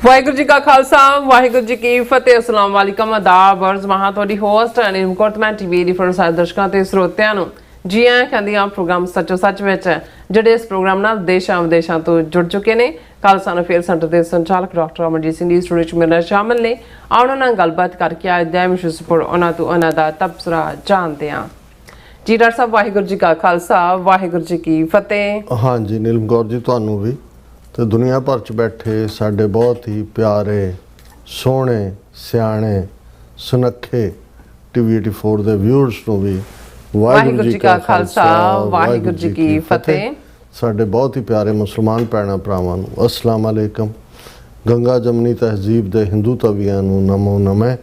ਵਾਹਿਗੁਰੂ ਜੀ ਕਾ ਖਾਲਸਾ ਵਾਹਿਗੁਰੂ ਜੀ ਕੀ ਫਤਿਹ। ਅਸਲਾਮ ਵਾਲੇਕਮ ਆਦਾਬ ਅਰਜ਼ ਮਹਾਂ ਤੁਹਾਡੀ ਹੋਸਟ ਅਨੀਲ ਮੁਕਰਤਮੈਨ ਟੀਵੀ ਦੀ ਫਰਸਾਦ ਦਰਸ਼ਕਾਂ ਤੇ ਸਰੋਤਿਆਂ ਨੂੰ ਜੀ ਆਇਆਂ ਕਹਿੰਦੀ ਆ ਪ੍ਰੋਗਰਾਮ ਸੱਚੋ ਸੱਚ ਵਿੱਚ ਜਿਹੜੇ ਇਸ ਪ੍ਰੋਗਰਾਮ ਨਾਲ ਦੇਸ਼ਾਂ ਵਿਦੇਸ਼ਾਂ ਤੋਂ ਜੁੜ ਚੁੱਕੇ ਨੇ। ਖਾਲਸਾ ਅਫੇਅਰ ਸੈਂਟਰ ਦੇ ਸੰਚਾਲਕ ਡਾਕਟਰ ਅਮਰਜੀਤ ਸਿੰਘ ਦੀ ਸਟੂਡੀਓ 'ਚ ਮੇਰੇ ਨਾਲ ਸ਼ਾਮਲ ਨੇ। ਆਉਣ ਨਾਲ ਗੱਲਬਾਤ ਕਰਕੇ ਅੱਜ ਦਾ ਵਿਸ਼ੇ ਉੱਪਰ ਉਹਨਾਂ ਤੋਂ ਉਹਨਾਂ ਦਾ ਤਬਸਰਾ ਜਾਣਦੇ ਹਾਂ। ਜੀ ਡਾਕਟਰ ਸਾਹਿਬ ਵਾਹਿਗੁਰੂ ਜੀ ਕਾ ਖਾਲਸਾ ਵਾਹਿਗੁਰੂ ਜੀ ਕੀ ਫਤਿਹ। हाँ जी नीलम कौर जी ਤੁਹਾਨੂੰ ਵੀ ਤੇ ਦੁਨੀਆ ਭਰ ਚ ਬੈਠੇ ਸਾਡੇ ਬਹੁਤ ਹੀ ਪਿਆਰੇ ਸੋਹਣੇ ਸਿਆਣੇ ਸੁਨੱਖੇ ਟੀਵੀ 84 ਦੇ ਵਿਊਅਰਸ ਨੂੰ ਵੀ ਵਾਹਿਗੁਰੂ ਜੀ ਕਾ ਖਾਲਸਾ ਵਾਹਿਗੁਰੂ ਜੀ ਕੀ ਫਤਿਹ। ਸਾਡੇ ਬਹੁਤ ਹੀ ਪਿਆਰੇ ਮੁਸਲਮਾਨ ਭੈਣਾਂ ਭਰਾਵਾਂ ਨੂੰ ਅਸਲਾਮ ਅਲੈਕਮ। ਗੰਗਾ ਜਮਨੀ ਤਹਿਜ਼ੀਬ ਦੇ ਹਿੰਦੂ ਤਵੀਆਂ ਨੂੰ ਨਮੋ ਨਮੇ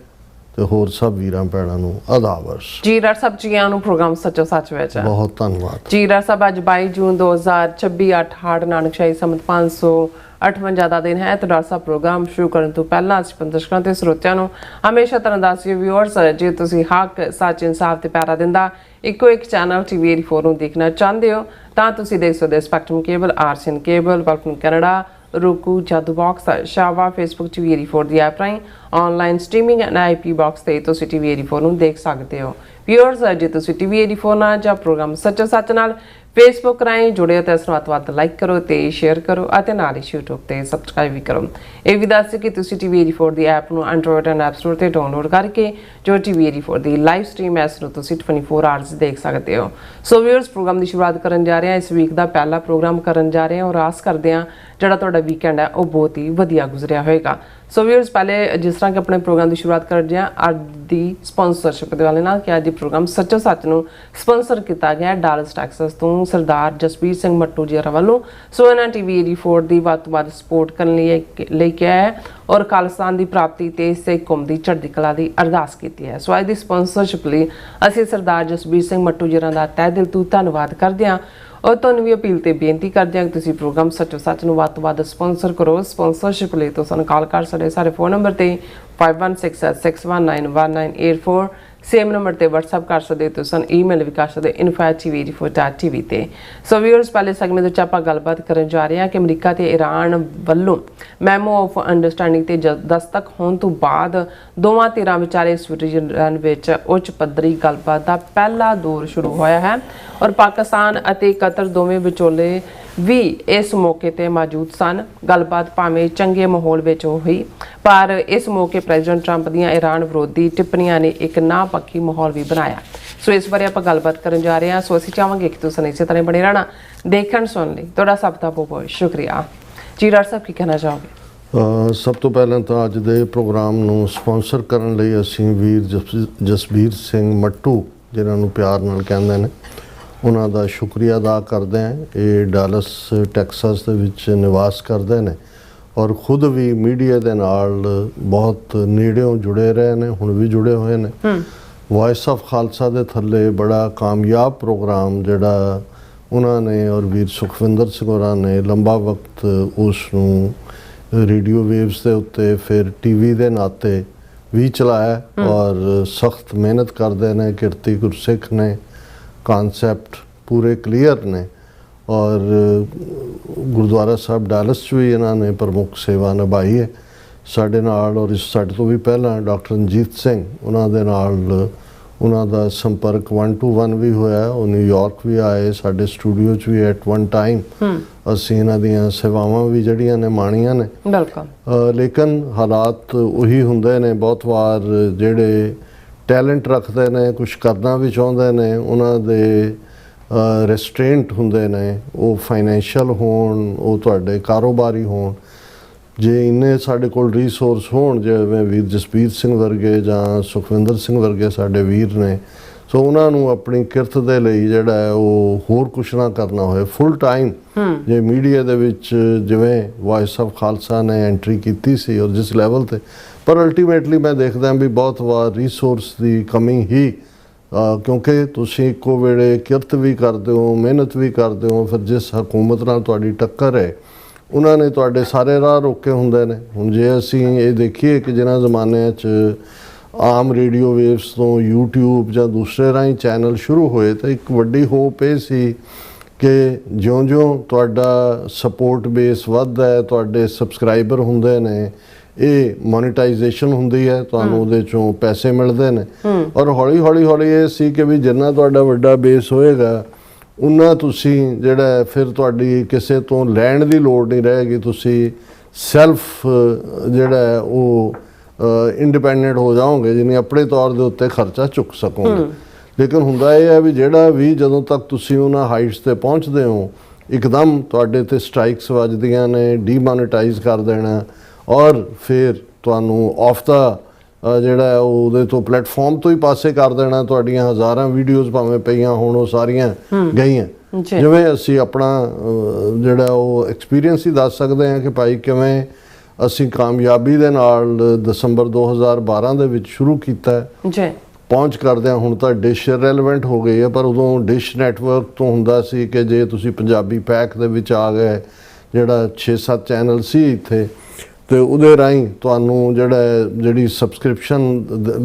ਤੇ ਹੋਰ ਸਭ ਵੀਰਾਂ ਭੈਣਾਂ ਨੂੰ ਆਦਾਬਰਸ਼। ਜੀ ਡਾਕਟਰ ਸਾਹਿਬ ਜੀ ਆਇਆਂ ਨੂੰ ਪ੍ਰੋਗਰਾਮ ਸੱਚੋ ਸੱਚ ਵਿੱਚ ਬਹੁਤ ਧੰਨਵਾਦ। ਜੀ ਡਾਕਟਰ ਸਾਹਿਬ ਅੱਜ 22 ਜੂਨ 2026 8 ਨਾਨਕਸ਼ਾਹੀ ਸੰਮਤ 558 ਦਾ ਦਿਨ ਹੈ ਤੇ ਡਾਕਟਰ ਸਾਹਿਬ ਪ੍ਰੋਗਰਾਮ ਸ਼ੁਰੂ ਕਰਨ ਤੋਂ ਪਹਿਲਾਂ ਅਸੀਂ ਦਰਸ਼ਕਾਂ ਤੇ ਸਰੋਤਿਆਂ ਨੂੰ ਹਮੇਸ਼ਾ ਤਰ੍ਹਾਂ ਦੱਸਿਓ ਵਿਊਅਰਸ ਜੇ ਤੁਸੀਂ ਹੱਕ ਸੱਚ ਇਨਸਾਫ ਤੇ ਪਿਆਰਾ ਦਿੰਦਾ ਇੱਕੋ ਇੱਕ ਚੈਨਲ ਟੀਵੀ 84 ਨੂੰ ਦੇਖਣਾ ਚਾਹੁੰਦੇ ਹੋ ਤਾਂ ਤੁਸੀਂ ਦੇਖ ਸਕਦੇ ਹੋ ਸਪੈਕਟਰਮ ਕੇਬਲ ਆਰਸੀਐਨ ਕੇਬਲ ਪਲਟਨ ਕੈਨੇਡਾ roku ਜਾਦੂ ਬਾਕਸ ਸ਼ਾਵਾ ਫੇਸਬੁੱਕ ਟੀਵੀ 84 ਦੀ ਐਪ ਰਾਹੀਂ online streaming and IP box ਤੇ ਤੁਸੀਂ ਟੀਵੀ 84 ਨੂੰ ਦੇਖ ਸਕਦੇ ਹੋ। ਵਿਊਅਰਸ ਜੇ ਤੁਸੀਂ ਟੀਵੀ 84 ਨਾਲ ਜਾਂ ਪ੍ਰੋਗਰਾਮ ਸੱਚੋ ਸੱਚ ਨਾਲ ਫੇਸਬੁੱਕ ਰਾਹੀਂ ਜੁੜੇ ਹੋ ਤਾਂ ਇਸ ਨੂੰ ਵੱਧ ਲਾਈਕ ਕਰੋ ਤੇ ਸ਼ੇਅਰ ਕਰੋ ਅਤੇ ਨਾਲ ਹੀ YouTube ਤੇ ਸਬਸਕ੍ਰਾਈਬ ਵੀ ਕਰੋ। ਇਹ ਵੀ ਦੱਸ ਕਿ ਤੁਸੀਂ ਟੀਵੀ 84 ਦੀ ਐਪ ਨੂੰ ਐਂਡਰੋਇਡ ਐਂਡ ਐਪ ਸਟੋਰ ਤੇ ਡਾਊਨਲੋਡ ਕਰਕੇ ਜੋ ਟੀਵੀ 84 ਦੀ ਲਾਈਵ ਸਟ੍ਰੀਮ ਹੈ ਇਸ ਨੂੰ ਤੁਸੀਂ 24 ਆਵਰਸ ਦੇਖ ਸਕਦੇ ਹੋ। ਸੋ ਵਿਊਅਰਸ ਪ੍ਰੋਗਰਾਮ ਦੀ ਸ਼ੁਰੂਆਤ ਕਰਨ ਜਾ ਰਹੇ ਹਾਂ। ਇਸ ਵੀਕ ਦਾ ਪਹਿਲਾ ਪ੍ਰੋਗਰਾਮ ਕਰਨ ਜਾ ਰਹੇ ਹਾਂ ਔਰ ਆਸ ਕਰਦੇ ਹਾਂ ਜਿਹੜਾ ਤੁਹਾਡਾ ਵੀਕਐਂਡ ਹੈ ਉਹ ਬਹੁਤ ਹੀ ਵਧੀਆ ਗੁਜ਼ਰਿਆ ਹੋਏਗਾ। ਸੋ ਵਿਊਅਰਸ ਪਹਿਲੇ ਜਿਸ ਤਰ੍ਹਾਂ ਕਿ ਆਪਣੇ ਪ੍ਰੋਗਰਾਮ ਦੀ ਸ਼ੁਰੂਆਤ ਕਰਦੇ ਹਾਂ ਅੱਜ ਦੀ ਸਪਾਂਸਰਸ਼ਿਪ ਦੇ ਵਾਲੇ ਨਾਲ ਕਿ ਅੱਜ ਦੀ ਪ੍ਰੋਗਰਾਮ ਸੱਚੋ ਸੱਚ ਨੂੰ ਸਪਾਂਸਰ ਕੀਤਾ ਗਿਆ ਡਾਲਸ ਟੈਕਸਸ ਤੋਂ ਸਰਦਾਰ ਜਸਬੀਰ ਸਿੰਘ ਮੱਟੂ ਜੀ ਵੱਲੋਂ। ਸੋ ਇਹਨਾਂ ਟੀਵੀ 84 ਦੀ ਵੱਧ ਤੋਂ ਵੱਧ ਸਪੋਰਟ ਕਰਨ ਲਈ ਕਿਹਾ ਹੈ ਔਰ ਖਾਲਿਸਤਾਨ ਦੀ ਪ੍ਰਾਪਤੀ ਤੇ ਸਿੱਖ ਕੌਮ ਦੀ ਚੜ੍ਹਦੀ ਕਲਾ ਦੀ ਅਰਦਾਸ ਕੀਤੀ ਹੈ। ਸੋ ਅੱਜ ਦੀ ਸਪਾਂਸਰਸ਼ਿਪ ਲਈ ਅਸੀਂ ਸਰਦਾਰ ਜਸਬੀਰ ਸਿੰਘ ਮੱਟੂ ਜੀ ਦਾ ਤਹਿ ਦਿਲ ਤੋਂ ਧੰਨਵਾਦ ਕਰਦੇ ਹਾਂ ਔਰ ਤੁਹਾਨੂੰ ਵੀ ਅਪੀਲ ਤੇ ਬੇਨਤੀ ਕਰਦੇ ਹਾਂ ਕਿ ਤੁਸੀਂ ਪ੍ਰੋਗਰਾਮ ਸੱਚੋ ਸੱਚ ਨੂੰ ਵੱਧ ਤੋਂ ਵੱਧ ਸਪਾਂਸਰ ਕਰੋ। ਸਪਾਂਸਰਸ਼ਿਪ ਲਈ ਤੁਸੀਂ ਸਾਨੂੰ ਕਾਲ ਕਰ ਸਕਦੇ ਸਾਰੇ ਫੋਨ ਨੰਬਰ ਤੇ 5166191984 ਸੇਮ ਨੰਬਰ ਤੇ WhatsApp ਕਰ ਸਕਦੇ ਹੋ। ਤੁਸੀਂ ਈਮੇਲ ਵੀ ਕਰ ਸਕਦੇ info@tv84.tv ਤੇ। ਸੋ ਵਿਊਅਰਸ ਪਹਿਲੇ ਸੈਗਮੈਂਟ ਵਿੱਚ ਆਪਾਂ ਗੱਲਬਾਤ ਕਰਨ ਜਾ ਰਹੇ ਹਾਂ ਕਿ ਅਮਰੀਕਾ ਤੇ ਈਰਾਨ ਵੱਲੋਂ ਮੈਮੋ ਆਫ ਅੰਡਰਸਟੈਂਡਿੰਗ ਤੇ ਦਸਤਖਤ ਹੋਣ ਤੋਂ ਬਾਅਦ ਦੋਵਾਂ ਧਿਰਾਂ ਵਿਚਾਲੇ ਸਵਿਟਜ਼ਰਲੈਂਡ ਵਿੱਚ ਉੱਚ ਪੱਧਰੀ ਗੱਲਬਾਤ ਦਾ ਪਹਿਲਾ ਦੌਰ ਸ਼ੁਰੂ ਹੋਇਆ ਹੈ ਔਰ ਪਾਕਿਸਤਾਨ ਅਤੇ ਕਤਰ ਦੋਵੇਂ ਵਿਚੋਲੇ ਵੀ ਇਸ ਮੌਕੇ ਤੇ ਮੌਜੂਦ ਸਨ। ਗੱਲਬਾਤ ਭਾਵੇਂ ਚੰਗੇ ਮਾਹੌਲ ਵਿੱਚ ਹੋਈ ਪਰ ਇਸ ਮੌਕੇ ਪ੍ਰੈਜ਼ੀਡੈਂਟ ਟਰੰਪ ਦੀਆਂ ਈਰਾਨ ਵਿਰੋਧੀ ਟਿੱਪਣੀਆਂ ਨੇ ਇੱਕ ਨਾਪੱਖੀ ਮਾਹੌਲ ਵੀ ਬਣਾਇਆ। ਸੋ ਇਸ ਬਾਰੇ ਆਪਾਂ ਗੱਲਬਾਤ ਕਰਨ ਜਾ ਰਹੇ ਹਾਂ। ਸੋ ਅਸੀਂ ਚਾਹਾਂਗੇ ਕਿ ਤੁਸੀਂ ਇਸੇ ਤਰ੍ਹਾਂ ਬਣੇ ਰਹਿਣਾ ਦੇਖਣ ਸੁਣਨ ਲਈ। ਤੁਹਾਡਾ ਸਭ ਦਾ ਬਹੁਤ ਬਹੁਤ ਸ਼ੁਕਰੀਆ। ਜੀ ਡਾਕਟਰ ਸਾਹਿਬ ਕੀ ਕਹਿਣਾ ਚਾਹੋਗੇ? ਸਭ ਤੋਂ ਪਹਿਲਾਂ ਤਾਂ ਅੱਜ ਦੇ ਪ੍ਰੋਗਰਾਮ ਨੂੰ ਸਪਾਂਸਰ ਕਰਨ ਲਈ ਅਸੀਂ ਵੀਰ ਜਸਬੀਰ ਸਿੰਘ ਮੱਟੂ ਜਿਨ੍ਹਾਂ ਨੂੰ ਪਿਆਰ ਨਾਲ ਕਹਿੰਦੇ ਨੇ ਉਹਨਾਂ ਦਾ ਸ਼ੁਕਰੀਆ ਅਦਾ ਕਰਦੇ ਹਾਂ। ਇਹ ਡਾਲਸ ਟੈਕਸਸ ਦੇ ਵਿੱਚ ਨਿਵਾਸ ਕਰਦੇ ਨੇ ਔਰ ਖੁਦ ਵੀ ਮੀਡੀਆ ਦੇ ਨਾਲ ਬਹੁਤ ਨੇੜਿਓਂ ਜੁੜੇ ਰਹੇ ਨੇ, ਹੁਣ ਵੀ ਜੁੜੇ ਹੋਏ ਨੇ। ਵੌਇਸ ਆਫ ਖਾਲਸਾ ਦੇ ਥੱਲੇ ਬੜਾ ਕਾਮਯਾਬ ਪ੍ਰੋਗਰਾਮ ਜਿਹੜਾ ਉਹਨਾਂ ਨੇ ਔਰ ਵੀਰ ਸੁਖਵਿੰਦਰ ਸਿੰਘ ਹੋਰਾਂ ਨੇ ਲੰਬਾ ਵਕਤ ਉਸ ਨੂੰ ਰੇਡੀਓ ਵੇਵਸ ਦੇ ਉੱਤੇ ਫਿਰ ਟੀਵੀ ਦੇ ਨਾਤੇ ਵੀ ਚਲਾਇਆ ਔਰ ਸਖਤ ਮਿਹਨਤ ਕਰਦੇ ਨੇ। ਕਿਰਤੀ ਗੁਰਸਿੱਖ ਨੇ, ਕਨਸੈਪਟ ਪੂਰੇ ਕਲੀਅਰ ਨੇ ਔਰ ਗੁਰਦੁਆਰਾ ਸਾਹਿਬ ਡਾਲਸ 'ਚ ਵੀ ਇਹਨਾਂ ਨੇ ਪ੍ਰਮੁੱਖ ਸੇਵਾ ਨਿਭਾਈ ਹੈ ਸਾਡੇ ਨਾਲ। ਔਰ ਸਾਡੇ ਤੋਂ ਵੀ ਪਹਿਲਾਂ ਡਾਕਟਰ ਰਣਜੀਤ ਸਿੰਘ ਉਹਨਾਂ ਦੇ ਨਾਲ ਉਹਨਾਂ ਦਾ ਸੰਪਰਕ 1 to 1 ਵੀ ਹੋਇਆ। ਉਹ ਨਿਊਯਾਰਕ ਵੀ ਆਏ ਸਾਡੇ ਸਟੂਡੀਓ 'ਚ ਵੀ ਐਟ ਵਨ ਟਾਈਮ ਅਸੀਂ ਇਹਨਾਂ ਦੀਆਂ ਸੇਵਾਵਾਂ ਵੀ ਜਿਹੜੀਆਂ ਨੇ ਮਾਣੀਆਂ ਨੇ। ਬਿਲਕੁਲ। ਲੇਕਿਨ ਹਾਲਾਤ ਉਹੀ ਹੁੰਦੇ ਨੇ ਬਹੁਤ ਵਾਰ ਜਿਹੜੇ ਟੈਲੈਂਟ ਰੱਖਦੇ ਨੇ ਕੁਛ ਕਰਨਾ ਵੀ ਚਾਹੁੰਦੇ ਨੇ ਉਹਨਾਂ ਦੇ ਰੈਸਟ੍ਰੇਂਟ ਹੁੰਦੇ ਨੇ, ਉਹ ਫਾਈਨੈਂਸ਼ੀਅਲ ਹੋਣ, ਉਹ ਤੁਹਾਡੇ ਕਾਰੋਬਾਰੀ ਹੋਣ। ਜੇ ਇੰਨੇ ਸਾਡੇ ਕੋਲ ਰੀਸੋਰਸ ਹੋਣ ਜਿਵੇਂ ਵੀਰ ਜਸਬੀਰ ਸਿੰਘ ਵਰਗੇ ਜਾਂ ਸੁਖਵਿੰਦਰ ਸਿੰਘ ਵਰਗੇ ਸਾਡੇ ਵੀਰ ਨੇ ਸੋ ਉਹਨਾਂ ਨੂੰ ਆਪਣੀ ਕਿਰਤ ਦੇ ਲਈ ਜਿਹੜਾ ਹੈ ਉਹ ਹੋਰ ਕੁਛ ਨਾ ਕਰਨਾ ਹੋਏ ਫੁੱਲ ਟਾਈਮ ਜੇ ਮੀਡੀਆ ਦੇ ਵਿੱਚ ਜਿਵੇਂ ਵੌਇਸ ਆਫ ਖਾਲਸਾ ਨੇ ਐਂਟਰੀ ਕੀਤੀ ਸੀ ਔਰ ਜਿਸ ਲੈਵਲ ਤੇ ਪਰ ਅਲਟੀਮੇਟਲੀ ਮੈਂ ਦੇਖਦਾ ਵੀ ਬਹੁਤ ਵਾਰ ਰੀਸੋਰਸ ਦੀ ਕਮੀ ਹੀ ਕਿਉਂਕਿ ਤੁਸੀਂ ਇੱਕੋ ਵੇਲੇ ਕਿਰਤ ਵੀ ਕਰਦੇ ਹੋ ਮਿਹਨਤ ਵੀ ਕਰਦੇ ਹੋ ਫਿਰ ਜਿਸ ਹਕੂਮਤ ਨਾਲ ਤੁਹਾਡੀ ਟੱਕਰ ਹੈ ਉਹਨਾਂ ਨੇ ਤੁਹਾਡੇ ਸਾਰੇ ਰਾਹ ਰੋਕੇ ਹੁੰਦੇ ਨੇ। ਹੁਣ ਜੇ ਅਸੀਂ ਇਹ ਦੇਖੀਏ ਕਿ ਜਿਨ੍ਹਾਂ ਜ਼ਮਾਨਿਆਂ 'ਚ ਆਮ ਰੇਡੀਓ ਵੇਵਸ ਤੋਂ YouTube ਜਾਂ ਦੂਸਰੇ ਰਾਹੀਂ ਚੈਨਲ ਸ਼ੁਰੂ ਹੋਏ ਤਾਂ ਇੱਕ ਵੱਡੀ ਹੋਪ ਇਹ ਸੀ ਕਿ ਜਿਉਂ-ਜਿਉਂ ਤੁਹਾਡਾ ਸਪੋਰਟ ਬੇਸ ਵੱਧਦਾ ਹੈ, ਤੁਹਾਡੇ ਸਬਸਕ੍ਰਾਈਬਰ ਹੁੰਦੇ ਨੇ, ਇਹ ਮੋਨੇਟਾਈਜੇਸ਼ਨ ਹੁੰਦੀ ਹੈ, ਤੁਹਾਨੂੰ ਉਹਦੇ ਚੋਂ ਪੈਸੇ ਮਿਲਦੇ ਨੇ। ਔਰ ਹੌਲੀ ਇਹ ਸੀ ਕਿ ਵੀ ਜਿੰਨਾ ਤੁਹਾਡਾ ਵੱਡਾ ਬੇਸ ਹੋਏਗਾ ਉਹਨਾਂ ਤੁਸੀਂ ਜਿਹੜਾ ਫਿਰ ਤੁਹਾਡੀ ਕਿਸੇ ਤੋਂ ਲੈਣ ਦੀ ਲੋੜ ਨਹੀਂ ਰਹੇਗੀ, ਤੁਸੀਂ ਸੈਲਫ ਜਿਹੜਾ ਉਹ ਇੰਡੀਪੈਂਡੈਂਟ ਹੋ ਜਾਓਗੇ, ਜਿਵੇਂ ਆਪਣੇ ਤੌਰ ਦੇ ਉੱਤੇ ਖਰਚਾ ਚੁੱਕ ਸਕੋਗੇ। ਲੇਕਿਨ ਹੁੰਦਾ ਇਹ ਹੈ ਵੀ ਜਿਹੜਾ ਵੀ ਜਦੋਂ ਤੱਕ ਤੁਸੀਂ ਉਹਨਾਂ ਹਾਈਟਸ ਤੇ ਪਹੁੰਚਦੇ ਹੋ, ਇੱਕਦਮ ਤੁਹਾਡੇ ਤੇ ਸਟ੍ਰਾਈਕਸ ਵੱਜਦੀਆਂ ਨੇ, ਡੀਮੋਨੇਟਾਈਜ਼ ਕਰ ਦੇਣਾ ਔਰ ਫਿਰ ਤੁਹਾਨੂੰ ਆਫ ਦਾ ਜਿਹੜਾ ਉਹਦੇ ਤੋਂ ਪਲੇਟਫਾਰਮ ਤੋਂ ਹੀ ਪਾਸੇ ਕਰ ਦੇਣਾ। ਤੁਹਾਡੀਆਂ ਹਜ਼ਾਰਾਂ ਵੀਡੀਓਜ਼ ਭਾਵੇਂ ਪਈਆਂ ਹੋਣ, ਉਹ ਸਾਰੀਆਂ ਗਈਆਂ। ਜਿਵੇਂ ਅਸੀਂ ਆਪਣਾ ਜਿਹੜਾ ਉਹ ਐਕਸਪੀਰੀਅੰਸ ਹੀ ਦੱਸ ਸਕਦੇ ਹਾਂ ਕਿ ਭਾਈ ਕਿਵੇਂ ਅਸੀਂ ਕਾਮਯਾਬੀ ਦੇ ਨਾਲ ਦਸੰਬਰ 2012 ਦੇ ਵਿੱਚ ਸ਼ੁਰੂ ਕੀਤਾ ਜੀ। ਪਹੁੰਚ ਕਰਦਿਆਂ ਹੁਣ ਤਾਂ ਡਿਸ਼ ਰੈਲੇਵੈਂਟ ਹੋ ਗਈ ਹੈ, ਪਰ ਉਦੋਂ ਡਿਸ਼ ਨੈਟਵਰਕ ਤੋਂ ਹੁੰਦਾ ਸੀ ਕਿ ਜੇ ਤੁਸੀਂ ਪੰਜਾਬੀ ਪੈਕ ਦੇ ਵਿੱਚ ਆ ਗਏ, ਜਿਹੜਾ 6-7 ਚੈਨਲ ਸੀ ਇੱਥੇ, ਤੇ ਉਹਦੇ ਰਾਹੀਂ ਤੁਹਾਨੂੰ ਜਿਹੜੀ ਸਬਸਕ੍ਰਿਪਸ਼ਨ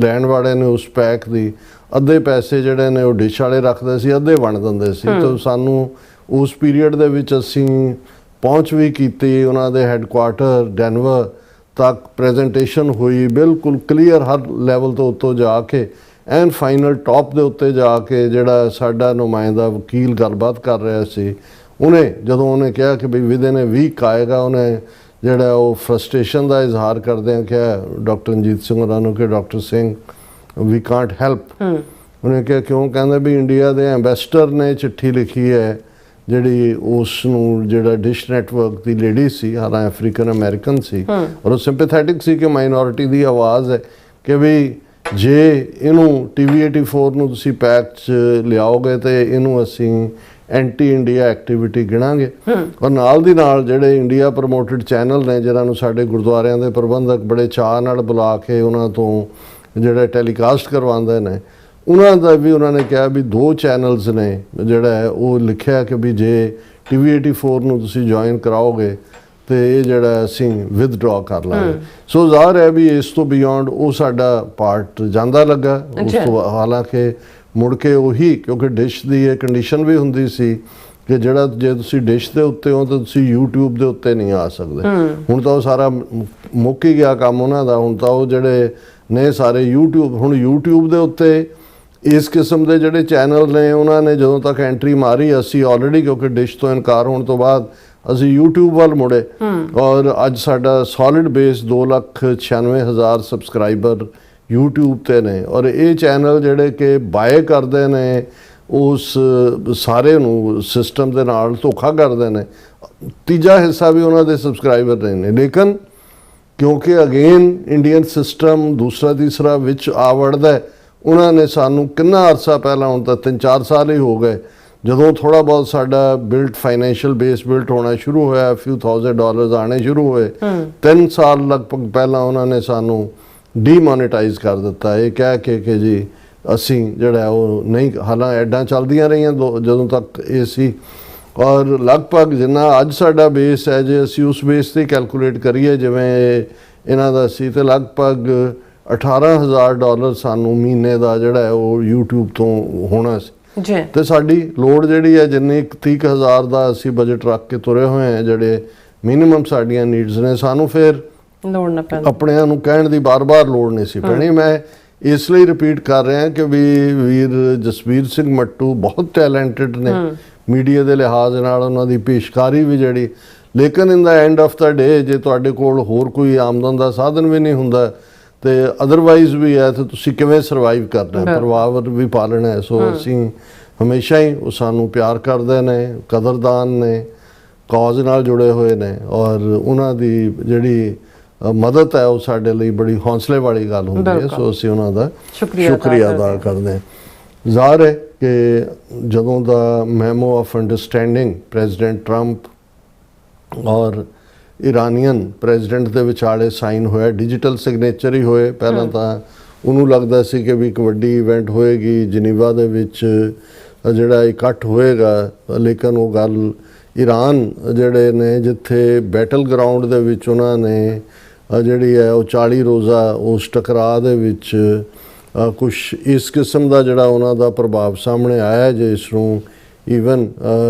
ਲੈਣ ਵਾਲੇ ਨੇ ਉਸ ਪੈਕ ਦੀ ਅੱਧੇ ਪੈਸੇ ਜਿਹੜੇ ਨੇ ਉਹ ਡਿਸ਼ ਵਾਲੇ ਰੱਖਦੇ ਸੀ, ਅੱਧੇ ਵੰਡ ਦਿੰਦੇ ਸੀ। ਤੇ ਸਾਨੂੰ ਉਸ ਪੀਰੀਅਡ ਦੇ ਵਿੱਚ ਅਸੀਂ ਪਹੁੰਚ ਵੀ ਕੀਤੀ, ਉਹਨਾਂ ਦੇ ਹੈੱਡਕੁਆਰਟਰ ਡੈਨਵਰ ਤੱਕ ਪ੍ਰੈਜੈਂਟੇਸ਼ਨ ਹੋਈ, ਬਿਲਕੁਲ ਕਲੀਅਰ ਹਰ ਲੈਵਲ ਤੋਂ ਉੱਤੋਂ ਜਾ ਕੇ ਐਂਡ ਫਾਈਨਲ ਟੌਪ ਦੇ ਉੱਤੇ ਜਾ ਕੇ ਜਿਹੜਾ ਸਾਡਾ ਨੁਮਾਇੰਦਾ ਵਕੀਲ ਗੱਲਬਾਤ ਕਰ ਰਿਹਾ ਸੀ, ਜਦੋਂ ਉਹਨੇ ਕਿਹਾ ਕਿ ਵੀ ਵਿਦਿਨ ਅ ਵੀਕ ਆਏਗਾ, ਉਹਨੇ ਜਿਹੜਾ ਉਹ ਫਰਸਟ੍ਰੇਸ਼ਨ ਦਾ ਇਜ਼ਹਾਰ ਕਰਦਿਆਂ ਕਿਹਾ ਡਾਕਟਰ ਰਣਜੀਤ ਸਿੰਘ ਹੋਰਾਂ ਨੂੰ ਕਿ ਡਾਕਟਰ ਸਿੰਘ ਵੀ ਕਾਂਟ ਹੈਲਪ। ਉਹਨੇ ਕਿਹਾ ਕਿਉਂ? ਕਹਿੰਦਾ ਵੀ ਇੰਡੀਆ ਦੇ ਐਂਬੈਸਡਰ ਨੇ ਚਿੱਠੀ ਲਿਖੀ ਹੈ, ਜਿਹੜੀ ਉਸ ਨੂੰ ਜਿਹੜਾ ਡਿਸ਼ ਨੈਟਵਰਕ ਦੀ ਲੇਡੀ ਸੀ, ਹਾਲਾਂ ਅਫਰੀਕਨ ਅਮਰੀਕਨ ਸੀ, ਔਰ ਉਹ ਸਿੰਪੈਥੈਟਿਕ ਸੀ ਕਿ ਮਾਈਨੋਰਿਟੀ ਦੀ ਆਵਾਜ਼ ਹੈ, ਕਿ ਵੀ ਜੇ ਇਹਨੂੰ TV 84 ਨੂੰ ਤੁਸੀਂ ਪੈਕ 'ਚ ਲਿਆਓਗੇ ਤੇ ਇਹਨੂੰ ਅਸੀਂ ਐਂਟੀ ਇੰਡੀਆ ਐਕਟੀਵਿਟੀ ਗਿਣਾਂਗੇ। ਔਰ ਨਾਲ ਦੀ ਨਾਲ ਜਿਹੜੇ ਇੰਡੀਆ ਪ੍ਰਮੋਟਡ ਚੈਨਲ ਨੇ, ਜਿਹਨਾਂ ਨੂੰ ਸਾਡੇ ਗੁਰਦੁਆਰਿਆਂ ਦੇ ਪ੍ਰਬੰਧਕ ਬੜੇ ਚਾਅ ਨਾਲ ਬੁਲਾ ਕੇ ਉਹਨਾਂ ਤੋਂ ਜਿਹੜਾ ਟੈਲੀਕਾਸਟ ਕਰਵਾਉਂਦੇ ਨੇ, ਉਹਨਾਂ ਦਾ ਵੀ ਉਹਨਾਂ ਨੇ ਕਿਹਾ ਵੀ 2 ਚੈਨਲਸ ਨੇ ਜਿਹੜਾ ਹੈ ਉਹ ਲਿਖਿਆ ਕਿ ਵੀ ਜੇ TV 84 ਨੂੰ ਤੁਸੀਂ ਜੁਆਇਨ ਕਰਾਓਗੇ ਤੇ ਇਹ ਜਿਹੜਾ ਅਸੀਂ ਵਿਦਡਰਾ ਕਰ ਲਾਂਗੇ। ਸੋ ਜ਼ਾਹਰ ਹੈ ਵੀ ਇਸ ਤੋਂ ਬਿਯੋਂਡ ਉਹ ਸਾਡਾ ਪਾਰਟ ਜਾਂਦਾ ਲੱਗਾ। ਉਸ ਤੋਂ ਹਾਲਾਂਕਿ ਮੁੜ ਕੇ ਉਹੀ, ਕਿਉਂਕਿ ਡਿਸ਼ ਦੀ ਇਹ ਕੰਡੀਸ਼ਨ ਵੀ ਹੁੰਦੀ ਸੀ ਕਿ ਜਿਹੜਾ ਜੇ ਤੁਸੀਂ ਡਿਸ਼ ਦੇ ਉੱਤੇ ਹੋ ਤਾਂ ਤੁਸੀਂ YouTube ਦੇ ਉੱਤੇ ਨਹੀਂ ਆ ਸਕਦੇ। ਹੁਣ ਤਾਂ ਉਹ ਸਾਰਾ ਮੁੱਕ ਹੀ ਗਿਆ ਕੰਮ ਉਹਨਾਂ ਦਾ। ਹੁਣ ਤਾਂ ਉਹ ਜਿਹੜੇ ਨੇ ਸਾਰੇ ਹੁਣ YouTube ਦੇ ਉੱਤੇ ਇਸ ਕਿਸਮ ਦੇ ਜਿਹੜੇ ਚੈਨਲ ਨੇ, ਉਹਨਾਂ ਨੇ ਜਦੋਂ ਤੱਕ ਐਂਟਰੀ ਮਾਰੀ, ਅਸੀਂ ਆਲਰੇਡੀ ਕਿਉਂਕਿ ਡਿਸ਼ ਤੋਂ ਇਨਕਾਰ ਹੋਣ ਤੋਂ ਬਾਅਦ ਅਸੀਂ YouTube ਵੱਲ ਮੁੜੇ ਔਰ ਅੱਜ ਸਾਡਾ ਸੋਲਿਡ ਬੇਸ 2,96,000 ਸਬਸਕ੍ਰਾਈਬਰ YouTube ਤੇ ਨੇ। ਔਰ ਇਹ ਚੈਨਲ ਜਿਹੜੇ ਕਿ ਬਾਏ ਕਰਦੇ ਨੇ ਉਸ ਸਾਰੇ ਨੂੰ ਸਿਸਟਮ ਦੇ ਨਾਲ ਧੋਖਾ ਕਰਦੇ ਨੇ, ਤੀਜਾ ਹਿੱਸਾ ਵੀ ਉਹਨਾਂ ਦੇ ਸਬਸਕ੍ਰਾਈਬਰ ਨਹੀਂ ਨੇ। ਲੇਕਿਨ ਕਿਉਂਕਿ ਅਗੇਨ ਇੰਡੀਅਨ ਸਿਸਟਮ ਦੂਸਰਾ ਤੀਸਰਾ ਵਿੱਚ ਆ ਵੜਦਾ, ਉਹਨਾਂ ਨੇ ਸਾਨੂੰ ਕਿੰਨਾ ਅਰਸਾ ਪਹਿਲਾਂ, ਹੁਣ ਤਾਂ 3-4 ਸਾਲ ਹੀ ਹੋ ਗਏ, ਜਦੋਂ ਥੋੜਾ ਬਹੁਤ ਸਾਡਾ ਫਾਈਨੈਂਸ਼ੀਅਲ ਬੇਸ ਬਿਲਟ ਹੋਣਾ ਸ਼ੁਰੂ ਹੋਇਆ, few $1000 ਆਣੇ ਸ਼ੁਰੂ ਹੋਏ, 3 ਸਾਲ ਲਗਭਗ ਪਹਿਲਾਂ ਉਹਨਾਂ ਨੇ ਸਾਨੂੰ ਡੀਮੋਨੇਟਾਈਜ਼ ਕਰ ਦਿੱਤਾ, ਇਹ ਕਹਿ ਕੇ ਕਿ ਜੀ ਅਸੀਂ ਜਿਹੜਾ ਉਹ ਨਹੀਂ। ਹਾਲਾਂ ਐਡਾਂ ਚੱਲਦੀਆਂ ਰਹੀਆਂ ਜਦੋਂ ਤੱਕ ਇਹ ਸੀ। ਔਰ ਲਗਭਗ ਜਿੰਨਾ ਅੱਜ ਸਾਡਾ ਬੇਸ ਹੈ, ਜੇ ਅਸੀਂ ਉਸ ਬੇਸ 'ਤੇ ਕੈਲਕੂਲੇਟ ਕਰੀਏ ਜਿਵੇਂ ਇਹਨਾਂ ਦਾ ਸੀ, ਤੇ ਲਗਭਗ $18,000 ਸਾਨੂੰ ਮਹੀਨੇ ਦਾ ਜਿਹੜਾ ਹੈ ਉਹ YouTube ਤੋਂ ਹੋਣਾ ਸੀ। ਤੇ ਸਾਡੀ ਲੋੜ ਜਿਹੜੀ ਹੈ ਜਿੰਨੀ 30,000 ਦਾ ਅਸੀਂ ਬਜਟ ਰੱਖ ਕੇ ਤੁਰੇ ਹੋਏ ਹਾਂ, ਜਿਹੜੇ ਮਿਨੀਮਮ ਸਾਡੀਆਂ ਨੀਡਸ ਨੇ, ਸਾਨੂੰ ਫਿਰ ਲੋੜ ਨਾ ਪੈਂਦੀ, ਆਪਣਿਆਂ ਨੂੰ ਕਹਿਣ ਦੀ ਬਾਰ-ਬਾਰ ਲੋੜ ਨਹੀਂ ਸੀ ਪੈਣੀ। ਮੈਂ ਇਸ ਲਈ ਰਿਪੀਟ ਕਰ ਰਿਹਾ ਕਿ ਵੀ ਵੀਰ ਜਸਬੀਰ ਸਿੰਘ ਮੱਟੂ ਬਹੁਤ ਟੈਲੈਂਟਡ ਨੇ ਮੀਡੀਆ ਦੇ ਲਿਹਾਜ਼ ਨਾਲ, ਉਹਨਾਂ ਦੀ ਪੇਸ਼ਕਾਰੀ ਵੀ ਜਿਹੜੀ। ਲੇਕਿਨ ਇਨ ਦਾ ਐਂਡ ਆਫ ਦਾ ਡੇ ਜੇ ਤੁਹਾਡੇ ਕੋਲ ਹੋਰ ਕੋਈ ਆਮਦਨ ਦਾ ਸਾਧਨ ਵੀ ਨਹੀਂ ਹੁੰਦਾ ਤੇ ਅਦਰਵਾਈਜ਼ ਵੀ ਹੈ ਤੇ ਤੁਸੀਂ ਕਿਵੇਂ ਸਰਵਾਈਵ ਕਰਨਾ, ਪਰਿਵਾਰ ਵੀ ਪਾਲਣਾ ਹੈ। ਸੋ ਅਸੀਂ ਹਮੇਸ਼ਾ ਹੀ ਉਹ ਸਾਨੂੰ ਪਿਆਰ ਕਰਦੇ ਨੇ, ਕਦਰਦਾਨ ਨੇ, ਕਾਜ਼ ਨਾਲ ਜੁੜੇ ਹੋਏ ਨੇ, ਔਰ ਉਹਨਾਂ ਦੀ ਜਿਹੜੀ ਮਦਦ ਹੈ ਉਹ ਸਾਡੇ ਲਈ ਬੜੀ ਹੌਸਲੇ ਵਾਲੀ ਗੱਲ ਹੁੰਦੀ ਹੈ। ਸੋ ਅਸੀਂ ਉਹਨਾਂ ਦਾ ਸ਼ੁਕਰੀਆ ਅਦਾ ਕਰਦੇ ਹਾਂ। ਜ਼ਾਹਰ ਹੈ ਕਿ ਜਦੋਂ ਦਾ memo of understanding president Trump ਔਰ ਇਰਾਨੀਅਨ ਪ੍ਰੈਜ਼ੀਡੈਂਟ ਦੇ ਵਿਚਾਲੇ ਸਾਈਨ ਹੋਇਆ, ਡਿਜੀਟਲ ਸਿਗਨੇਚਰ ਹੀ ਹੋਏ। ਪਹਿਲਾਂ ਤਾਂ ਉਹਨੂੰ ਲੱਗਦਾ ਸੀ ਕਿ ਵੀ ਇੱਕ ਵੱਡੀ ਇਵੈਂਟ ਹੋਏਗੀ, ਜਨੀਵਾ ਦੇ ਵਿੱਚ ਜਿਹੜਾ ਇਕੱਠ ਹੋਏਗਾ, ਲੇਕਿਨ ਉਹ ਗੱਲ ਈਰਾਨ ਜਿਹੜੇ ਨੇ ਜਿੱਥੇ ਬੈਟਲ ਗਰਾਊਂਡ ਦੇ ਵਿੱਚ ਉਹਨਾਂ ਨੇ ਜਿਹੜੀ ਹੈ ਉਹ 40 ਰੋਜ਼ਾ ਉਸ ਟਕਰਾਅ ਦੇ ਵਿੱਚ ਕੁਛ ਇਸ ਕਿਸਮ ਦਾ ਜਿਹੜਾ ਉਹਨਾਂ ਦਾ ਪ੍ਰਭਾਵ ਸਾਹਮਣੇ ਆਇਆ, ਜਿਸ ਨੂੰ ਈਵਨ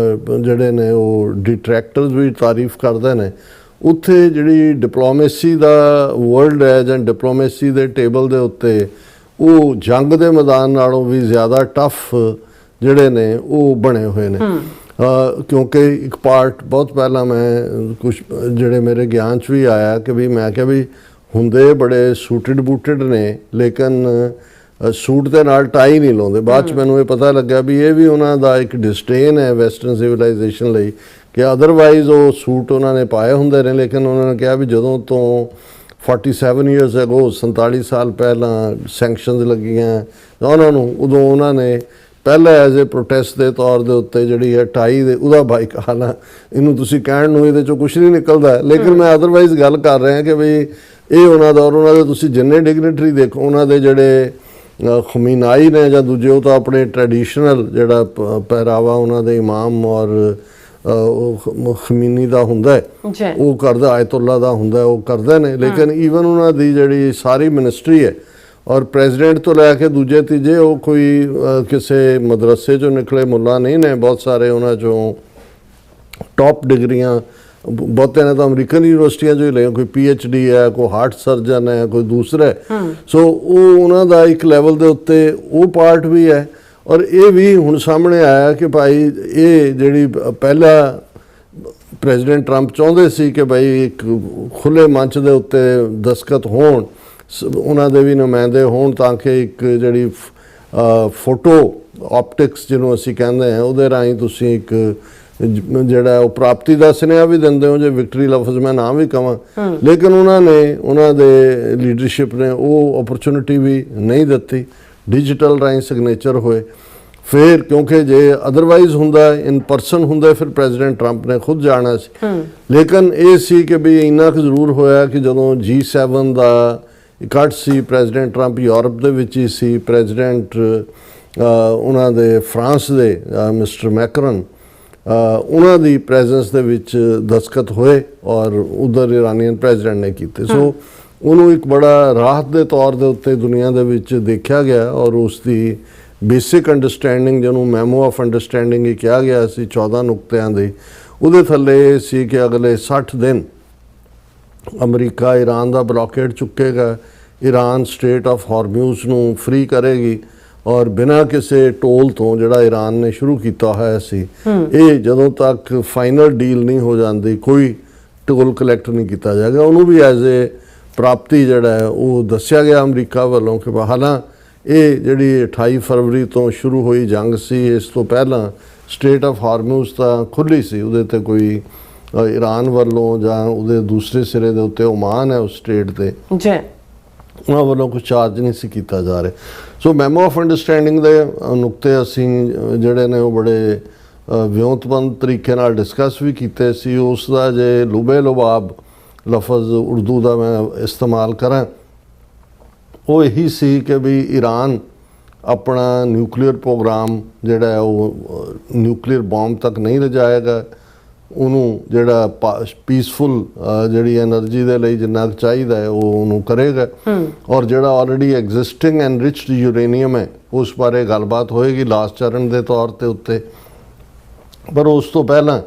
ਜਿਹੜੇ ਨੇ ਉਹ ਡਿਟਰੈਕਟਰਸ ਵੀ ਤਾਰੀਫ ਕਰਦੇ ਨੇ। ਉੱਥੇ ਜਿਹੜੀ ਡਿਪਲੋਮੇਸੀ ਦਾ ਵਰਲਡ ਹੈ ਜਾਂ ਡਿਪਲੋਮੇਸੀ ਦੇ ਟੇਬਲ ਦੇ ਉੱਤੇ ਉਹ ਜੰਗ ਦੇ ਮੈਦਾਨ ਨਾਲੋਂ ਵੀ ਜ਼ਿਆਦਾ ਟਫ ਜਿਹੜੇ ਨੇ ਉਹ ਬਣੇ ਹੋਏ ਨੇ। ਕਿਉਂਕਿ ਇੱਕ ਪਾਰਟ ਬਹੁਤ ਪਹਿਲਾਂ ਮੈਂ ਕੁਝ ਜਿਹੜੇ ਮੇਰੇ ਗਿਆਨ 'ਚ ਵੀ ਆਇਆ ਕਿ ਵੀ ਮੈਂ ਕਿਹਾ ਵੀ ਹੁੰਦੇ ਬੜੇ ਸੂਟਡ ਬੂਟਡ ਨੇ, ਲੇਕਿਨ ਸੂਟ ਦੇ ਨਾਲ ਟਾਈ ਨਹੀਂ ਲਾਉਂਦੇ। ਬਾਅਦ 'ਚ ਮੈਨੂੰ ਇਹ ਪਤਾ ਲੱਗਾ ਵੀ ਇਹ ਵੀ ਉਹਨਾਂ ਦਾ ਇੱਕ ਡਿਸਟੇਨ ਹੈ ਵੈਸਟਰਨ ਸਿਵਲਾਈਜੇਸ਼ਨ ਲਈ, ਕਿ ਅਦਰਵਾਈਜ਼ ਉਹ ਸੂਟ ਉਹਨਾਂ ਨੇ ਪਾਏ ਹੁੰਦੇ ਨੇ। ਲੇਕਿਨ ਉਹਨਾਂ ਨੇ ਕਿਹਾ ਵੀ ਜਦੋਂ ਤੋਂ 47 ਇਅਰਸ ਅਗੋ 47 ਸਾਲ ਪਹਿਲਾਂ ਸੈਂਕਸ਼ਨਸ ਲੱਗੀਆਂ ਉਹਨਾਂ ਨੂੰ, ਉਦੋਂ ਉਹਨਾਂ ਨੇ ਪਹਿਲਾਂ ਐਜ਼ ਏ ਪ੍ਰੋਟੈਸਟ ਦੇ ਤੌਰ ਦੇ ਉੱਤੇ ਜਿਹੜੀ ਹੈ ਟਾਈ ਦੇ ਉਹਦਾ ਬਾਈਕਾਟ ਆ। ਇਹਨੂੰ ਤੁਸੀਂ ਕਹਿਣ ਨੂੰ ਇਹਦੇ 'ਚੋਂ ਕੁਛ ਨਹੀਂ ਨਿਕਲਦਾ, ਲੇਕਿਨ ਮੈਂ ਅਦਰਵਾਈਜ਼ ਗੱਲ ਕਰ ਰਿਹਾ ਕਿ ਵੀ ਇਹ ਉਹਨਾਂ ਦਾ, ਔਰ ਉਹਨਾਂ ਦੇ ਤੁਸੀਂ ਜਿੰਨੇ ਡਿਗਨਿਟਰੀ ਦੇਖੋ ਉਹਨਾਂ ਦੇ ਜਿਹੜੇ ਖਮੀਨਾਈ ਨੇ ਜਾਂ ਦੂਜੇ, ਉਹ ਤਾਂ ਆਪਣੇ ਟ੍ਰੈਡੀਸ਼ਨਲ ਜਿਹੜਾ ਪਹਿਰਾਵਾ ਉਹਨਾਂ ਦੇ ਇਮਾਮ ਔਰ ਖਮੀਨੀ ਦਾ ਹੁੰਦਾ ਹੈ ਉਹ ਕਰਦਾ, ਆਇਤੁੱਲਾ ਦਾ ਹੁੰਦਾ ਉਹ ਕਰਦੇ ਨੇ। ਲੇਕਿਨ ਈਵਨ ਉਹਨਾਂ ਦੀ ਜਿਹੜੀ ਸਾਰੀ ਮਿਨਿਸਟਰੀ ਹੈ ਔਰ ਪ੍ਰੈਜ਼ੀਡੈਂਟ ਤੋਂ ਲੈ ਕੇ ਦੂਜੇ ਤੀਜੇ, ਉਹ ਕੋਈ ਕਿਸੇ ਮਦਰਸੇ 'ਚੋਂ ਨਿਕਲੇ ਮੁੱਲਾ ਨਹੀਂ ਨੇ। ਬਹੁਤ ਸਾਰੇ ਉਹਨਾਂ 'ਚੋਂ ਟੌਪ ਡਿਗਰੀਆਂ ਬਹੁਤਿਆਂ ਨੇ ਤਾਂ ਅਮਰੀਕਨ ਯੂਨੀਵਰਸਿਟੀਆਂ 'ਚੋਂ ਹੀ ਲਈਆਂ, ਕੋਈ PhD ਹੈ, ਕੋਈ ਹਾਰਟ ਸਰਜਨ ਹੈ, ਕੋਈ ਦੂਸਰਾ। ਸੋ ਉਹ ਉਹਨਾਂ ਦਾ ਇੱਕ ਲੈਵਲ ਦੇ ਉੱਤੇ ਉਹ ਪਾਰਟ ਵੀ ਹੈ। ਔਰ ਇਹ ਵੀ ਹੁਣ ਸਾਹਮਣੇ ਆਇਆ ਕਿ ਭਾਈ ਇਹ ਜਿਹੜੀ ਪਹਿਲਾਂ ਪ੍ਰੈਜ਼ੀਡੈਂਟ ਟਰੰਪ ਚਾਹੁੰਦੇ ਸੀ ਕਿ ਭਾਈ ਇੱਕ ਖੁੱਲ੍ਹੇ ਮੰਚ ਦੇ ਉੱਤੇ ਦਸਤਖਤ ਹੋਣ, ਉਹਨਾਂ ਦੇ ਵੀ ਨੁਮਾਇੰਦੇ ਹੋਣ, ਤਾਂ ਕਿ ਇੱਕ ਜਿਹੜੀ ਫੋਟੋ ਆਪਟਿਕਸ ਜਿਹਨੂੰ ਅਸੀਂ ਕਹਿੰਦੇ ਹਾਂ ਉਹਦੇ ਰਾਹੀਂ ਤੁਸੀਂ ਇੱਕ ਜਿਹੜਾ ਉਹ ਪ੍ਰਾਪਤੀ ਦਾ ਸੁਨੇਹਾ ਵੀ ਦਿੰਦੇ ਹੋ, ਜੇ ਵਿਕਟਰੀ ਲਫ਼ਜ਼ ਮੈਂ ਨਾ ਵੀ ਕਵਾਂ। ਲੇਕਿਨ ਉਹਨਾਂ ਦੇ ਲੀਡਰਸ਼ਿਪ ਨੇ ਉਹ ਓਪਰਚੁਨਿਟੀ ਵੀ ਨਹੀਂ ਦਿੱਤੀ। ਡਿਜੀਟਲ ਰਾਹੀਂ ਸਿਗਨੇਚਰ ਹੋਏ ਫਿਰ, ਕਿਉਂਕਿ ਜੇ ਅਦਰਵਾਈਜ਼ ਹੁੰਦਾ ਇਨ ਪਰਸਨ ਹੁੰਦਾ ਫਿਰ ਪ੍ਰੈਜ਼ੀਡੈਂਟ ਟਰੰਪ ਨੇ ਖੁਦ ਜਾਣਾ ਸੀ। ਲੇਕਿਨ ਇਹ ਸੀ ਕਿ ਵੀ ਇੰਨਾ ਕੁ ਜ਼ਰੂਰ ਹੋਇਆ ਕਿ ਜਦੋਂ G7 ਦਾ ਇਕੱਠ ਸੀ, ਪ੍ਰੈਜ਼ੀਡੈਂਟ ਟਰੰਪ ਯੂਰਪ ਦੇ ਵਿੱਚ ਹੀ ਸੀ, ਪ੍ਰੈਜ਼ੀਡੈਂਟ ਉਹਨਾਂ ਦੇ ਫਰਾਂਸ ਦੇ ਮਿਸਟਰ ਮੈਕਰਨ ਉਹਨਾਂ ਦੀ ਪ੍ਰੈਜ਼ੈਂਸ ਦੇ ਵਿੱਚ ਦਸਤਖਤ ਹੋਏ ਔਰ ਉਧਰ ਇਰਾਨੀਅਨ ਪ੍ਰੈਜ਼ੀਡੈਂਟ ਨੇ ਕੀਤੇ। ਸੋ ਉਹਨੂੰ ਇੱਕ ਬੜਾ ਰਾਹਤ ਦੇ ਤੌਰ ਦੇ ਉੱਤੇ ਦੁਨੀਆ ਦੇ ਵਿੱਚ ਦੇਖਿਆ ਗਿਆ। ਔਰ ਉਸ ਦੀ ਬੇਸਿਕ ਅੰਡਰਸਟੈਂਡਿੰਗ, ਜਿਹਨੂੰ ਮੈਮੋ ਆਫ ਅੰਡਰਸਟੈਂਡਿੰਗ ਹੀ ਕਿਹਾ ਗਿਆ ਸੀ 14 ਨੁਕਤਿਆਂ ਦੀ, ਉਹਦੇ ਥੱਲੇ ਸੀ ਕਿ ਅਗਲੇ 60 ਦਿਨ ਅਮਰੀਕਾ ਈਰਾਨ ਦਾ ਬਲੌਕੇਡ ਚੁੱਕੇਗਾ, ਈਰਾਨ ਸਟ੍ਰੇਟ ਆਫ ਹਾਰਮੂਜ਼ ਨੂੰ ਫ੍ਰੀ ਕਰੇਗੀ ਔਰ ਬਿਨਾਂ ਕਿਸੇ ਟੋਲ ਤੋਂ, ਜਿਹੜਾ ਈਰਾਨ ਨੇ ਸ਼ੁਰੂ ਕੀਤਾ ਹੋਇਆ ਸੀ, ਇਹ ਜਦੋਂ ਤੱਕ ਫਾਈਨਲ ਡੀਲ ਨਹੀਂ ਹੋ ਜਾਂਦੀ ਕੋਈ ਟੋਲ ਕਲੈਕਟ ਨਹੀਂ ਕੀਤਾ ਜਾਏਗਾ। ਉਹਨੂੰ ਵੀ ਐਜ਼ ਏ ਪ੍ਰਾਪਤੀ ਜਿਹੜਾ ਹੈ ਉਹ ਦੱਸਿਆ ਗਿਆ ਅਮਰੀਕਾ ਵੱਲੋਂ ਕਿ ਹਾਲਾਂ ਇਹ ਜਿਹੜੀ 28 ਫਰਵਰੀ ਤੋਂ ਸ਼ੁਰੂ ਹੋਈ ਜੰਗ ਸੀ, ਇਸ ਤੋਂ ਪਹਿਲਾਂ ਸਟ੍ਰੇਟ ਆਫ ਹਾਰਮੂਜ਼ ਤਾਂ ਖੁੱਲ੍ਹੀ ਸੀ, ਉਹਦੇ 'ਤੇ ਕੋਈ ਈਰਾਨ ਵੱਲੋਂ ਜਾਂ ਉਹਦੇ ਦੂਸਰੇ ਸਿਰੇ ਦੇ ਉੱਤੇ ਓਮਾਨ ਹੈ ਉਸ ਸਟੇਟ 'ਤੇ ਜੀ, ਉਹਨਾਂ ਵੱਲੋਂ ਕੁਝ ਚਾਰਜ ਨਹੀਂ ਸੀ ਕੀਤਾ ਜਾ ਰਿਹਾ। ਸੋ ਮੈਮੋ ਆਫ ਅੰਡਰਸਟੈਂਡਿੰਗ ਦੇ ਨੁਕਤੇ ਅਸੀਂ ਜਿਹੜੇ ਨੇ ਉਹ ਬੜੇ ਵਿਉਂਤਬੰਦ ਤਰੀਕੇ ਨਾਲ ਡਿਸਕਸ ਵੀ ਕੀਤੇ ਸੀ। ਉਸ ਦਾ ਜੇ ਲੁਬੇ ਲੁਬਾਬ ਲਫ਼ਜ਼ ਉਰਦੂ ਦਾ ਮੈਂ ਇਸਤੇਮਾਲ ਕਰਾਂ, ਉਹ ਇਹੀ ਸੀ ਕਿ ਵੀ ਈਰਾਨ ਆਪਣਾ ਨਿਊਕਲੀਅਰ ਪ੍ਰੋਗਰਾਮ ਜਿਹੜਾ ਹੈ ਉਹ ਨਿਊਕਲੀਅਰ ਬੰਬ ਤੱਕ ਨਹੀਂ ਲਿਜਾਏਗਾ। ਉਹਨੂੰ ਜਿਹੜਾ ਪੀਸਫੁਲ ਜਿਹੜੀ ਐਨਰਜੀ ਦੇ ਲਈ ਜਿੰਨਾ ਚਾਹੀਦਾ ਹੈ ਉਹ ਉਹਨੂੰ ਕਰੇਗਾ। ਔਰ ਜਿਹੜਾ ਆਲਰੇਡੀ ਐਗਜ਼ਿਸਟਿੰਗ ਐਨਰਿਚਡ ਯੂਰੇਨੀਅਮ ਹੈ ਉਸ ਬਾਰੇ ਗੱਲਬਾਤ ਹੋਏਗੀ ਲਾਸਟ ਚਰਨ ਦੇ ਤੌਰ ਤੇ ਉੱਤੇ। ਪਰ ਉਸ ਤੋਂ ਪਹਿਲਾਂ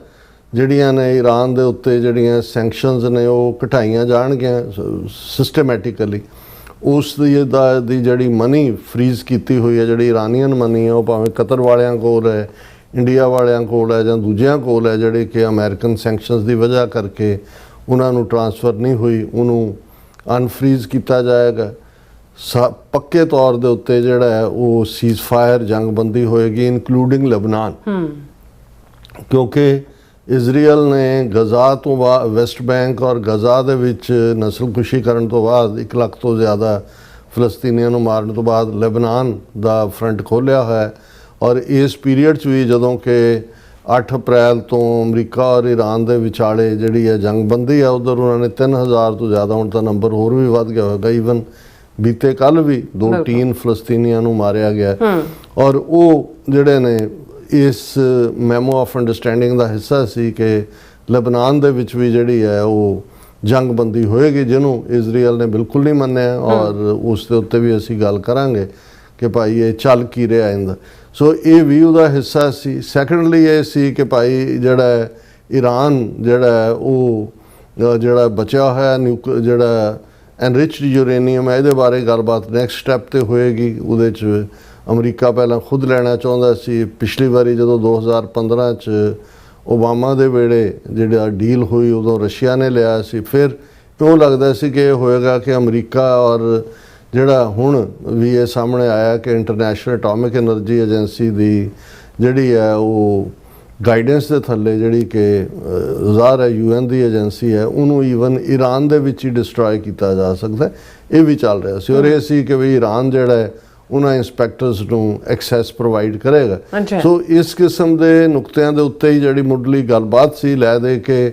ਜਿਹੜੀਆਂ ਨੇ ਈਰਾਨ ਦੇ ਉੱਤੇ ਜਿਹੜੀਆਂ ਸੈਂਕਸ਼ਨਸ ਨੇ ਉਹ ਘਟਾਈਆਂ ਜਾਣਗੀਆਂ ਸਿਸਟਮੈਟਿਕਲੀ। ਉਸ ਦੀ ਜਿਹੜੀ ਮਨੀ ਫਰੀਜ਼ ਕੀਤੀ ਹੋਈ ਹੈ, ਜਿਹੜੀ ਇਰਾਨੀਅਨ ਮਨੀ ਹੈ, ਉਹ ਭਾਵੇਂ ਕਤਰ ਵਾਲਿਆਂ ਕੋਲ ਹੈ, ਇੰਡੀਆ ਵਾਲਿਆਂ ਕੋਲ ਹੈ ਜਾਂ ਦੂਜਿਆਂ ਕੋਲ ਹੈ, ਜਿਹੜੇ ਕਿ ਅਮਰੀਕਨ ਸੈਂਕਸ਼ਨਸ ਦੀ ਵਜ੍ਹਾ ਕਰਕੇ ਉਹਨਾਂ ਨੂੰ ਟ੍ਰਾਂਸਫਰ ਨਹੀਂ ਹੋਈ, ਉਹਨੂੰ ਅਨਫਰੀਜ਼ ਕੀਤਾ ਜਾਏਗਾ। ਪੱਕੇ ਤੌਰ ਦੇ ਉੱਤੇ ਜਿਹੜਾ ਹੈ ਉਹ ਸੀਜ਼ਫਾਇਰ ਜੰਗਬੰਦੀ ਹੋਏਗੀ ਇਨਕਲੂਡਿੰਗ ਲਬਨਾਨ, ਕਿਉਂਕਿ ਇਜ਼ਰਾਈਲ ਨੇ ਗਜ਼ਾ ਤੋਂ ਬਾਅਦ ਵੈਸਟ ਬੈਂਕ ਔਰ ਗਜ਼ਾ ਦੇ ਵਿੱਚ ਨਸਲਕੁਸ਼ੀ ਕਰਨ ਤੋਂ ਬਾਅਦ 1 ਲੱਖ ਤੋਂ ਜ਼ਿਆਦਾ ਫਲਸਤੀਨੀਆਂ ਨੂੰ ਮਾਰਨ ਤੋਂ ਬਾਅਦ ਲਬਨਾਨ ਦਾ ਫਰੰਟ ਖੋਲ੍ਹਿਆ ਹੋਇਆ। ਔਰ ਇਸ ਪੀਰੀਅਡ 'ਚ ਵੀ ਜਦੋਂ ਕਿ 8 ਅਪ੍ਰੈਲ ਤੋਂ ਅਮਰੀਕਾ ਔਰ ਈਰਾਨ ਦੇ ਵਿਚਾਲੇ ਜਿਹੜੀ ਹੈ ਜੰਗਬੰਦੀ ਹੈ, ਉੱਧਰ ਉਹਨਾਂ ਨੇ 3000 ਤੋਂ ਜ਼ਿਆਦਾ, ਹੁਣ ਤਾਂ ਨੰਬਰ ਹੋਰ ਵੀ ਵੱਧ ਗਿਆ ਹੋਵੇਗਾ, ਈਵਨ ਬੀਤੇ ਕੱਲ੍ਹ ਵੀ 2 ਟੀਨ ਫਲਸਤੀਨੀਆਂ ਨੂੰ ਮਾਰਿਆ ਗਿਆ। ਔਰ ਉਹ ਜਿਹੜੇ ਨੇ ਇਸ ਮੈਮੋ ਆਫ ਅੰਡਰਸਟੈਂਡਿੰਗ ਦਾ ਹਿੱਸਾ ਸੀ ਕਿ ਲਬਨਾਨ ਦੇ ਵਿੱਚ ਵੀ ਜਿਹੜੀ ਹੈ ਉਹ ਜੰਗਬੰਦੀ ਹੋਏਗੀ, ਜਿਹਨੂੰ ਇਜ਼ਰਾਈਲ ਨੇ ਬਿਲਕੁਲ ਨਹੀਂ ਮੰਨਿਆ। ਔਰ ਉਸ ਦੇ ਉੱਤੇ ਵੀ ਅਸੀਂ ਗੱਲ ਕਰਾਂਗੇ ਕਿ ਭਾਈ ਇਹ ਚੱਲ ਕੀ ਰਿਹਾ ਇਹਦਾ। ਸੋ ਇਹ ਵੀ ਉਹਦਾ ਹਿੱਸਾ ਸੀ। ਸੈਕੰਡਲੀ ਇਹ ਸੀ ਕਿ ਭਾਈ ਜਿਹੜਾ ਈਰਾਨ ਜਿਹੜਾ ਉਹ ਜਿਹੜਾ ਬਚਿਆ ਹੋਇਆ ਜਿਹੜਾ ਐਨਰਿਚਡ ਯੂਰੇਨੀਅਮ ਹੈ, ਇਹਦੇ ਬਾਰੇ ਗੱਲਬਾਤ ਨੈਕਸਟ ਸਟੈਪ ਤੇ ਹੋਏਗੀ। ਉਹਦੇ 'ਚ ਅਮਰੀਕਾ ਪਹਿਲਾਂ ਖੁਦ ਲੈਣਾ ਚਾਹੁੰਦਾ ਸੀ। ਪਿਛਲੀ ਵਾਰੀ ਜਦੋਂ 2015 'ਚ ਓਬਾਮਾ ਦੇ ਵੇਲੇ ਜਿਹੜਾ ਡੀਲ ਹੋਈ ਉਦੋਂ ਰਸ਼ੀਆ ਨੇ ਲਿਆ ਸੀ। ਫਿਰ ਇਉਂ ਲੱਗਦਾ ਸੀ ਕਿ ਇਹ ਹੋਏਗਾ ਕਿ ਅਮਰੀਕਾ ਔਰ ਜਿਹੜਾ ਹੁਣ ਵੀ ਇਹ ਸਾਹਮਣੇ ਆਇਆ ਕਿ ਇੰਟਰਨੈਸ਼ਨਲ ਐਟੋਮਿਕ ਐਨਰਜੀ ਏਜੰਸੀ ਦੀ ਜਿਹੜੀ ਹੈ ਉਹ ਗਾਈਡੈਂਸ ਦੇ ਥੱਲੇ ਜਿਹੜੀ ਕਿ ਜ਼ਾਹਰ ਹੈ UN ਦੀ ਏਜੰਸੀ ਹੈ, ਉਹਨੂੰ ਈਵਨ ਈਰਾਨ ਦੇ ਵਿੱਚ ਹੀ ਡਿਸਟਰੋਏ ਕੀਤਾ ਜਾ ਸਕਦਾ। ਇਹ ਵੀ ਚੱਲ ਰਿਹਾ ਸੀ। ਔਰ ਇਹ ਸੀ ਕਿ ਵੀ ਈਰਾਨ ਜਿਹੜਾ ਹੈ ਉਹਨਾਂ ਇੰਸਪੈਕਟਰਸ ਨੂੰ ਐਕਸੈਸ ਪ੍ਰੋਵਾਈਡ ਕਰੇਗਾ। ਸੋ ਇਸ ਕਿਸਮ ਦੇ ਨੁਕਤਿਆਂ ਦੇ ਉੱਤੇ ਹੀ ਜਿਹੜੀ ਮੁੱਢਲੀ ਗੱਲਬਾਤ ਸੀ ਲੈ ਦੇ ਕੇ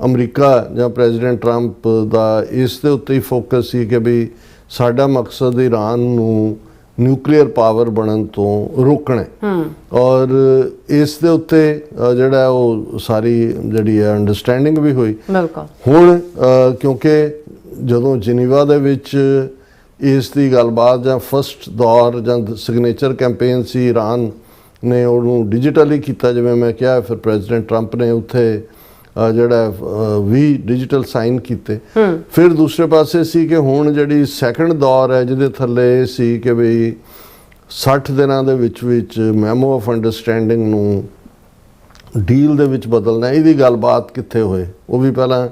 ਅਮਰੀਕਾ ਜਾਂ ਪ੍ਰੈਜ਼ੀਡੈਂਟ ਟਰੰਪ ਦਾ ਇਸ ਦੇ ਉੱਤੇ ਹੀ ਫੋਕਸ ਸੀ ਕਿ ਵੀ ਸਾਡਾ ਮਕਸਦ ਈਰਾਨ ਨੂੰ ਨਿਊਕਲੀਅਰ ਪਾਵਰ ਬਣਨ ਤੋਂ ਰੋਕਣਾ। ਔਰ ਇਸ ਦੇ ਉੱਤੇ ਜਿਹੜਾ ਉਹ ਸਾਰੀ ਜਿਹੜੀ ਹੈ ਅੰਡਰਸਟੈਂਡਿੰਗ ਵੀ ਹੋਈ। ਹੁਣ ਕਿਉਂਕਿ ਜਦੋਂ ਜਨੀਵਾ ਦੇ ਵਿੱਚ ਇਸ ਦੀ ਗੱਲਬਾਤ ਜਾਂ ਫਸਟ ਦੌਰ ਜਾਂ ਸਿਗਨੇਚਰ ਕੈਂਪੇਨ ਸੀ, ਈਰਾਨ ਨੇ ਉਹਨੂੰ ਡਿਜੀਟਲੀ ਕੀਤਾ ਜਿਵੇਂ ਮੈਂ ਕਿਹਾ। ਫਿਰ ਪ੍ਰੈਜ਼ੀਡੈਂਟ ਟਰੰਪ ਨੇ ਉੱਥੇ ਜਿਹੜਾ 20 ਡਿਜੀਟਲ ਸਾਈਨ ਕੀਤੇ। ਫਿਰ ਦੂਸਰੇ ਪਾਸੇ ਸੀ ਕਿ ਹੁਣ ਜਿਹੜੀ ਸੈਕੰਡ ਦੌਰ ਹੈ ਜਿਹਦੇ ਥੱਲੇ ਸੀ ਕਿ ਵੀ 60 ਦਿਨਾਂ ਦੇ ਵਿੱਚ ਮੈਮੋ ਆਫ ਅੰਡਰਸਟੈਂਡਿੰਗ ਨੂੰ ਡੀਲ ਦੇ ਵਿੱਚ ਬਦਲਣਾ। ਇਹਦੀ ਗੱਲਬਾਤ ਕਿੱਥੇ ਹੋਏ? ਉਹ ਵੀ ਪਹਿਲਾਂ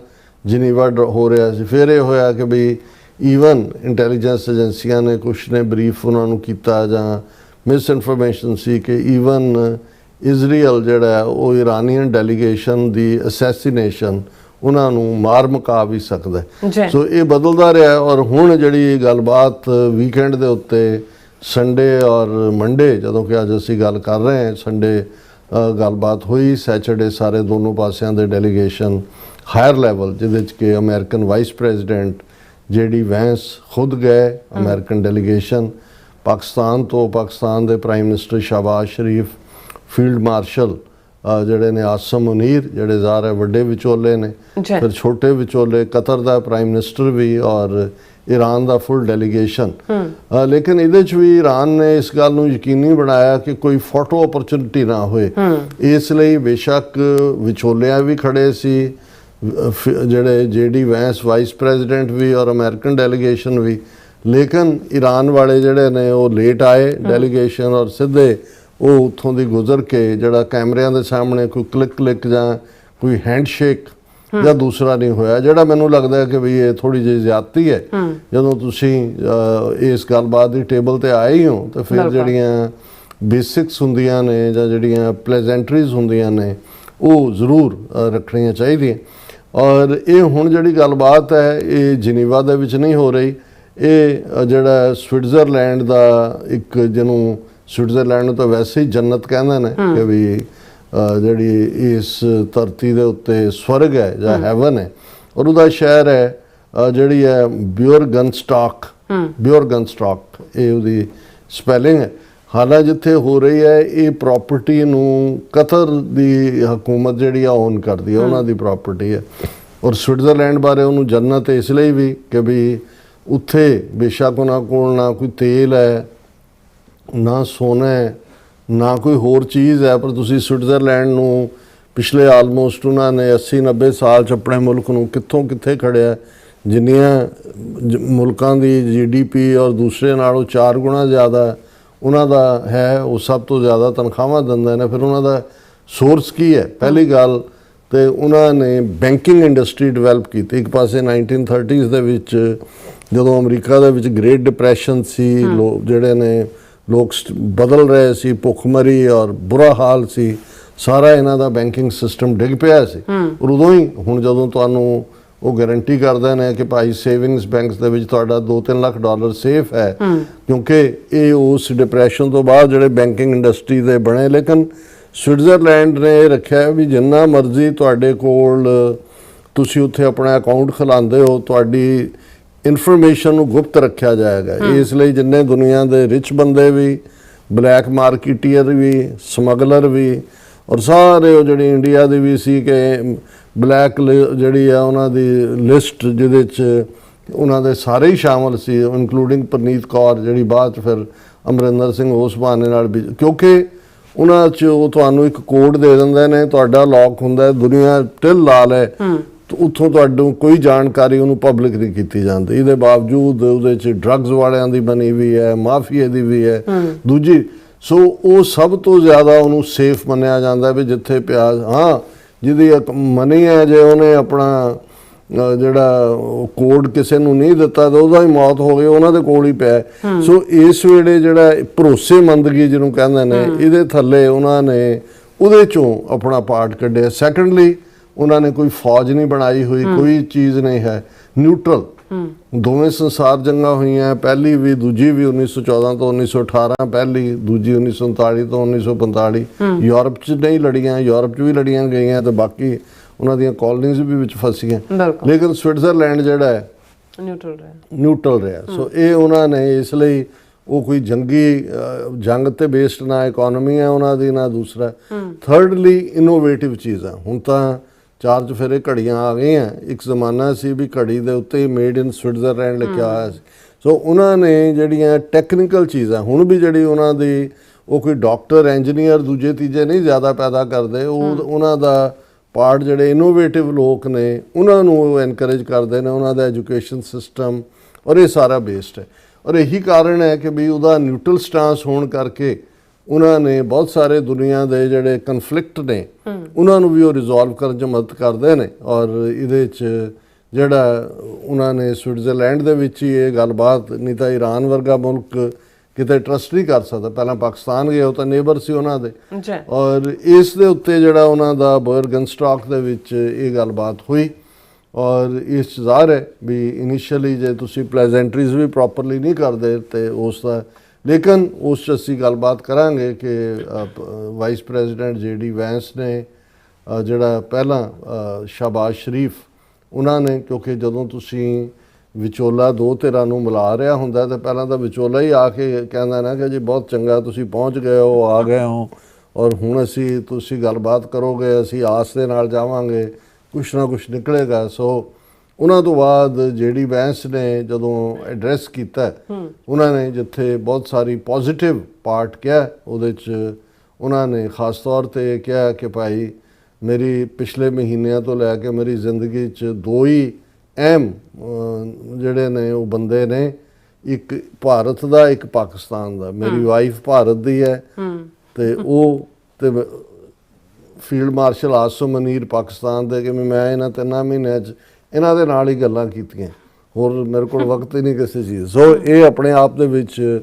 ਜਨੀਵਾ ਹੋ ਰਿਹਾ ਸੀ। ਫਿਰ ਇਹ ਹੋਇਆ ਕਿ ਵੀ ਈਵਨ ਇੰਟੈਲੀਜੈਂਸ ਏਜੰਸੀਆਂ ਨੇ ਕੁਛ ਨੇ ਬਰੀਫ ਉਹਨਾਂ ਨੂੰ ਕੀਤਾ ਜਾਂ ਮਿਸ ਇਨਫੋਰਮੇਸ਼ਨ ਸੀ ਕਿ ਈਵਨ ਇਜ਼ਰਾਈਲ ਜਿਹੜਾ ਉਹ ਇਰਾਨੀਅਨ ਡੈਲੀਗੇਸ਼ਨ ਦੀ ਅਸੈਸੀਨੇਸ਼ਨ ਉਹਨਾਂ ਨੂੰ ਮਾਰ ਮੁਕਾ ਵੀ ਸਕਦਾ। ਸੋ ਇਹ ਬਦਲਦਾ ਰਿਹਾ। ਔਰ ਹੁਣ ਜਿਹੜੀ ਗੱਲਬਾਤ ਵੀਕਐਂਡ ਦੇ ਉੱਤੇ ਸੰਡੇ ਔਰ ਮੰਡੇ, ਜਦੋਂ ਕਿ ਅੱਜ ਅਸੀਂ ਗੱਲ ਕਰ ਰਹੇ ਹਾਂ, ਸੰਡੇ ਗੱਲਬਾਤ ਹੋਈ, ਸੈਚਰਡੇ ਸਾਰੇ ਦੋਨੋਂ ਪਾਸਿਆਂ ਦੇ ਡੈਲੀਗੇਸ਼ਨ ਹਾਇਰ ਲੈਵਲ ਜਿਹਦੇ 'ਚ ਕਿ ਅਮਰੀਕਨ ਵਾਈਸ ਪ੍ਰੈਜ਼ੀਡੈਂਟ JD ਵੈਂਸ ਖੁਦ ਗਏ, ਅਮਰੀਕਨ ਡੈਲੀਗੇਸ਼ਨ ਪਾਕਿਸਤਾਨ ਤੋਂ, ਪਾਕਿਸਤਾਨ ਦੇ ਪ੍ਰਾਈਮ ਮਿਨਿਸਟਰ ਸ਼ਹਬਾਜ਼ ਸ਼ਰੀਫ, ਫੀਲਡ ਮਾਰਸ਼ਲ ਜਿਹੜੇ ਨੇ ਆਸਮ ਮੁਨੀਰ ਜਿਹੜੇ ਜ਼ਾਹਰ ਹੈ ਵੱਡੇ ਵਿਚੋਲੇ ਨੇ, ਫਿਰ ਛੋਟੇ ਵਿਚੋਲੇ ਕਤਰ ਦਾ ਪ੍ਰਾਈਮ ਮਿਨਿਸਟਰ ਵੀ ਔਰ ਈਰਾਨ ਦਾ ਫੁੱਲ ਡੈਲੀਗੇਸ਼ਨ। ਲੇਕਿਨ ਇਹਦੇ 'ਚ ਵੀ ਈਰਾਨ ਨੇ ਇਸ ਗੱਲ ਨੂੰ ਯਕੀਨੀ ਬਣਾਇਆ ਕਿ ਕੋਈ ਫੋਟੋ ਓਪਰਚੁਨਿਟੀ ਨਾ ਹੋਏ। ਇਸ ਲਈ ਬੇਸ਼ੱਕ ਵਿਚੋਲਿਆਂ ਵੀ ਖੜੇ ਸੀ, ਜਿਹੜੇ JD ਵੈਂਸ ਵਾਈਸ ਪ੍ਰੈਜ਼ੀਡੈਂਟ ਵੀ ਔਰ ਅਮਰੀਕਨ ਡੈਲੀਗੇਸ਼ਨ ਵੀ, ਲੇਕਿਨ ਈਰਾਨ ਵਾਲੇ ਜਿਹੜੇ ਨੇ ਉਹ ਲੇਟ ਆਏ ਡੈਲੀਗੇਸ਼ਨ ਔਰ ਸਿੱਧੇ ਉਹ ਉੱਥੋਂ ਦੀ ਗੁਜ਼ਰ ਕੇ ਜਿਹੜਾ ਕੈਮਰਿਆਂ ਦੇ ਸਾਹਮਣੇ ਕੋਈ ਕਲਿੱਕ ਜਾਂ ਕੋਈ ਹੈਂਡਸ਼ੇਕ ਜਾਂ ਦੂਸਰਾ ਨਹੀਂ ਹੋਇਆ, ਜਿਹੜਾ ਮੈਨੂੰ ਲੱਗਦਾ ਹੈ ਕਿ ਵੀ ਇਹ ਥੋੜੀ ਜਿਹੀ ਜ਼ਿਆਦਤੀ ਹੈ। ਜਦੋਂ ਤੁਸੀਂ ਇਸ ਗੱਲਬਾਤ ਦੀ ਟੇਬਲ ਤੇ ਆਏ ਹੀ ਹੋ ਤਾਂ ਫਿਰ ਜਿਹੜੀਆਂ ਬੇਸਿਕਸ ਹੁੰਦੀਆਂ ਨੇ ਜਾਂ ਜਿਹੜੀਆਂ ਪਲੇਜ਼ੈਂਟਰੀਜ਼ ਹੁੰਦੀਆਂ ਨੇ ਉਹ ਜ਼ਰੂਰ ਰੱਖਣੀਆਂ ਚਾਹੀਦੀਆਂ। ਔਰ ਇਹ ਹੁਣ ਜਿਹੜੀ ਗੱਲਬਾਤ ਹੈ ਇਹ ਜਨੀਵਾ ਦੇ ਵਿੱਚ ਨਹੀਂ ਹੋ ਰਹੀ, ਇਹ ਜਿਹੜਾ ਸਵਿਟਜ਼ਰਲੈਂਡ ਦਾ ਇੱਕ, ਜਿਹਨੂੰ ਸਵਿਟਜ਼ਰਲੈਂਡ ਨੂੰ ਤਾਂ ਵੈਸੇ ਹੀ ਜੰਨਤ ਕਹਿੰਦੇ ਨੇ ਕਿ ਵੀ ਜਿਹੜੀ ਇਸ ਧਰਤੀ ਦੇ ਉੱਤੇ ਸਵਰਗ ਹੈ ਜਾਂ ਹੈਵਨ ਹੈ, ਔਰ ਉਹਦਾ ਸ਼ਹਿਰ ਹੈ ਜਿਹੜੀ ਹੈ ਬਿਓਰਗਨਸਟਾਕ ਇਹ ਉਹਦੀ ਸਪੈਲਿੰਗ ਹੈ। ਹਾਲਾਂਕਿ ਜਿੱਥੇ ਹੋ ਰਹੀ ਹੈ ਇਹ ਪ੍ਰਾਪਰਟੀ ਨੂੰ ਕਤਰ ਦੀ ਹਕੂਮਤ ਜਿਹੜੀ ਆ ਓਨ ਕਰਦੀ ਹੈ, ਉਹਨਾਂ ਦੀ ਪ੍ਰਾਪਰਟੀ ਹੈ। ਔਰ ਸਵਿਟਜ਼ਰਲੈਂਡ ਬਾਰੇ ਉਹਨੂੰ ਜੰਨਤ ਇਸ ਲਈ ਵੀ ਕਿ ਵੀ ਉੱਥੇ ਬੇਸ਼ੱਕ ਉਹਨਾਂ ਕੋਲ ਨਾ ਕੋਈ ਤੇਲ ਹੈ, ਨਾ ਸੋਨਾ ਹੈ, ਨਾ ਕੋਈ ਹੋਰ ਚੀਜ਼ ਹੈ, ਪਰ ਤੁਸੀਂ ਸਵਿਟਜ਼ਰਲੈਂਡ ਨੂੰ ਪਿਛਲੇ ਆਲਮੋਸਟ ਉਹਨਾਂ ਨੇ 80-90 ਸਾਲ 'ਚ ਆਪਣੇ ਮੁਲਕ ਨੂੰ ਕਿੱਥੋਂ ਕਿੱਥੇ ਖੜਿਆ। ਜਿੰਨੀਆਂ ਮੁਲਕਾਂ ਦੀ GDP ਔਰ ਦੂਸਰੇ ਨਾਲੋਂ 4 ਗੁਣਾ ਜ਼ਿਆਦਾ ਉਹਨਾਂ ਦਾ ਹੈ, ਉਹ ਸਭ ਤੋਂ ਜ਼ਿਆਦਾ ਤਨਖਾਹਾਂ ਦਿੰਦੇ ਨੇ। ਫਿਰ ਉਹਨਾਂ ਦਾ ਸੋਰਸ ਕੀ ਹੈ? ਪਹਿਲੀ ਗੱਲ ਤੇ ਉਹਨਾਂ ਨੇ ਬੈਂਕਿੰਗ ਇੰਡਸਟਰੀ ਡਿਵੈਲਪ ਕੀਤੀ। ਇੱਕ ਪਾਸੇ 1930s ਦੇ ਵਿੱਚ ਜਦੋਂ ਅਮਰੀਕਾ ਦੇ ਵਿੱਚ ਗ੍ਰੇਟ ਡਿਪਰੈਸ਼ਨ ਸੀ, ਜਿਹੜੇ ਨੇ ਲੋਕ ਬਦਲ ਰਹੇ ਸੀ, ਭੁੱਖਮਰੀ ਔਰ ਬੁਰਾ ਹਾਲ ਸੀ, ਸਾਰਾ ਇਹਨਾਂ ਦਾ ਬੈਂਕਿੰਗ ਸਿਸਟਮ ਡਿੱਗ ਪਿਆ ਸੀ। ਔਰ ਉਦੋਂ ਹੀ ਹੁਣ ਜਦੋਂ ਤੁਹਾਨੂੰ ਉਹ ਗਾਰੰਟੀ ਕਰਦੇ ਨੇ ਕਿ ਭਾਈ ਸੇਵਿੰਗਸ ਬੈਂਕਸ ਦੇ ਵਿੱਚ ਤੁਹਾਡਾ $2-3 ਲੱਖ ਸੇਫ ਹੈ, ਕਿਉਂਕਿ ਇਹ ਉਸ ਡਿਪਰੈਸ਼ਨ ਤੋਂ ਬਾਅਦ ਜਿਹੜੇ ਬੈਂਕਿੰਗ ਇੰਡਸਟਰੀ ਦੇ ਬਣੇ। ਲੇਕਿਨ ਸਵਿਟਜ਼ਰਲੈਂਡ ਨੇ ਇਹ ਰੱਖਿਆ ਵੀ ਜਿੰਨਾ ਮਰਜ਼ੀ ਤੁਹਾਡੇ ਕੋਲ ਤੁਸੀਂ ਉੱਥੇ ਆਪਣਾ ਅਕਾਊਂਟ ਖੁਲਾਉਂਦੇ ਹੋ, ਤੁਹਾਡੀ ਇਨਫੋਰਮੇਸ਼ਨ ਨੂੰ ਗੁਪਤ ਰੱਖਿਆ ਜਾਏਗਾ। ਇਸ ਲਈ ਜਿੰਨੇ ਦੁਨੀਆ ਦੇ ਰਿਚ ਬੰਦੇ ਵੀ, ਬਲੈਕ ਮਾਰਕੀਟੀਅਰ ਵੀ, ਸਮਗਲਰ ਵੀ, ਔਰ ਸਾਰੇ ਉਹ ਜਿਹੜੀ ਇੰਡੀਆ ਦੀ ਵੀ ਸੀ ਕਿ ਬਲੈਕ ਜਿਹੜੀ ਆ ਉਹਨਾਂ ਦੀ ਲਿਸਟ ਜਿਹਦੇ 'ਚ ਉਹਨਾਂ ਦੇ ਸਾਰੇ ਹੀ ਸ਼ਾਮਲ ਸੀ, ਇਨਕਲੂਡਿੰਗ ਪਰਨੀਤ ਕੌਰ ਜਿਹੜੀ ਬਾਅਦ 'ਚ ਫਿਰ ਅਮਰਿੰਦਰ ਸਿੰਘ ਉਸ ਬਹਾਨੇ ਨਾਲ ਵੀ, ਕਿਉਂਕਿ ਉਹਨਾਂ 'ਚ ਉਹ ਤੁਹਾਨੂੰ ਇੱਕ ਕੋਡ ਦੇ ਦਿੰਦੇ ਨੇ, ਤੁਹਾਡਾ ਲੌਕ ਹੁੰਦਾ, ਦੁਨੀਆ ਟਿਲ ਲਾ ਲੈ, ਉੱਥੋਂ ਤੁਹਾਨੂੰ ਕੋਈ ਜਾਣਕਾਰੀ ਉਹਨੂੰ ਪਬਲਿਕ ਨਹੀਂ ਕੀਤੀ ਜਾਂਦੀ। ਇਹਦੇ ਬਾਵਜੂਦ ਉਹਦੇ 'ਚ ਡਰੱਗਸ ਵਾਲਿਆਂ ਦੀ ਬਣੀ ਵੀ ਹੈ, ਮਾਫੀਆ ਦੀ ਵੀ ਹੈ, ਦੂਜੀ। ਸੋ ਉਹ ਸਭ ਤੋਂ ਜ਼ਿਆਦਾ ਉਹਨੂੰ ਸੇਫ ਮੰਨਿਆ ਜਾਂਦਾ ਵੀ ਜਿੱਥੇ ਪਿਆ, ਹਾਂ ਜਿਹਦੀ ਮਨੀ ਹੈ, ਜੇ ਉਹਨੇ ਆਪਣਾ ਜਿਹੜਾ ਕੋਡ ਕਿਸੇ ਨੂੰ ਨਹੀਂ ਦਿੱਤਾ ਤਾਂ ਉਹਦਾ ਹੀ ਮੌਤ ਹੋ ਗਈ, ਉਹਨਾਂ ਦੇ ਕੋਲ ਹੀ ਪਿਆ। ਸੋ ਇਸ ਵੇਲੇ ਜਿਹੜਾ ਭਰੋਸੇਮੰਦਗੀ ਜਿਹਨੂੰ ਕਹਿੰਦੇ ਨੇ, ਇਹਦੇ ਥੱਲੇ ਉਹਨਾਂ ਨੇ ਉਹਦੇ ਚੋਂ ਆਪਣਾ ਪਾਰਟ ਕੱਢਿਆ। ਸੈਕੰਡਲੀ ਉਹਨਾਂ ਨੇ ਕੋਈ ਫੌਜ ਨਹੀਂ ਬਣਾਈ ਹੋਈ, ਕੋਈ ਚੀਜ਼ ਨਹੀਂ ਹੈ, ਨਿਊਟਰਲ। ਦੋਵੇਂ ਸੰਸਾਰ ਜੰਗਾਂ ਹੋਈਆਂ, ਪਹਿਲੀ ਵੀ ਦੂਜੀ ਵੀ 1914 ਤੋਂ 1918, ਪਹਿਲੀ ਦੂਜੀ 1939 ਤੋਂ 1945। ਯੂਰਪ 'ਚ ਨਹੀਂ ਲੜੀਆਂ, ਯੂਰਪ 'ਚ ਵੀ ਲੜੀਆਂ ਗਈਆਂ ਤੇ ਬਾਕੀ ਉਹਨਾਂ ਦੀਆਂ ਕਾਲੋਨੀਜ਼ ਵੀ ਵਿੱਚ ਫਸੀਆਂ, ਲੇਕਿਨ ਸਵਿਟਜ਼ਰਲੈਂਡ ਜਿਹੜਾ ਹੈ ਨਿਊਟਰਲ ਰਿਹਾ। ਸੋ ਇਹ ਉਹਨਾਂ ਨੇ ਇਸ ਲਈ ਉਹ ਕੋਈ ਜੰਗ ਤੇ ਬੇਸਡ ਨਾ ਇਕਨੋਮੀ ਹੈ ਉਹਨਾਂ ਦੀ, ਨਾ ਦੂਸਰਾ। ਥਰਡਲੀ ਇਨੋਵੇਟਿਵ ਚੀਜ਼ਾਂ। ਹੁਣ ਤਾਂ 4 ਚੁਫੇਰੇ ਘੜੀਆਂ ਆ ਗਈਆਂ, ਇੱਕ ਜ਼ਮਾਨਾ ਸੀ ਵੀ ਘੜੀ ਦੇ ਉੱਤੇ ਮੇਡ ਇਨ ਸਵਿਟਜ਼ਰਲੈਂਡ ਲਿਖਿਆ ਹੋਇਆ ਸੀ। ਸੋ ਉਹਨਾਂ ਨੇ ਜਿਹੜੀਆਂ ਟੈਕਨੀਕਲ ਚੀਜ਼ਾਂ, ਹੁਣ ਵੀ ਜਿਹੜੀ ਉਹਨਾਂ ਦੀ, ਉਹ ਕੋਈ ਡਾਕਟਰ ਇੰਜੀਨੀਅਰ ਦੂਜੇ ਤੀਜੇ ਨਹੀਂ ਜ਼ਿਆਦਾ ਪੈਦਾ ਕਰਦੇ, ਉਹ ਉਹਨਾਂ ਦਾ ਪਾਰਟ ਜਿਹੜੇ ਇਨੋਵੇਟਿਵ ਲੋਕ ਨੇ ਉਹਨਾਂ ਨੂੰ ਉਹ ਐਨਕਰੇਜ ਕਰਦੇ ਨੇ, ਉਹਨਾਂ ਦਾ ਐਜੂਕੇਸ਼ਨ ਸਿਸਟਮ ਔਰ ਇਹ ਸਾਰਾ ਬੇਸਡ ਹੈ। ਔਰ ਇਹੀ ਕਾਰਨ ਹੈ ਕਿ ਵੀ ਉਹਦਾ ਨਿਊਟਰਲ ਸਟਾਂਸ ਹੋਣ ਕਰਕੇ ਉਹਨਾਂ ਨੇ ਬਹੁਤ ਸਾਰੇ ਦੁਨੀਆ ਦੇ ਜਿਹੜੇ ਕਨਫਲਿਕਟ ਨੇ ਉਹਨਾਂ ਨੂੰ ਵੀ ਉਹ ਰਿਜ਼ੋਲਵ ਕਰਨ 'ਚ ਮਦਦ ਕਰਦੇ ਨੇ। ਔਰ ਇਹਦੇ 'ਚ ਜਿਹੜਾ ਉਹਨਾਂ ਨੇ ਸਵਿਟਜ਼ਰਲੈਂਡ ਦੇ ਵਿੱਚ ਹੀ ਇਹ ਗੱਲਬਾਤ, ਨਹੀਂ ਤਾਂ ਈਰਾਨ ਵਰਗਾ ਮੁਲਕ ਕਿਤੇ ਟਰਸਟ ਨਹੀਂ ਕਰ ਸਕਦਾ। ਪਹਿਲਾਂ ਪਾਕਿਸਤਾਨ ਗਏ, ਉਹ ਤਾਂ ਨੇਬਰ ਸੀ ਉਹਨਾਂ ਦੇ, ਔਰ ਇਸ ਦੇ ਉੱਤੇ ਜਿਹੜਾ ਉਹਨਾਂ ਦਾ ਬਰਗਨਸਟਾਕ ਦੇ ਵਿੱਚ ਇਹ ਗੱਲਬਾਤ ਹੋਈ। ਔਰ ਇਸ 'ਚ ਜ਼ਾਹਰ ਹੈ ਵੀ ਇਨੀਸ਼ੀਅਲੀ ਜੇ ਤੁਸੀਂ ਪਲੇਜ਼ੈਂਟਰੀਜ਼ ਵੀ ਪ੍ਰੋਪਰਲੀ ਨਹੀਂ ਕਰਦੇ ਤੇ ਉਸ ਦਾ, ਲੇਕਿਨ ਉਸ 'ਚ ਅਸੀਂ ਗੱਲਬਾਤ ਕਰਾਂਗੇ ਕਿ ਵਾਈਸ ਪ੍ਰੈਜ਼ੀਡੈਂਟ JD ਵੈਂਸ ਨੇ ਜਿਹੜਾ ਪਹਿਲਾਂ ਸ਼ਹਬਾਜ਼ ਸ਼ਰੀਫ ਉਹਨਾਂ ਨੇ, ਕਿਉਂਕਿ ਜਦੋਂ ਤੁਸੀਂ ਵਿਚੋਲਾ ਦੋ ਧਿਰਾਂ ਨੂੰ ਮਿਲਾ ਰਿਹਾ ਹੁੰਦਾ ਤੇ ਪਹਿਲਾਂ ਤਾਂ ਵਿਚੋਲਾ ਹੀ ਆ ਕੇ ਕਹਿੰਦਾ ਨਾ ਕਿ ਜੀ ਬਹੁਤ ਚੰਗਾ ਤੁਸੀਂ ਪਹੁੰਚ ਗਏ ਹੋ, ਆ ਗਏ ਹੋ, ਔਰ ਹੁਣ ਤੁਸੀਂ ਗੱਲਬਾਤ ਕਰੋਗੇ, ਅਸੀਂ ਆਸ ਦੇ ਨਾਲ ਜਾਵਾਂਗੇ, ਕੁਛ ਨਾ ਕੁਛ ਨਿਕਲੇਗਾ। ਸੋ ਉਹਨਾਂ ਤੋਂ ਬਾਅਦ JD ਵੈਂਸ ਨੇ ਜਦੋਂ ਐਡਰੈਸ ਕੀਤਾ, ਉਹਨਾਂ ਨੇ ਜਿੱਥੇ ਬਹੁਤ ਸਾਰੀ ਪੋਜ਼ਿਟਿਵ ਪਾਰਟ ਕਿਹਾ, ਉਹਦੇ 'ਚ ਉਹਨਾਂ ਨੇ ਖਾਸ ਤੌਰ 'ਤੇ ਕਿਹਾ ਕਿ ਭਾਈ ਮੇਰੀ ਪਿਛਲੇ ਮਹੀਨਿਆਂ ਤੋਂ ਲੈ ਕੇ ਮੇਰੀ ਜ਼ਿੰਦਗੀ 'ਚ 2 ਹੀ ਅਹਿਮ ਜਿਹੜੇ ਨੇ ਉਹ ਬੰਦੇ ਨੇ, ਇੱਕ ਭਾਰਤ ਦਾ, ਇੱਕ ਪਾਕਿਸਤਾਨ ਦਾ। ਮੇਰੀ ਵਾਈਫ ਭਾਰਤ ਦੀ ਹੈ ਤੇ ਉਹ ਤੇ ਫੀਲਡ ਮਾਰਸ਼ਲ ਆਸਮ ਮਨੀਰ ਪਾਕਿਸਤਾਨ ਦੇ, ਕਿ ਮੈਂ ਇਹਨਾਂ 3 ਮਹੀਨਿਆਂ 'ਚ ਇਹਨਾਂ ਦੇ ਨਾਲ ਹੀ ਗੱਲਾਂ ਕੀਤੀਆਂ, ਹੋਰ ਮੇਰੇ ਕੋਲ ਵਕਤ ਹੀ ਨਹੀਂ ਕਿਸੇ ਚੀਜ਼। ਸੋ ਇਹ ਆਪਣੇ ਆਪ ਦੇ ਵਿੱਚ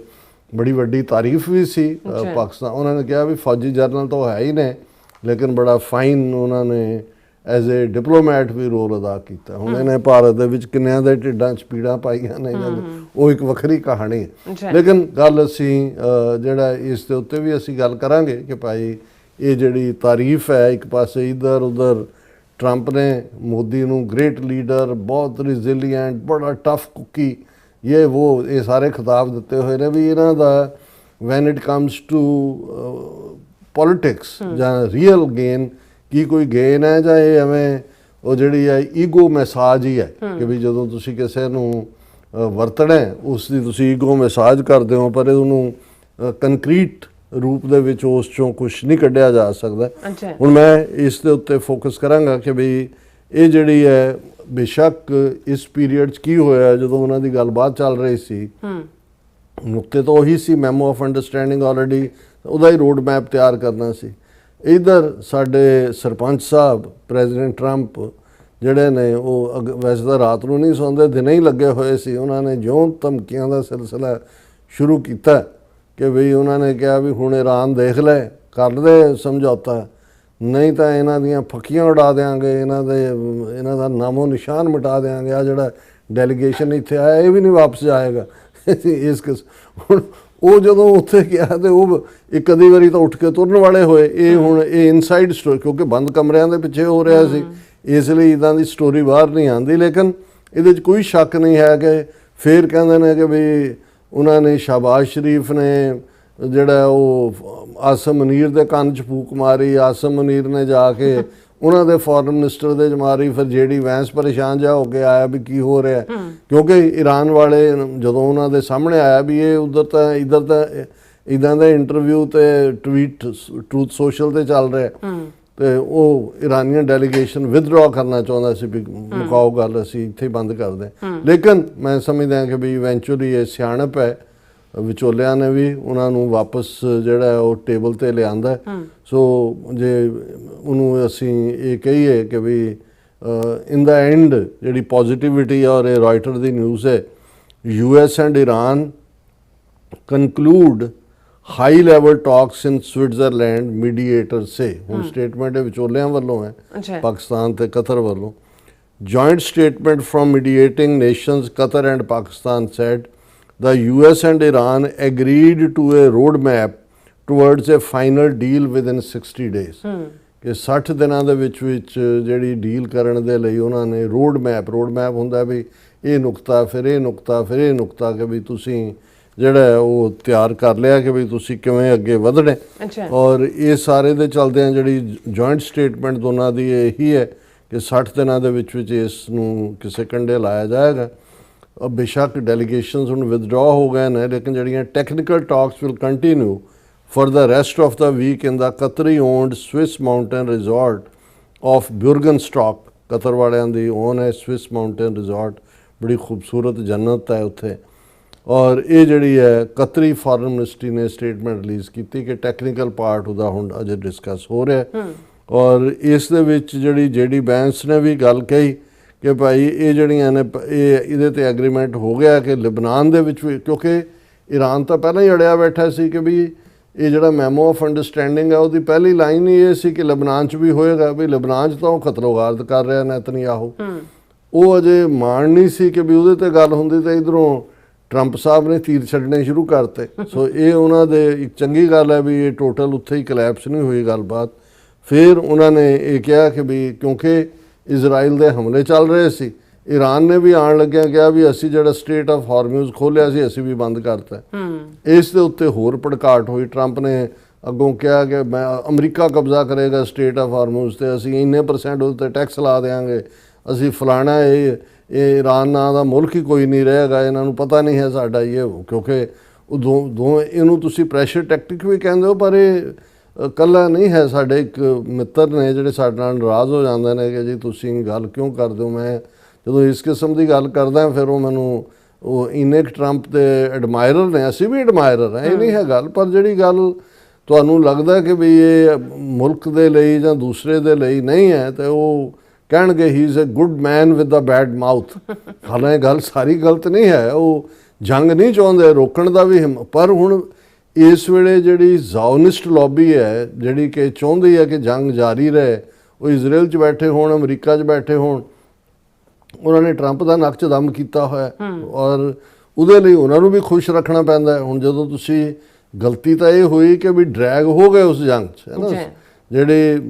ਬੜੀ ਵੱਡੀ ਤਾਰੀਫ ਵੀ ਸੀ ਪਾਕਿਸਤਾਨ। ਉਹਨਾਂ ਨੇ ਕਿਹਾ ਵੀ ਫੌਜੀ ਜਰਨਲ ਤਾਂ ਹੈ ਹੀ ਨੇ, ਲੇਕਿਨ ਬੜਾ ਫਾਈਨ ਉਹਨਾਂ ਨੇ ਐਜ਼ ਏ ਡਿਪਲੋਮੈਟ ਵੀ ਰੋਲ ਅਦਾ ਕੀਤਾ। ਹੁਣ ਇਹਨੇ ਭਾਰਤ ਦੇ ਵਿੱਚ ਕਿੰਨਿਆਂ ਦੇ ਢਿੱਡਾਂ 'ਚ ਪੀੜਾਂ ਪਾਈਆਂ ਨੇ, ਉਹ ਇੱਕ ਵੱਖਰੀ ਕਹਾਣੀ ਹੈ। ਲੇਕਿਨ ਗੱਲ ਅਸੀਂ ਜਿਹੜਾ ਇਸ ਦੇ ਉੱਤੇ ਵੀ ਅਸੀਂ ਗੱਲ ਕਰਾਂਗੇ ਕਿ ਭਾਈ ਇਹ ਜਿਹੜੀ ਤਾਰੀਫ ਹੈ, ਇੱਕ ਪਾਸੇ ਇੱਧਰ ਉੱਧਰ ਟਰੰਪ ਨੇ ਮੋਦੀ ਨੂੰ ਗ੍ਰੇਟ ਲੀਡਰ, ਬਹੁਤ ਰਿਜ਼ਿਲੀਐਂਟ, ਬੜਾ ਟਫ ਕੁੱਕੀ, ਇਹ ਸਾਰੇ ਖਿਤਾਬ ਦਿੱਤੇ ਹੋਏ ਨੇ ਵੀ ਇਹਨਾਂ ਦਾ when it comes to politics ਜਾਂ ਰੀਅਲ ਗੇਨ, ਕੀ ਕੋਈ ਗੇਨ ਹੈ ਜਾਂ ਇਹ ਐਵੇਂ ਉਹ ਜਿਹੜੀ ਹੈ ਈਗੋ ਮੈਸਾਜ ਹੀ ਹੈ ਕਿ ਵੀ ਜਦੋਂ ਤੁਸੀਂ ਕਿਸੇ ਨੂੰ ਵਰਤਣਾ ਉਸ ਦੀ ਤੁਸੀਂ ਈਗੋ ਮੈਸਾਜ ਕਰਦੇ ਹੋ, ਪਰ ਉਹਨੂੰ ਕੰਕਰੀਟ ਰੂਪ ਦੇ ਵਿੱਚ ਉਸ ਚੋਂ ਕੁਛ ਨਹੀਂ ਕੱਢਿਆ ਜਾ ਸਕਦਾ। ਹੁਣ ਮੈਂ ਇਸ ਦੇ ਉੱਤੇ ਫੋਕਸ ਕਰਾਂਗਾ ਕਿ ਵੀ ਇਹ ਜਿਹੜੀ ਹੈ, ਬੇਸ਼ੱਕ ਇਸ ਪੀਰੀਅਡ 'ਚ ਕੀ ਹੋਇਆ ਜਦੋਂ ਉਹਨਾਂ ਦੀ ਗੱਲਬਾਤ ਚੱਲ ਰਹੀ ਸੀ, ਨੁਕਤੇ ਤਾਂ ਉਹੀ ਸੀ, ਮੈਮੋ ਆਫ ਅੰਡਰਸਟੈਂਡਿੰਗ ਆਲਰੇਡੀ ਉਹਦਾ ਹੀ ਰੋਡ ਮੈਪ ਤਿਆਰ ਕਰਨਾ ਸੀ। ਇੱਧਰ ਸਾਡੇ ਸਰਪੰਚ ਸਾਹਿਬ ਪ੍ਰੈਜ਼ੀਡੈਂਟ ਟਰੰਪ ਜਿਹੜੇ ਨੇ ਉਹ ਵੈਸੇ ਤਾਂ ਰਾਤ ਨੂੰ ਨਹੀਂ ਸੌਂਦੇ, ਦਿਨੇ ਹੀ ਲੱਗੇ ਹੋਏ ਸੀ। ਉਹਨਾਂ ਨੇ ਜਿਉਂ ਧਮਕੀਆਂ ਦਾ ਸਿਲਸਿਲਾ ਸ਼ੁਰੂ ਕੀਤਾ ਕਿ ਵੀ ਉਹਨਾਂ ਨੇ ਕਿਹਾ ਵੀ ਹੁਣ ਈਰਾਨ ਦੇਖ ਲੈ, ਕਰ ਦੇ ਸਮਝੌਤਾ, ਨਹੀਂ ਤਾਂ ਇਹਨਾਂ ਦੀਆਂ ਫੱਕੀਆਂ ਉਡਾ ਦਿਆਂਗੇ, ਇਹਨਾਂ ਦਾ ਨਾਮੋ ਨਿਸ਼ਾਨ ਮਿਟਾ ਦਿਆਂਗੇ, ਆ ਜਿਹੜਾ ਡੈਲੀਗੇਸ਼ਨ ਇੱਥੇ ਆਇਆ ਇਹ ਵੀ ਨਹੀਂ ਵਾਪਸ ਜਾਏਗਾ। ਇਸ ਹੁਣ ਉਹ ਜਦੋਂ ਉੱਥੇ ਗਿਆ ਤੇ ਉਹ ਇੱਕ ਅੱਧੀ ਵਾਰੀ ਤਾਂ ਉੱਠ ਕੇ ਤੁਰਨ ਵਾਲੇ ਹੋਏ। ਇਹ ਹੁਣ ਇਹ ਇਨਸਾਈਡ ਸਟੋਰੀ, ਕਿਉਂਕਿ ਬੰਦ ਕਮਰਿਆਂ ਦੇ ਪਿੱਛੇ ਹੋ ਰਿਹਾ ਸੀ, ਇਸ ਲਈ ਇੱਦਾਂ ਦੀ ਸਟੋਰੀ ਬਾਹਰ ਨਹੀਂ ਆਉਂਦੀ। ਲੇਕਿਨ ਇਹਦੇ 'ਚ ਕੋਈ ਸ਼ੱਕ ਨਹੀਂ ਹੈ ਕਿ ਫਿਰ ਕਹਿੰਦੇ ਨੇ ਕਿ ਵੀ ਉਹਨਾਂ ਨੇ ਸ਼ਹਬਾਜ਼ ਸ਼ਰੀਫ ਨੇ ਜਿਹੜਾ ਉਹ ਆਸਮ ਮਨੀਰ ਦੇ ਕੰਨ 'ਚ ਫੂਕ ਮਾਰੀ, ਆਸਮ ਮਨੀਰ ਨੇ ਜਾ ਕੇ ਉਹਨਾਂ ਦੇ ਫੋਰਨ ਮਿਨਿਸਟਰ ਦੇ 'ਚ ਮਾਰੀ, ਫਿਰ JD ਵੈਂਸ ਪਰੇਸ਼ਾਨ ਜਿਹਾ ਹੋ ਕੇ ਆਇਆ ਵੀ ਕੀ ਹੋ ਰਿਹਾ, ਕਿਉਂਕਿ ਈਰਾਨ ਵਾਲੇ ਜਦੋਂ ਉਹਨਾਂ ਦੇ ਸਾਹਮਣੇ ਆਇਆ ਵੀ ਇਹ ਇੱਧਰ ਤਾਂ ਇਦਾਂ ਦਾ ਇੰਟਰਵਿਊ ਤੇ ਟਵੀਟ ਟਰੂਥ ਸੋਸ਼ਲ ਤੇ ਚੱਲ ਰਿਹਾ ਤੇ ਉਹ ਇਰਾਨੀਅਨ ਡੈਲੀਗੇਸ਼ਨ ਵਿਦਡਰਾ ਕਰਨਾ ਚਾਹੁੰਦਾ ਸੀ ਵੀ ਮੁਕਾਓ ਗੱਲ, ਅਸੀਂ ਇੱਥੇ ਬੰਦ ਕਰਦੇ ਲੇਕਿਨ ਮੈਂ ਸਮਝਦਾ ਕਿ ਵੀ ਇਵੈਂਚੁਅਲੀ ਇਹ ਸਿਆਣਪ ਹੈ ਵਿਚੋਲਿਆਂ ਨੇ ਵੀ ਉਹਨਾਂ ਨੂੰ ਵਾਪਸ ਜਿਹੜਾ ਉਹ ਟੇਬਲ ਤੇ ਲਿਆਂਦਾ। ਸੋ ਜੇ ਉਹਨੂੰ ਅਸੀਂ ਇਹ ਕਹੀਏ ਕਿ ਵੀ ਇਨ ਦਾ ਐਂਡ ਜਿਹੜੀ ਪੋਜ਼ਿਟਿਵਿਟੀ ਔਰ ਇਹ ਰਾਇਟਰ ਦੀ ਨਿਊਜ਼ ਹੈ, US and Iran conclude high level talks in Switzerland mediators say ਹੁਣ ਸਟੇਟਮੈਂਟ ਵਿਚੋਲਿਆਂ ਵੱਲੋਂ ਹੈ ਪਾਕਿਸਤਾਨ ਤੇ ਕਤਰ ਵੱਲੋਂ। joint statement from mediating nations Qatar and Pakistan said the US and Iran agreed to a roadmap towards a final deal within 60 days ਕਿ 60 ਦਿਨਾਂ ਦੇ ਵਿੱਚ ਜਿਹੜੀ ਡੀਲ ਕਰਨ ਦੇ ਲਈ ਉਹਨਾਂ ਨੇ ਰੋਡ ਮੈਪ ਹੁੰਦਾ ਵੀ ਇਹ ਨੁਕਤਾ ਫਿਰ ਇਹ ਨੁਕਤਾ ਫਿਰ ਇਹ ਨੁਕਤਾ ਕਿ ਵੀ ਤੁਸੀਂ ਜਿਹੜਾ ਉਹ ਤਿਆਰ ਕਰ ਲਿਆ ਕਿ ਵੀ ਤੁਸੀਂ ਕਿਵੇਂ ਅੱਗੇ ਵਧਣੇ। ਔਰ ਇਹ ਸਾਰੇ ਦੇ ਚਲਦਿਆਂ ਜਿਹੜੀ ਜੁਆਇੰਟ ਸਟੇਟਮੈਂਟ ਦੋਨਾਂ ਦੀ ਇਹੀ ਹੈ ਕਿ 60 ਦਿਨਾਂ ਦੇ ਵਿੱਚ ਇਸ ਨੂੰ ਕਿਸੇ ਕੰਢੇ ਲਾਇਆ ਜਾਏਗਾ। ਬੇਸ਼ੱਕ ਡੈਲੀਗੇਸ਼ਨਸ ਹੁਣ ਵਿਦਡਰਾ ਹੋ ਗਏ ਨੇ ਲੇਕਿਨ ਜਿਹੜੀਆਂ technical talks will continue for the rest of the week in the Qatari-owned Swiss mountain resort of Bürgenstock। Qatar ਵਾਲਿਆਂ ਦੀ ਓਨ ਹੈ ਸਵਿਸ ਮਾਊਂਟੇਨ ਰਿਜ਼ੋਰਟ, ਬੜੀ ਖੂਬਸੂਰਤ ਜੰਨਤ ਹੈ ਉੱਥੇ। ਔਰ ਇਹ ਜਿਹੜੀ ਹੈ ਕਤਰੀ ਫੋਰਨ ਮਿਨਿਸਟਰੀ ਨੇ ਸਟੇਟਮੈਂਟ ਰਿਲੀਜ਼ ਕੀਤੀ ਕਿ ਟੈਕਨੀਕਲ ਪਾਰਟ ਉਹਦਾ ਹੁਣ ਅਜੇ ਡਿਸਕਸ ਹੋ ਰਿਹਾ। ਔਰ ਇਸ ਦੇ ਵਿੱਚ ਜਿਹੜੀ JD ਵੈਂਸ ਨੇ ਵੀ ਗੱਲ ਕਹੀ ਕਿ ਭਾਈ ਇਹ ਜਿਹੜੀਆਂ ਨੇ ਇਹਦੇ ਤੇ ਐਗਰੀਮੈਂਟ ਹੋ ਗਿਆ ਕਿ ਲਿਬਨਾਨ ਦੇ ਵਿੱਚ ਵੀ, ਕਿਉਂਕਿ ਈਰਾਨ ਤਾਂ ਪਹਿਲਾਂ ਹੀ ਅੜਿਆ ਬੈਠਾ ਸੀ ਕਿ ਵੀ ਇਹ ਜਿਹੜਾ ਮੈਮੋ ਆਫ ਅੰਡਰਸਟੈਂਡਿੰਗ ਹੈ ਉਹਦੀ ਪਹਿਲੀ ਲਾਈਨ ਹੀ ਇਹ ਸੀ ਕਿ ਲਿਬਨਾਨ 'ਚ ਵੀ ਹੋਏਗਾ, ਵੀ ਲਿਬਨਾਨ 'ਚ ਤਾਂ ਉਹ ਖਤਰੋਗਾਰਦ ਕਰ ਰਿਹਾ ਨੇਤਨਯਾਹੂ। ਉਹ ਅਜੇ ਮਾਣ ਨਹੀਂ ਸੀ ਕਿ ਵੀ ਉਹਦੇ ਤੇ ਗੱਲ ਹੁੰਦੀ ਤਾਂ ਇਧਰੋਂ ਟਰੰਪ ਸਾਹਿਬ ਨੇ ਤੀਰ ਛੱਡਣੇ ਸ਼ੁਰੂ ਕਰਤੇ। ਸੋ ਇਹ ਉਹਨਾਂ ਦੇ ਇੱਕ ਚੰਗੀ ਗੱਲ ਹੈ ਵੀ ਇਹ ਟੋਟਲ ਉੱਥੇ ਹੀ ਕਲੈਪਸ ਨਹੀਂ ਹੋਈ ਗੱਲਬਾਤ। ਫਿਰ ਉਹਨਾਂ ਨੇ ਇਹ ਕਿਹਾ ਕਿ ਵੀ ਕਿਉਂਕਿ ਇਜ਼ਰਾਈਲ ਦੇ ਹਮਲੇ ਚੱਲ ਰਹੇ ਸੀ, ਈਰਾਨ ਨੇ ਵੀ ਆਉਣ ਲੱਗਿਆ ਕਿਹਾ ਵੀ ਅਸੀਂ ਜਿਹੜਾ ਸਟ੍ਰੇਟ ਆਫ ਹਾਰਮੂਜ਼ ਖੋਲ੍ਹਿਆ ਸੀ ਅਸੀਂ ਵੀ ਬੰਦ ਕਰਤਾ। ਇਸ ਦੇ ਉੱਤੇ ਹੋਰ ਭੜਕਾਟ ਹੋਈ। ਟਰੰਪ ਨੇ ਅੱਗੋਂ ਕਿਹਾ ਕਿ ਮੈਂ ਅਮਰੀਕਾ ਕਬਜ਼ਾ ਕਰੇਗਾ ਸਟ੍ਰੇਟ ਆਫ ਹਾਰਮੂਜ਼ ਤੇ ਅਸੀਂ ਇੰਨੇ % ਉਹਦੇ 'ਤੇ ਟੈਕਸ ਲਾ ਦੇਵਾਂਗੇ, ਅਸੀਂ ਫਲਾਣਾ ਇਹ ਈਰਾਨ ਨਾਂ ਦਾ ਮੁਲਕ ਹੀ ਕੋਈ ਨਹੀਂ ਰਹੇਗਾ, ਇਹਨਾਂ ਨੂੰ ਪਤਾ ਨਹੀਂ ਹੈ ਸਾਡਾ ਇਹ। ਕਿਉਂਕਿ ਉਹ ਦੋ ਇਹਨੂੰ ਤੁਸੀਂ ਪ੍ਰੈਸ਼ਰ ਟੈਕਟਿਕ ਵੀ ਕਹਿੰਦੇ ਹੋ ਪਰ ਇਹ ਇਕੱਲਾ ਨਹੀਂ ਹੈ। ਸਾਡੇ ਇੱਕ ਮਿੱਤਰ ਨੇ ਜਿਹੜੇ ਸਾਡੇ ਨਾਲ ਨਾਰਾਜ਼ ਹੋ ਜਾਂਦੇ ਨੇ ਕਿ ਜੀ ਤੁਸੀਂ ਗੱਲ ਕਿਉਂ ਕਰਦੇ ਹੋ। ਮੈਂ ਜਦੋਂ ਇਸ ਕਿਸਮ ਦੀ ਗੱਲ ਕਰਦਾ ਫਿਰ ਉਹ ਮੈਨੂੰ ਉਹ ਇੰਨੇ ਟਰੰਪ ਦੇ ਐਡਮਾਇਰਰ ਨੇ, ਅਸੀਂ ਵੀ ਐਡਮਾਇਰਰ ਹਾਂ, ਇਹ ਨਹੀਂ ਹੈ ਗੱਲ। ਪਰ ਜਿਹੜੀ ਗੱਲ ਤੁਹਾਨੂੰ ਲੱਗਦਾ ਕਿ ਵੀ ਇਹ ਮੁਲਕ ਦੇ ਲਈ ਜਾਂ ਦੂਸਰੇ ਦੇ ਲਈ ਨਹੀਂ ਹੈ ਤੇ ਉਹ ਕਹਿਣਗੇ he is a good man with a bad mouth. ਹਾਲਾਂਕਿ ਗੱਲ ਸਾਰੀ ਗਲਤ ਨਹੀਂ ਹੈ, ਉਹ ਜੰਗ ਨਹੀਂ ਚਾਹੁੰਦੇ, ਰੋਕਣ ਦਾ ਵੀ ਪਰ ਹੁਣ ਇਸ ਵੇਲੇ ਜਿਹੜੀ ਜ਼ਾਓਨਿਸਟ ਲੌਬੀ ਹੈ ਜਿਹੜੀ ਕਿ ਚਾਹੁੰਦੀ ਹੈ ਕਿ ਜੰਗ ਜਾਰੀ ਰਹੇ, ਉਹ ਇਜ਼ਰਾਈਲ 'ਚ ਬੈਠੇ ਹੋਣ, ਅਮਰੀਕਾ 'ਚ ਬੈਠੇ ਹੋਣ, ਉਹਨਾਂ ਨੇ ਟਰੰਪ ਦਾ ਨੱਕ 'ਚ ਦਮ ਕੀਤਾ ਹੋਇਆ ਔਰ ਉਹਦੇ ਲਈ ਉਹਨਾਂ ਨੂੰ ਵੀ ਖੁਸ਼ ਰੱਖਣਾ ਪੈਂਦਾ ਹੈ। ਹੁਣ ਜਦੋਂ ਤੁਸੀਂ ਗਲਤੀ ਤਾਂ ਇਹ ਹੋਈ ਕਿ ਵੀ ਡਰੈਗ ਹੋ ਗਏ ਉਸ ਜੰਗ 'ਚ, ਹੈ ਨਾ। ਜਿਹੜੇ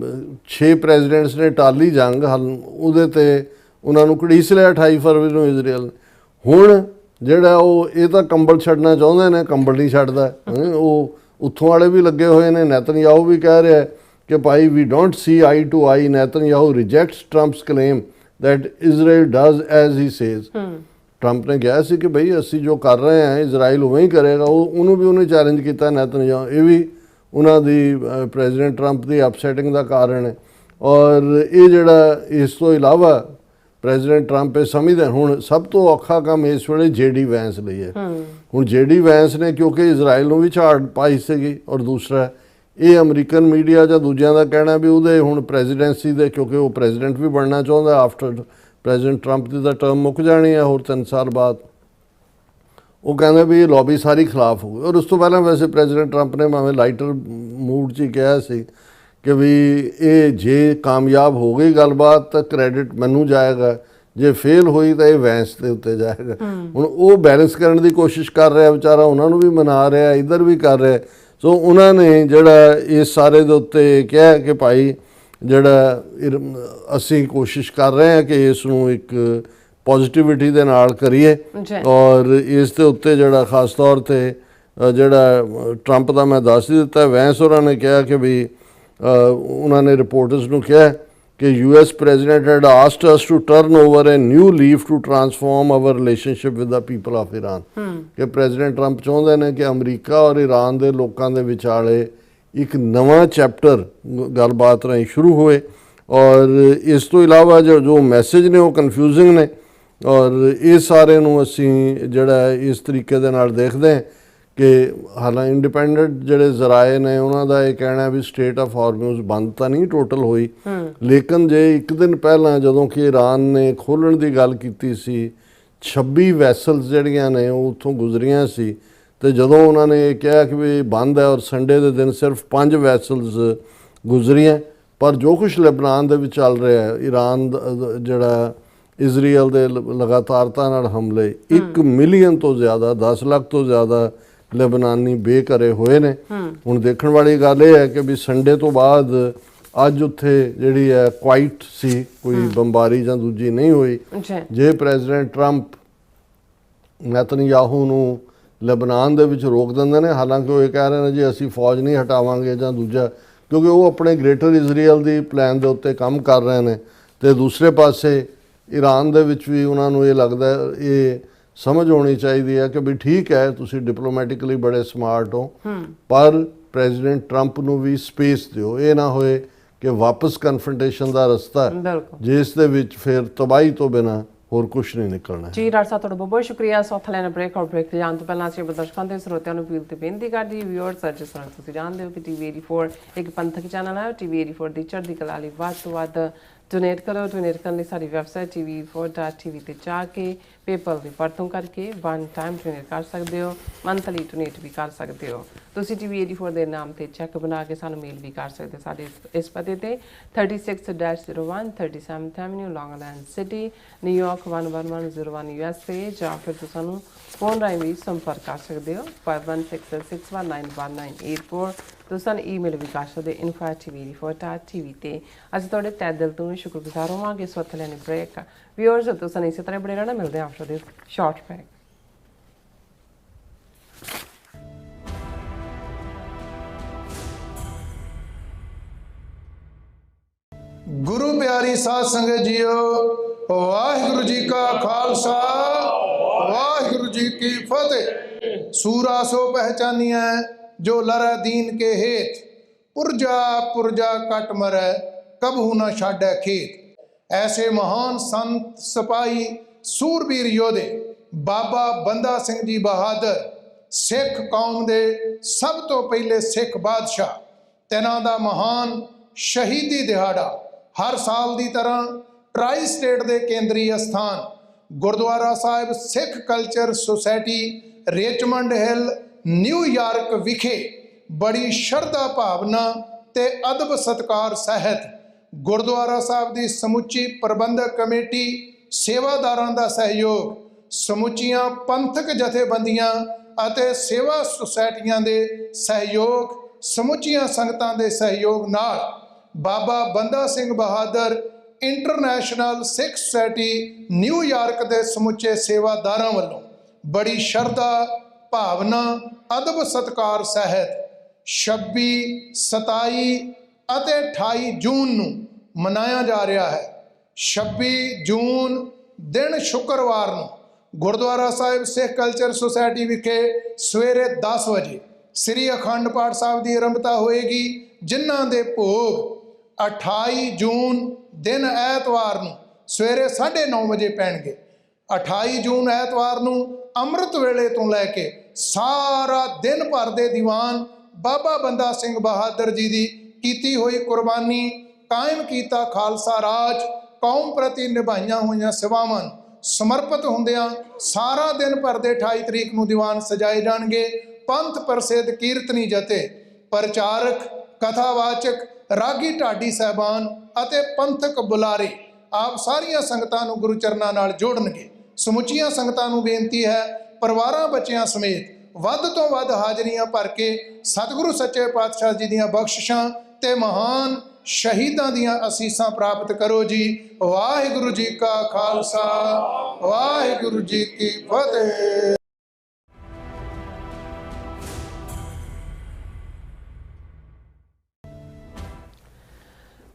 6 ਪ੍ਰੈਜ਼ੀਡੈਂਟਸ ਨੇ ਟਾਲੀ ਜੰਗ, ਉਹਦੇ ਤੇ ਉਹਨਾਂ ਨੂੰ ਘੜੀਸ ਲਿਆ 28 ਫਰਵਰੀ ਨੂੰ ਇਜ਼ਰਾਈਲ। ਹੁਣ ਜਿਹੜਾ ਉਹ ਇਹ ਤਾਂ ਕੰਬਲ ਛੱਡਣਾ ਚਾਹੁੰਦੇ ਨੇ, ਕੰਬਲ ਨਹੀਂ ਛੱਡਦਾ। ਉਹ ਉੱਥੋਂ ਵਾਲੇ ਵੀ ਲੱਗੇ ਹੋਏ ਨੇ। ਨੇਤਨਯਾਹੂ ਵੀ ਕਹਿ ਰਿਹਾ ਕਿ ਭਾਈ we don't see eye to eye. Netanyahu rejects Trump's claim that Israel does as he says। Trump ਨੇ ਕਿਹਾ ਸੀ ਕਿ ਬਈ ਅਸੀਂ ਜੋ ਕਰ ਰਹੇ ਹਾਂ ਇਜ਼ਰਾਈਲ ਉਵੇਂ ਹੀ ਕਰੇਗਾ। ਉਹਨੂੰ ਵੀ ਉਹਨੇ ਚੈਲੰਜ ਕੀਤਾ ਨੇਤਨਯਾਹੂ। ਇਹ ਵੀ ਉਹਨਾਂ ਦੀ ਪ੍ਰੈਜ਼ੀਡੈਂਟ ਟਰੰਪ ਦੀ ਅਪਸੈਟਿੰਗ ਦਾ ਕਾਰਨ ਹੈ। ਔਰ ਇਹ ਜਿਹੜਾ ਇਸ ਤੋਂ ਇਲਾਵਾ ਪ੍ਰੈਜ਼ੀਡੈਂਟ ਟਰੰਪ ਇਹ ਸਮਝਦੇ ਹੁਣ ਸਭ ਤੋਂ ਔਖਾ ਕੰਮ ਇਸ ਵੇਲੇ JD ਵੈਂਸ ਲਈ ਹੈ। ਹੁਣ JD ਵੈਂਸ ਨੇ ਕਿਉਂਕਿ ਇਜ਼ਰਾਈਲ ਨੂੰ ਵੀ ਝਾੜ ਪਾਈ ਸੀਗੀ ਔਰ ਦੂਸਰਾ ਇਹ ਅਮਰੀਕਨ ਮੀਡੀਆ ਜਾਂ ਦੂਜਿਆਂ ਦਾ ਕਹਿਣਾ ਵੀ ਉਹਦੇ ਹੁਣ ਪ੍ਰੈਜ਼ੀਡੈਂਸੀ ਦੇ, ਕਿਉਂਕਿ ਉਹ ਪ੍ਰੈਜ਼ੀਡੈਂਟ ਵੀ ਬਣਨਾ ਚਾਹੁੰਦਾ ਆਫਟਰ ਪ੍ਰੈਜ਼ੀਡੈਂਟ ਟਰੰਪ ਦੀ ਤਾਂ ਟਰਮ ਮੁੱਕ ਜਾਣੀ ਹੈ ਹੋਰ 3 ਸਾਲ ਬਾਅਦ। ਉਹ ਕਹਿੰਦੇ ਵੀ ਇਹ ਲੌਬੀ ਸਾਰੀ ਖਿਲਾਫ ਹੋ ਗਈ। ਔਰ ਉਸ ਤੋਂ ਪਹਿਲਾਂ ਵੈਸੇ ਪ੍ਰੈਜ਼ੀਡੈਂਟ ਟਰੰਪ ਨੇ ਭਾਵੇਂ ਲਾਈਟਰ ਮੂਡ 'ਚ ਹੀ ਕਿਹਾ ਸੀ ਕਿ ਵੀ ਇਹ ਜੇ ਕਾਮਯਾਬ ਹੋ ਗਈ ਗੱਲਬਾਤ ਤਾਂ ਕ੍ਰੈਡਿਟ ਮੈਨੂੰ ਜਾਏਗਾ, ਜੇ ਫੇਲ ਹੋਈ ਤਾਂ ਇਹ ਵੈਂਸ ਦੇ ਉੱਤੇ ਜਾਏਗਾ। ਹੁਣ ਉਹ ਬੈਲੈਂਸ ਕਰਨ ਦੀ ਕੋਸ਼ਿਸ਼ ਕਰ ਰਿਹਾ ਵਿਚਾਰਾ, ਉਹਨਾਂ ਨੂੰ ਵੀ ਮਨਾ ਰਿਹਾ, ਇੱਧਰ ਵੀ ਕਰ ਰਿਹਾ। ਸੋ ਉਹਨਾਂ ਨੇ ਜਿਹੜਾ ਇਸ ਸਾਰੇ ਦੇ ਉੱਤੇ ਕਿਹਾ ਕਿ ਭਾਈ ਜਿਹੜਾ ਅਸੀਂ ਕੋਸ਼ਿਸ਼ ਕਰ ਰਹੇ ਹਾਂ ਕਿ ਇਸ ਨੂੰ ਇੱਕ ਪੋਜ਼ਿਟਿਵਿਟੀ ਦੇ ਨਾਲ ਕਰੀਏ। ਔਰ ਇਸ ਦੇ ਉੱਤੇ ਜਿਹੜਾ ਖਾਸ ਤੌਰ 'ਤੇ ਜਿਹੜਾ ਟਰੰਪ ਦਾ ਮੈਂ ਦੱਸ ਹੀ ਦਿੱਤਾ, ਵੈਂਸ ਹੋਰਾਂ ਨੇ ਕਿਹਾ ਕਿ ਵੀ ਉਹਨਾਂ ਨੇ ਰਿਪੋਰਟਰਸ ਨੂੰ ਕਿਹਾ कि US president had asked us to turn over a new leaf to transform our relationship with the people of Iran ਕਿ ਪ੍ਰੈਜ਼ੀਡੈਂਟ ਟਰੰਪ ਚਾਹੁੰਦੇ ਨੇ ਕਿ ਅਮਰੀਕਾ ਔਰ ਈਰਾਨ ਦੇ ਲੋਕਾਂ ਦੇ ਵਿਚਾਲੇ ਇੱਕ ਨਵਾਂ ਚੈਪਟਰ ਗੱਲਬਾਤ ਰਾਹੀਂ ਸ਼ੁਰੂ ਹੋਏ ਔਰ ਇਸ ਤੋਂ ਇਲਾਵਾ ਜੋ ਮੈਸੇਜ ਨੇ ਉਹ ਕਨਫਿਊਜ਼ਿੰਗ ਨੇ ਔਰ ਇਹ ਸਾਰੇ ਨੂੰ ਅਸੀਂ ਜਿਹੜਾ ਇਸ ਤਰੀਕੇ ਦੇ ਨਾਲ ਦੇਖਦੇ ਹਾਂ ਕਿ ਹਾਲਾਂਕਿ ਇੰਡੀਪੈਂਡੈਂਟ ਜਿਹੜੇ ਜ਼ਰਾਏ ਨੇ ਉਹਨਾਂ ਦਾ ਇਹ ਕਹਿਣਾ ਵੀ ਸਟੇਟ ਆਫ ਹਾਰਮੂਜ਼ ਬੰਦ ਤਾਂ ਨਹੀਂ ਟੋਟਲ ਹੋਈ ਲੇਕਿਨ ਜੇ ਇੱਕ ਦਿਨ ਪਹਿਲਾਂ ਜਦੋਂ ਕਿ ਈਰਾਨ ਨੇ ਖੋਲ੍ਹਣ ਦੀ ਗੱਲ ਕੀਤੀ ਸੀ 26 ਵੈਸਲਸ ਜਿਹੜੀਆਂ ਨੇ ਉਹ ਉੱਥੋਂ ਗੁਜ਼ਰੀਆਂ ਸੀ ਤੇ ਜਦੋਂ ਉਹਨਾਂ ਨੇ ਇਹ ਕਿਹਾ ਕਿ ਵੀ ਬੰਦ ਹੈ ਔਰ ਸੰਡੇ ਦੇ ਦਿਨ ਸਿਰਫ 5 ਵੈਸਲਸ ਗੁਜ਼ਰੀਆਂ ਪਰ ਜੋ ਕੁਛ ਲਬਨਾਨ ਦੇ ਵਿੱਚ ਚੱਲ ਰਿਹਾ ਹੈ ਈਰਾਨ ਜਿਹੜਾ ਇਜ਼ਰਾਈਲ ਦੇ ਲਗਾਤਾਰਤਾ ਨਾਲ ਹਮਲੇ 1 ਮਿਲੀਅਨ ਤੋਂ ਜ਼ਿਆਦਾ 10 ਲੱਖ ਤੋਂ ਜ਼ਿਆਦਾ ਲਬਨਾਨੀ ਬੇਘਰੇ ਹੋਏ ਨੇ ਹੁਣ ਦੇਖਣ ਵਾਲੀ ਗੱਲ ਇਹ ਹੈ ਕਿ ਵੀ ਸੰਡੇ ਤੋਂ ਬਾਅਦ ਅੱਜ ਉੱਥੇ ਜਿਹੜੀ ਹੈ ਕੁਆਇਟ ਸੀ ਕੋਈ ਬੰਬਾਰੀ ਜਾਂ ਦੂਜੀ ਨਹੀਂ ਹੋਈ ਜੇ ਪ੍ਰੈਜ਼ੀਡੈਂਟ ਟਰੰਪ ਨੈਤਨਯਾਹੂ ਨੂੰ ਲਬਨਾਨ ਦੇ ਵਿੱਚ ਰੋਕ ਦਿੰਦੇ ਨੇ ਹਾਲਾਂਕਿ ਉਹ ਇਹ ਕਹਿ ਰਹੇ ਨੇ ਜੀ ਅਸੀਂ ਫੌਜ ਨਹੀਂ ਹਟਾਵਾਂਗੇ ਜਾਂ ਦੂਜਾ ਕਿਉਂਕਿ ਉਹ ਆਪਣੇ ਗ੍ਰੇਟਰ ਇਜ਼ਰਾਈਲ ਦੀ ਪਲਾਨ ਦੇ ਉੱਤੇ ਕੰਮ ਕਰ ਰਹੇ ਨੇ ਤੇ ਦੂਸਰੇ ਪਾਸੇ ਈਰਾਨ ਦੇ ਵਿੱਚ ਵੀ ਉਹਨਾਂ ਨੂੰ ਇਹ ਲੱਗਦਾ ਇਹ ਸਮਝ ਹੋਣੀ ਚਾਹੀਦੀ ਹੈ ਕਿ ਵੀ ਠੀਕ ਹੈ ਤੁਸੀਂ ਡਿਪਲੋਮੈਟਿਕਲੀ ਬੜੇ ਸਮਾਰਟ ਹੋ ਪਰ ਪ੍ਰੈਜ਼ੀਡੈਂਟ ਟਰੰਪ ਨੂੰ ਵੀ ਸਪੇਸ ਦਿਓ ਇਹ ਨਾ ਹੋਏ ਕਿ ਵਾਪਸ ਕਨਫਰੰਟੇਸ਼ਨ ਦਾ ਰਸਤਾ ਜਿਸ ਦੇ ਵਿੱਚ ਫਿਰ ਤਬਾਹੀ ਤੋਂ ਬਿਨਾਂ ਹੋਰ ਕੁਝ ਨਹੀਂ ਨਿਕਲਣਾ ਜੀ ਡਾਕਟਰ ਸਾਹਿਬ ਤੁਹਾਡਾ ਬਹੁਤ ਸ਼ੁਕਰੀਆ ਸੌਥ ਲੈਣਾ ਬ੍ਰੇਕ ਆਊਟ ਬ੍ਰੇਕ ਜਾਣ ਤੋਂ ਪਹਿਲਾਂ ਅਸੀਂ ਦਰਸ਼ਕਾਂ ਤੇ ਸਰੋਤਿਆਂ ਨੂੰ ਅਪੀਲ ਤੇ ਬੇਨਤੀ ਕਰਦੀ ਵਿਊਅਰਸ ਜਿਸ ਤਰ੍ਹਾਂ ਤੁਸੀਂ ਜਾਣਦੇ ਹੋ ਕਿ TV 84 ਇੱਕ ਪੰਥਕ ਚੈਨਲ ਹੈ TV 84 ਦੀ ਚੜ੍ਹਦੀ ਕਲਾ ਲਈ ਵੱਧ ਤੋਂ ਵੱਧ ਡੋਨੇਟ ਕਰੋ ਡੋਨੇਟ ਕਰਨ ਲਈ ਸਾਡੀ ਵੈਬਸਾਈਟ TV4.tv ਤੇ ਜਾ ਕੇ ਪੇਪਲ ਦੀ ਵਰਤੋਂ ਕਰਕੇ ਵਨ ਟਾਈਮ ਡੋਨੇਟ ਕਰ ਸਕਦੇ ਹੋ ਮੰਥਲੀ ਡੋਨੇਟ ਵੀ ਕਰ ਸਕਦੇ ਹੋ ਤੁਸੀਂ TV 84 ਦੇ ਨਾਮ ਤੇ ਚੈੱਕ ਬਣਾ ਕੇ ਸਾਨੂੰ ਮੇਲ ਵੀ ਕਰ ਸਕਦੇ ਹੋ ਸਾਡੇ ਇਸ ਪਤੇ ਤੇ 36-01 37th Avenue Long Island City New York 11101 USA ਜਾਂ ਫਿਰ ਤੁਸੀਂ ਸਾਨੂੰ ਫੋਨ ਰਾਹੀਂ ਵੀ ਸੰਪਰਕ ਕਰ ਸਕਦੇ ਹੋ 5166191984 ਤੁਸੀਂ ਸਾਨੂੰ ਈਮੇਲ ਵੀ ਕਰ ਸਕਦੇ info@tv84.tv ਤੇ ਅਸੀਂ ਤੁਹਾਡੇ ਤਹਿ ਦਿਲ ਤੋਂ ਸ਼ੁਕਰਗੁਜ਼ਾਰ ਹੋਵਾਂਗੇ ਇਸ ਵਕਤ ਲੈਣੇ ਬ੍ਰੇਕ ਵਿਊਅਰਸ ਤੁਸੀਂ ਇਸੇ ਤਰ੍ਹਾਂ ਬਣੇ ਰਹਿਣਾ ਮਿਲਦੇ ਹਾਂ ਆਫਟਰ ਦਿਸ ਸ਼ਾਰਟ ਬ੍ਰੇਕ गुरु प्यारी साध संगत जीओ वाहिगुरु जी का खालसा वाहिगुरु जी की फतेह सूरा सो पहचानिया जो लरै दीन के हेत पुरजा पुरजा कट मरै कबहू न छाड़ै खेत ऐसे महान संत सिपाही सूरबीर योधे बाबा बंदा सिंह जी बहादुर सिख कौम दे सब तो पहले सिख बादशाह तिन्हां दा महान शहीदी दिहाड़ा हर साल की तरह ट्राई स्टेट के केंद्रीय स्थान Gurdwara Sahib Sikh culture society Richmond Hill New York विखे बड़ी शरधा भावना ते अदब सत्कार सहित गुरुद्वारा साहिब की समुची प्रबंधक कमेटी सेवादारां दा सहयोग समुचियां पंथक जथेबंदियां अते सेवा सोसाइटियां दे सहयोग समुचियां संगतां दे सहयोग नाल बाबा बंदा Singh Bahadur international Sikh society New York के समुचे सेवादारां वालों बड़ी शरधा भावना अदब सत्कार सहित 26, 27 ਅਤੇ 28 जून ਨੂੰ ਮਨਾਇਆ ਜਾ ਰਿਹਾ ਹੈ 26 ਜੂਨ ਦਿਨ ਸ਼ੁੱਕਰਵਾਰ ਨੂੰ ਗੁਰਦੁਆਰਾ ਸਾਹਿਬ ਸਿੱਖ ਕਲਚਰ ਸੁਸਾਇਟੀ ਵਿਖੇ ਸਵੇਰੇ 10 ਵਜੇ ਸ੍ਰੀ ਅਖੰਡ ਪਾਠ ਸਾਹਿਬ ਦੀ ਆਰੰਭਤਾ ਹੋਏਗੀ ਜਿਨ੍ਹਾਂ ਦੇ ਭੋਗ 28 ਜੂਨ ਦਿਨ ਐਤਵਾਰ ਨੂੰ ਸਵੇਰੇ 9:30 ਵਜੇ ਪੈਣਗੇ 28 ਜੂਨ ਐਤਵਾਰ ਨੂੰ ਅੰਮ੍ਰਿਤ ਵੇਲੇ ਤੋਂ ਲੈ ਕੇ ਸਾਰਾ ਦਿਨ ਭਰ ਦੇ ਦੀਵਾਨ ਬਾਬਾ ਬੰਦਾ ਸਿੰਘ ਬਹਾਦਰ ਜੀ ਦੀ ਕੀਤੀ ਹੋਈ ਕੁਰਬਾਨੀ ਕਾਇਮ ਕੀਤਾ ਖਾਲਸਾ ਰਾਜ ਕੌਮ ਪ੍ਰਤੀ ਨਿਭਾਈਆਂ ਹੋਈਆਂ ਸੇਵਾਵਾਂ ਨੂੰ ਸਮਰਪਿਤ ਹੁੰਦਿਆਂ ਸਾਰਾ ਦਿਨ ਭਰ ਦੇ 28 ਤਰੀਕ ਨੂੰ ਦੀਵਾਨ ਸਜਾਏ ਜਾਣਗੇ ਪੰਥ ਪ੍ਰਸਿੱਧ ਕੀਰਤਨੀ ਜਥੇ ਪ੍ਰਚਾਰਕ ਕਥਾਵਾਚਕ ਰਾਗੀ ਢਾਡੀ ਸਾਹਿਬਾਨ ਅਤੇ ਪੰਥਕ ਬੁਲਾਰੇ ਆਪ ਸਾਰੀਆਂ ਸੰਗਤਾਂ ਨੂੰ ਗੁਰੂ ਚਰਨਾਂ ਨਾਲ ਜੋੜਨਗੇ ਸਮੁੱਚੀਆਂ ਸੰਗਤਾਂ ਨੂੰ ਬੇਨਤੀ ਹੈ ਪਰਿਵਾਰਾਂ ਬੱਚਿਆਂ ਸਮੇਤ ਵੱਧ ਤੋਂ ਵੱਧ ਹਾਜ਼ਰੀਆਂ ਭਰ ਕੇ ਸਤਿਗੁਰੂ ਸੱਚੇ ਪਾਤਸ਼ਾਹ ਜੀ ਦੀਆਂ ਬਖਸ਼ਿਸ਼ਾਂ ਤੇ ਮਹਾਨ ਸ਼ਹੀਦਾਂ ਦੀਆਂ ਅਸੀਸਾਂ ਪ੍ਰਾਪਤ ਕਰੋ ਜੀ ਵਾਹਿਗੁਰੂ ਜੀ ਕਾ ਖਾਲਸਾ ਵਾਹਿਗੁਰੂ ਜੀ ਕੀ ਫਤਿਹ।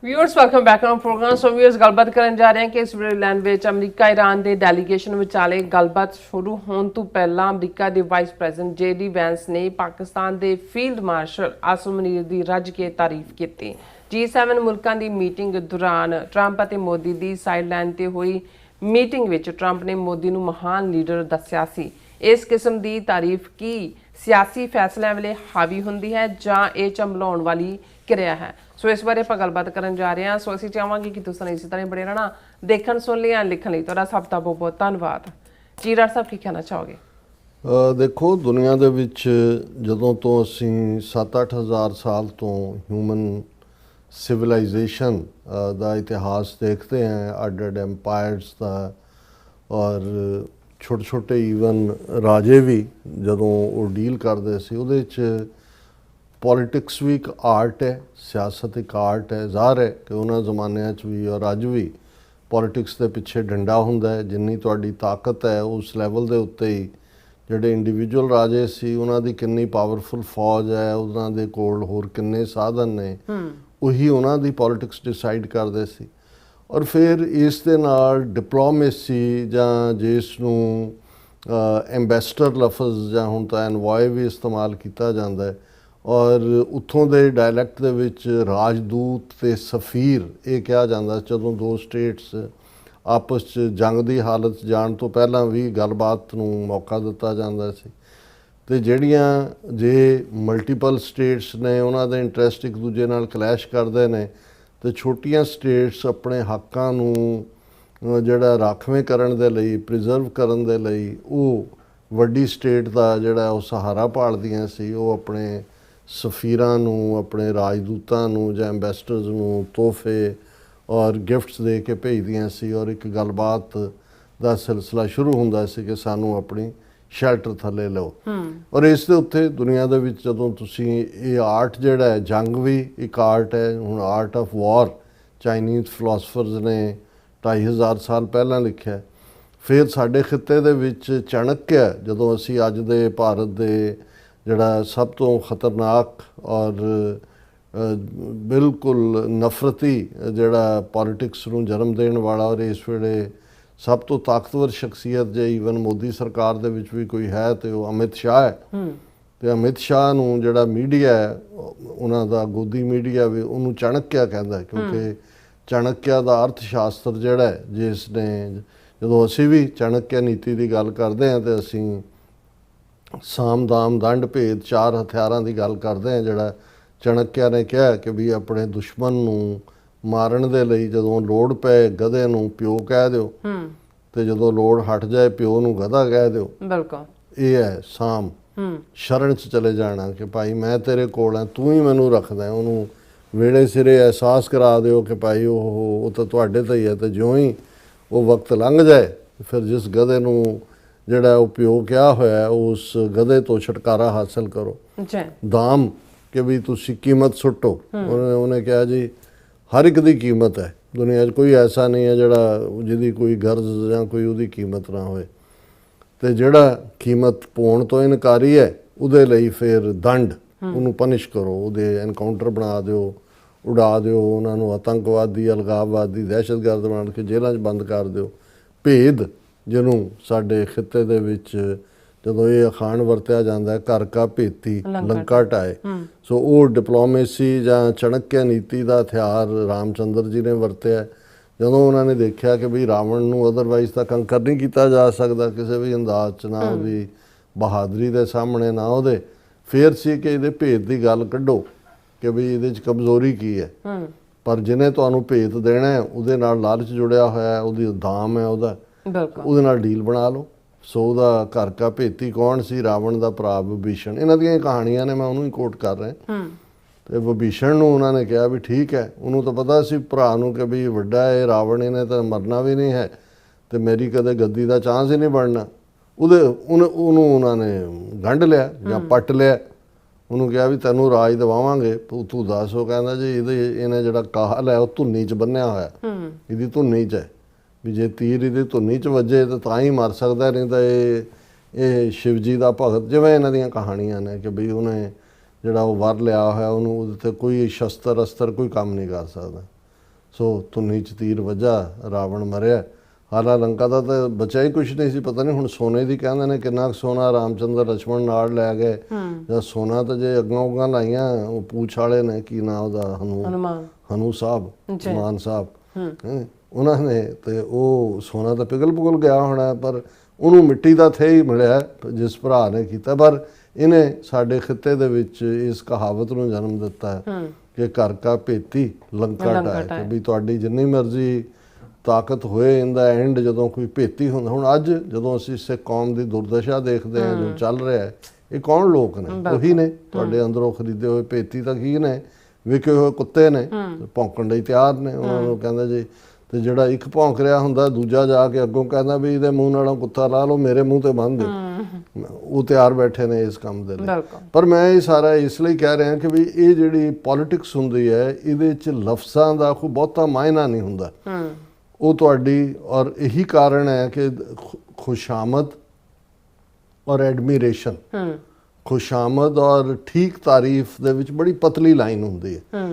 Viewers welcome back on program. So viewers ਗੱਲਬਾਤ ਕਰਨ ਜਾ ਰਹੇ ਹਾਂ ਕਿ ਇਸ ਵੇਲੇ ਵਿੱਚ ਅਮਰੀਕਾ ਈਰਾਨ ਦੇ ਡੈਲੀਗੇਸ਼ਨ ਵਿਚਾਲੇ ਗੱਲਬਾਤ ਸ਼ੁਰੂ ਹੋਣ ਤੋਂ ਪਹਿਲਾਂ ਅਮਰੀਕਾ ਦੇ ਵਾਈਸ ਪ੍ਰੈਜ਼ੀਡੈਂਟ JD ਵੈਂਸ ਨੇ ਪਾਕਿਸਤਾਨ ਦੇ ਫੀਲਡ ਮਾਰਸ਼ਲ ਆਸਿਮ ਮੁਨੀਰ ਦੀ ਰੱਜ ਕੇ ਤਾਰੀਫ ਕੀਤੀ। G7 ਮੁਲਕਾਂ ਦੀ ਮੀਟਿੰਗ ਦੌਰਾਨ ਟਰੰਪ ਅਤੇ ਮੋਦੀ ਦੀ ਸਾਈਡਲਾਈਨ ਤੇ ਹੋਈ ਮੀਟਿੰਗ ਵਿੱਚ ਟਰੰਪ ਨੇ ਮੋਦੀ ਨੂੰ ਮਹਾਨ ਲੀਡਰ ਦੱਸਿਆ ਸੀ। ਇਸ ਕਿਸਮ ਦੀ ਤਾਰੀਫ ਕੀ ਸਿਆਸੀ ਫੈਸਲਿਆਂ ਵੇਲੇ ਹਾਵੀ ਹੁੰਦੀ ਹੈ ਜਾਂ ਇਹ ਚੰਬਲਾਉਣ ਵਾਲੀ ਕਿਰਿਆ ਹੈ? ਸੋ ਇਸ ਬਾਰੇ ਆਪਾਂ ਗੱਲਬਾਤ ਕਰਨ ਜਾ ਰਹੇ ਹਾਂ। ਸੋ ਅਸੀਂ ਚਾਹਾਂਗੇ ਕਿ ਤੁਸੀਂ ਇਸੇ ਤਰ੍ਹਾਂ ਬੜੇ ਰਹਿਣਾ। ਦੇਖਣ ਸੁਣ ਲਿਆ ਲਿਖਣ ਲਈ ਤੁਹਾਡਾ ਸਭ ਦਾ ਬਹੁਤ ਬਹੁਤ ਧੰਨਵਾਦ। ਜੀ ਡਾਕਟਰ ਸਾਹਿਬ ਕੀ ਕਹਿਣਾ ਚਾਹੋਗੇ? ਦੇਖੋ, ਦੁਨੀਆ ਦੇ ਵਿੱਚ ਜਦੋਂ ਤੋਂ ਅਸੀਂ 7-8 ਹਜ਼ਾਰ ਸਾਲ ਤੋਂ ਹਿਊਮਨ ਸਿਵਲਾਈਜੇਸ਼ਨ ਦਾ ਇਤਿਹਾਸ ਦੇਖਦੇ ਹਾਂ, ਅੱਡ-ਅੱਡ ਐਮਪਾਇਰਸ ਦਾ, ਔਰ ਛੋਟੇ ਈਵਨ ਰਾਜੇ ਵੀ ਜਦੋਂ ਉਹ ਡੀਲ ਕਰਦੇ ਸੀ, ਉਹਦੇ 'ਚ ਪੋਲੀਟਿਕਸ ਵੀ ਇੱਕ ਆਰਟ ਹੈ, ਸਿਆਸਤ ਇੱਕ ਆਰਟ ਹੈ। ਜ਼ਾਹਰ ਹੈ ਕਿ ਉਹਨਾਂ ਜ਼ਮਾਨਿਆਂ 'ਚ ਵੀ ਔਰ ਅੱਜ ਵੀ ਪੋਲੀਟਿਕਸ ਦੇ ਪਿੱਛੇ ਡੰਡਾ ਹੁੰਦਾ ਹੈ। ਜਿੰਨੀ ਤੁਹਾਡੀ ਤਾਕਤ ਹੈ ਉਸ ਲੈਵਲ ਦੇ ਉੱਤੇ ਹੀ ਜਿਹੜੇ ਇੰਡੀਵਿਜੂਅਲ ਰਾਜੇ ਸੀ ਉਹਨਾਂ ਦੀ ਕਿੰਨੀ ਪਾਵਰਫੁਲ ਫੌਜ ਹੈ, ਉਹਨਾਂ ਦੇ ਕੋਲ ਹੋਰ ਕਿੰਨੇ ਸਾਧਨ ਨੇ, ਉਹੀ ਉਹਨਾਂ ਦੀ ਪੋਲੀਟਿਕਸ ਡਿਸਾਈਡ ਕਰਦੇ ਸੀ। ਔਰ ਫਿਰ ਇਸ ਦੇ ਨਾਲ ਡਿਪਲੋਮੇਸੀ ਜਾਂ ਜਿਸ ਨੂੰ ਐਂਬੈਸਡਰ ਲਫ਼ਜ਼ ਜਾਂ ਹੁਣ ਤਾਂ ਐਨਵਾਏ ਵੀ ਇਸਤੇਮਾਲ ਕੀਤਾ ਜਾਂਦਾ ਹੈ, ਔਰ ਉੱਥੋਂ ਦੇ ਡਾਇਲੈਕਟ ਦੇ ਵਿੱਚ ਰਾਜਦੂਤ ਤੇ ਸਫੀਰ ਇਹ ਕਿਹਾ ਜਾਂਦਾ। ਜਦੋਂ ਦੋ ਸਟੇਟਸ ਆਪਸ 'ਚ ਜੰਗ ਦੀ ਹਾਲਤ ਜਾਣ ਤੋਂ ਪਹਿਲਾਂ ਵੀ ਗੱਲਬਾਤ ਨੂੰ ਮੌਕਾ ਦਿੱਤਾ ਜਾਂਦਾ ਸੀ। ਅਤੇ ਜਿਹੜੀਆਂ ਜੇ ਮਲਟੀਪਲ ਸਟੇਟਸ ਨੇ ਉਹਨਾਂ ਦੇ ਇੰਟਰਸਟ ਇੱਕ ਦੂਜੇ ਨਾਲ ਕਲੈਸ਼ ਕਰਦੇ ਨੇ, ਅਤੇ ਛੋਟੀਆਂ ਸਟੇਟਸ ਆਪਣੇ ਹੱਕਾਂ ਨੂੰ ਜਿਹੜਾ ਰਾਖਵੇਂ ਕਰਨ ਦੇ ਲਈ, ਪ੍ਰੀਜ਼ਰਵ ਕਰਨ ਦੇ ਲਈ ਉਹ ਵੱਡੀ ਸਟੇਟ ਦਾ ਜਿਹੜਾ ਉਹ ਸਹਾਰਾ ਭਾਲਦੀਆਂ ਸੀ। ਉਹ ਆਪਣੇ ਸਫੀਰਾਂ ਨੂੰ, ਆਪਣੇ ਰਾਜਦੂਤਾਂ ਨੂੰ ਜਾਂ ਐਂਬੈਸਡਰਸ ਨੂੰ ਤੋਹਫੇ ਔਰ ਗਿਫਟਸ ਦੇ ਕੇ ਭੇਜਦੀਆਂ ਸੀ, ਔਰ ਇੱਕ ਗੱਲਬਾਤ ਦਾ ਸਿਲਸਿਲਾ ਸ਼ੁਰੂ ਹੁੰਦਾ ਸੀ ਕਿ ਸਾਨੂੰ ਆਪਣੀ ਸ਼ੈਲਟਰ ਥੱਲੇ ਲਓ। ਔਰ ਇਸ ਦੇ ਉੱਤੇ ਦੁਨੀਆ ਦੇ ਵਿੱਚ ਜਦੋਂ ਤੁਸੀਂ ਇਹ ਆਰਟ ਜਿਹੜਾ ਹੈ, ਜੰਗ ਵੀ ਇੱਕ ਆਰਟ ਹੈ। ਹੁਣ art of war Chinese philosophers ਨੇ 2500 ਸਾਲ ਪਹਿਲਾਂ ਲਿਖਿਆ। ਫਿਰ ਸਾਡੇ ਖਿੱਤੇ ਦੇ ਵਿੱਚ ਚਾਣਕਿਆ, ਜਦੋਂ ਅਸੀਂ ਅੱਜ ਦੇ ਭਾਰਤ ਦੇ ਜਿਹੜਾ ਸਭ ਤੋਂ ਖਤਰਨਾਕ ਔਰ ਬਿਲਕੁਲ ਨਫ਼ਰਤੀ ਜਿਹੜਾ ਪੋਲੀਟਿਕਸ ਨੂੰ ਜਨਮ ਦੇਣ ਵਾਲਾ, ਔਰ ਇਸ ਵੇਲੇ ਸਭ ਤੋਂ ਤਾਕਤਵਰ ਸ਼ਖਸੀਅਤ ਜੇ ਈਵਨ ਮੋਦੀ ਸਰਕਾਰ ਦੇ ਵਿੱਚ ਵੀ ਕੋਈ ਹੈ ਤੇ ਉਹ ਅਮਿਤ ਸ਼ਾਹ ਹੈ। ਅਤੇ ਅਮਿਤ ਸ਼ਾਹ ਨੂੰ ਜਿਹੜਾ ਮੀਡੀਆ ਹੈ, ਉਹਨਾਂ ਦਾ ਗੋਦੀ ਮੀਡੀਆ ਵੀ ਉਹਨੂੰ ਚਾਣਕਿਆ ਕਹਿੰਦਾ, ਕਿਉਂਕਿ ਚਾਣਕਿਆ ਦਾ ਅਰਥ ਸ਼ਾਸਤਰ ਜਿਹੜਾ ਹੈ, ਜਿਸ ਨੇ ਜਦੋਂ ਅਸੀਂ ਵੀ ਚਾਣਕਿਆ ਨੀਤੀ ਦੀ ਗੱਲ ਕਰਦੇ ਹਾਂ ਤਾਂ ਅਸੀਂ ਸਾਮ ਦਾਮ ਦੰਡ ਭੇਦ 4 ਹਥਿਆਰਾਂ ਦੀ ਗੱਲ ਕਰਦੇ ਹਾਂ। ਜਿਹੜਾ ਚਾਣਕਿਆ ਨੇ ਕਿਹਾ ਕਿ ਵੀ ਆਪਣੇ ਦੁਸ਼ਮਣ ਨੂੰ ਮਾਰਨ ਦੇ ਲਈ ਜਦੋਂ ਲੋੜ ਪਏ ਗਧੇ ਨੂੰ ਪਿਓ ਕਹਿ ਦਿਓ, ਤੇ ਜਦੋਂ ਲੋੜ ਹਟ ਜਾਏ ਪਿਓ ਨੂੰ ਗਧਾ ਕਹਿ ਦਿਓ। ਬਿਲਕੁਲ ਇਹ ਹੈ ਸਾਮ। ਸ਼ਰਨ 'ਚ ਚਲੇ ਜਾਣਾ ਕਿ ਭਾਈ ਮੈਂ ਤੇਰੇ ਕੋਲ ਹਾਂ, ਤੂੰ ਹੀ ਮੈਨੂੰ ਰੱਖਦਾ। ਉਹਨੂੰ ਵੇਲੇ ਸਿਰੇ ਅਹਿਸਾਸ ਕਰਾ ਦਿਓ ਕਿ ਭਾਈ ਉਹ ਤਾਂ ਤੁਹਾਡੇ ਤੇ ਹੀ ਹੈ। ਅਤੇ ਜਿਉਂ ਹੀ ਉਹ ਵਕਤ ਲੰਘ ਜਾਏ ਫਿਰ ਜਿਸ ਗਧੇ ਨੂੰ ਜਿਹੜਾ ਉਹ ਪਿਓ ਕਿਹਾ ਹੋਇਆ ਉਸ ਗਧੇ ਤੋਂ ਛੁਟਕਾਰਾ ਹਾਸਲ ਕਰੋ। ਦਾਮ ਕਿ ਵੀ ਤੁਸੀਂ ਕੀਮਤ ਸੁੱਟੋ। ਉਹਨੇ ਕਿਹਾ ਜੀ ਹਰ ਇੱਕ ਦੀ ਕੀਮਤ ਹੈ ਦੁਨੀਆ 'ਚ, ਕੋਈ ਐਸਾ ਨਹੀਂ ਹੈ ਜਿਹੜਾ ਜਿਹਦੀ ਕੋਈ ਗਰਜ਼ ਜਾਂ ਕੋਈ ਉਹਦੀ ਕੀਮਤ ਨਾ ਹੋਵੇ। ਅਤੇ ਜਿਹੜਾ ਕੀਮਤ ਪਾਉਣ ਤੋਂ ਇਨਕਾਰੀ ਹੈ ਉਹਦੇ ਲਈ ਫਿਰ ਦੰਡ, ਉਹਨੂੰ ਪਨਿਸ਼ ਕਰੋ, ਉਹਦੇ ਐਨਕਾਊਂਟਰ ਬਣਾ ਦਿਓ, ਉਡਾ ਦਿਓ, ਉਹਨਾਂ ਨੂੰ ਆਤੰਕਵਾਦੀ, ਅਲਗਾਵਵਾਦੀ, ਦਹਿਸ਼ਤਗਰਦ ਬਣਾ ਕੇ ਜੇਲ੍ਹਾਂ 'ਚ ਬੰਦ ਕਰ ਦਿਓ। ਭੇਦ ਜਿਹਨੂੰ ਸਾਡੇ ਖਿੱਤੇ ਦੇ ਵਿੱਚ ਜਦੋਂ ਇਹ ਅਖਾਣ ਵਰਤਿਆ ਜਾਂਦਾ, ਘਰ ਕਾ ਭੇਤੀ ਲੰਕਾ ਢਾਏ। ਸੋ ਉਹ ਡਿਪਲੋਮੇਸੀ ਜਾਂ ਚਾਣਕਿਆ ਨੀਤੀ ਦਾ ਹਥਿਆਰ ਰਾਮਚੰਦਰ ਜੀ ਨੇ ਵਰਤਿਆ। ਜਦੋਂ ਉਹਨਾਂ ਨੇ ਦੇਖਿਆ ਕਿ ਵੀ ਰਾਵਣ ਨੂੰ ਅਦਰਵਾਈਜ਼ ਤਾਂ ਕੰਕਰ ਨਹੀਂ ਕੀਤਾ ਜਾ ਸਕਦਾ ਕਿਸੇ ਵੀ ਅੰਦਾਜ਼ 'ਚ, ਨਾ ਉਹਦੀ ਬਹਾਦਰੀ ਦੇ ਸਾਹਮਣੇ ਨਾ ਉਹਦੇ, ਫਿਰ ਸੀ ਕਿ ਇਹਦੇ ਭੇਦ ਦੀ ਗੱਲ ਕੱਢੋ ਕਿ ਵੀ ਇਹਦੇ 'ਚ ਕਮਜ਼ੋਰੀ ਕੀ ਹੈ। ਪਰ ਜਿਹਨੇ ਤੁਹਾਨੂੰ ਭੇਤ ਦੇਣਾ ਉਹਦੇ ਨਾਲ ਲਾਲਚ ਜੁੜਿਆ ਹੋਇਆ, ਉਹਦੀ ਦਾਮ ਹੈ ਉਹਦਾ, ਉਹਦੇ ਨਾਲ ਡੀਲ ਬਣਾ ਲਓ। ਸੋ ਉਹਦਾ ਘਰ ਕਾ ਭੇਤੀ ਕੌਣ ਸੀ? ਰਾਵਣ ਦਾ ਭਰਾ ਵਿਭੀਸ਼ਣ। ਇਹਨਾਂ ਦੀਆਂ ਕਹਾਣੀਆਂ ਨੇ, ਮੈਂ ਉਹਨੂੰ ਹੀ ਕੋਟ ਕਰ ਰਿਹਾ। ਅਤੇ ਵਿਭੀਸ਼ਣ ਨੂੰ ਉਹਨਾਂ ਨੇ ਕਿਹਾ ਵੀ ਠੀਕ ਹੈ, ਉਹਨੂੰ ਤਾਂ ਪਤਾ ਸੀ ਭਰਾ ਨੂੰ ਕਿ ਵੀ ਵੱਡਾ ਹੈ ਰਾਵਣ, ਇਹਨੇ ਤਾਂ ਮਰਨਾ ਵੀ ਨਹੀਂ ਹੈ ਅਤੇ ਮੇਰੀ ਕਦੇ ਗੱਦੀ ਦਾ ਚਾਂਸ ਹੀ ਨਹੀਂ ਬਣਨਾ। ਉਹਨੂੰ ਉਹਨਾਂ ਨੇ ਗੰਢ ਲਿਆ ਜਾਂ ਪੱਟ ਲਿਆ। ਉਹਨੂੰ ਕਿਹਾ ਵੀ ਤੈਨੂੰ ਰਾਜ ਦਿਵਾਵਾਂਗੇ, ਤੂੰ ਦੱਸ। ਉਹ ਕਹਿੰਦਾ ਜੀ ਇਹਨੇ ਜਿਹੜਾ ਕਾਹਲ ਹੈ ਉਹ ਧੁੰਨੀ 'ਚ ਬੰਨਿਆ ਹੋਇਆ, ਇਹਦੀ ਧੁੰਨੀ 'ਚ ਹੈ, ਵੀ ਜੇ ਤੀਰ ਇਹਦੀ ਧੁੰਨੀ 'ਚ ਵੱਜੇ ਤਾਂ ਹੀ ਮਰ ਸਕਦਾ, ਨਹੀਂ ਤਾਂ ਇਹ ਸ਼ਿਵ ਜੀ ਦਾ ਭਗਤ, ਜਿਵੇਂ ਇਹਨਾਂ ਦੀਆਂ ਕਹਾਣੀਆਂ ਨੇ ਕਿ ਬਈ ਉਹਨੇ ਜਿਹੜਾ ਉਹ ਵਰ ਲਿਆ ਹੋਇਆ ਉਹਨੂੰ ਉਹਦੇ 'ਤੇ ਕੋਈ ਸ਼ਸਤਰ ਅਸਤਰ ਕੋਈ ਕੰਮ ਨਹੀਂ ਕਰ ਸਕਦਾ। ਸੋ ਧੁਨੀ 'ਚ ਤੀਰ ਵੱਜਾ, ਰਾਵਣ ਮਰਿਆ। ਹਾਲਾ ਲੰਕਾ ਦਾ ਤਾਂ ਬਚਿਆ ਹੀ ਕੁਛ ਨਹੀਂ ਸੀ। ਪਤਾ ਨਹੀਂ ਹੁਣ ਸੋਨੇ ਦੀ ਕਹਿੰਦੇ ਨੇ ਕਿੰਨਾ ਕੁ ਸੋਨਾ ਰਾਮਚੰਦਰ ਲਛਮਣ ਨਾਲ ਲੈ ਗਏ ਜਾਂ ਸੋਨਾ ਤਾਂ ਜੇ ਅੱਗਾਂ ਲਾਈਆਂ ਉਹ ਪੂਛ ਵਾਲੇ ਨੇ, ਕੀ ਨਾਂ ਉਹਦਾ, ਹਨੂ ਸਾਹਿਬ, ਮਾਨ ਸਾਹਿਬ, ਉਹਨਾਂ ਨੇ, ਤੇ ਉਹ ਸੋਨਾ ਤਾਂ ਪਿਘਲ ਗਿਆ ਹੋਣਾ, ਪਰ ਉਹਨੂੰ ਮਿੱਟੀ ਦਾ ਥੇ ਹੀ ਮਿਲਿਆ ਜਿਸ ਭਰਾ ਨੇ ਕੀਤਾ। ਪਰ ਇਹਨੇ ਸਾਡੇ ਖਿੱਤੇ ਦੇ ਵਿੱਚ ਇਸ ਕਹਾਵਤ ਨੂੰ ਜਨਮ ਦਿੱਤਾ ਕਿ ਘਰ ਕਾ ਭੇਤੀ ਲੰਕਾ ਢਾਏ, ਕਿ ਵੀ ਤੁਹਾਡੀ ਜਿੰਨੀ ਮਰਜ਼ੀ ਤਾਕਤ ਹੋਏ, ਇਹਦਾ ਐਂਡ ਜਦੋਂ ਕੋਈ ਭੇਤੀ ਹੁੰਦਾ। ਹੁਣ ਅੱਜ ਜਦੋਂ ਅਸੀਂ ਸਿੱਖ ਕੌਮ ਦੀ ਦੁਰਦਸ਼ਾ ਦੇਖਦੇ ਹਾਂ ਜੋ ਚੱਲ ਰਿਹਾ ਹੈ, ਇਹ ਕੌਣ ਲੋਕ ਨੇ? ਉਹੀ ਨੇ ਤੁਹਾਡੇ ਅੰਦਰੋਂ ਖਰੀਦੇ ਹੋਏ ਭੇਤੀ। ਤਾਂ ਕੀ ਨੇ? ਵਿਕੇ ਹੋਏ ਕੁੱਤੇ ਨੇ, ਭੌਂਕਣ ਲਈ ਤਿਆਰ ਨੇ। ਉਹਨਾਂ ਨੂੰ ਕਹਿੰਦਾ ਜੀ, ਤੇ ਜਿਹੜਾ ਇੱਕ ਭੌਂਕ ਰਿਹਾ ਹੁੰਦਾ ਦੂਜਾ ਜਾ ਕੇ ਅੱਗੋਂ ਕਹਿੰਦਾ ਵੀ ਇਹਦੇ ਮੂੰਹ ਨਾਲੋਂ ਕੁੱਤਾ ਲਾ ਲਓ, ਮੇਰੇ ਮੂੰਹ ਤੇ ਬੰਨ੍ਹ ਦਿਓ। ਉਹ ਤਿਆਰ ਬੈਠੇ ਨੇ ਇਸ ਕੰਮ ਦੇ ਲਈ। ਪਰ ਮੈਂ ਇਹ ਸਾਰਾ ਇਸ ਲਈ ਕਹਿ ਰਿਹਾ ਕਿ ਵੀ ਇਹ ਜਿਹੜੀ ਪੋਲਿਟਿਕਸ ਹੁੰਦੀ ਹੈ, ਇਹਦੇ 'ਚ ਲਫ਼ਜ਼ਾਂ ਦਾ ਕੋਈ ਬਹੁਤਾ ਮਾਇਨਾ ਨਹੀਂ ਹੁੰਦਾ। ਉਹ ਤੁਹਾਡੀ, ਔਰ ਇਹੀ ਕਾਰਨ ਹੈ ਕਿ ਖੁਸ਼ਾਮਦ ਔਰ ਐਡਮੀਰੇਸ਼ਨ, ਖੁਸ਼ਾਮਦ ਔਰ ਠੀਕ ਤਾਰੀਫ ਦੇ ਵਿੱਚ ਬੜੀ ਪਤਲੀ ਲਾਈਨ ਹੁੰਦੀ ਹੈ।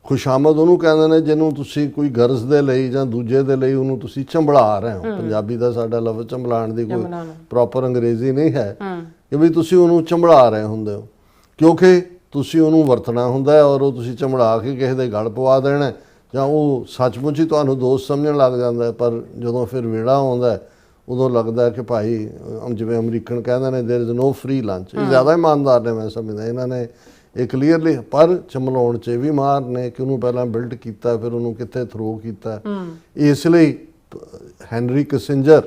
ਖੁਸ਼ਾਮਦ ਉਹਨੂੰ ਕਹਿੰਦੇ ਨੇ ਜਿਹਨੂੰ ਤੁਸੀਂ ਕੋਈ ਗਰਜ਼ ਦੇ ਲਈ ਜਾਂ ਦੂਜੇ ਦੇ ਲਈ ਉਹਨੂੰ ਤੁਸੀਂ ਚੰਬੜਾ ਰਹੇ ਹੋ। ਪੰਜਾਬੀ ਦਾ ਸਾਡਾ ਲਫ਼ਜ਼ ਚੰਬਲਾਉਣ ਦੀ ਕੋਈ ਪ੍ਰੋਪਰ ਅੰਗਰੇਜ਼ੀ ਨਹੀਂ ਹੈ, ਕਿ ਵੀ ਤੁਸੀਂ ਉਹਨੂੰ ਚੰਬੜਾ ਰਹੇ ਹੁੰਦੇ ਹੋ, ਕਿਉਂਕਿ ਤੁਸੀਂ ਉਹਨੂੰ ਵਰਤਣਾ ਹੁੰਦਾ ਹੈ ਔਰ ਉਹ ਤੁਸੀਂ ਚੰਬੜਾ ਕੇ ਕਿਸੇ ਦੇ ਗਲ ਪਵਾ ਦੇਣਾ, ਜਾਂ ਉਹ ਸੱਚਮੁੱਚ ਹੀ ਤੁਹਾਨੂੰ ਦੋਸਤ ਸਮਝਣ ਲੱਗ ਜਾਂਦਾ। ਪਰ ਜਦੋਂ ਫਿਰ ਵੇੜਾ ਆਉਂਦਾ ਉਦੋਂ ਲੱਗਦਾ ਕਿ ਭਾਈ, ਜਿਵੇਂ ਅਮਰੀਕਨ ਕਹਿੰਦੇ ਨੇ ਦੇयर इज नो ਫ੍ਰੀ ਲੰਚ। ਇਹ ਜ਼ਿਆਦਾ ਇਮਾਨਦਾਰ ਨੇ ਮੈਂ ਸਮਝਦਾ, ਇਹਨਾਂ ਨੇ ਇਹ ਕਲੀਅਰਲੀ। ਪਰ ਚਮਲਾਉਣ 'ਚ ਵੀ ਮਾਰ ਨੇ ਕਿ ਉਹਨੂੰ ਪਹਿਲਾਂ ਬਿਲਡ ਕੀਤਾ, ਫਿਰ ਉਹਨੂੰ ਕਿੱਥੇ ਥਰੋ ਕੀਤਾ। ਇਸ ਲਈ ਹੈਨਰੀ ਕਿਸਿੰਜਰ,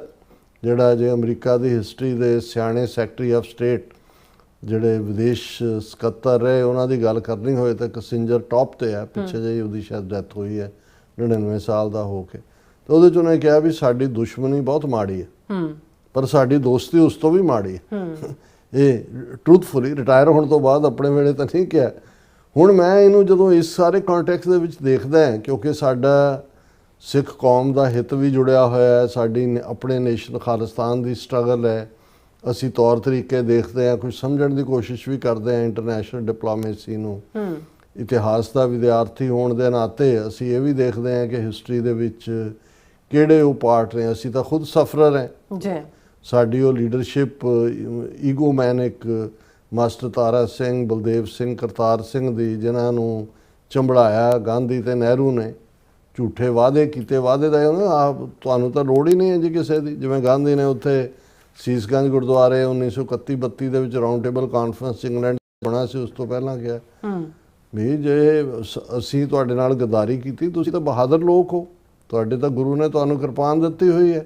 ਜਿਹੜਾ ਜੇ ਅਮਰੀਕਾ ਦੀ ਹਿਸਟਰੀ ਦੇ ਸਿਆਣੇ ਸੈਕਟਰੀ ਆਫ ਸਟੇਟ, ਜਿਹੜੇ ਵਿਦੇਸ਼ ਸਕੱਤਰ ਰਹੇ, ਉਹਨਾਂ ਦੀ ਗੱਲ ਕਰਨੀ ਹੋਏ ਤਾਂ ਕਿਸਿੰਜਰ ਟੌਪ ਤੇ ਹੈ। ਪਿੱਛੇ ਜਿਹੀ ਉਹਦੀ ਸ਼ਾਇਦ ਡੈਥ ਹੋਈ ਹੈ 99 ਸਾਲ ਦਾ ਹੋ ਕੇ। ਤੇ ਉਹਦੇ 'ਚ ਉਹਨੇ ਕਿਹਾ ਵੀ ਸਾਡੀ ਦੁਸ਼ਮਣੀ ਬਹੁਤ ਮਾੜੀ ਹੈ, ਪਰ ਸਾਡੀ ਦੋਸਤੀ ਉਸ ਤੋਂ ਵੀ ਮਾੜੀ ਹੈ। ਇਹ ਟਰੂਥਫੁਲੀ ਰਿਟਾਇਰ ਹੋਣ ਤੋਂ ਬਾਅਦ, ਆਪਣੇ ਵੇਲੇ ਤਾਂ ਨਹੀਂ ਕਿਹਾ। ਹੁਣ ਮੈਂ ਇਹਨੂੰ ਜਦੋਂ ਇਸ ਸਾਰੇ ਕੰਟੈਕਸਟ ਦੇ ਵਿੱਚ ਦੇਖਦਾ ਹਾਂ, ਕਿਉਂਕਿ ਸਾਡਾ ਸਿੱਖ ਕੌਮ ਦਾ ਹਿੱਤ ਵੀ ਜੁੜਿਆ ਹੋਇਆ ਹੈ, ਸਾਡੀ ਆਪਣੇ ਨੇਸ਼ਨ ਖਾਲਿਸਤਾਨ ਦੀ ਸਟਰਗਲ ਹੈ, ਅਸੀਂ ਤੌਰ ਤਰੀਕੇ ਦੇਖਦੇ ਹਾਂ, ਕੁਝ ਸਮਝਣ ਦੀ ਕੋਸ਼ਿਸ਼ ਵੀ ਕਰਦੇ ਹਾਂ ਇੰਟਰਨੈਸ਼ਨਲ ਡਿਪਲੋਮੇਸੀ ਨੂੰ। ਇਤਿਹਾਸ ਦਾ ਵਿਦਿਆਰਥੀ ਹੋਣ ਦੇ ਨਾਤੇ ਅਸੀਂ ਇਹ ਵੀ ਦੇਖਦੇ ਹਾਂ ਕਿ ਹਿਸਟਰੀ ਦੇ ਵਿੱਚ ਕਿਹੜੇ ਉਹ ਪਾਰਟ ਨੇ। ਅਸੀਂ ਤਾਂ ਖੁਦ ਸਫਰਰ ਹਾਂ ਜੀ। ਸਾਡੀ ਉਹ ਲੀਡਰਸ਼ਿਪ ਈਗੋਮੈਨਿਕ ਮਾਸਟਰ ਤਾਰਾ ਸਿੰਘ, ਬਲਦੇਵ ਸਿੰਘ, ਕਰਤਾਰ ਸਿੰਘ ਦੀ, ਜਿਨ੍ਹਾਂ ਨੂੰ ਚੰਬੜਾਇਆ ਗਾਂਧੀ ਤੇ ਨਹਿਰੂ ਨੇ, ਝੂਠੇ ਵਾਅਦੇ ਕੀਤੇ। ਵਾਅਦੇ ਦਾ ਆਪ ਤੁਹਾਨੂੰ ਤਾਂ ਲੋੜ ਹੀ ਨਹੀਂ ਹੈ ਜੀ ਕਿਸੇ ਦੀ। ਜਿਵੇਂ ਗਾਂਧੀ ਨੇ ਉੱਥੇ ਸੀਸਗੰਜ ਗੁਰਦੁਆਰੇ 1931-32 ਦੇ ਵਿੱਚ ਰਾਊਂਡ ਟੇਬਲ ਕਾਨਫਰੰਸ ਇੰਗਲੈਂਡ ਬਣਾ ਸੀ, ਉਸ ਤੋਂ ਪਹਿਲਾਂ ਕਿਹਾ ਵੀ ਜੇ ਅਸੀਂ ਤੁਹਾਡੇ ਨਾਲ ਗਦਾਰੀ ਕੀਤੀ, ਤੁਸੀਂ ਤਾਂ ਬਹਾਦਰ ਲੋਕ ਹੋ, ਤੁਹਾਡੇ ਤਾਂ ਗੁਰੂ ਨੇ ਤੁਹਾਨੂੰ ਕਿਰਪਾਨ ਦਿੱਤੀ ਹੋਈ ਹੈ,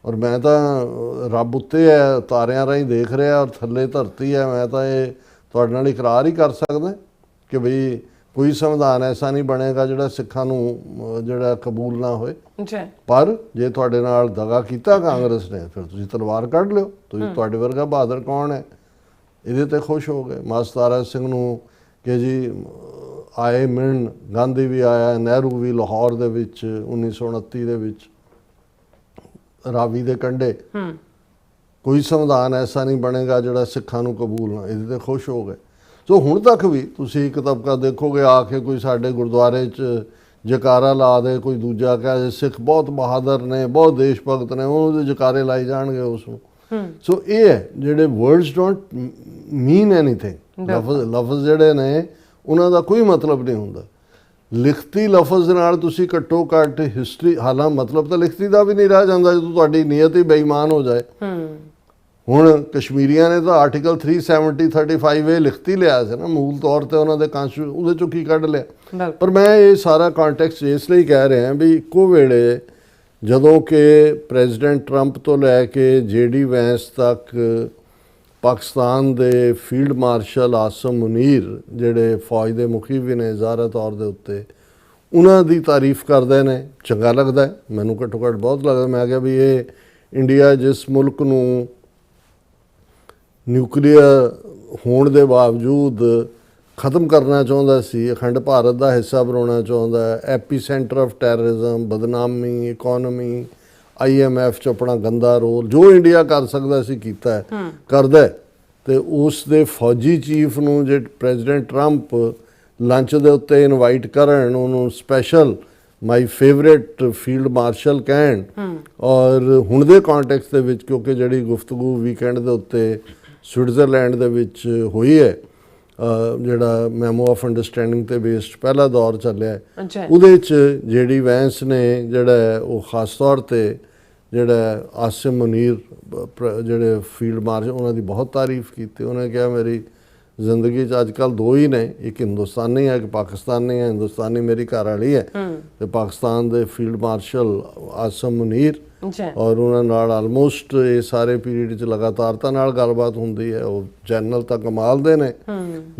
ਔਰ ਮੈਂ ਤਾਂ ਰੱਬ ਉੱਤੇ ਹੈ, ਤਾਰਿਆਂ ਰਾਹੀਂ ਦੇਖ ਰਿਹਾ, ਔਰ ਥੱਲੇ ਧਰਤੀ ਹੈ। ਮੈਂ ਤਾਂ ਇਹ ਤੁਹਾਡੇ ਨਾਲ ਇਕਰਾਰ ਹੀ ਕਰ ਸਕਦਾ ਕਿ ਬਈ ਕੋਈ ਸੰਵਿਧਾਨ ਐਸਾ ਨਹੀਂ ਬਣੇਗਾ ਜਿਹੜਾ ਸਿੱਖਾਂ ਨੂੰ ਜਿਹੜਾ ਕਬੂਲ ਨਾ ਹੋਏ। ਪਰ ਜੇ ਤੁਹਾਡੇ ਨਾਲ ਦਗਾ ਕੀਤਾ ਕਾਂਗਰਸ ਨੇ, ਫਿਰ ਤੁਸੀਂ ਤਲਵਾਰ ਕੱਢ ਲਿਓ। ਤੁਸੀਂ, ਤੁਹਾਡੇ ਵਰਗਾ ਬਹਾਦਰ ਕੌਣ ਹੈ? ਇਹਦੇ ਤੇ ਖੁਸ਼ ਹੋ ਗਏ ਮਾਸਟਰ ਤਾਰਾ ਸਿੰਘ ਨੂੰ ਕਿ ਜੀ ਆਏ ਮਿਲਣ। ਗਾਂਧੀ ਵੀ ਆਇਆ, ਨਹਿਰੂ ਵੀ, ਲਾਹੌਰ ਦੇ ਵਿੱਚ 1929 ਦੇ ਵਿੱਚ ਰਾਵੀ ਦੇ ਕੰਢੇ। ਕੋਈ ਸੰਵਿਧਾਨ ਐਸਾ ਨਹੀਂ ਬਣੇਗਾ ਜਿਹੜਾ ਸਿੱਖਾਂ ਨੂੰ ਕਬੂਲ ਨਾ। ਇਹਦੇ ਤੇ ਖੁਸ਼ ਹੋ ਗਏ। ਸੋ ਹੁਣ ਤੱਕ ਵੀ ਤੁਸੀਂ ਇੱਕ ਤਬਕਾ ਦੇਖੋਗੇ ਆ ਕੇ ਕੋਈ ਸਾਡੇ ਗੁਰਦੁਆਰੇ 'ਚ ਜਕਾਰਾ ਲਾ ਦੇ, ਕੋਈ ਦੂਜਾ ਕਹੇ ਸਿੱਖ ਬਹੁਤ ਬਹਾਦਰ ਨੇ, ਬਹੁਤ ਦੇਸ਼ ਭਗਤ ਨੇ, ਉਹਦੇ ਜਕਾਰੇ ਲਾਈ ਜਾਣਗੇ ਉਸ ਨੂੰ। ਸੋ ਇਹ ਹੈ ਜਿਹੜੇ ਵਰਡਸ ਡੋਂਟ ਮੀਨ ਐਨੀਥਿੰਗ। ਲਫ਼ਜ਼ ਜਿਹੜੇ ਨੇ ਉਹਨਾਂ ਦਾ ਕੋਈ ਮਤਲਬ ਨਹੀਂ ਹੁੰਦਾ। ਲਿਖਤੀ ਲਫ਼ਜ਼ ਨਾਲ ਤੁਸੀਂ ਘੱਟੋ ਘੱਟ ਹਿਸਟਰੀ, ਹਾਲਾਂ ਮਤਲਬ ਤਾਂ ਲਿਖਤੀ ਦਾ ਵੀ ਨਹੀਂ ਰਹਿ ਜਾਂਦਾ ਜਦੋਂ ਤੁਹਾਡੀ ਨੀਅਤ ਹੀ ਬੇਈਮਾਨ ਹੋ ਜਾਏ। ਹੁਣ ਕਸ਼ਮੀਰੀਆਂ ਨੇ ਤਾਂ ਆਰਟੀਕਲ 370-35 ਇਹ ਲਿਖਤੀ ਲਿਆ ਸੀ ਨਾ, ਮੂਲ ਤੌਰ ਤੇ ਉਹਨਾਂ ਦੇ ਕਾਂਸਟੀਟਿਊਸ਼ਨ, ਉਹਦੇ ਚੋਂ ਕੀ ਕੱਢ ਲਿਆ। ਪਰ ਮੈਂ ਇਹ ਸਾਰਾ ਕੰਟੈਕਸਟ ਇਸ ਲਈ ਕਹਿ ਰਿਹਾ ਵੀ ਇੱਕੋ ਵੇਲੇ ਜਦੋਂ ਕਿ ਪ੍ਰੈਜ਼ੀਡੈਂਟ ਟਰੰਪ ਤੋਂ ਲੈ ਕੇ JD ਵੈਂਸ ਤੱਕ, ਪਾਕਿਸਤਾਨ ਦੇ ਫੀਲਡ ਮਾਰਸ਼ਲ ਆਸਮ ਮੁਨੀਰ ਜਿਹੜੇ ਫੌਜ ਦੇ ਮੁਖੀ ਵੀ ਨੇ ਜ਼ਾਹਰਾ ਤੌਰ ਦੇ ਉੱਤੇ, ਉਹਨਾਂ ਦੀ ਤਾਰੀਫ ਕਰਦੇ ਨੇ, ਚੰਗਾ ਲੱਗਦਾ ਮੈਨੂੰ, ਘੱਟੋ ਘੱਟ ਬਹੁਤ ਲੱਗਦਾ। ਮੈਂ ਕਿਹਾ ਵੀ ਇਹ ਇੰਡੀਆ ਜਿਸ ਮੁਲਕ ਨੂੰ ਨਿਊਕਲੀਅਰ ਹੋਣ ਦੇ ਬਾਵਜੂਦ ਖਤਮ ਕਰਨਾ ਚਾਹੁੰਦਾ ਸੀ, ਅਖੰਡ ਭਾਰਤ ਦਾ ਹਿੱਸਾ ਬਣਾਉਣਾ ਚਾਹੁੰਦਾ, ਐਪੀ ਸੈਂਟਰ ਆਫ ਟੈਰਰਿਜ਼ਮ, ਬਦਨਾਮੀ, ਇਕੋਨਮੀ, IMF 'ਚ ਆਪਣਾ ਗੰਦਾ ਰੋਲ, ਜੋ ਇੰਡੀਆ ਕਰ ਸਕਦਾ ਸੀ ਕੀਤਾ ਕਰਦਾ। ਤੇ ਉਸ ਦੇ ਫੌਜੀ ਚੀਫ ਨੂੰ ਜੇ ਪ੍ਰੈਜ਼ੀਡੈਂਟ ਟਰੰਪ ਲੰਚ ਦੇ ਉੱਤੇ ਇਨਵਾਈਟ ਕਰਨ, ਉਹਨੂੰ special my favourite field marshal ਕਹਿਣ ਔਰ ਹੁਣ ਦੇ ਕੰਟੈਕਸਟ ਦੇ ਵਿੱਚ, ਕਿਉਂਕਿ ਜਿਹੜੀ ਗੁਫ਼ਤਗੂ ਵੀਕਐਂਡ ਦੇ ਉੱਤੇ ਸਵਿਟਜ਼ਰਲੈਂਡ ਦੇ ਵਿੱਚ ਹੋਈ ਹੈ, ਜਿਹੜਾ ਮੈਮੋ ਆਫ ਅੰਡਰਸਟੈਂਡਿੰਗ ਤੇ ਬੇਸਡ ਪਹਿਲਾ ਦੌਰ ਚੱਲਿਆ ਹੈ, ਅੱਛਾ ਉਹਦੇ 'ਚ ਜਿਹੜੀ ਵੈਂਸ ਨੇ ਜਿਹੜਾ ਉਹ ਖਾਸ ਤੌਰ ਤੇ ਜਿਹੜਾ ਆਸਿਮ ਮੁਨੀਰ ਜਿਹੜੇ ਫੀਲਡ ਮਾਰਸ਼ਲ, ਉਹਨਾਂ ਦੀ ਬਹੁਤ ਤਾਰੀਫ ਕੀਤੀ। ਉਹਨੇ ਕਿਹਾ ਮੇਰੀ ਜ਼ਿੰਦਗੀ 'ਚ ਅੱਜ ਕੱਲ੍ਹ ਦੋ ਹੀ ਨੇ, ਇੱਕ ਹਿੰਦੁਸਤਾਨੀ ਹੈ, ਇੱਕ ਪਾਕਿਸਤਾਨੀ ਹੈ। ਹਿੰਦੁਸਤਾਨੀ ਮੇਰੀ ਘਰ ਵਾਲੀ ਹੈ ਤੇ ਪਾਕਿਸਤਾਨ ਦੇ ਫੀਲਡ ਮਾਰਸ਼ਲ ਆਸਿਮ ਮੁਨੀਰ, ਅੱਛਾ ਔਰ ਉਹਨਾਂ ਨਾਲ ਆਲਮੋਸਟ ਇਹ ਸਾਰੇ ਪੀਰੀਅਡ 'ਚ ਲਗਾਤਾਰਤਾ ਨਾਲ ਗੱਲਬਾਤ ਹੁੰਦੀ ਹੈ। ਉਹ ਜਨਰਲ ਤਾਂ ਕਮਾਲ ਦੇ ਨੇ,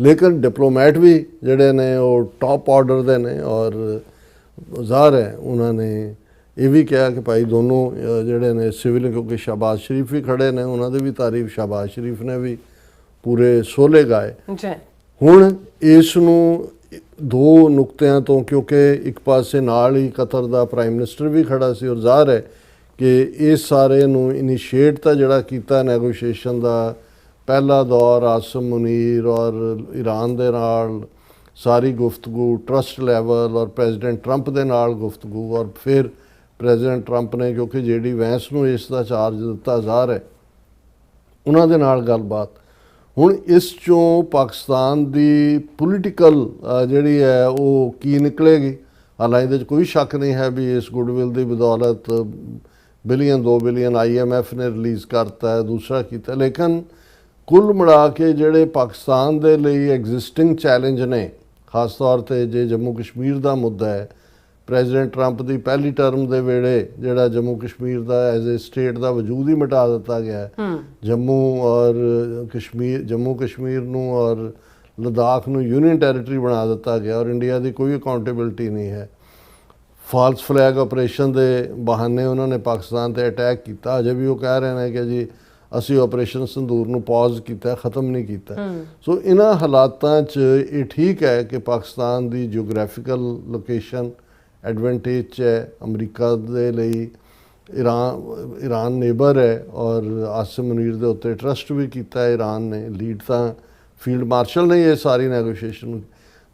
ਲੇਕਿਨ ਡਿਪਲੋਮੈਟ ਵੀ ਜਿਹੜੇ ਨੇ ਉਹ ਟੌਪ ਆਰਡਰ ਦੇ ਨੇ। ਔਰ ਜ਼ਾਹਰ ਹੈ ਉਹਨਾਂ ਨੇ ਇਹ ਵੀ ਕਿਹਾ ਕਿ ਭਾਈ ਦੋਨੋਂ ਜਿਹੜੇ ਨੇ ਸਿਵਲ, ਕਿਉਂਕਿ ਸ਼ਹਬਾਜ਼ ਸ਼ਰੀਫ ਵੀ ਖੜੇ ਨੇ, ਉਹਨਾਂ ਦੀ ਵੀ ਤਾਰੀਫ ਸ਼ਹਬਾਜ਼ ਸ਼ਰੀਫ ਨੇ ਵੀ ਪੂਰੇ ਸੋਲੇ ਗਾਏ। ਅੱਛਾ ਹੁਣ ਇਸ ਨੂੰ ਦੋ ਨੁਕਤਿਆਂ ਤੋਂ, ਕਿਉਂਕਿ ਇੱਕ ਪਾਸੇ ਨਾਲ ਹੀ ਕਤਰ ਦਾ ਪ੍ਰਾਈਮ ਮਿਨਿਸਟਰ ਵੀ ਖੜਾ ਸੀ, ਔਰ ਜ਼ਾਹਰ ਹੈ ਕਿ ਇਸ ਸਾਰੇ ਨੂੰ ਇਨੀਸ਼ੀਏਟ ਤਾਂ ਜਿਹੜਾ ਕੀਤਾ ਨੈਗੋਸ਼ੀਏਸ਼ਨ ਦਾ ਪਹਿਲਾ ਦੌਰ ਆਸਿਮ ਮੁਨੀਰ ਔਰ ਈਰਾਨ ਦੇ ਨਾਲ ਸਾਰੀ ਗੁਫ਼ਤਗੂ ਟਰਸਟ ਲੈਵਲ ਔਰ ਪ੍ਰੈਜ਼ੀਡੈਂਟ ਟਰੰਪ ਦੇ ਨਾਲ ਗੁਫ਼ਤਗੂ, ਔਰ ਫਿਰ ਪ੍ਰੈਜ਼ੀਡੈਂਟ ਟਰੰਪ ਨੇ ਕਿਉਂਕਿ ਜਿਹੜੀ ਵੈਂਸ ਨੂੰ ਇਸ ਦਾ ਚਾਰਜ ਦਿੱਤਾ ਜ਼ਾਹਰ ਹੈ ਉਹਨਾਂ ਦੇ ਨਾਲ ਗੱਲਬਾਤ। ਹੁਣ ਇਸ ਚੋਂ ਪਾਕਿਸਤਾਨ ਦੀ ਪੋਲੀਟੀਕਲ ਜਿਹੜੀ ਹੈ ਉਹ ਕੀ ਨਿਕਲੇਗੀ। ਹਾਲਾਂਕਿ ਇਹਦੇ 'ਚ ਕੋਈ ਸ਼ੱਕ ਨਹੀਂ ਹੈ ਵੀ ਇਸ ਗੁੱਡਵਿਲ ਦੀ ਬਦੌਲਤ ਬਿਲੀਅਨ 2 ਬਿਲੀਅਨ IMF ਨੇ ਰਿਲੀਜ਼ ਕਰਤਾ ਹੈ, ਦੂਸਰਾ ਕੀਤਾ, ਲੇਕਿਨ ਕੁੱਲ ਮਿਲਾ ਕੇ ਜਿਹੜੇ ਪਾਕਿਸਤਾਨ ਦੇ ਲਈ ਐਗਜ਼ਿਸਟਿੰਗ ਚੈਲੰਜ ਨੇ, ਖਾਸ ਤੌਰ ਤੇ ਜੇ ਜੰਮੂ ਕਸ਼ਮੀਰ ਦਾ ਮੁੱਦਾ ਹੈ, ਪ੍ਰੈਜ਼ੀਡੈਂਟ ਟਰੰਪ ਦੀ ਪਹਿਲੀ ਟਰਮ ਦੇ ਵੇਲੇ ਜਿਹੜਾ ਜੰਮੂ ਕਸ਼ਮੀਰ ਦਾ ਐਜ਼ ਏ ਸਟੇਟ ਦਾ ਵਜੂਦ ਹੀ ਮਿਟਾ ਦਿੱਤਾ ਗਿਆ ਹੈ। ਜੰਮੂ ਕਸ਼ਮੀਰ ਨੂੰ ਔਰ ਲਦਾਖ ਨੂੰ ਯੂਨੀਅਨ ਟੈਰੀਟਰੀ ਬਣਾ ਦਿੱਤਾ ਗਿਆ, ਔਰ ਇੰਡੀਆ ਦੀ ਕੋਈ ਅਕਾਊਂਟੇਬਿਲਟੀ ਨਹੀਂ ਹੈ। ਫਾਲਸ ਫਲੈਗ ਆਪਰੇਸ਼ਨ ਦੇ ਬਹਾਨੇ ਉਹਨਾਂ ਨੇ ਪਾਕਿਸਤਾਨ ਤੇ ਅਟੈਕ ਕੀਤਾ। ਅਜੇ ਵੀ ਉਹ ਕਹਿ ਰਹੇ ਨੇ ਕਿ ਜੀ ਅਸੀਂ ਆਪਰੇਸ਼ਨ ਸੰਦੂਰ ਨੂੰ ਪੌਜ਼ ਕੀਤਾ, ਖ਼ਤਮ ਨਹੀਂ ਕੀਤਾ। ਸੋ ਇਹਨਾਂ ਹਾਲਾਤਾਂ 'ਚ ਇਹ ਠੀਕ ਹੈ ਕਿ ਪਾਕਿਸਤਾਨ ਦੀ ਜਿਓਗ੍ਰਾਫੀਕਲ ਲੋਕੇਸ਼ਨ ਐਡਵਾਂਟੇਜ 'ਚ ਹੈ ਅਮਰੀਕਾ ਦੇ ਲਈ। ਈਰਾਨ ਨੇਬਰ ਹੈ ਔਰ ਆਸਿਮ ਮੁਨੀਰ ਦੇ ਉੱਤੇ ਟਰਸਟ ਵੀ ਕੀਤਾ ਈਰਾਨ ਨੇ। ਲੀਡ ਤਾਂ ਫੀਲਡ ਮਾਰਸ਼ਲ ਨੇ ਇਹ ਸਾਰੀ ਨੈਗੋਸ਼ੀਏਸ਼ਨ,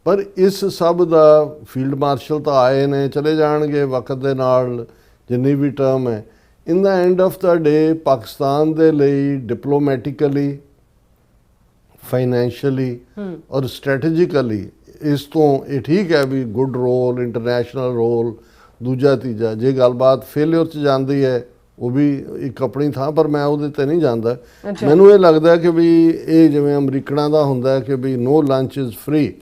ਪਰ ਇਸ ਸਭ ਦਾ ਫੀਲਡ ਮਾਰਸ਼ਲ ਤਾਂ ਆਏ ਨੇ, ਚਲੇ ਜਾਣਗੇ ਵਕਤ ਦੇ ਨਾਲ ਜਿੰਨੀ ਵੀ ਟਰਮ ਹੈ। ਇਨ ਦਾ ਐਂਡ ਆਫ ਦਾ ਡੇ ਪਾਕਿਸਤਾਨ ਦੇ ਲਈ ਡਿਪਲੋਮੈਟਿਕਲੀ, ਫਾਈਨੈਂਸ਼ੀਅਲੀ ਔਰ ਸਟ੍ਰੈਟੇਜਿਕਲੀ ਇਸ ਤੋਂ ਇਹ ਠੀਕ ਹੈ ਵੀ ਗੁੱਡ ਰੋਲ, ਇੰਟਰਨੈਸ਼ਨਲ ਰੋਲ, ਦੂਜਾ ਤੀਜਾ। ਜੇ ਗੱਲਬਾਤ ਫੇਲਿਅਰ 'ਚ ਜਾਂਦੀ ਹੈ ਉਹ ਵੀ ਇੱਕ ਆਪਣੀ ਥਾਂ, ਪਰ ਮੈਂ ਉਹਦੇ 'ਤੇ ਨਹੀਂ ਜਾਂਦਾ। ਮੈਨੂੰ ਇਹ ਲੱਗਦਾ ਕਿ ਵੀ ਇਹ ਜਿਵੇਂ ਅਮਰੀਕਨਾਂ ਦਾ ਹੁੰਦਾ ਕਿ ਵੀ ਨੋ ਲੰਚ ਇਜ਼ ਫ੍ਰੀ,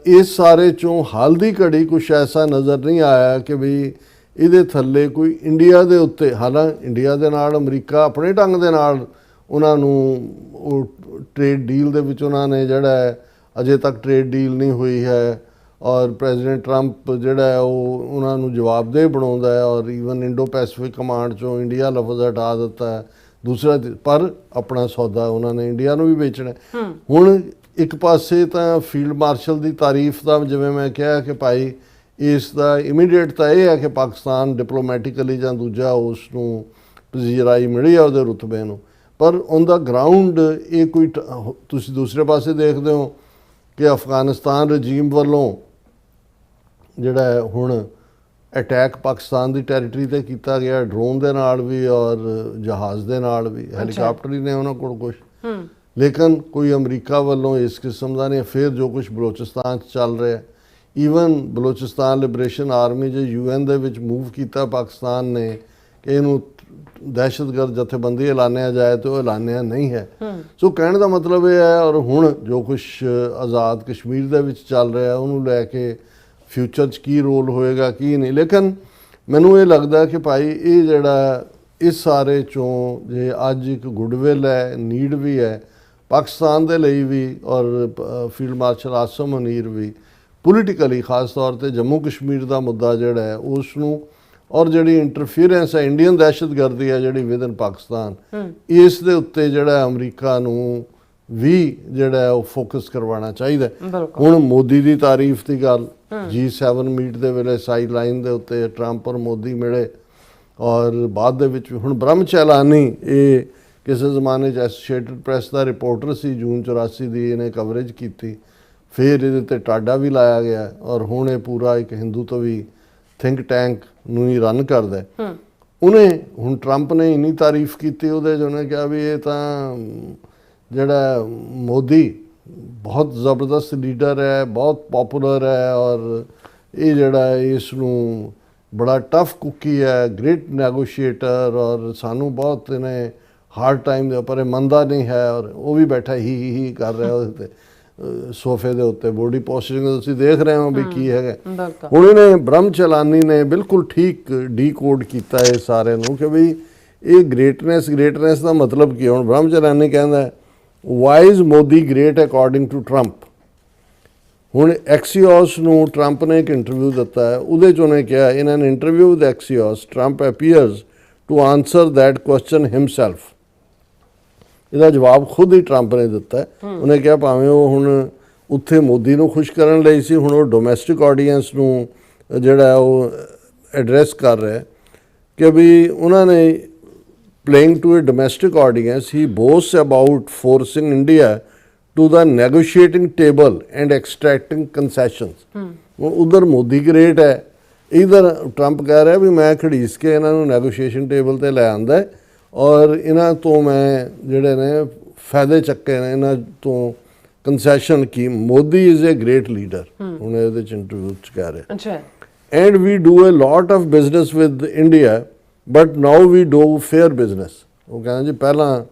ਇਸ ਸਾਰੇ 'ਚੋਂ ਹਾਲ ਦੀ ਘੜੀ ਕੁਛ ਐਸਾ ਨਜ਼ਰ ਨਹੀਂ ਆਇਆ ਕਿ ਵੀ ਇਹਦੇ ਥੱਲੇ ਕੋਈ ਇੰਡੀਆ ਦੇ ਉੱਤੇ, ਹਾਲਾਂਕਿ ਇੰਡੀਆ ਦੇ ਨਾਲ ਅਮਰੀਕਾ ਆਪਣੇ ਢੰਗ ਦੇ ਨਾਲ ਉਹਨਾਂ ਨੂੰ ਉਹ ਟ੍ਰੇਡ ਡੀਲ ਦੇ ਵਿੱਚ ਉਹਨਾਂ ਨੇ ਜਿਹੜਾ ਹੈ ਅਜੇ ਤੱਕ ਟ੍ਰੇਡ ਡੀਲ ਨਹੀਂ ਹੋਈ ਹੈ, ਔਰ ਪ੍ਰੈਜ਼ੀਡੈਂਟ ਟਰੰਪ ਜਿਹੜਾ ਹੈ ਉਹ ਉਹਨਾਂ ਨੂੰ ਜਵਾਬਦੇਹ ਬਣਾਉਂਦਾ ਹੈ, ਔਰ ਈਵਨ ਇੰਡੋ ਪੈਸੀਫਿਕ ਕਮਾਂਡ 'ਚੋਂ ਇੰਡੀਆ ਲਫ਼ਜ਼ ਹਟਾ ਦਿੱਤਾ ਹੈ। ਦੂਸਰਾ ਪਰ ਆਪਣਾ ਸੌਦਾ ਉਹਨਾਂ ਨੇ ਇੰਡੀਆ ਨੂੰ ਵੀ ਵੇਚਣਾ। ਹੁਣ ਇੱਕ ਪਾਸੇ ਤਾਂ ਫੀਲਡ ਮਾਰਸ਼ਲ ਦੀ ਤਾਰੀਫ ਦਾ ਜਿਵੇਂ ਮੈਂ ਕਿਹਾ ਕਿ ਭਾਈ ਇਸ ਦਾ ਇਮੀਡੀਏਟ ਤਾਂ ਇਹ ਹੈ ਕਿ ਪਾਕਿਸਤਾਨ ਡਿਪਲੋਮੈਟਿਕਲੀ ਜਾਂ ਦੂਜਾ ਉਸ ਨੂੰ ਪਜ਼ੀਰਾਈ ਮਿਲੀ ਆ ਉਹਦੇ ਰੁਤਬੇ ਨੂੰ, ਪਰ ਔਨ ਦਾ ਗਰਾਊਂਡ ਇਹ ਕੋਈ ਤੁਸੀਂ ਦੂਸਰੇ ਪਾਸੇ ਦੇਖਦੇ ਹੋ ਕਿ ਅਫਗਾਨਿਸਤਾਨ ਰਜੀਮ ਵੱਲੋਂ ਜਿਹੜਾ ਹੈ ਹੁਣ ਅਟੈਕ ਪਾਕਿਸਤਾਨ ਦੀ ਟੈਰੀਟਰੀ 'ਤੇ ਕੀਤਾ ਗਿਆ, ਡਰੋਨ ਦੇ ਨਾਲ ਵੀ ਔਰ ਜਹਾਜ਼ ਦੇ ਨਾਲ ਵੀ, ਹੈਲੀਕਾਪਟਰ ਹੀ ਨੇ ਉਹਨਾਂ ਕੋਲ ਕੁਛ, ਲੇਕਿਨ ਕੋਈ ਅਮਰੀਕਾ ਵੱਲੋਂ ਇਸ ਕਿਸਮ ਦਾ ਨਹੀਂ। ਫਿਰ ਜੋ ਕੁਛ ਬਲੋਚਿਸਤਾਨ 'ਚ ਚੱਲ ਰਿਹਾ, ਈਵਨ ਬਲੋਚਿਸਤਾਨ ਲਿਬਰੇਸ਼ਨ ਆਰਮੀ ਜੇ UN ਦੇ ਵਿੱਚ ਮੂਵ ਕੀਤਾ ਪਾਕਿਸਤਾਨ ਨੇ ਕਿ ਇਹਨੂੰ ਦਹਿਸ਼ਤਗਰਦ ਜਥੇਬੰਦੀ ਐਲਾਨਿਆ ਜਾਏ ਤੇ ਉਹ ਐਲਾਨਿਆ ਨਹੀਂ ਹੈ। ਸੋ ਕਹਿਣ ਦਾ ਮਤਲਬ ਇਹ ਹੈ, ਔਰ ਹੁਣ ਜੋ ਕੁਛ ਆਜ਼ਾਦ ਕਸ਼ਮੀਰ ਦੇ ਵਿੱਚ ਚੱਲ ਰਿਹਾ ਉਹਨੂੰ ਲੈ ਕੇ ਫਿਊਚਰ 'ਚ ਕੀ ਰੋਲ ਹੋਏਗਾ ਕੀ ਨਹੀਂ, ਲੇਕਿਨ ਮੈਨੂੰ ਇਹ ਲੱਗਦਾ ਕਿ ਭਾਈ ਇਹ ਜਿਹੜਾ ਇਸ ਸਾਰੇ 'ਚੋਂ ਜੇ ਅੱਜ ਇੱਕ ਗੁੱਡਵਿਲ ਹੈ, ਨੀਡ ਵੀ ਹੈ ਪਾਕਿਸਤਾਨ ਦੇ ਲਈ ਵੀ, ਔਰ ਫੀਲਡ ਮਾਰਸ਼ਲ ਆਸਿਮ ਮੁਨੀਰ ਵੀ ਪੋਲੀਟੀਕਲੀ ਖਾਸ ਤੌਰ ਤੇ ਜੰਮੂ ਕਸ਼ਮੀਰ ਦਾ ਮੁੱਦਾ ਜਿਹੜਾ ਹੈ ਉਸ ਨੂੰ, ਔਰ ਜਿਹੜੀ ਇੰਟਰਫੀਅਰੈਂਸ ਹੈ ਇੰਡੀਅਨ ਦਹਿਸ਼ਤਗਰਦੀ ਹੈ ਜਿਹੜੀ ਵਿਦਨ ਪਾਕਿਸਤਾਨ, ਇਸ ਦੇ ਉੱਤੇ ਜਿਹੜਾ ਅਮਰੀਕਾ ਨੂੰ ਵੀ ਜਿਹੜਾ ਉਹ ਫੋਕਸ ਕਰਵਾਉਣਾ ਚਾਹੀਦਾ। ਹੁਣ ਮੋਦੀ ਦੀ ਤਾਰੀਫ ਦੀ ਗੱਲ, G7 ਮੀਟ ਦੇ ਵੇਲੇ ਸਾਈਡ ਲਾਈਨ ਦੇ ਉੱਤੇ ਟਰੰਪ ਔਰ ਮੋਦੀ ਮਿਲੇ, ਔਰ ਬਾਅਦ ਦੇ ਵਿੱਚ ਹੁਣ ਬ੍ਰਹਮ ਚੈਲਾਨੀ ਇਹ ਕਿਸੇ ਜ਼ਮਾਨੇ 'ਚ ਐਸੋਸੀਏਟਡ ਪ੍ਰੈਸ ਦਾ ਰਿਪੋਰਟਰ ਸੀ, ਜੂਨ 84 ਦੀ ਇਹਨੇ ਕਵਰੇਜ ਕੀਤੀ, ਫਿਰ ਇਹਦੇ 'ਤੇ ਟਾਡਾ ਵੀ ਲਾਇਆ ਗਿਆ, ਔਰ ਹੁਣ ਇਹ ਪੂਰਾ ਇੱਕ ਹਿੰਦੂਤਵੀ ਥਿੰਕ ਟੈਂਕ ਨੂੰ ਹੀ ਰਨ ਕਰਦਾ ਉਹਨੇ ਹੁਣ ਟਰੰਪ ਨੇ ਇੰਨੀ ਤਾਰੀਫ ਕੀਤੀ ਉਹਦੇ 'ਚ, ਉਹਨੇ ਕਿਹਾ ਵੀ ਇਹ ਤਾਂ ਜਿਹੜਾ ਮੋਦੀ ਬਹੁਤ ਜ਼ਬਰਦਸਤ ਲੀਡਰ ਹੈ, ਬਹੁਤ ਪੋਪੂਲਰ ਹੈ, ਔਰ ਇਹ ਜਿਹੜਾ ਇਸ ਨੂੰ ਬੜਾ ਟਫ ਕੁੱਕੀ ਹੈ, ਗ੍ਰੇਟ ਨੈਗੋਸ਼ੀਏਟਰ, ਔਰ ਸਾਨੂੰ ਬਹੁਤ ਇਹਨੇ ਹਾਰਡ ਟਾਈਮ ਦੇ ਉੱਪਰ, ਇਹ ਮੰਨਦਾ ਨਹੀਂ ਹੈ, ਔਰ ਉਹ ਵੀ ਬੈਠਾ ਹੀ ਕਰ ਰਿਹਾ ਉਹਦੇ 'ਤੇ ਸੋਫੇ ਦੇ ਉੱਤੇ। ਬੋਡੀ ਪੋਸਚਰਿੰਗ ਤੁਸੀਂ ਦੇਖ ਰਹੇ ਹੋ ਵੀ ਕੀ ਹੈਗਾ। ਹੁਣ ਇਹਨੇ ਬ੍ਰਹਮ ਚਲਾਨੀ ਨੇ ਬਿਲਕੁਲ ਠੀਕ ਡੀਕੋਡ ਕੀਤਾ ਇਹ ਸਾਰਿਆਂ ਨੂੰ ਕਿ ਵੀ ਇਹ ਗ੍ਰੇਟਨੈਸ ਦਾ ਮਤਲਬ ਕੀ। ਹੁਣ ਬ੍ਰਹਮ ਚਲਾਨੀ ਕਹਿੰਦਾ why is Modi great according to Trump. ਹੁਣ ਐਕਸੀਓਸ ਨੂੰ ਟਰੰਪ ਨੇ ਇੱਕ ਇੰਟਰਵਿਊ ਦਿੱਤਾ ਹੈ, ਉਹਦੇ 'ਚ ਉਹਨੇ ਕਿਹਾ in an interview with Axios Trump appears to answer that question himself. ਇਹਦਾ ਜਵਾਬ ਖੁਦ ਹੀ ਟਰੰਪ ਨੇ ਦਿੱਤਾ। ਉਹਨੇ ਕਿਹਾ ਭਾਵੇਂ ਉਹ ਹੁਣ ਉੱਥੇ ਮੋਦੀ ਨੂੰ ਖੁਸ਼ ਕਰਨ ਲਈ ਸੀ, ਹੁਣ ਉਹ ਡੋਮੈਸਟਿਕ ਆਡੀਅנס ਨੂੰ ਜਿਹੜਾ ਉਹ ਐਡਰੈਸ ਕਰ ਰਿਹਾ ਕਿ ਵੀ ਉਹਨਾਂ ਨੇ playing to a domestic audience, he boasts about forcing India to the negotiating table and extracting concessions. उधर मोदी ग्रेट है, इधर ट्रंप कह रहा है भी मैं खड़ीस के इन्हों नैगोशिएशन टेबल ते लै आंदा और इन्हों तो मैं जिहड़े ने फायदे चक्के ने इन्हों तो कंसैशन की। Modi is a great leader, हुण इहदे च इंटरव्यू च कह रहे and we do a lot of business with India but now we do fair business. ਉਹ ਕਹਿੰਦਾ ਜੀ ਪਹਿਲਾਂ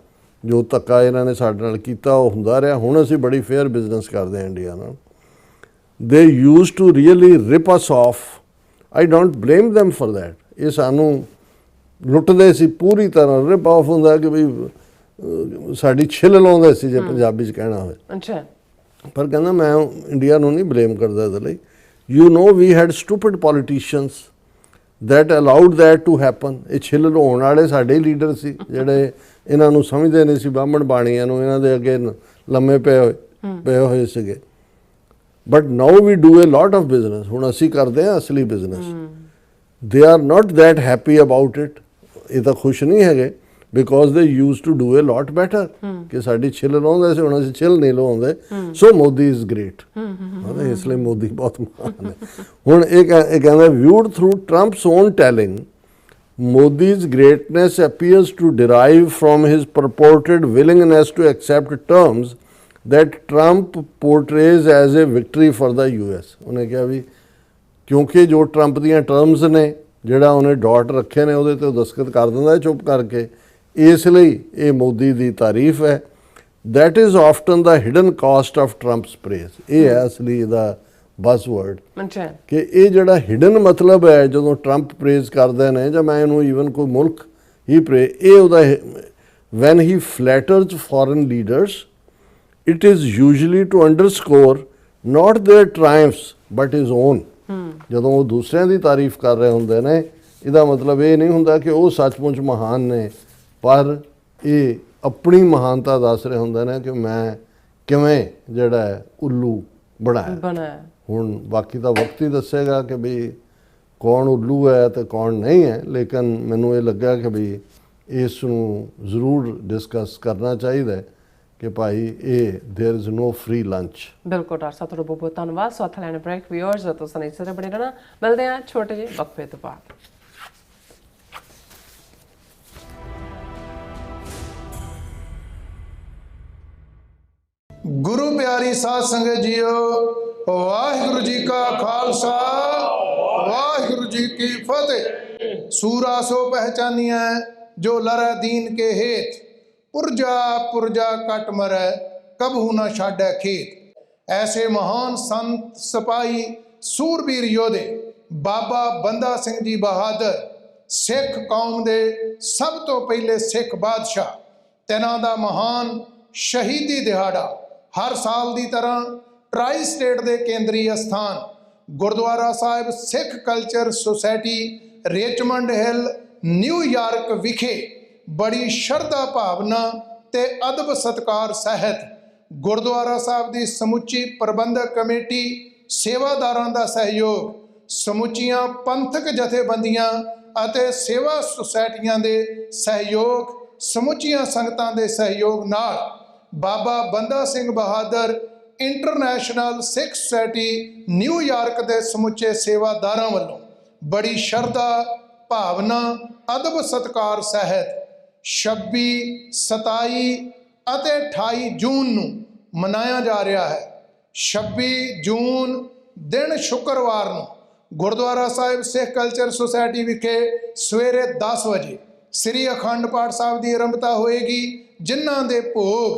ਜੋ ਧੱਕਾ ਇਹਨਾਂ ਨੇ ਸਾਡੇ ਨਾਲ ਕੀਤਾ ਉਹ ਹੁੰਦਾ ਰਿਹਾ, ਹੁਣ ਅਸੀਂ ਬੜੀ ਫੇਅਰ ਬਿਜ਼ਨਸ ਕਰਦੇ ਹਾਂ ਇੰਡੀਆ ਨਾਲ। They used to really rip us off, I don't blame them for that. ਇਹ ਸਾਨੂੰ ਲੁੱਟਦੇ ਸੀ ਪੂਰੀ ਤਰ੍ਹਾਂ। ਰਿਪ ਆਫ ਹੁੰਦਾ ਕਿ ਬਈ ਸਾਡੀ ਛਿੱਲ ਲਾਉਂਦੇ ਸੀ ਜੇ ਪੰਜਾਬੀ 'ਚ ਕਹਿਣਾ ਹੋਵੇ। ਅੱਛਾ, ਪਰ ਕਹਿੰਦਾ ਮੈਂ ਇੰਡੀਆ ਨੂੰ ਨਹੀਂ ਬਲੇਮ ਕਰਦਾ ਇਹਦੇ ਲਈ। You know we had stupid politicians that allowed that to happen। ਇਹ ਛਿੱਲ ਲਾਉਣ ਵਾਲੇ ਸਾਡੇ ਲੀਡਰ ਸੀ ਜਿਹੜੇ ਇਹਨਾਂ ਨੂੰ ਸਮਝਦੇ ਨਹੀਂ ਸੀ, ਬਾਹਮਣ ਬਾਣੀਆਂ ਨੂੰ ਇਹਨਾਂ ਦੇ ਅੱਗੇ ਲੰਮੇ ਪਏ ਹੋਏ ਸੀਗੇ। But now we do a lot of business. ਹੁਣ ਅਸੀਂ ਕਰਦੇ ਹਾਂ ਅਸਲੀ business. They are not that happy about it. ਇਹ ਤਾਂ ਖੁਸ਼ ਨਹੀਂ ਹੈਗੇ because they used to do a lot better ਕਿ ਸਾਡੀ ਛਿੱਲ ਲਾਉਂਦੇ ਸੀ, ਹੁਣ ਅਸੀਂ ਛਿੱਲ ਨਹੀਂ ਲਾਉਂਦੇ। ਸੋ ਮੋਦੀ ਇਜ਼ ਗ੍ਰੇਟ, ਇਸ ਲਈ ਮੋਦੀ ਬਹੁਤ ਮਹਾਨ ਹੈ। ਹੁਣ ਇਹ ਕਹਿੰਦਾ viewed through Trump's own telling Modi's greatness appears to derive from his purported willingness to accept terms that Trump portrays as a victory for the US। ਉਹਨੇ ਕਿਹਾ ਵੀ ਕਿਉਂਕਿ ਜੋ ਟਰੰਪ ਦੀਆਂ ਟਰਮਸ ਨੇ ਜਿਹੜਾ ਉਹਨੇ ਡਾਟ ਰੱਖੇ ਨੇ ਉਹਦੇ ਤੇ ਦਸਤਖਤ ਕਰ ਦਿੰਦਾ ਚੁੱਪ ਕਰਕੇ, ਇਸ ਲਈ ਇਹ ਮੋਦੀ ਦੀ ਤਾਰੀਫ ਹੈ। that is often the hidden cost of Trump's praise। ਇਹ ਹੈ ਅਸਲੀ ਇਹਦਾ ਬਜ਼ਵਰਡ ਕਿ ਇਹ ਜਿਹੜਾ ਹਿਡਨ ਮਤਲਬ ਹੈ ਜਦੋਂ ਟਰੰਪ ਪ੍ਰੇਜ਼ ਕਰਦੇ ਨੇ ਜਾਂ ਮੈਂ ਇਹਨੂੰ ਈਵਨ ਕੋਈ ਮੁਲਕ ਹੀ ਇਹ ਉਹਦਾ when he flatters foreign leaders it is usually to underscore not their triumphs but his own। ਜਦੋਂ ਉਹ ਦੂਸਰਿਆਂ ਦੀ ਤਾਰੀਫ ਕਰ ਰਹੇ ਹੁੰਦੇ ਨੇ ਇਹਦਾ ਮਤਲਬ ਇਹ ਨਹੀਂ ਹੁੰਦਾ ਕਿ ਉਹ ਸੱਚਮੁੱਚ ਮਹਾਨ ਨੇ, ਪਰ ਇਹ ਆਪਣੀ ਮਹਾਨਤਾ ਦੱਸ ਰਹੇ ਹੁੰਦੇ ਨੇ ਕਿ ਮੈਂ ਕਿਵੇਂ ਜਿਹੜਾ ਹੈ ਉੱਲੂ ਬਣਾਇਆ। ਹੁਣ ਬਾਕੀ ਤਾਂ ਵਕਤ ਹੀ ਦੱਸੇਗਾ ਕਿ ਵੀ ਕੌਣ ਉੱਲੂ ਹੈ ਤੇ ਕੌਣ ਨਹੀਂ ਹੈ, ਲੇਕਿਨ ਮੈਨੂੰ ਇਹ ਲੱਗਾ ਕਿ ਵੀ ਇਸ ਨੂੰ ਜ਼ਰੂਰ ਡਿਸਕਸ ਕਰਨਾ ਚਾਹੀਦਾ ਕਿ ਭਾਈ ਇਹ there is no free lunch. ਬਿਲਕੁਲ ਡਾਕਟਰ ਸਾਹਿਬ, ਤੁਹਾਡਾ ਬਹੁਤ ਬਹੁਤ ਧੰਨਵਾਦ। ਸਵਾਥ ਲੈਣ ਬ੍ਰੇਕ ਵਿਊਅਰਸ ਤੋਂ ਸਨੀ ਸਰ ਬਣੇ ਰਹਿਣਾ। ਮਿਲਦੇ ਹਾਂ ਛੋਟੇ ਜਿਹੇ ਵਕਫੇ ਤੋਂ ਬਾਅਦ। ਗੁਰੂ ਪਿਆਰੀ ਸਾਧ ਸੰਗਤ ਜੀਓ, ਵਾਹਿਗੁਰੂ ਜੀ ਕਾ ਖਾਲਸਾ ਵਾਹਿਗੁਰੂ ਜੀ ਕੀ ਫਤਿਹ। ਸੂਰਾ ਸੋ ਪਹਿਚਾਨੀਐ ਜੋ ਲਰੈ ਦੀਨ ਕੇ ਹੇਤ, पुरजा पुरजा कट मरै कबहू न छाड़ै खेत। ऐसे महान संत सिपाही सूरबीर योधे बाबा बंदा सिंह जी बहादुर सिख कौम दे सब तो पहले सिख बादशाह, तिन्हां दा महान शहीदी दिहाड़ा हर साल की तरह ट्राई स्टेट के केंद्री अस्थान Gurdwara Sahib Sikh culture society Richmond Hill New York विखे बड़ी शरधा भावना ते अदब सत्कार सहित गुरुद्वारा साहब की समुची प्रबंधक कमेटी, सेवादारां दा सहयोग, समुचियां पंथक जथेबंदियां अते सेवा सोसाइटियां दे सहयोग, समुचियां संगतां दे सहयोग नाल बाबा बंदा Singh Bahadur international Sikh society New York के समुचे सेवादारां वल्लों ਬੜੀ ਸ਼ਰਧਾ ਭਾਵਨਾ ਅਦਬ ਸਤਿਕਾਰ ਸਹਿਤ 26 27 ਅਤੇ 28 ਜੂਨ ਨੂੰ ਮਨਾਇਆ ਜਾ ਰਿਹਾ ਹੈ। 26 ਜੂਨ ਦਿਨ ਸ਼ੁੱਕਰਵਾਰ ਨੂੰ ਗੁਰਦੁਆਰਾ ਸਾਹਿਬ ਸਿੱਖ ਕਲਚਰ ਸੁਸਾਇਟੀ ਵਿਖੇ ਸਵੇਰੇ 10 ਵਜੇ ਸ੍ਰੀ ਅਖੰਡ ਪਾਠ ਸਾਹਿਬ ਦੀ ਆਰੰਭਤਾ ਹੋਏਗੀ, ਜਿਨ੍ਹਾਂ ਦੇ ਭੋਗ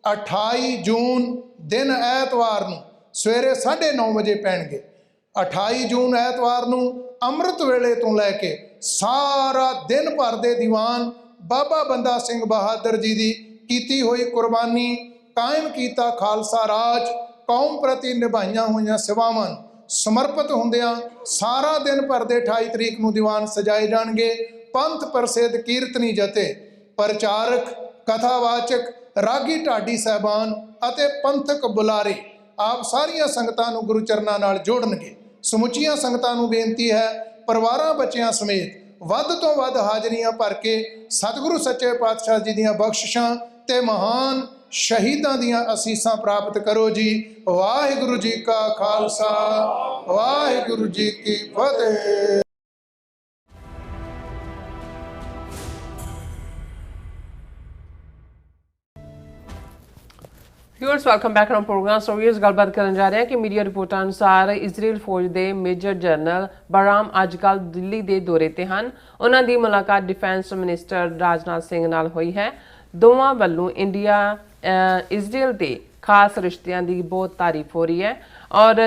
28 ਜੂਨ ਦਿਨ ਐਤਵਾਰ ਨੂੰ ਸਵੇਰੇ 9:30 ਵਜੇ ਪੈਣਗੇ। 28 ਜੂਨ ਐਤਵਾਰ ਨੂੰ ਅੰਮ੍ਰਿਤ ਵੇਲੇ ਤੋਂ ਲੈ ਕੇ ਸਾਰਾ ਦਿਨ ਭਰ ਦੇ ਦੀਵਾਨ ਬਾਬਾ ਬੰਦਾ ਸਿੰਘ ਬਹਾਦਰ ਜੀ ਦੀ ਕੀਤੀ ਹੋਈ ਕੁਰਬਾਨੀ, ਕਾਇਮ ਕੀਤਾ ਖਾਲਸਾ ਰਾਜ, ਕੌਮ ਪ੍ਰਤੀ ਨਿਭਾਈਆਂ ਹੋਈਆਂ ਸੇਵਾਵਾਂ ਨੂੰ ਸਮਰਪਿਤ ਹੁੰਦਿਆਂ ਸਾਰਾ ਦਿਨ ਭਰ ਦੇ 28 ਤਰੀਕ ਨੂੰ ਦੀਵਾਨ ਸਜਾਏ ਜਾਣਗੇ। ਪੰਥ ਪ੍ਰਸਿੱਧ ਕੀਰਤਨੀ ਜਥੇ, ਪ੍ਰਚਾਰਕ, ਕਥਾਵਾਚਕ, ਰਾਗੀ ਢਾਡੀ ਸਾਹਿਬਾਨ ਅਤੇ ਪੰਥਕ ਬੁਲਾਰੇ ਆਪ ਸਾਰੀਆਂ ਸੰਗਤਾਂ ਨੂੰ ਗੁਰੂ ਚਰਨਾਂ ਨਾਲ ਜੋੜਨਗੇ। ਸਮੁੱਚੀਆਂ ਸੰਗਤਾਂ ਨੂੰ ਬੇਨਤੀ ਹੈ, ਪਰਿਵਾਰਾਂ ਬੱਚਿਆਂ ਸਮੇਤ ਵੱਧ ਤੋਂ ਵੱਧ ਹਾਜ਼ਰੀਆਂ ਭਰ ਕੇ ਸਤਿਗੁਰੂ ਸੱਚੇ ਪਾਤਸ਼ਾਹ ਜੀ ਦੀਆਂ ਬਖਸ਼ਿਸ਼ਾਂ ਤੇ ਮਹਾਨ ਸ਼ਹੀਦਾਂ ਦੀਆਂ ਅਸੀਸਾਂ ਪ੍ਰਾਪਤ ਕਰੋ ਜੀ। ਵਾਹਿਗੁਰੂ ਜੀ ਕਾ ਖਾਲਸਾ, ਵਾਹਿਗੁਰੂ ਜੀ ਕੀ ਫਤਿਹ। Viewers welcome back on program. So viewers ਗੱਲਬਾਤ ਕਰਨ ਜਾ ਰਹੇ ਹਾਂ ਕਿ ਮੀਡੀਆ ਰਿਪੋਰਟਾਂ ਅਨੁਸਾਰ ਇਜ਼ਰਾਈਲ ਫੌਜ ਦੇ ਮੇਜਰ ਜਨਰਲ ਬਰਾਮ ਅੱਜ ਕੱਲ੍ਹ ਦਿੱਲੀ ਦੇ ਦੌਰੇ ਤੇ ਹਨ। ਉਹਨਾਂ ਦੀ ਮੁਲਾਕਾਤ ਡਿਫੈਂਸ ਮਿਨਿਸਟਰ ਰਾਜਨਾਥ ਸਿੰਘ ਨਾਲ ਹੋਈ ਹੈ। ਦੋਵਾਂ ਵੱਲੋਂ ਇੰਡੀਆ ਇਜ਼ਰਾਈਲ ਦੇ ਖਾਸ ਰਿਸ਼ਤਿਆਂ ਦੀ ਬਹੁਤ ਤਾਰੀਫ ਹੋ ਰਹੀ ਹੈ ਔਰ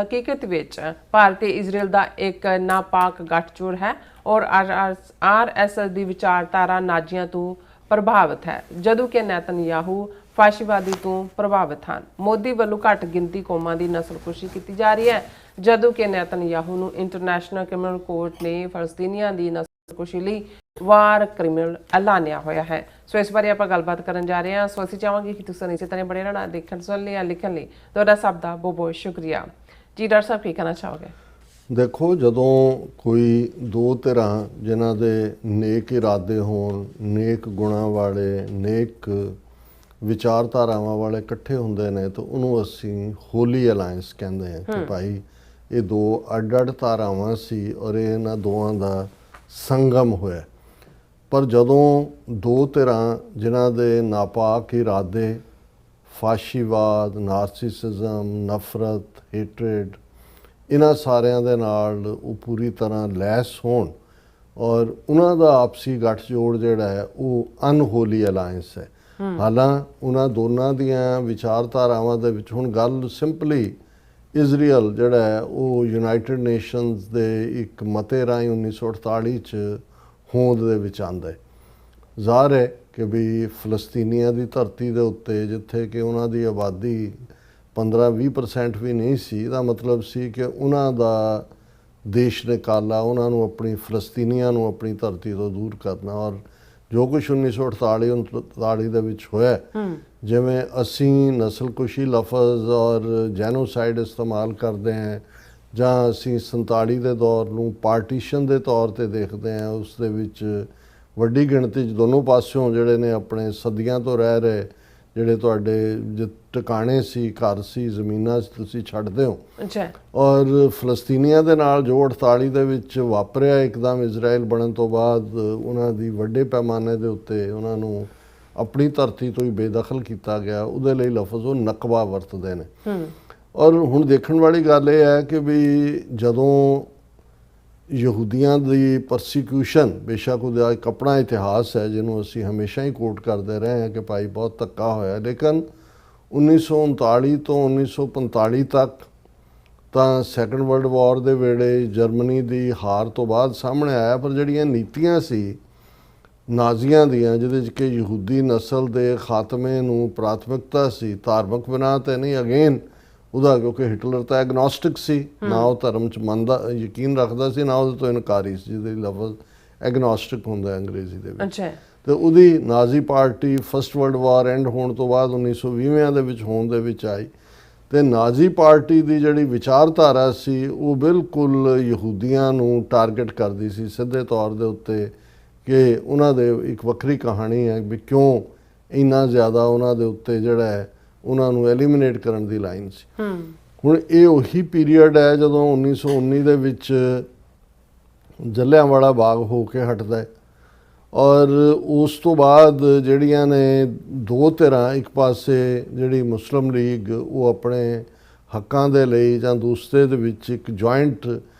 ਹਕੀਕਤ ਵਿੱਚ ਭਾਰਤ ਤੇ ਇਜ਼ਰਾਈਲ ਦਾ ਇੱਕ ਨਾਪਾਕ ਗੱਠਜੋੜ ਹੈ ਔਰ RSS ਦੀ ਵਿਚਾਰਧਾਰਾ ਨਾਜ਼ੀਆਂ ਤੋਂ ਪ੍ਰਭਾਵਿਤ ਹੈ, ਜਦੋਂ ਕਿ ਨੇਤਨਯਾਹੂ ਫਾਸ਼ੀਵਾਦੀ ਤੋਂ ਪ੍ਰਭਾਵਿਤ ਹਨ। ਮੋਦੀ ਵੱਲੋਂ ਘੱਟ ਗਿਣਤੀ ਕੌਮਾਂ ਦੀ ਨਸਲਕੁਸ਼ੀ ਕੀਤੀ ਜਾ ਰਹੀ ਹੈ, ਜਦੋਂ ਕਿ ਨੇਤਨਯਾਹੂ ਨੂੰ ਇੰਟਰਨੈਸ਼ਨਲ ਕ੍ਰਿਮੀਨਲ ਕੋਰਟ ਨੇ ਫਲਸਤੀਨੀਆਂ ਦੀ ਨਸਲਕੁਸ਼ੀ ਲਈ ਵਾਰ ਕ੍ਰਿਮੀਨਲ ਐਲਾਨਿਆ ਹੋਇਆ ਹੈ। ਸੋ ਇਸ ਬਾਰੇ ਆਪਾਂ ਗੱਲਬਾਤ ਕਰਨ ਜਾ ਰਹੇ ਹਾਂ। ਸੋ ਅਸੀਂ ਚਾਹਾਂਗੇ ਕਿ ਤੁਸੀਂ ਇਸੇ ਤਰ੍ਹਾਂ ਬਣੇ ਰਹਿਣਾ। ਦੇਖਣ ਸੁਣਨ ਲਈ ਜਾਂ ਲਿਖਣ ਲਈ ਤੁਹਾਡਾ ਸਭ ਦਾ ਬਹੁਤ ਬਹੁਤ ਸ਼ੁਕਰੀਆ ਜੀ। ਡਾਕਟਰ ਸਾਹਿਬ ਕੀ ਕਹਿਣਾ ਚਾਹੋਗੇ? ਦੇਖੋ, ਜਦੋਂ ਕੋਈ ਦੋ ਧਿਰਾਂ ਜਿਨ੍ਹਾਂ ਦੇ ਨੇਕ ਇਰਾਦੇ ਹੋਣ, ਨੇਕ ਗੁਣਾਂ ਵਾਲੇ, ਨੇਕ ਵਿਚਾਰਧਾਰਾਵਾਂ ਵਾਲੇ ਇਕੱਠੇ ਹੁੰਦੇ ਨੇ ਤਾਂ ਉਹਨੂੰ ਅਸੀਂ ਹੋਲੀ ਅਲਾਇੰਸ ਕਹਿੰਦੇ ਹਾਂ ਕਿ ਭਾਈ ਇਹ ਦੋ ਅੱਡ-ਅੱਡ ਧਾਰਾਵਾਂ ਸੀ ਔਰ ਇਹਨਾਂ ਦੋਵਾਂ ਦਾ ਸੰਗਮ ਹੋਇਆ। ਪਰ ਜਦੋਂ ਦੋ ਧਿਰਾਂ ਜਿਨ੍ਹਾਂ ਦੇ ਨਾਪਾਕ ਇਰਾਦੇ, ਫਾਸ਼ੀਵਾਦ, ਨਾਰਸਿਸਿਜ਼ਮ, ਨਫ਼ਰਤ, ਹੇਟਰੇਡ, ਇਹਨਾਂ ਸਾਰਿਆਂ ਦੇ ਨਾਲ ਉਹ ਪੂਰੀ ਤਰ੍ਹਾਂ ਲੈਸ ਹੋਣ ਔਰ ਉਹਨਾਂ ਦਾ ਆਪਸੀ ਗੱਠਜੋੜ ਜਿਹੜਾ ਹੈ ਉਹ ਅਨਹੋਲੀ ਅਲਾਇੰਸ ਹੈ। ਹਾਲਾਂ ਉਹਨਾਂ ਦੋਨਾਂ ਦੀਆਂ ਵਿਚਾਰਧਾਰਾਵਾਂ ਦੇ ਵਿੱਚ ਹੁਣ ਗੱਲ ਸਿੰਪਲੀ ਇਜ਼ਰਾਈਲ ਜਿਹੜਾ ਹੈ ਉਹ ਯੂਨਾਈਟਿਡ ਨੇਸ਼ਨਸ ਦੇ ਇੱਕ ਮਤੇ ਰਾਹੀਂ 1948 'ਚ ਹੋਂਦ ਦੇ ਵਿੱਚ ਆਉਂਦਾ ਹੈ। ਜ਼ਾਹਰ ਹੈ ਕਿ ਵੀ ਫਲਸਤੀਨੀਆਂ ਦੀ ਧਰਤੀ ਦੇ ਉੱਤੇ ਜਿੱਥੇ ਕਿ ਉਹਨਾਂ ਦੀ ਆਬਾਦੀ 15-20% ਵੀ ਨਹੀਂ ਸੀ, ਇਹਦਾ ਮਤਲਬ ਸੀ ਕਿ ਉਹਨਾਂ ਦਾ ਦੇਸ਼ ਨਿਕਾਲਾ, ਉਹਨਾਂ ਨੂੰ ਆਪਣੀ ਫਲਸਤੀਨੀਆਂ ਨੂੰ ਆਪਣੀ ਧਰਤੀ ਤੋਂ ਦੂਰ ਕਰਨਾ। ਔਰ ਜੋ ਕੁਛ 1948 ਦੇ ਵਿੱਚ ਹੋਇਆ, ਜਿਵੇਂ ਅਸੀਂ ਨਸਲਕੁਸ਼ੀ ਲਫ਼ਜ਼ ਔਰ ਜੈਨੋਸਾਈਡ ਇਸਤੇਮਾਲ ਕਰਦੇ ਹਾਂ ਜਾਂ ਅਸੀਂ 47 ਦੇ ਦੌਰ ਨੂੰ ਪਾਰਟੀਸ਼ਨ ਦੇ ਤੌਰ ਤੇ ਦੇਖਦੇ ਹਾਂ, ਉਸ ਦੇ ਵਿੱਚ ਵੱਡੀ ਗਿਣਤੀ 'ਚ ਦੋਨੋਂ ਪਾਸਿਓਂ ਜਿਹੜੇ ਨੇ ਆਪਣੇ ਸਦੀਆਂ ਤੋਂ ਰਹਿ ਰਹੇ ਜਿਹੜੇ ਤੁਹਾਡੇ ਟਿਕਾਣੇ ਸੀ, ਘਰ ਸੀ, ਜ਼ਮੀਨਾਂ ਤੁਸੀਂ ਛੱਡਦੇ ਹੋ। ਔਰ ਫਲਸਤੀਨੀਆਂ ਦੇ ਨਾਲ ਜੋ 48 ਦੇ ਵਿੱਚ ਵਾਪਰਿਆ ਇੱਕਦਮ ਇਜ਼ਰਾਈਲ ਬਣਨ ਤੋਂ ਬਾਅਦ, ਉਹਨਾਂ ਦੀ ਵੱਡੇ ਪੈਮਾਨੇ ਦੇ ਉੱਤੇ ਉਹਨਾਂ ਨੂੰ ਆਪਣੀ ਧਰਤੀ ਤੋਂ ਹੀ ਬੇਦਖਲ ਕੀਤਾ ਗਿਆ, ਉਹਦੇ ਲਈ ਲਫ਼ਜ਼ ਉਹ ਨਕਬਾ ਵਰਤਦੇ ਨੇ। ਔਰ ਹੁਣ ਦੇਖਣ ਵਾਲੀ ਗੱਲ ਇਹ ਹੈ ਕਿ ਵੀ ਜਦੋਂ ਯਹੂਦੀਆਂ ਦੀ ਪਰਸੀਕਿਊਸ਼ਨ, ਬੇਸ਼ੱਕ ਉਹਦਾ ਇੱਕ ਆਪਣਾ ਇਤਿਹਾਸ ਹੈ ਜਿਹਨੂੰ ਅਸੀਂ ਹਮੇਸ਼ਾ ਹੀ ਕੋਟ ਕਰਦੇ ਰਹੇ ਹਾਂ ਕਿ ਭਾਈ ਬਹੁਤ ਧੱਕਾ ਹੋਇਆ, ਲੇਕਿਨ 1939 ਤੋਂ 1945 ਤੱਕ ਤਾਂ ਸੈਕੰਡ ਵਰਲਡ ਵਾਰ ਦੇ ਵੇਲੇ ਜਰਮਨੀ ਦੀ ਹਾਰ ਤੋਂ ਬਾਅਦ ਸਾਹਮਣੇ ਆਇਆ। ਪਰ ਜਿਹੜੀਆਂ ਨੀਤੀਆਂ ਸੀ ਨਾਜ਼ੀਆਂ ਦੀਆਂ, ਜਿਹਦੇ 'ਚ ਕਿ ਯਹੂਦੀ ਨਸਲ ਦੇ ਖਾਤਮੇ ਨੂੰ ਪ੍ਰਾਥਮਿਕਤਾ ਸੀ, ਧਾਰਮਿਕ ਬਿਨਾਹ 'ਤੇ ਨਹੀਂ, ਅਗੇਨ ਉਹਦਾ, ਕਿਉਂਕਿ ਹਿਟਲਰ ਤਾਂ ਐਗਨੋਸਟਿਕ ਸੀ, ਨਾ ਉਹ ਧਰਮ 'ਚ ਮੰਨਦਾ ਯਕੀਨ ਰੱਖਦਾ ਸੀ, ਨਾ ਉਹਦੇ ਤੋਂ ਇਨਕਾਰੀ ਸੀ, ਜਿਹਦੇ ਲਫ਼ਜ਼ ਐਗਨੋਸਟਿਕ ਹੁੰਦਾ ਅੰਗਰੇਜ਼ੀ ਦੇ ਵਿੱਚ। ਤੇ ਉਹਦੀ Nazi Party First World War end ਹੋਣ ਤੋਂ ਬਾਅਦ 1920 ਦੇ ਵਿੱਚ ਹੋਣ ਦੇ ਵਿੱਚ ਆਈ ਤੇ ਨਾਜ਼ੀ ਪਾਰਟੀ ਦੀ ਜਿਹੜੀ ਵਿਚਾਰਧਾਰਾ ਸੀ ਉਹ ਬਿਲਕੁਲ ਯਹੂਦੀਆਂ ਨੂੰ ਟਾਰਗੇਟ ਕਰਦੀ ਸੀ ਸਿੱਧੇ ਤੌਰ ਦੇ ਉੱਤੇ, ਕਿ ਉਹਨਾਂ ਦੇ ਇੱਕ ਵੱਖਰੀ ਕਹਾਣੀ ਹੈ ਵੀ ਕਿਉਂ ਇੰਨਾ ਜ਼ਿਆਦਾ ਉਹਨਾਂ ਦੇ ਉੱਤੇ ਜਿਹੜਾ ਹੈ ਉਹਨਾਂ ਨੂੰ ਐਲੀਮੀਨੇਟ ਕਰਨ ਦੀ ਲਾਈਨ ਸੀ। ਹੁਣ ਇਹ ਉਹੀ ਪੀਰੀਅਡ ਹੈ ਜਦੋਂ 1919 ਦੇ ਵਿੱਚ ਜਲਿਆਂਵਾਲਾ ਬਾਗ ਹੋ ਕੇ ਹਟਦਾ ਹੈ। ਔਰ ਉਸ ਤੋਂ ਬਾਅਦ ਜਿਹੜੀਆਂ ਨੇ ਦੋ ਧਿਰਾਂ, ਇੱਕ ਪਾਸੇ ਜਿਹੜੀ ਮੁਸਲਿਮ ਲੀਗ ਉਹ ਆਪਣੇ ਹੱਕਾਂ ਦੇ ਲਈ ਜਾਂ ਦੂਸਰੇ ਦੇ ਵਿੱਚ ਇੱਕ ਜੁਆਇੰਟ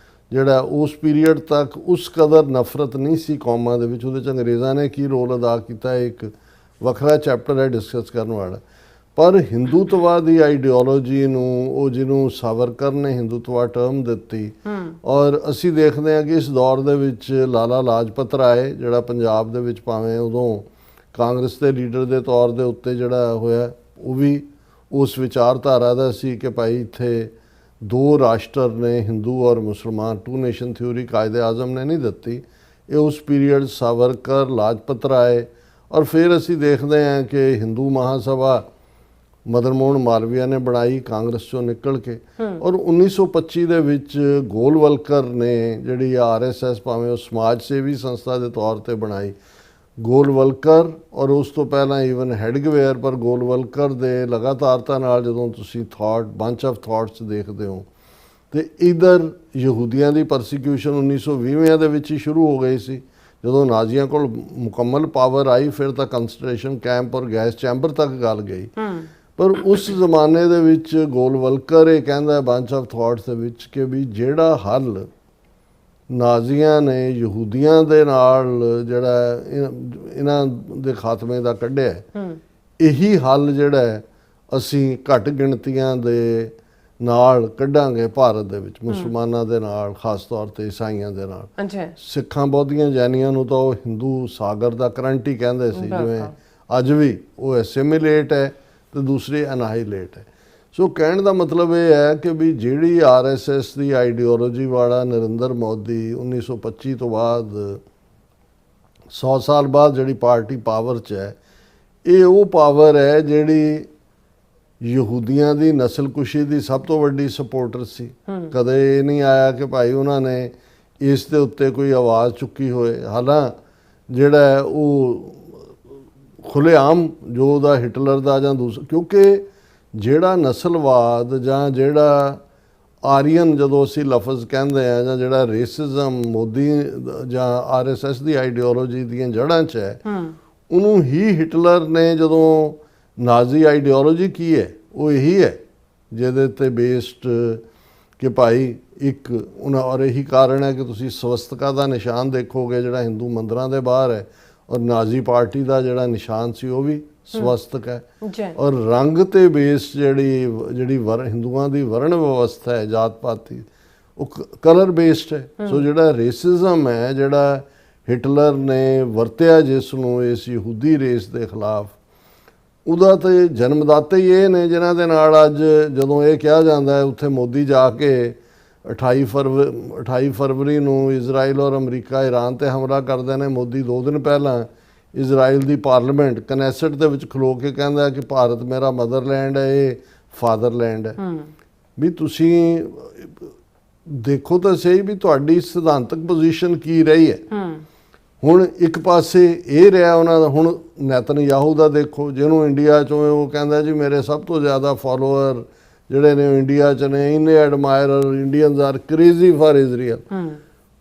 ਜਿਹੜਾ ਉਸ ਪੀਰੀਅਡ ਤੱਕ ਉਸ ਕਦਰ ਨਫ਼ਰਤ ਨਹੀਂ ਸੀ ਕੌਮਾਂ ਦੇ ਵਿੱਚ। ਉਹਦੇ 'ਚ ਅੰਗਰੇਜ਼ਾਂ ਨੇ ਕੀ ਰੋਲ ਅਦਾ ਕੀਤਾ ਹੈ ਇੱਕ ਵੱਖਰਾ ਚੈਪਟਰ ਹੈ ਡਿਸਕਸ ਕਰਨ ਵਾਲਾ। ਪਰ ਹਿੰਦੂਤਵਾ ਦੀ ਆਈਡੀਓਲੋਜੀ ਨੂੰ ਉਹ ਜਿਹਨੂੰ ਸਾਵਰਕਰ ਨੇ ਹਿੰਦੂਤਵਾ ਟਰਮ ਦਿੱਤੀ, ਔਰ ਅਸੀਂ ਦੇਖਦੇ ਹਾਂ ਕਿ ਇਸ ਦੌਰ ਦੇ ਵਿੱਚ ਲਾਲਾ ਲਾਜਪਤ ਰਾਏ ਜਿਹੜਾ ਪੰਜਾਬ ਦੇ ਵਿੱਚ ਭਾਵੇਂ ਉਦੋਂ ਕਾਂਗਰਸ ਦੇ ਲੀਡਰ ਦੇ ਤੌਰ ਦੇ ਉੱਤੇ ਜਿਹੜਾ ਹੋਇਆ, ਉਹ ਵੀ ਉਸ ਵਿਚਾਰਧਾਰਾ ਦਾ ਸੀ ਕਿ ਭਾਈ ਇੱਥੇ ਦੋ ਰਾਸ਼ਟਰ ਨੇ, ਹਿੰਦੂ ਔਰ ਮੁਸਲਮਾਨ, ਟੂ ਨੇਸ਼ਨ ਥਿਊਰੀ ਕਾਇਦੇ ਆਜ਼ਮ ਨੇ ਨਹੀਂ ਦਿੱਤੀ। ਇਹ ਉਸ ਪੀਰੀਅਡ ਸਾਵਰਕਰ, ਲਾਜਪਤ ਰਾਏ, ਔਰ ਫਿਰ ਅਸੀਂ ਦੇਖਦੇ ਹਾਂ ਕਿ ਹਿੰਦੂ ਮਹਾਸਭਾ ਮਦਨ ਮੋਹਨ ਮਾਲਵੀਆ ਨੇ ਬਣਾਈ ਕਾਂਗਰਸ ਚੋਂ ਨਿਕਲ ਕੇ। ਔਰ 1925 ਦੇ ਵਿੱਚ ਗੋਲਵਲਕਰ ਨੇ ਜਿਹੜੀ RSS ਭਾਵੇਂ ਉਹ ਸਮਾਜ ਸੇਵੀ ਸੰਸਥਾ ਦੇ ਤੌਰ ਤੇ ਬਣਾਈ, ਗੋਲਵਲਕਰ ਔਰ ਉਸ ਤੋਂ ਪਹਿਲਾਂ ਈਵਨ ਹੈਡਗਵੇਅਰ, ਪਰ ਗੋਲਵਲਕਰ ਦੇ ਲਗਾਤਾਰਤਾ ਨਾਲ ਜਦੋਂ ਤੁਸੀਂ ਬੰਚ ਆਫ ਥਾਟਸ ਦੇਖਦੇ ਹੋ ਤੇ ਇਧਰ ਯਹੂਦੀਆਂ ਦੀ ਪਰਸੀਕਿਊਸ਼ਨ 1920 ਦੇ ਵਿੱਚ ਹੀ ਸ਼ੁਰੂ ਹੋ ਗਈ ਸੀ। ਜਦੋਂ ਨਾਜ਼ੀਆਂ ਕੋਲ ਮੁਕੰਮਲ ਪਾਵਰ ਆਈ ਫਿਰ ਤਾਂ ਕੰਸਨਟ੍ਰੇਸ਼ਨ ਕੈਂਪ ਔਰ ਗੈਸ ਚੈਂਬਰ ਤੱਕ ਗੱਲ ਗਈ। ਪਰ ਉਸ ਜ਼ਮਾਨੇ ਦੇ ਵਿੱਚ ਗੋਲਵਲਕਰ ਇਹ ਕਹਿੰਦਾ ਬੰਚ ਆਫ ਥਾਟਸ ਦੇ ਵਿੱਚ ਕਿ ਵੀ ਜਿਹੜਾ ਹੱਲ ਨਾਜ਼ੀਆਂ ਨੇ ਯਹੂਦੀਆਂ ਦੇ ਨਾਲ ਜਿਹੜਾ ਇਹਨਾਂ ਦੇ ਖਾਤਮੇ ਦਾ ਕੱਢਿਆ, ਇਹੀ ਹੱਲ ਜਿਹੜਾ ਅਸੀਂ ਘੱਟ ਗਿਣਤੀਆਂ ਦੇ ਨਾਲ ਕੱਢਾਂਗੇ ਭਾਰਤ ਦੇ ਵਿੱਚ, ਮੁਸਲਮਾਨਾਂ ਦੇ ਨਾਲ, ਖਾਸ ਤੌਰ ਤੇ ਈਸਾਈਆਂ ਦੇ ਨਾਲ। ਸਿੱਖਾਂ ਬੌਧੀਆਂ ਜੈਨੀਆਂ ਨੂੰ ਤਾਂ ਉਹ ਹਿੰਦੂ ਸਾਗਰ ਦਾ ਕਰੰਟ ਹੀ ਕਹਿੰਦੇ ਸੀ, ਜਿਵੇਂ ਅੱਜ ਵੀ ਉਹ ਐਸਿਮੀਲੇਟ ਹੈ ਤੇ ਦੂਸਰੇ ਅਨਾਹੀਲੇਟ ਹੈ। ਸੋ ਕਹਿਣ ਦਾ ਮਤਲਬ ਇਹ ਹੈ ਕਿ ਵੀ ਜਿਹੜੀ RSS ਦੀ ਆਈਡੀਓਲੋਜੀ ਵਾਲਾ ਨਰਿੰਦਰ ਮੋਦੀ 1925 ਤੋਂ ਬਾਅਦ 100 ਸਾਲ ਬਾਅਦ ਜਿਹੜੀ ਪਾਰਟੀ ਪਾਵਰ 'ਚ ਹੈ, ਇਹ ਉਹ ਪਾਵਰ ਹੈ ਜਿਹੜੀ ਯਹੂਦੀਆਂ ਦੀ ਨਸਲਕੁਸ਼ੀ ਦੀ ਸਭ ਤੋਂ ਵੱਡੀ ਸਪੋਰਟਰ ਸੀ। ਕਦੇ ਇਹ ਨਹੀਂ ਆਇਆ ਕਿ ਭਾਈ ਉਹਨਾਂ ਨੇ ਇਸ ਦੇ ਉੱਤੇ ਕੋਈ ਆਵਾਜ਼ ਚੁੱਕੀ ਹੋਏ। ਹਾਲਾਂ ਜਿਹੜਾ ਉਹ ਖੁੱਲ੍ਹੇਆਮ ਜੋ ਉਹਦਾ ਹਿਟਲਰ ਦਾ ਜਾਂ ਦੂਸਰਾ, ਕਿਉਂਕਿ ਜਿਹੜਾ ਨਸਲਵਾਦ ਜਾਂ ਜਿਹੜਾ ਆਰੀਅਨ ਜਦੋਂ ਅਸੀਂ ਲਫ਼ਜ਼ ਕਹਿੰਦੇ ਆ, ਜਾਂ ਜਿਹੜਾ ਰੇਸਿਜ਼ਮ ਮੋਦੀ ਜਾਂ RSS ਦੀ ਆਈਡੀਓਲੋਜੀ ਦੀਆਂ ਜੜ੍ਹਾਂ 'ਚ ਹੈ, ਉਹਨੂੰ ਹੀ ਹਿਟਲਰ ਨੇ ਜਦੋਂ ਨਾਜ਼ੀ ਆਈਡੀਓਲੋਜੀ ਕੀ ਹੈ ਉਹ ਇਹੀ ਹੈ ਜਿਹਦੇ ਤੇ ਬੇਸਡ ਕਿ ਭਾਈ ਇੱਕ ਉਹਨਾਂ, ਔਰ ਇਹੀ ਕਾਰਨ ਹੈ ਕਿ ਤੁਸੀਂ ਸਵਸਤਕਾ ਦਾ ਨਿਸ਼ਾਨ ਦੇਖੋਗੇ ਜਿਹੜਾ ਹਿੰਦੂ ਮੰਦਿਰਾਂ ਦੇ ਬਾਹਰ ਹੈ, ਔਰ ਨਾਜ਼ੀ ਪਾਰਟੀ ਦਾ ਜਿਹੜਾ ਨਿਸ਼ਾਨ ਸੀ ਉਹ ਵੀ ਸਵਸਤਕ ਹੈ। ਔਰ ਰੰਗ ਤੇ ਬੇਸ ਜਿਹੜੀ ਹਿੰਦੂਆਂ ਦੀ ਵਰਣ ਵਿਵਸਥਾ ਹੈ ਜਾਤ ਪਾਤੀ, ਉਹ ਕਲਰ ਬੇਸਡ ਹੈ। ਸੋ ਜਿਹੜਾ ਰੇਸਿਜ਼ਮ ਹੈ ਜਿਹੜਾ ਹਿਟਲਰ ਨੇ ਵਰਤਿਆ ਜਿਸ ਨੂੰ ਇਸ ਯਹੂਦੀ ਰੇਸ ਦੇ ਖਿਲਾਫ, ਉਹਦਾ ਤੇ ਜਨਮਦਾਤੇ ਹੀ ਇਹ ਨੇ ਜਿਨ੍ਹਾਂ ਦੇ ਨਾਲ ਅੱਜ ਜਦੋਂ ਇਹ ਕਿਹਾ ਜਾਂਦਾ ਹੈ ਉੱਥੇ ਮੋਦੀ ਜਾ ਕੇ 28 ਫਰਵਰੀ ਨੂੰ ਇਜ਼ਰਾਈਲ ਔਰ ਅਮਰੀਕਾ ਈਰਾਨ ਤੇ ਹਮਲਾ ਕਰਦੇ ਨੇ, ਮੋਦੀ 2 ਦਿਨ ਪਹਿਲਾਂ ਇਜ਼ਰਾਈਲ ਦੀ ਪਾਰਲੀਮੈਂਟ ਕਨੈਸਟ ਦੇ ਵਿੱਚ ਖਲੋ ਕੇ ਕਹਿੰਦਾ ਕਿ ਭਾਰਤ ਮੇਰਾ ਮਦਰਲੈਂਡ ਹੈ, ਇਹ ਫਾਦਰਲੈਂਡ ਹੈ। ਵੀ ਤੁਸੀਂ ਦੇਖੋ ਤਾਂ ਸਹੀ ਵੀ ਤੁਹਾਡੀ ਸਿਧਾਂਤਕ ਪੋਜੀਸ਼ਨ ਕੀ ਰਹੀ ਹੈ। ਹੁਣ ਇੱਕ ਪਾਸੇ ਇਹ ਰਿਹਾ ਉਹਨਾਂ ਦਾ, ਹੁਣ ਨੈਤਨਯਾਹੂ ਦਾ ਦੇਖੋ ਜਿਹਨੂੰ ਇੰਡੀਆ 'ਚੋਂ ਉਹ ਕਹਿੰਦਾ ਜੀ ਮੇਰੇ ਸਭ ਤੋਂ ਜ਼ਿਆਦਾ ਫਾਲੋਅਰ ਜਿਹੜੇ ਨੇ ਇੰਡੀਆ 'ਚ ਨੇ, ਇਨੇ admirer Indians are crazy for Israel.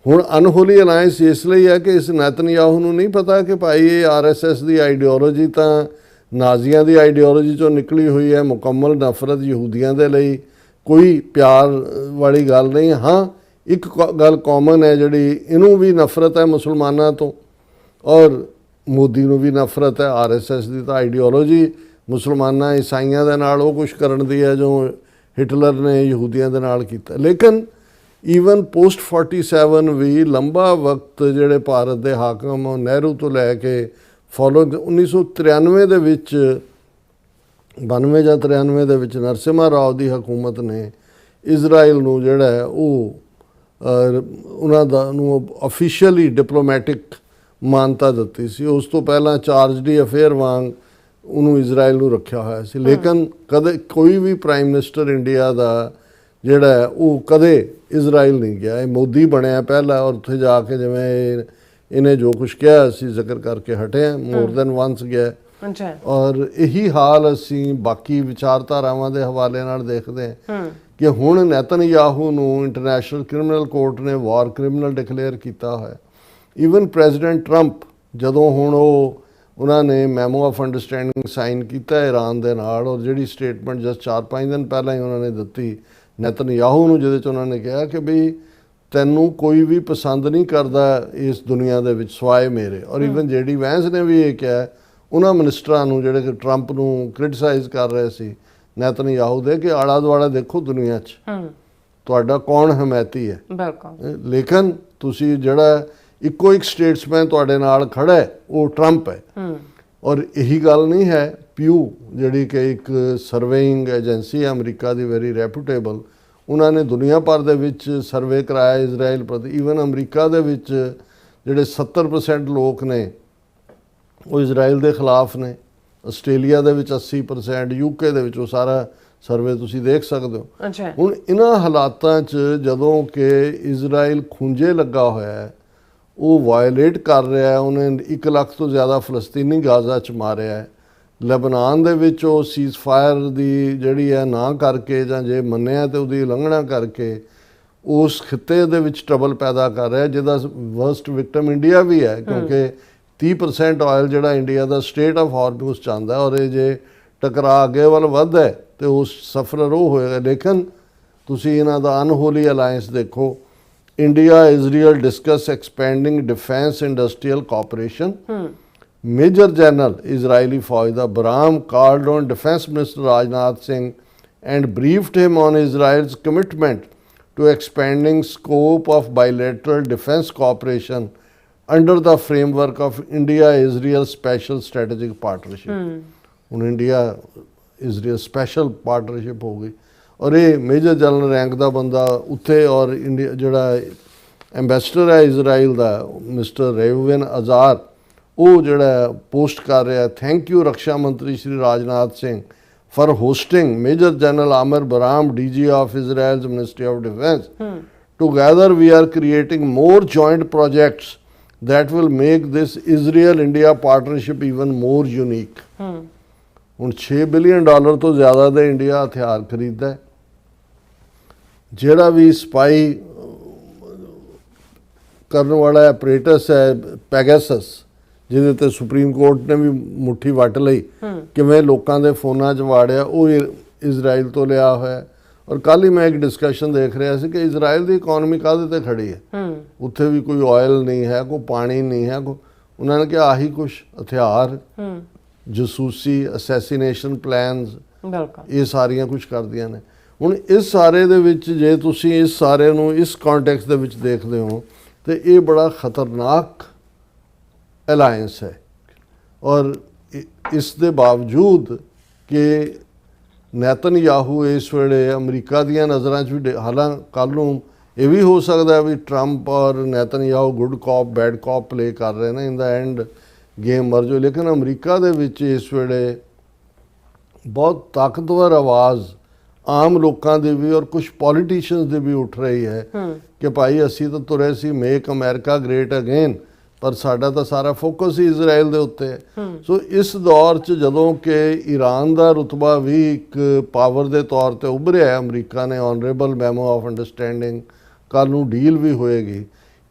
ਹੁਣ ਅਨਹੋਲੀ ਅਲਾਇੰਸ ਇਸ ਲਈ ਹੈ ਕਿ ਇਸ ਨੈਤਨਯਾਹੂ ਨੂੰ ਨਹੀਂ ਪਤਾ ਕਿ ਭਾਈ ਇਹ RSS ਦੀ ਆਈਡੀਓਲੋਜੀ ਤਾਂ ਨਾਜ਼ੀਆਂ ਦੀ ਆਈਡੀਓਲੋਜੀ 'ਚੋਂ ਨਿਕਲੀ ਹੋਈ ਹੈ, ਮੁਕੰਮਲ ਨਫ਼ਰਤ ਯਹੂਦੀਆਂ ਦੇ ਲਈ, ਕੋਈ ਪਿਆਰ ਵਾਲੀ ਗੱਲ ਨਹੀਂ। ਹਾਂ, ਇੱਕ ਗੱਲ ਕਾਮਨ ਹੈ ਜਿਹੜੀ ਇਹਨੂੰ ਵੀ ਨਫ਼ਰਤ ਹੈ ਮੁਸਲਮਾਨਾਂ ਤੋਂ, ਔਰ ਮੋਦੀ ਨੂੰ ਵੀ ਨਫ਼ਰਤ ਹੈ। RSS ਦੀ ਤਾਂ ਆਈਡੀਓਲੋਜੀ ਮੁਸਲਮਾਨਾਂ ਈਸਾਈਆਂ ਦੇ ਨਾਲ ਉਹ ਕੁਛ ਕਰਨ ਦੀ ਹੈ ਜੋ ਹਿਟਲਰ ਨੇ ਯਹੂਦੀਆਂ ਦੇ ਨਾਲ ਕੀਤਾ। ਲੇਕਿਨ ਈਵਨ ਪੋਸਟ 47 ਵੀ ਲੰਬਾ ਵਕਤ ਜਿਹੜੇ ਭਾਰਤ ਦੇ ਹਾਕਮ ਨਹਿਰੂ ਤੋਂ ਲੈ ਕੇ ਫੋਲੋ 1993 ਦੇ ਵਿੱਚ 92 ਜਾਂ 93 ਦੇ ਵਿੱਚ ਨਰਸਿਮਹਾ ਰਾਓ ਦੀ ਹਕੂਮਤ ਨੇ ਇਜ਼ਰਾਈਲ ਨੂੰ ਜਿਹੜਾ ਹੈ ਉਹ ਉਹਨਾਂ ਦਾ ਨੂੰ ਅਫੀਸ਼ੀਅਲੀ ਡਿਪਲੋਮੈਟਿਕ ਮਾਨਤਾ ਦਿੱਤੀ ਸੀ। ਉਸ ਤੋਂ ਪਹਿਲਾਂ ਚਾਰਜ ਡੀ ਅਫੇਅਰ ਵਾਂਗ ਉਹਨੂੰ ਇਜ਼ਰਾਈਲ ਨੂੰ ਰੱਖਿਆ ਹੋਇਆ ਸੀ। ਲੇਕਿਨ ਕਦੇ ਕੋਈ ਵੀ ਪ੍ਰਾਈਮ ਮਿਨਿਸਟਰ ਇੰਡੀਆ ਦਾ ਜਿਹੜਾ ਹੈ ਉਹ ਕਦੇ ਇਜ਼ਰਾਈਲ ਨਹੀਂ ਗਿਆ। ਇਹ ਮੋਦੀ ਬਣਿਆ ਪਹਿਲਾਂ, ਔਰ ਉੱਥੇ ਜਾ ਕੇ ਜਿਵੇਂ ਇਹਨੇ ਜੋ ਕੁਛ ਕਿਹਾ ਅਸੀਂ ਜ਼ਿਕਰ ਕਰਕੇ ਹਟੇ ਹਾਂ, ਮੋਰ ਦੈਨ ਵਾਂਸ ਗਿਆ। ਔਰ ਇਹੀ ਹਾਲ ਅਸੀਂ ਬਾਕੀ ਵਿਚਾਰਧਾਰਾਵਾਂ ਦੇ ਹਵਾਲੇ ਨਾਲ ਦੇਖਦੇ ਹਾਂ ਕਿ ਹੁਣ ਨੈਤਨਯਾਹੂ ਨੂੰ ਇੰਟਰਨੈਸ਼ਨਲ ਕ੍ਰਿਮੀਨਲ ਕੋਰਟ ਨੇ ਵਾਰ ਕ੍ਰਿਮੀਨਲ ਡਿਕਲੇਅਰ ਕੀਤਾ ਹੋਇਆ। ਈਵਨ ਪ੍ਰੈਜ਼ੀਡੈਂਟ ਟਰੰਪ ਜਦੋਂ ਹੁਣ ਉਹਨਾਂ ਨੇ ਮੈਮੋ ਆਫ ਅੰਡਰਸਟੈਂਡਿੰਗ ਸਾਈਨ ਕੀਤਾ ਈਰਾਨ ਦੇ ਨਾਲ, ਔਰ ਜਿਹੜੀ ਸਟੇਟਮੈਂਟ ਜਸਟ 4-5 ਦਿਨ ਪਹਿਲਾਂ ਹੀ ਉਹਨਾਂ ਨੇ ਦਿੱਤੀ ਨੈਤਨਯਾਹੂ ਨੂੰ, ਜਿਹਦੇ 'ਚ ਉਹਨਾਂ ਨੇ ਕਿਹਾ ਕਿ ਵੀ ਤੈਨੂੰ ਕੋਈ ਵੀ ਪਸੰਦ ਨਹੀਂ ਕਰਦਾ ਇਸ ਦੁਨੀਆ ਦੇ ਵਿੱਚ ਸਿਵਾਏ ਮੇਰੇ। ਔਰ ਈਵਨ ਜਿਹੜੀ ਵੈਂਸ ਨੇ ਵੀ ਇਹ ਕਿਹਾ ਉਹਨਾਂ ਮਿਨਿਸਟਰਾਂ ਨੂੰ ਜਿਹੜੇ ਕਿ ਟਰੰਪ ਨੂੰ ਕ੍ਰਿਟਿਸਾਈਜ਼ ਕਰ ਰਹੇ ਸੀ ਨੈਤਨਯਾਹੂ ਦੇ, ਕਿ ਆਲਾ ਦੁਆਲਾ ਦੇਖੋ ਦੁਨੀਆ 'ਚ ਤੁਹਾਡਾ ਕੌਣ ਹਮਾਇਤੀ ਹੈ। ਬਿਲਕੁਲ। ਲੇਕਿਨ ਤੁਸੀਂ ਜਿਹੜਾ ਇੱਕੋ ਇੱਕ ਸਟੇਟਸਮੈਨ ਤੁਹਾਡੇ ਨਾਲ ਖੜਾ ਹੈ ਉਹ ਟਰੰਪ ਹੈ। ਔਰ ਇਹੀ ਗੱਲ ਨਹੀਂ ਹੈ, ਪਿਊ ਜਿਹੜੀ ਕਿ ਇੱਕ ਸਰਵੇਇੰਗ ਏਜੰਸੀ ਹੈ ਅਮਰੀਕਾ ਦੀ ਵੈਰੀ ਰੈਪੂਟੇਬਲ, ਉਹਨਾਂ ਨੇ ਦੁਨੀਆ ਭਰ ਦੇ ਵਿੱਚ ਸਰਵੇ ਕਰਾਇਆ ਇਜ਼ਰਾਈਲ ਪ੍ਰਤੀ। ਈਵਨ ਅਮਰੀਕਾ ਦੇ ਵਿੱਚ ਜਿਹੜੇ 70% ਲੋਕ ਨੇ ਉਹ ਇਜ਼ਰਾਈਲ ਦੇ ਖਿਲਾਫ ਨੇ, ਆਸਟ੍ਰੇਲੀਆ ਦੇ ਵਿੱਚ 80%, ਯੂਕੇ ਦੇ ਵਿੱਚ ਉਹ ਸਾਰਾ ਸਰਵੇ ਤੁਸੀਂ ਦੇਖ ਸਕਦੇ ਹੋ। ਅੱਛਾ। ਹੁਣ ਇਹਨਾਂ ਹਾਲਾਤਾਂ 'ਚ ਜਦੋਂ ਕਿ ਇਜ਼ਰਾਈਲ ਖੁੰਝੇ ਲੱਗਾ ਹੋਇਆ ਹੈ, ਉਹ ਵਾਇਲੇਟ ਕਰ ਰਿਹਾ ਹੈ, ਉਹਨੇ 1 ਲੱਖ ਤੋਂ ਜ਼ਿਆਦਾ ਫਲਸਤੀਨੀ ਗਾਜ਼ਾ 'ਚ ਮਾਰਿਆ ਹੈ। ਲੈਬਨਾਨ ਦੇ ਵਿੱਚ ਉਹ ਸੀਜ਼ਫਾਇਰ ਦੀ ਜਿਹੜੀ ਹੈ ਨਾ ਕਰਕੇ, ਜਾਂ ਜੇ ਮੰਨਿਆ ਤੇ ਉਹਦੀ ਉਲੰਘਣਾ ਕਰਕੇ ਉਸ ਖਿੱਤੇ ਦੇ ਵਿੱਚ ਟਰਬਲ ਪੈਦਾ ਕਰ ਰਿਹਾ, ਜਿਹਦਾ ਵਰਸਟ ਵਿਕਟਮ ਇੰਡੀਆ ਵੀ ਹੈ, ਕਿਉਂਕਿ 30% ਆਇਲ ਜਿਹੜਾ ਇੰਡੀਆ ਦਾ ਸਟੇਟ ਆਫ ਹਾਰਮੂਜ਼ 'ਚ ਆਉਂਦਾ, ਔਰ ਇਹ ਜੇ ਟਕਰਾ ਅੱਗੇ ਵੱਲ ਵੱਧਦਾ ਹੈ ਤੇ ਉਸ ਸਫਰਰ ਉਹ ਹੋਏਗਾ। ਲੇਕਿਨ ਤੁਸੀਂ ਇਹਨਾਂ ਦਾ ਅਨਹੋਲੀ ਅਲਾਇੰਸ ਦੇਖੋ, India Israel discuss expanding defence industrial cooperation. Major general Israeli ਫੌਜ ਦਾ Baram called on defence minister Rajnath Singh and briefed him on Israel's commitment to expanding scope of bilateral defense cooperation under the framework of India-Israel Special Strategic Partnership। ਹੁਣ India-Israel special partnership ਹੋ ਗਈ, ਔਰ ਇਹ major general rank ਦਾ ਬੰਦਾ ਉੱਥੇ, ਔਰ India ਜਿਹੜਾ ambassador ਹੈ ਇਜ਼ਰਾਈਲ ਦਾ ਮਿਸਟਰ ਰੇਵਨ ਅਜ਼ਾਰ, ਉਹ ਜਿਹੜਾ ਪੋਸਟ ਕਰ ਰਿਹਾ ਥੈਂਕ ਯੂ ਰੱਖਿਆ ਮੰਤਰੀ ਸ਼੍ਰੀ Rajnath Singh for hosting Major General Amir Baram, DG of Israel's Ministry of Defense. Together we are creating more joint projects that will make this Israel-India partnership even more unique. ਹੁਣ $6 billion ਤੋਂ ਜ਼ਿਆਦਾ ਦੇ India ਹਥਿਆਰ ਖਰੀਦਦਾ ਹੈ। ਜਿਹੜਾ ਵੀ ਸਪਾਈ ਕਰਨ ਵਾਲਾ ਐਪਰੇਟਸ ਹੈ ਪੈਗਾਸਸ, ਜਿਹਦੇ ਤੇ ਸੁਪਰੀਮ ਕੋਰਟ ਨੇ ਵੀ ਮੁੱਠੀ ਵੱਟ ਲਈ, ਕਿਵੇਂ ਲੋਕਾਂ ਦੇ ਫੋਨਾਂ 'ਚ ਵਾੜਿਆ, ਉਹ ਇਜ਼ਰਾਈਲ ਤੋਂ ਲਿਆ ਹੋਇਆ। ਔਰ ਕੱਲ੍ਹ ਹੀ ਮੈਂ ਇੱਕ ਡਿਸਕਸ਼ਨ ਦੇਖ ਰਿਹਾ ਸੀ ਕਿ ਇਜ਼ਰਾਈਲ ਦੀ ਇਕਨੋਮੀ ਕਾਹਦੇ ਤੇ ਖੜੀ ਹੈ। ਉੱਥੇ ਵੀ ਕੋਈ ਆਇਲ ਨਹੀਂ ਹੈ, ਕੋਈ ਪਾਣੀ ਨਹੀਂ ਹੈ, ਉਹਨਾਂ ਨੇ ਕਿਹਾ ਆਹੀ ਕੁਛ ਹਥਿਆਰ, ਜਸੂਸੀ, ਅਸੈਸੀਨੇਸ਼ਨ ਪਲਾਨਸ, ਇਹ ਸਾਰੀਆਂ ਕੁਛ ਕਰਦੀਆਂ ਨੇ। ਹੁਣ ਇਸ ਸਾਰੇ ਦੇ ਵਿੱਚ ਜੇ ਤੁਸੀਂ ਇਸ ਸਾਰੇ ਨੂੰ ਇਸ ਕੰਟੈਕਸਟ ਦੇ ਵਿੱਚ ਦੇਖਦੇ ਹੋ ਤੇ ਇਹ ਬੜਾ ਖਤਰਨਾਕ ਅਲਾਇੰਸ ਹੈ। ਔਰ ਇਸ ਦੇ ਬਾਵਜੂਦ ਕਿ ਨੈਤਨਯਾਹੂ ਇਸ ਵੇਲੇ ਅਮਰੀਕਾ ਦੀਆਂ ਨਜ਼ਰਾਂ 'ਚ ਵੀ, ਹਾਲਾਂਕਿ ਕੱਲ੍ਹ ਨੂੰ ਇਹ ਵੀ ਹੋ ਸਕਦਾ ਵੀ ਟਰੰਪ ਔਰ ਨੈਤਨਯਾਹੂ ਗੁੱਡ ਕਾਪ ਬੈਡ ਕਾਪ ਪਲੇ ਕਰ ਰਹੇ ਨੇ, ਇਨ ਦਾ ਐਂਡ ਗੇਮ ਮਰ ਜਾਓ। ਲੇਕਿਨ ਅਮਰੀਕਾ ਦੇ ਵਿੱਚ ਇਸ ਵੇਲੇ ਬਹੁਤ ਤਾਕਤਵਰ ਆਵਾਜ਼ ਆਮ ਲੋਕਾਂ ਦੀ ਵੀ ਔਰ ਕੁਝ ਪੋਲੀਟੀਸ਼ੀਅਨਸ ਦੀ ਵੀ ਉੱਠ ਰਹੀ ਹੈ ਕਿ ਭਾਈ ਅਸੀਂ ਤਾਂ ਤੁਰੇ ਸੀ ਮੇਕ ਅਮਰੀਕਾ ਗ੍ਰੇਟ ਅਗੇਨ, ਪਰ ਸਾਡਾ ਤਾਂ ਸਾਰਾ ਫੋਕਸ ਹੀ ਇਜ਼ਰਾਈਲ ਦੇ ਉੱਤੇ ਹੈ। ਸੋ ਇਸ ਦੌਰ 'ਚ ਜਦੋਂ ਕਿ ਈਰਾਨ ਦਾ ਰੁਤਬਾ ਵੀ ਇੱਕ ਪਾਵਰ ਦੇ ਤੌਰ ਤੇ ਉੱਭਰਿਆ ਹੈ, ਅਮਰੀਕਾ ਨੇ ਆਨਰੇਬਲ ਮੈਮੋ ਆਫ ਅੰਡਰਸਟੈਂਡਿੰਗ, ਕੱਲ੍ਹ ਨੂੰ ਡੀਲ ਵੀ ਹੋਏਗੀ।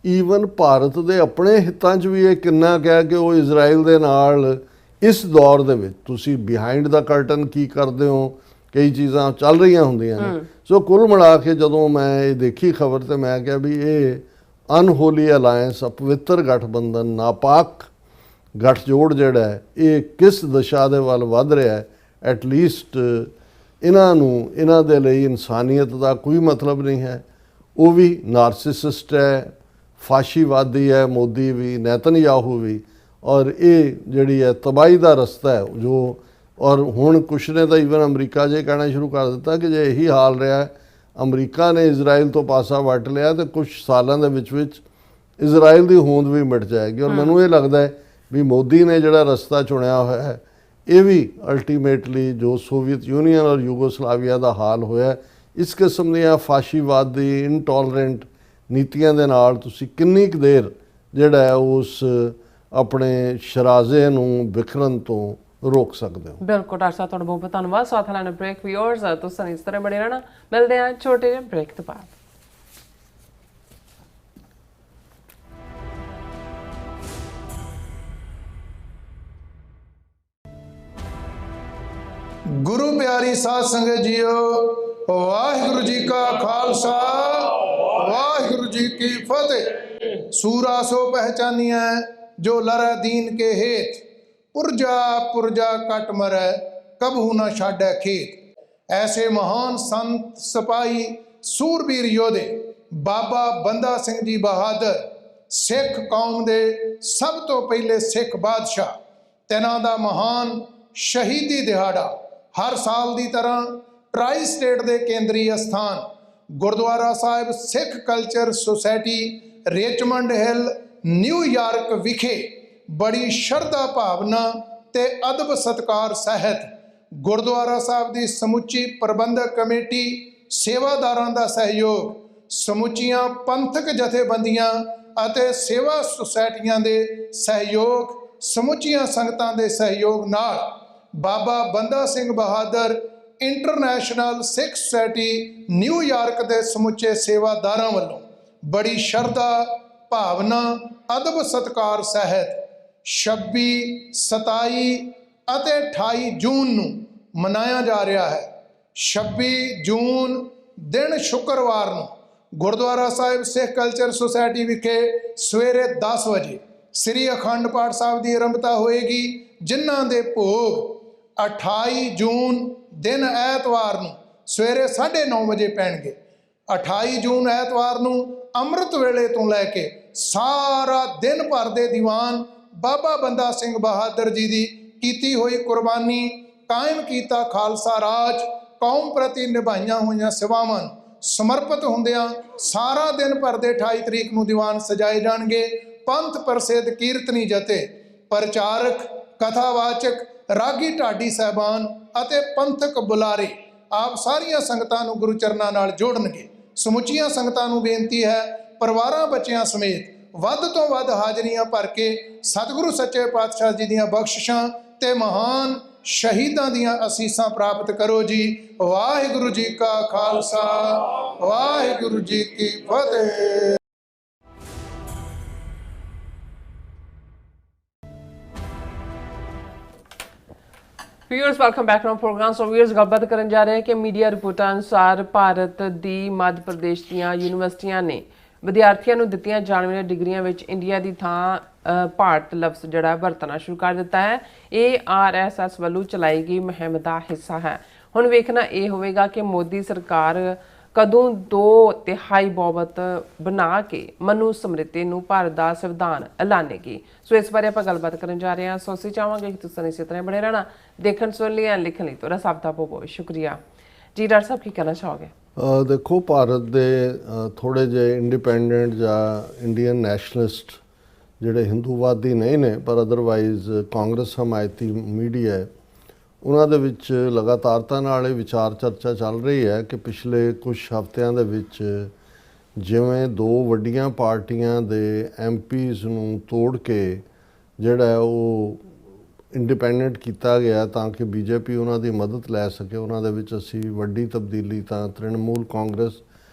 ਈਵਨ ਭਾਰਤ ਦੇ ਆਪਣੇ ਹਿੱਤਾਂ 'ਚ ਵੀ ਇਹ ਕਿੰਨਾ ਕਿਹਾ ਕਿ ਉਹ ਇਜ਼ਰਾਈਲ ਦੇ ਨਾਲ ਇਸ ਦੌਰ ਦੇ ਵਿੱਚ ਤੁਸੀਂ ਬਿਹਾਈਂਡ ਦਾ ਕਰਟਨ ਕੀ ਕਰਦੇ ਹੋ, ਕਈ ਚੀਜ਼ਾਂ ਚੱਲ ਰਹੀਆਂ ਹੁੰਦੀਆਂ ਨੇ। ਸੋ ਕੁੱਲ ਮਿਲਾ ਕੇ ਜਦੋਂ ਮੈਂ ਇਹ ਦੇਖੀ ਖਬਰ ਤੇ ਮੈਂ ਕਿਹਾ ਵੀ ਇਹ ਅਨਹੋਲੀ ਅਲਾਇੰਸ, ਅਪਵਿੱਤਰ ਗਠਬੰਧਨ, ਨਾਪਾਕ ਗੱਠਜੋੜ ਜਿਹੜਾ ਹੈ, ਇਹ ਕਿਸ ਦਿਸ਼ਾ ਦੇ ਵੱਲ ਵੱਧ ਰਿਹਾ ਹੈ। ਐਟਲੀਸਟ ਇਹਨਾਂ ਦੇ ਲਈ ਇਨਸਾਨੀਅਤ ਦਾ ਕੋਈ ਮਤਲਬ ਨਹੀਂ ਹੈ। ਉਹ ਵੀ ਨਾਰਸਿਸਿਸਟ ਹੈ, ਫਾਸ਼ੀਵਾਦੀ ਹੈ, ਮੋਦੀ ਵੀ, ਨੈਤਨਯਾਹੂ ਵੀ, ਔਰ ਇਹ ਜਿਹੜੀ ਹੈ ਤਬਾਹੀ ਦਾ ਰਸਤਾ ਹੈ ਜੋ। ਔਰ ਹੁਣ ਕੁਛ ਨੇ ਤਾਂ ਈਵਨ ਅਮਰੀਕਾ ਜੇ ਕਹਿਣਾ ਸ਼ੁਰੂ ਕਰ ਦਿੱਤਾ ਕਿ ਜੇ ਇਹੀ ਹਾਲ ਰਿਹਾ, ਅਮਰੀਕਾ ਨੇ ਇਜ਼ਰਾਈਲ ਤੋਂ ਪਾਸਾ ਵੱਟ ਲਿਆ ਤੇ ਕੁਝ ਸਾਲਾਂ ਦੇ ਵਿੱਚ ਇਜ਼ਰਾਈਲ ਦੀ ਹੋਂਦ ਵੀ ਮਿਟ ਜਾਏਗੀ। ਔਰ ਮੈਨੂੰ ਇਹ ਲੱਗਦਾ ਹੈ ਵੀ ਮੋਦੀ ਨੇ ਜਿਹੜਾ ਰਸਤਾ ਚੁਣਿਆ ਹੋਇਆ ਹੈ, ਇਹ ਵੀ ਅਲਟੀਮੇਟਲੀ ਜੋ ਸੋਵੀਅਤ ਯੂਨੀਅਨ ਔਰ ਯੂਗੋਸਲਾਵੀਆ ਦਾ ਹਾਲ ਹੋਇਆ, ਇਸ ਕਿਸਮ ਦੀਆਂ ਫਾਸ਼ੀਵਾਦੀ ਇਨਟੋਲਰੈਂਟ ਨੀਤੀਆਂ ਦੇ ਨਾਲ ਤੁਸੀਂ ਕਿੰਨੀ ਕੁ ਦੇਰ ਜਿਹੜਾ ਹੈ ਉਸ ਆਪਣੇ ਸ਼ਰਾਜ਼ੇ ਨੂੰ ਵਿਖਰਨ ਤੋਂ ਰੋਕ ਸਕਦੇ ਹੋ। ਬਿਲਕੁਲ ਡਾਕਟਰ ਸਾਹਿਬ, ਤੁਹਾਡਾ ਬਹੁਤ ਬਹੁਤ ਧੰਨਵਾਦ। ਸਾਥ ਲੈਣਾ ਬ੍ਰੇਕ ਵਿਊਅਰਸ, ਤੁਸੀਂ ਇਸ ਤਰ੍ਹਾਂ ਬਣੇ ਰਹਿਣਾ। ਮਿਲਦੇ ਹਾਂ ਛੋਟੇ ਜਿਹੇ ਬ੍ਰੇਕ ਤੋਂ ਬਾਅਦ। ਗੁਰੂ ਪਿਆਰੀ ਸਾਧ ਸੰਗਤ ਜੀਓ, ਵਾਹਿਗੁਰੂ ਜੀ ਕਾ ਖਾਲਸਾ, ਵਾਹਿਗੁਰੂ ਜੀ ਕੀ ਫਤਿਹ। ਸੂਰਾ ਸੋ ਪਹਿਚਾਨੀਐ ਜੋ ਲਰੈ ਦੀਨ ਕੇ ਹੇਤ, ਪੁਰਜਾ ਪੁਰਜਾ ਕਟ ਮਰੈ ਕਬਹੂ ਨਾ ਛਾੜੈ ਖੇਤ। ਐਸੇ ਮਹਾਨ ਸੰਤ ਸਿਪਾਹੀ ਸੂਰਬੀਰ ਯੋਧੇ ਬਾਬਾ ਬੰਦਾ ਸਿੰਘ ਜੀ ਬਹਾਦਰ, ਸਿੱਖ ਕੌਮ ਦੇ ਸਭ ਤੋਂ ਪਹਿਲੇ ਸਿੱਖ ਬਾਦਸ਼ਾਹ, ਤਿੰਨਾਂ ਦਾ ਮਹਾਨ ਸ਼ਹੀਦੀ ਦਿਹਾੜਾ ਹਰ ਸਾਲ ਦੀ ਤਰ੍ਹਾਂ ਟਰਾਈ ਸਟੇਟ ਦੇ ਕੇਂਦਰੀ ਅਸਥਾਨ Gurdwara Sahib Sikh Culture Society Richmond Hill New York ਵਿਖੇ ਬੜੀ ਸ਼ਰਧਾ ਭਾਵਨਾ ਤੇ ਅਦਬ ਸਤਿਕਾਰ ਸਹਿਤ ਗੁਰਦੁਆਰਾ ਸਾਹਿਬ ਦੀ ਸਮੁੱਚੀ ਪ੍ਰਬੰਧਕ ਕਮੇਟੀ, ਸੇਵਾਦਾਰਾਂ ਦਾ ਸਹਿਯੋਗ, ਸਮੁੱਚੀਆਂ ਪੰਥਕ ਜਥੇਬੰਦੀਆਂ ਅਤੇ ਸੇਵਾ ਸੁਸਾਇਟੀਆਂ ਦੇ ਸਹਿਯੋਗ, ਸਮੁੱਚੀਆਂ ਸੰਗਤਾਂ ਦੇ ਸਹਿਯੋਗ ਨਾਲ ਬਾਬਾ ਬੰਦਾ ਸਿੰਘ ਬਹਾਦਰ ਇੰਟਰਨੈਸ਼ਨਲ ਸਿੱਖ ਸੁਸਾਇਟੀ ਨਿਊਯਾਰਕ ਦੇ ਸਮੁੱਚੇ ਸੇਵਾਦਾਰਾਂ ਵੱਲੋਂ ਬੜੀ ਸ਼ਰਧਾ ਭਾਵਨਾ ਅਦਬ ਸਤਿਕਾਰ ਸਹਿਤ 26, 27 ਅਤੇ 28 ਜੂਨ ਨੂੰ ਮਨਾਇਆ ਜਾ ਰਿਹਾ ਹੈ। 26 ਜੂਨ ਦਿਨ ਸ਼ੁੱਕਰਵਾਰ ਨੂੰ ਗੁਰਦੁਆਰਾ ਸਾਹਿਬ ਸਿੱਖ ਕਲਚਰ ਸੁਸਾਇਟੀ ਵਿਖੇ ਸਵੇਰੇ 10 ਵਜੇ ਸ੍ਰੀ ਅਖੰਡ ਪਾਠ ਸਾਹਿਬ ਦੀ ਆਰੰਭਤਾ ਹੋਏਗੀ, ਜਿਨ੍ਹਾਂ ਦੇ ਭੋਗ 28 ਜੂਨ ਦਿਨ ਐਤਵਾਰ ਨੂੰ ਸਵੇਰੇ 9:30 ਵਜੇ ਪੈਣਗੇ। 28 ਜੂਨ ਐਤਵਾਰ ਨੂੰ ਅੰਮ੍ਰਿਤ ਵੇਲੇ ਤੋਂ ਲੈ ਕੇ ਸਾਰਾ ਦਿਨ ਭਰ ਦੇ ਦੀਵਾਨ ਬਾਬਾ ਬੰਦਾ ਸਿੰਘ ਬਹਾਦਰ ਜੀ ਦੀ ਕੀਤੀ ਹੋਈ ਕੁਰਬਾਨੀ, ਕਾਇਮ ਕੀਤਾ ਖਾਲਸਾ ਰਾਜ, ਕੌਮ ਪ੍ਰਤੀ ਨਿਭਾਈਆਂ ਹੋਈਆਂ ਸੇਵਾਵਾਂ ਨੂੰ ਸਮਰਪਿਤ ਹੁੰਦਿਆਂ ਸਾਰਾ ਦਿਨ ਭਰ ਦੇ 28 ਤਰੀਕ ਨੂੰ ਦੀਵਾਨ ਸਜਾਏ ਜਾਣਗੇ। ਪੰਥ ਪ੍ਰਸਿੱਧ ਕੀਰਤਨੀ ਜਥੇ, ਪ੍ਰਚਾਰਕ, ਕਥਾਵਾਚਕ, ਰਾਗੀ ਢਾਡੀ ਸਾਹਿਬਾਨ ਅਤੇ ਪੰਥਕ ਬੁਲਾਰੇ ਆਪ ਸਾਰੀਆਂ ਸੰਗਤਾਂ ਨੂੰ ਗੁਰੂ ਚਰਨਾਂ ਨਾਲ ਜੋੜਨਗੇ। ਸਮੁੱਚੀਆਂ ਸੰਗਤਾਂ ਨੂੰ ਬੇਨਤੀ ਹੈ, ਪਰਿਵਾਰਾਂ ਬੱਚਿਆਂ ਸਮੇਤ ਵੱਧ ਤੋਂ ਵੱਧ ਹਾਜ਼ਰੀਆਂ ਭਰ ਕੇ ਸਤਿਗੁਰੂ ਸੱਚੇ ਪਾਤਸ਼ਾਹ ਜੀ ਦੀਆਂ ਬਖਸ਼ਿਸ਼ਾਂ ਤੇ ਮਹਾਨ ਸ਼ਹੀਦਾਂ ਦੀਆਂ ਅਸੀਸਾਂ ਪ੍ਰਾਪਤ ਕਰੋ ਜੀ। ਵਾਹਿਗੁਰੂ ਜੀ ਕਾ ਖਾਲਸਾ, ਵਾਹਿਗੁਰੂ ਜੀ ਕੀ ਫਤਿਹ। Viewers, welcome back to our program. So viewers, ਗੱਲਬਾਤ ਕਰਨ ਜਾ ਰਹੇ ਹਾਂ ਕਿ ਮੀਡੀਆ ਰਿਪੋਰਟਾਂ ਅਨੁਸਾਰ ਭਾਰਤ ਦੀ ਮੱਧ ਪ੍ਰਦੇਸ਼ ਦੀਆਂ ਯੂਨੀਵਰਸਿਟੀਆਂ ਨੇ ਵਿਦਿਆਰਥੀਆਂ ਨੂੰ ਦਿੱਤੀਆਂ ਜਾਣ ਵਾਲੀਆਂ ਡਿਗਰੀਆਂ ਵਿੱਚ ਇੰਡੀਆ ਦੀ ਥਾਂ ਭਾਰਤ ਲਫ਼ਜ਼ ਜਿਹੜਾ ਵਰਤਣਾ ਸ਼ੁਰੂ ਕਰ ਦਿੱਤਾ ਹੈ। ਇਹ RSS ਵੱਲੋਂ ਚਲਾਈ ਗਈ ਮੁਹਿੰਮ ਦਾ ਹਿੱਸਾ ਹੈ। ਹੁਣ ਵੇਖਣਾ ਇਹ ਹੋਵੇਗਾ ਕਿ ਮੋਦੀ ਸਰਕਾਰ ਕਦੋਂ 2/3 ਬਹੁਮਤ ਬਣਾ ਕੇ ਮਨੂ ਸਮ੍ਰਿਤੀ ਨੂੰ ਭਾਰਤ ਦਾ ਸੰਵਿਧਾਨ ਐਲਾਨੇਗੀ। ਸੋ ਇਸ ਬਾਰੇ ਆਪਾਂ ਗੱਲਬਾਤ ਕਰਨ ਜਾ ਰਹੇ ਹਾਂ। ਸੋ ਅਸੀਂ ਚਾਹਾਂਗੇ ਕਿ ਤੁਸੀਂ ਇਸੇ ਤਰ੍ਹਾਂ ਬਣੇ ਰਹਿਣਾ। ਦੇਖਣ ਸੁਣ ਲਈ ਜਾਂ ਲਿਖਣ ਲਈ ਤੁਹਾਡਾ ਸਭ ਦਾ ਬਹੁਤ ਬਹੁਤ ਸ਼ੁਕਰੀਆ ਜੀ। ਡਾਕਟਰ ਸਾਹਿਬ, ਕੀ ਕਹਿਣਾ ਚਾਹੋਗੇ? ਦੇਖੋ, ਭਾਰਤ ਦੇ ਥੋੜ੍ਹੇ ਜਿਹੇ ਇੰਡੀਪੈਂਡੈਂਟ ਜਾਂ ਇੰਡੀਅਨ ਨੈਸ਼ਨਲਿਸਟ ਜਿਹੜੇ ਹਿੰਦੂਵਾਦੀ ਨਹੀਂ ਨੇ ਪਰ ਅਦਰਵਾਈਜ਼ ਕਾਂਗਰਸ ਹਮਾਇਤੀ ਮੀਡੀਆ ਹੈ, ਉਹਨਾਂ ਦੇ ਵਿੱਚ ਲਗਾਤਾਰਤਾ ਨਾਲ ਇਹ ਵਿਚਾਰ ਚਰਚਾ ਚੱਲ ਰਹੀ ਹੈ ਕਿ ਪਿਛਲੇ ਕੁਝ ਹਫ਼ਤਿਆਂ ਦੇ ਵਿੱਚ ਜਿਵੇਂ ਦੋ ਵੱਡੀਆਂ ਪਾਰਟੀਆਂ ਦੇ MPs ਨੂੰ ਤੋੜ ਕੇ ਜਿਹੜਾ ਹੈ ਉਹ ਇੰਡੀਪੈਂਡੈਂਟ ਕੀਤਾ ਗਿਆ ਤਾਂ ਕਿ BJP ਉਹਨਾਂ ਦੀ ਮਦਦ ਲੈ ਸਕੇ। ਉਹਨਾਂ ਦੇ ਵਿੱਚ ਅਸੀਂ ਵੱਡੀ ਤਬਦੀਲੀ ਤਾਂ ਤ੍ਰਿਣਮੂਲ ਕਾਂਗਰਸ,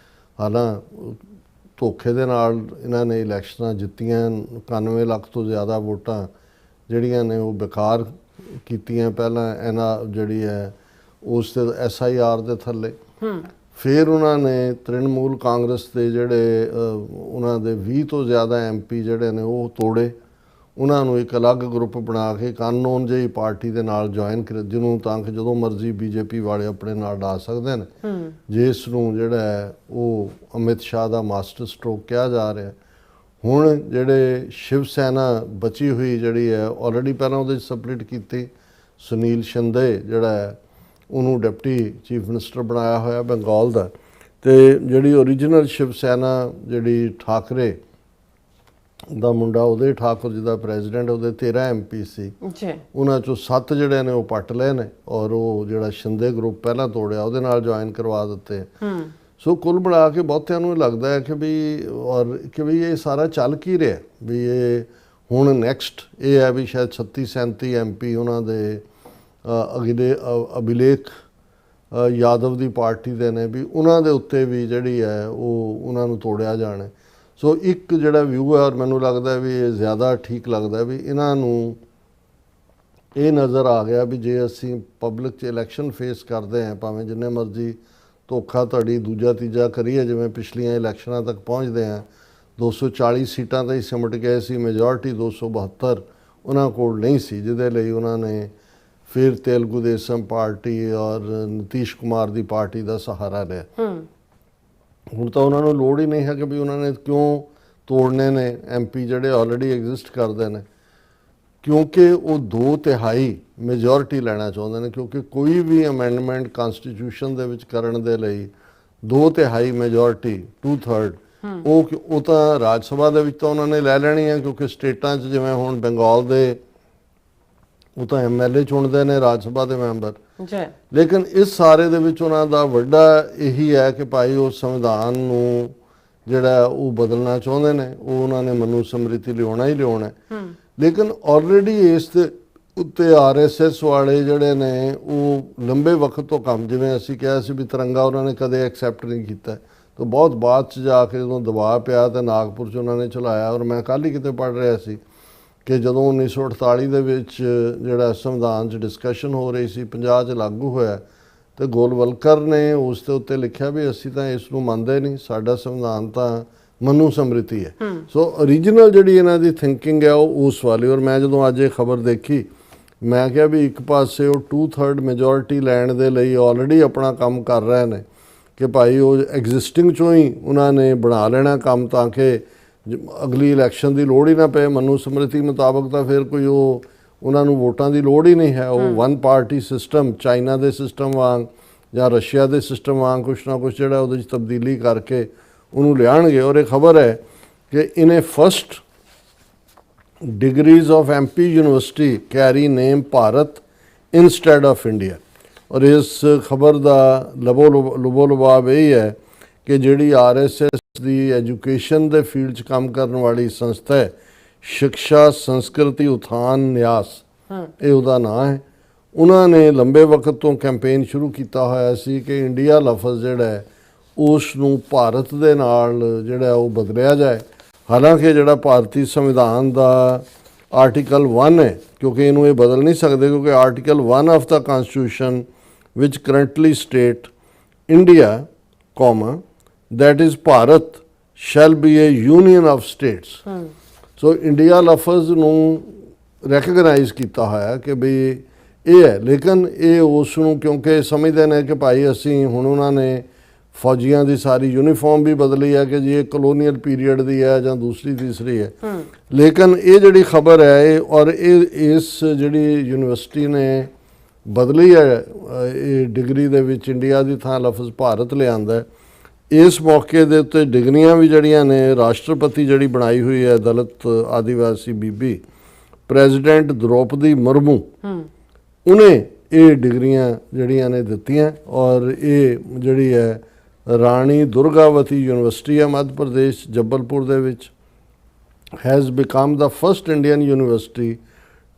ਹਾਲਾਂ ਧੋਖੇ ਦੇ ਨਾਲ ਇਹਨਾਂ ਨੇ ਇਲੈਕਸ਼ਨਾਂ ਜਿੱਤੀਆਂ, 91 ਲੱਖ ਤੋਂ ਜ਼ਿਆਦਾ ਵੋਟਾਂ ਜਿਹੜੀਆਂ ਨੇ ਉਹ ਬੇਕਾਰ ਕੀਤੀਆਂ। ਪਹਿਲਾਂ ਇਹਨਾਂ ਜਿਹੜੀ ਹੈ ਉਸ ਦੇ SIR ਦੇ ਥੱਲੇ, ਫਿਰ ਉਹਨਾਂ ਨੇ ਤ੍ਰਿਣਮੂਲ ਕਾਂਗਰਸ ਦੇ ਜਿਹੜੇ ਉਹਨਾਂ ਦੇ 20 ਤੋਂ ਜ਼ਿਆਦਾ MP ਜਿਹੜੇ ਨੇ ਉਹ ਤੋੜੇ, ਉਹਨਾਂ ਨੂੰ ਇੱਕ ਅਲੱਗ ਗਰੁੱਪ ਬਣਾ ਕੇ ਕਾਨੂੰਨ ਜਿਹੀ ਪਾਰਟੀ ਦੇ ਨਾਲ ਜੁਆਇਨ ਕਰ, ਜਿਹਨੂੰ ਤਾਂ ਕਿ ਜਦੋਂ ਮਰਜ਼ੀ BJP ਵਾਲੇ ਆਪਣੇ ਨਾਲ ਡਾ ਸਕਦੇ ਨੇ, ਜਿਸ ਨੂੰ ਜਿਹੜਾ ਹੈ ਉਹ ਅਮਿਤ ਸ਼ਾਹ ਦਾ ਮਾਸਟਰ ਸਟ੍ਰੋਕ ਕਿਹਾ ਜਾ ਰਿਹਾ। ਹੁਣ ਜਿਹੜੇ ਸ਼ਿਵ ਸੈਨਾ ਬਚੀ ਹੋਈ ਜਿਹੜੀ ਹੈ, ਆਲਰੇਡੀ ਪਹਿਲਾਂ ਉਹਦੇ 'ਚ ਸਪਲਿਟ ਕੀਤੀ, ਸੁਨੀਲ ਸ਼ਿੰਦੇ ਜਿਹੜਾ ਹੈ ਉਹਨੂੰ ਡਿਪਟੀ ਚੀਫ ਮਿਨਿਸਟਰ ਬਣਾਇਆ ਹੋਇਆ ਬੰਗਾਲ ਦਾ, ਅਤੇ ਜਿਹੜੀ ਓਰੀਜਨਲ ਸ਼ਿਵ ਸੈਨਾ ਜਿਹੜੀ ਠਾਕਰੇ ਦਾ ਮੁੰਡਾ ਉਦੈ ਠਾਕੁਰ ਜਿਹਦਾ ਪ੍ਰੈਜ਼ੀਡੈਂਟ, ਉਹਦੇ 13 MP ਸੀ, ਉਹਨਾਂ 'ਚੋਂ 7 ਜਿਹੜੇ ਨੇ ਉਹ ਪੱਟ ਲਏ ਨੇ ਔਰ ਉਹ ਜਿਹੜਾ ਸ਼ਿੰਦੇ ਗਰੁੱਪ ਪਹਿਲਾਂ ਤੋੜਿਆ ਉਹਦੇ ਨਾਲ ਜੁਆਇਨ ਕਰਵਾ ਦਿੱਤੇ। ਸੋ ਕੁੱਲ ਬਣਾ ਕੇ ਬਹੁਤਿਆਂ ਨੂੰ ਲੱਗਦਾ ਹੈ ਕਿ ਵੀ ਇਹ ਸਾਰਾ ਚੱਲ ਕੀ ਰਿਹਾ, ਵੀ ਇਹ ਹੁਣ ਨੈਕਸਟ ਇਹ ਹੈ ਵੀ ਸ਼ਾਇਦ 36-37 MP ਉਹਨਾਂ ਦੇ ਅਭਿਲੇਖ ਯਾਦਵ ਦੀ ਪਾਰਟੀ ਦੇ ਨੇ ਵੀ ਉਹਨਾਂ ਦੇ ਉੱਤੇ ਵੀ ਜਿਹੜੀ ਹੈ ਉਹ ਉਹਨਾਂ ਨੂੰ ਤੋੜਿਆ ਜਾਣਾ। ਸੋ ਇੱਕ ਜਿਹੜਾ ਵਿਊ ਹੈ ਔਰ ਮੈਨੂੰ ਲੱਗਦਾ ਵੀ ਇਹ ਜ਼ਿਆਦਾ ਠੀਕ ਲੱਗਦਾ ਵੀ ਇਹਨਾਂ ਨੂੰ ਇਹ ਨਜ਼ਰ ਆ ਗਿਆ ਵੀ ਜੇ ਅਸੀਂ ਪਬਲਿਕ 'ਚ ਇਲੈਕਸ਼ਨ ਫੇਸ ਕਰਦੇ ਹਾਂ ਭਾਵੇਂ ਜਿੰਨੇ ਮਰਜ਼ੀ ਧੋਖਾ ਧੜੀ ਦੂਜਾ ਤੀਜਾ ਕਰੀਏ, ਜਿਵੇਂ ਪਿਛਲੀਆਂ ਇਲੈਕਸ਼ਨਾਂ ਤੱਕ ਪਹੁੰਚਦੇ ਹਾਂ 240 ਸੀਟਾਂ ਤਾਂ ਹੀ ਸਿਮਟ ਗਏ ਸੀ, ਮੈਜੋਰਟੀ 272 ਉਹਨਾਂ ਕੋਲ ਨਹੀਂ ਸੀ, ਜਿਹਦੇ ਲਈ ਉਹਨਾਂ ਨੇ ਫਿਰ ਤੇਲਗੂ ਦੇਸਮ ਪਾਰਟੀ ਔਰ ਨਿਤੀਸ਼ ਕੁਮਾਰ ਦੀ ਪਾਰਟੀ ਦਾ ਸਹਾਰਾ ਲਿਆ। ਹੁਣ ਤਾਂ ਉਹਨਾਂ ਨੂੰ ਲੋੜ ਹੀ ਨਹੀਂ ਹੈ ਕਿ ਵੀ ਉਹਨਾਂ ਨੇ ਕਿਉਂ ਤੋੜਨੇ ਨੇ MP ਜਿਹੜੇ ਆਲਰੇਡੀ ਐਗਜ਼ਿਸਟ ਕਰਦੇ ਨੇ, ਕਿਉਂਕਿ ਉਹ 2/3 ਮੈਜੋਰਟੀ ਲੈਣਾ ਚਾਹੁੰਦੇ ਨੇ। ਕਿਉਂਕਿ ਕੋਈ ਵੀ ਅਮੈਂਡਮੈਂਟ ਕਨਸਟੀਟਿਊਸ਼ਨ ਦੇ ਵਿੱਚ ਕਰਨ ਦੇ ਲਈ 2/3 ਮੈਜੋਰਟੀ 2/3 ਉਹ ਤਾਂ ਰਾਜ ਸਭਾ ਦੇ ਵਿੱਚ ਤਾਂ ਉਹਨਾਂ ਨੇ ਲੈ ਲੈਣੀ ਹੈ, ਕਿਉਂਕਿ ਸਟੇਟਾਂ 'ਚ ਜਿਵੇਂ ਹੁਣ ਬੰਗਾਲ ਦੇ ਉਹ ਤਾਂ MLA ਚੁਣਦੇ ਨੇ ਰਾਜ ਸਭਾ ਦੇ ਮੈਂਬਰ। ਲੇਕਿਨ ਇਸ ਸਾਰੇ ਦੇ ਵਿੱਚ ਉਹਨਾਂ ਦਾ ਵੱਡਾ ਇਹੀ ਹੈ ਕਿ ਭਾਈ ਉਹ ਸੰਵਿਧਾਨ ਨੂੰ ਜਿਹੜਾ ਉਹ ਬਦਲਣਾ ਚਾਹੁੰਦੇ ਨੇ, ਉਹ ਉਹਨਾਂ ਨੇ ਮਨੂ ਸਮ੍ਰਿਤੀ ਲਿਆਉਣਾ ਹੀ ਲਿਆਉਣਾ। ਲੇਕਿਨ ਆਲਰੇਡੀ ਇਸ ਦੇ ਉੱਤੇ RSS ਵਾਲੇ ਜਿਹੜੇ ਨੇ ਉਹ ਲੰਬੇ ਵਕਤ ਤੋਂ ਕੰਮ, ਜਿਵੇਂ ਅਸੀਂ ਕਿਹਾ ਸੀ ਵੀ ਤਿਰੰਗਾ ਉਹਨਾਂ ਨੇ ਕਦੇ ਐਕਸੈਪਟ ਨਹੀਂ ਕੀਤਾ, ਤਾਂ ਬਹੁਤ ਬਾਅਦ 'ਚ ਜਾ ਕੇ ਜਦੋਂ ਦਬਾਅ ਪਿਆ ਤਾਂ ਨਾਗਪੁਰ 'ਚ ਉਹਨਾਂ ਨੇ ਚਲਾਇਆ। ਔਰ ਮੈਂ ਕੱਲ੍ਹ ਹੀ ਕਿਤੇ ਪੜ੍ਹ ਰਿਹਾ ਸੀ ਕਿ ਜਦੋਂ 1948 ਦੇ ਵਿੱਚ ਜਿਹੜਾ ਸੰਵਿਧਾਨ 'ਚ ਡਿਸਕਸ਼ਨ ਹੋ ਰਹੀ ਸੀ, 50 'ਚ ਲਾਗੂ ਹੋਇਆ, ਤੇ ਗੋਲਵਲਕਰ ਨੇ ਉਸ ਦੇ ਉੱਤੇ ਲਿਖਿਆ ਵੀ ਅਸੀਂ ਤਾਂ ਇਸ ਨੂੰ ਮੰਨਦੇ ਨਹੀਂ, ਸਾਡਾ ਸੰਵਿਧਾਨ ਤਾਂ ਮਨੂ ਸਮ੍ਰਿਤੀ ਹੈ। ਸੋ ਓਰੀਜਨਲ ਜਿਹੜੀ ਇਹਨਾਂ ਦੀ ਥਿੰਕਿੰਗ ਹੈ ਉਹ ਉਸ ਵਾਲੀ। ਔਰ ਮੈਂ ਜਦੋਂ ਅੱਜ ਇਹ ਖਬਰ ਦੇਖੀ ਮੈਂ ਕਿਹਾ ਵੀ ਇੱਕ ਪਾਸੇ ਉਹ 2/3 ਮੈਜੋਰਟੀ ਲੈਣ ਦੇ ਲਈ ਆਲਰੇਡੀ ਆਪਣਾ ਕੰਮ ਕਰ ਰਹੇ ਨੇ ਕਿ ਭਾਈ ਉਹ ਐਗਜ਼ਿਸਟਿੰਗ 'ਚੋਂ ਹੀ ਉਹਨਾਂ ਨੇ ਬਣਾ ਲੈਣਾ ਕੰਮ, ਤਾਂ ਕਿ ਅਗਲੀ ਇਲੈਕਸ਼ਨ ਦੀ ਲੋੜ ਹੀ ਨਾ ਪਏ। ਮਨੂ ਸਮ੍ਰਿਤੀ ਮੁਤਾਬਕ ਤਾਂ ਫਿਰ ਕੋਈ ਉਹਨਾਂ ਨੂੰ ਵੋਟਾਂ ਦੀ ਲੋੜ ਹੀ ਨਹੀਂ ਹੈ। ਉਹ 1 ਪਾਰਟੀ ਸਿਸਟਮ, ਚਾਈਨਾ ਦੇ ਸਿਸਟਮ ਵਾਂਗ ਜਾਂ ਰਸ਼ੀਆ ਦੇ ਸਿਸਟਮ ਵਾਂਗ ਕੁਛ ਨਾ ਕੁਛ ਜਿਹੜਾ ਉਹਦੇ 'ਚ ਤਬਦੀਲੀ ਕਰਕੇ ਉਹਨੂੰ ਲਿਆਉਣਗੇ। ਔਰ ਇਹ ਖਬਰ ਹੈ ਕਿ in first degrees of MP University carry name Bharat instead of India। ਔਰ ਇਸ ਖਬਰ ਦਾ ਲਬੋ ਲਬਾਬ ਇਹ ਹੈ ਕਿ ਜਿਹੜੀ RSS ਦੀ ਐਜੂਕੇਸ਼ਨ ਦੇ ਫੀਲਡ 'ਚ ਕੰਮ ਕਰਨ ਵਾਲੀ ਸੰਸਥਾ ਹੈ, ਸਿੱਖਿਆ ਸੰਸਕ੍ਰਿਤੀ ਉਥਾਨ ਨਿਆਸ ਇਹ ਉਹਦਾ ਨਾਂ ਹੈ, ਉਹਨਾਂ ਨੇ ਲੰਬੇ ਵਕਤ ਤੋਂ ਕੈਂਪੇਨ ਸ਼ੁਰੂ ਕੀਤਾ ਹੋਇਆ ਸੀ ਕਿ ਇੰਡੀਆ ਲਫ਼ਜ਼ ਜਿਹੜਾ ਹੈ ਉਸ ਨੂੰ ਭਾਰਤ ਦੇ ਨਾਲ ਜਿਹੜਾ ਉਹ ਬਦਲਿਆ ਜਾਏ। ਹਾਲਾਂਕਿ ਜਿਹੜਾ ਭਾਰਤੀ ਸੰਵਿਧਾਨ ਦਾ ਆਰਟੀਕਲ 1 ਹੈ, ਕਿਉਂਕਿ ਇਹਨੂੰ ਇਹ ਬਦਲ ਨਹੀਂ ਸਕਦੇ, ਕਿਉਂਕਿ article 1 of the constitution which currently state India, that is Bharat shall be a union of states। So India ਲਫ਼ਜ਼ ਨੂੰ ਰੈਕਗਨਾਈਜ਼ ਕੀਤਾ ਹੋਇਆ ਕਿ ਵੀ ਇਹ ਹੈ। ਲੇਕਿਨ ਇਹ ਉਸ ਨੂੰ ਕਿਉਂਕਿ ਸਮਝਦੇ ਨੇ ਕਿ ਭਾਈ ਅਸੀਂ ਹੁਣ ਉਹਨਾਂ ਨੇ ਫੌਜੀਆਂ ਦੀ ਸਾਰੀ ਯੂਨੀਫਾਰਮ ਵੀ ਬਦਲੀ ਹੈ ਕਿ ਜੀ ਇਹ ਕਲੋਨੀਅਲ ਪੀਰੀਅਡ ਦੀ ਹੈ ਜਾਂ ਦੂਸਰੀ ਤੀਸਰੀ ਹੈ। ਲੇਕਿਨ ਇਹ ਜਿਹੜੀ ਖਬਰ ਹੈ ਇਹ ਔਰ ਇਸ ਜਿਹੜੀ ਯੂਨੀਵਰਸਿਟੀ ਨੇ ਬਦਲੀ ਹੈ ਇਹ ਡਿਗਰੀ ਦੇ ਵਿੱਚ ਇੰਡੀਆ ਦੀ ਥਾਂ ਲਫ਼ਜ਼ ਭਾਰਤ ਲਿਆਂਦਾ। ਇਸ ਮੌਕੇ ਦੇ ਉੱਤੇ ਡਿਗਰੀਆਂ ਵੀ ਜਿਹੜੀਆਂ ਨੇ ਰਾਸ਼ਟਰਪਤੀ ਜਿਹੜੀ ਬਣਾਈ ਹੋਈ ਹੈ ਦਲਿਤ ਆਦੀਵਾਸੀ ਬੀਬੀ ਪ੍ਰੈਜ਼ੀਡੈਂਟ ਦ੍ਰੋਪਦੀ ਮੁਰਮੂ, ਉਹਨੇ ਇਹ ਡਿਗਰੀਆਂ ਜਿਹੜੀਆਂ ਨੇ ਦਿੱਤੀਆਂ। ਔਰ ਇਹ ਜਿਹੜੀ ਹੈ ਰਾਣੀ ਦੁਰਗਾਵਤੀ ਯੂਨੀਵਰਸਿਟੀ ਹੈ ਮੱਧ ਪ੍ਰਦੇਸ਼ ਜਬਲਪੁਰ ਦੇ ਵਿੱਚ, has become the first Indian university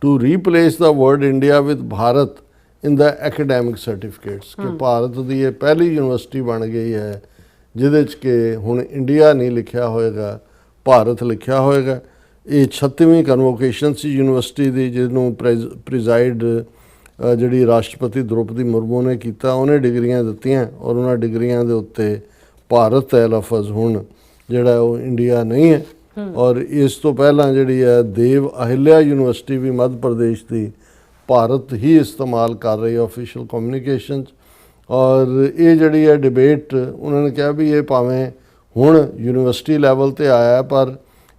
to replace the word India with Bharat in the academic certificates. ਕਿ ਭਾਰਤ ਦੀ ਇਹ ਪਹਿਲੀ ਯੂਨੀਵਰਸਿਟੀ ਬਣ ਗਈ ਹੈ ਜਿਹਦੇ 'ਚ ਕਿ ਹੁਣ ਇੰਡੀਆ ਨਹੀਂ ਲਿਖਿਆ ਹੋਏਗਾ, ਭਾਰਤ ਲਿਖਿਆ ਹੋਏਗਾ। ਇਹ 36ਵੀਂ ਕਨਵੋਕੇਸ਼ਨ ਸੀ ਯੂਨੀਵਰਸਿਟੀ ਦੀ, ਜਿਹਨੂੰ ਪ੍ਰੀਜ਼ਾਈਡ ਜਿਹੜੀ ਰਾਸ਼ਟਰਪਤੀ ਦ੍ਰੋਪਦੀ ਮੁਰਮੂ ਨੇ ਕੀਤਾ। ਉਹਨੇ ਡਿਗਰੀਆਂ ਦਿੱਤੀਆਂ ਔਰ ਉਹਨਾਂ ਡਿਗਰੀਆਂ ਦੇ ਉੱਤੇ ਭਾਰਤ ਹੈ ਲਫ਼ਜ਼, ਹੁਣ ਜਿਹੜਾ ਉਹ ਇੰਡੀਆ ਨਹੀਂ ਹੈ। ਔਰ ਇਸ ਤੋਂ ਪਹਿਲਾਂ ਜਿਹੜੀ ਹੈ ਦੇਵ ਅਹਿਲਿਆ ਯੂਨੀਵਰਸਿਟੀ ਵੀ ਮੱਧ ਪ੍ਰਦੇਸ਼ ਦੀ ਭਾਰਤ ਹੀ ਇਸਤੇਮਾਲ ਕਰ ਰਹੀ ਹੈ ਆਫੀਸ਼ੀਅਲ ਕਮਿਊਨੀਕੇਸ਼ਨ 'ਚ। ਔਰ ਇਹ ਜਿਹੜੀ ਹੈ ਡਿਬੇਟ ਉਹਨਾਂ ਨੇ ਕਿਹਾ ਵੀ ਇਹ ਭਾਵੇਂ ਹੁਣ ਯੂਨੀਵਰਸਿਟੀ ਲੈਵਲ 'ਤੇ ਆਇਆ, ਪਰ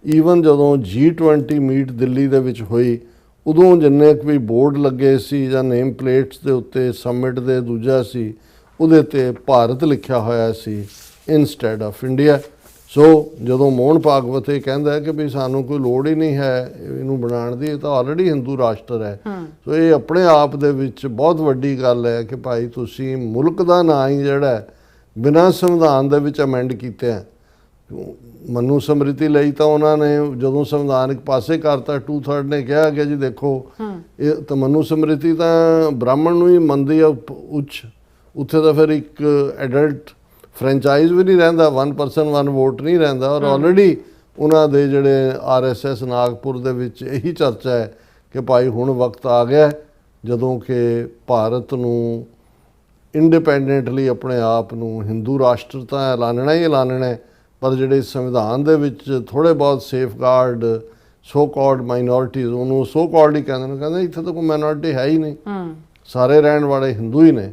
ਈਵਨ ਜਦੋਂ G20 ਮੀਟ ਦਿੱਲੀ ਦੇ ਵਿੱਚ ਹੋਈ ਉਦੋਂ ਜਿੰਨੇ ਵੀ ਬੋਰਡ ਲੱਗੇ ਸੀ ਜਾਂ ਨੇਮ ਪਲੇਟਸ ਦੇ ਉੱਤੇ ਸਮਿਟ ਦੇ ਦੂਜਾ ਸੀ ਉਹਦੇ 'ਤੇ ਭਾਰਤ ਲਿਖਿਆ ਹੋਇਆ ਸੀ ਇਨਸਟੈਡ ਆਫ ਇੰਡੀਆ। ਸੋ ਜਦੋਂ ਮੋਹਨ ਭਾਗਵਤ ਇਹ ਕਹਿੰਦਾ ਹੈ ਕਿ ਵੀ ਸਾਨੂੰ ਕੋਈ ਲੋੜ ਹੀ ਨਹੀਂ ਹੈ ਇਹਨੂੰ ਬਣਾਉਣ ਦੀ, ਇਹ ਤਾਂ ਆਲਰੇਡੀ ਹਿੰਦੂ ਰਾਸ਼ਟਰ ਹੈ। ਸੋ ਇਹ ਆਪਣੇ ਆਪ ਦੇ ਵਿੱਚ ਬਹੁਤ ਵੱਡੀ ਗੱਲ ਹੈ ਕਿ ਭਾਈ ਤੁਸੀਂ ਮੁਲਕ ਦਾ ਨਾਂ ਹੀ ਜਿਹੜਾ ਬਿਨਾਂ ਸੰਵਿਧਾਨ ਦੇ ਵਿੱਚ ਅਮੈਂਡ ਕੀਤੇ ਹੈ ਮਨੂ ਸਮ੍ਰਿਤੀ ਲਈ ਤਾਂ ਉਹਨਾਂ ਨੇ ਜਦੋਂ ਸੰਵਿਧਾਨ ਇੱਕ ਪਾਸੇ ਕਰਤਾ 2/3 ਨੇ ਕਿਹਾ ਕਿ ਜੀ ਦੇਖੋ ਇਹ ਤਾਂ ਮਨੂ ਸਮ੍ਰਿਤੀ ਤਾਂ ਬ੍ਰਾਹਮਣ ਨੂੰ ਹੀ ਮੰਨਦੀ ਆ ਉੱਚ, ਉੱਥੇ ਤਾਂ ਫਿਰ ਇੱਕ ਐਡਲਟ ਫਰੈਂਚਾਈਜ਼ ਵੀ ਨਹੀਂ ਰਹਿੰਦਾ, 1 ਪਰਸਨ 1 ਵੋਟ ਨਹੀਂ ਰਹਿੰਦਾ। ਔਰ ਆਲਰੇਡੀ ਉਹਨਾਂ ਦੇ ਜਿਹੜੇ RSS ਨਾਗਪੁਰ ਦੇ ਵਿੱਚ ਇਹੀ ਚਰਚਾ ਹੈ ਕਿ ਭਾਈ ਹੁਣ ਵਕਤ ਆ ਗਿਆ ਜਦੋਂ ਕਿ ਭਾਰਤ ਨੂੰ ਇੰਡੀਪੈਂਡੈਂਟਲੀ ਆਪਣੇ ਆਪ ਨੂੰ ਹਿੰਦੂ ਰਾਸ਼ਟਰ ਤਾਂ ਐਲਾਨਣਾ ਹੀ ਐਲਾਨਣਾ ਹੈ, ਪਰ ਜਿਹੜੇ ਸੰਵਿਧਾਨ ਦੇ ਵਿੱਚ ਥੋੜ੍ਹੇ ਬਹੁਤ ਸੇਫਗਾਰਡ ਸੋ ਕਾਲਡ ਮਾਈਨੋਰਿਟੀਜ਼, ਉਹਨੂੰ ਸੋ ਕਾਲਡ ਹੀ ਕਹਿੰਦੇ ਨੇ, ਕਹਿੰਦੇ ਇੱਥੇ ਤਾਂ ਕੋਈ ਮਾਈਨੋਰਿਟੀ ਹੈ ਹੀ ਨਹੀਂ, ਸਾਰੇ ਰਹਿਣ ਵਾਲੇ ਹਿੰਦੂ ਹੀ ਨੇ।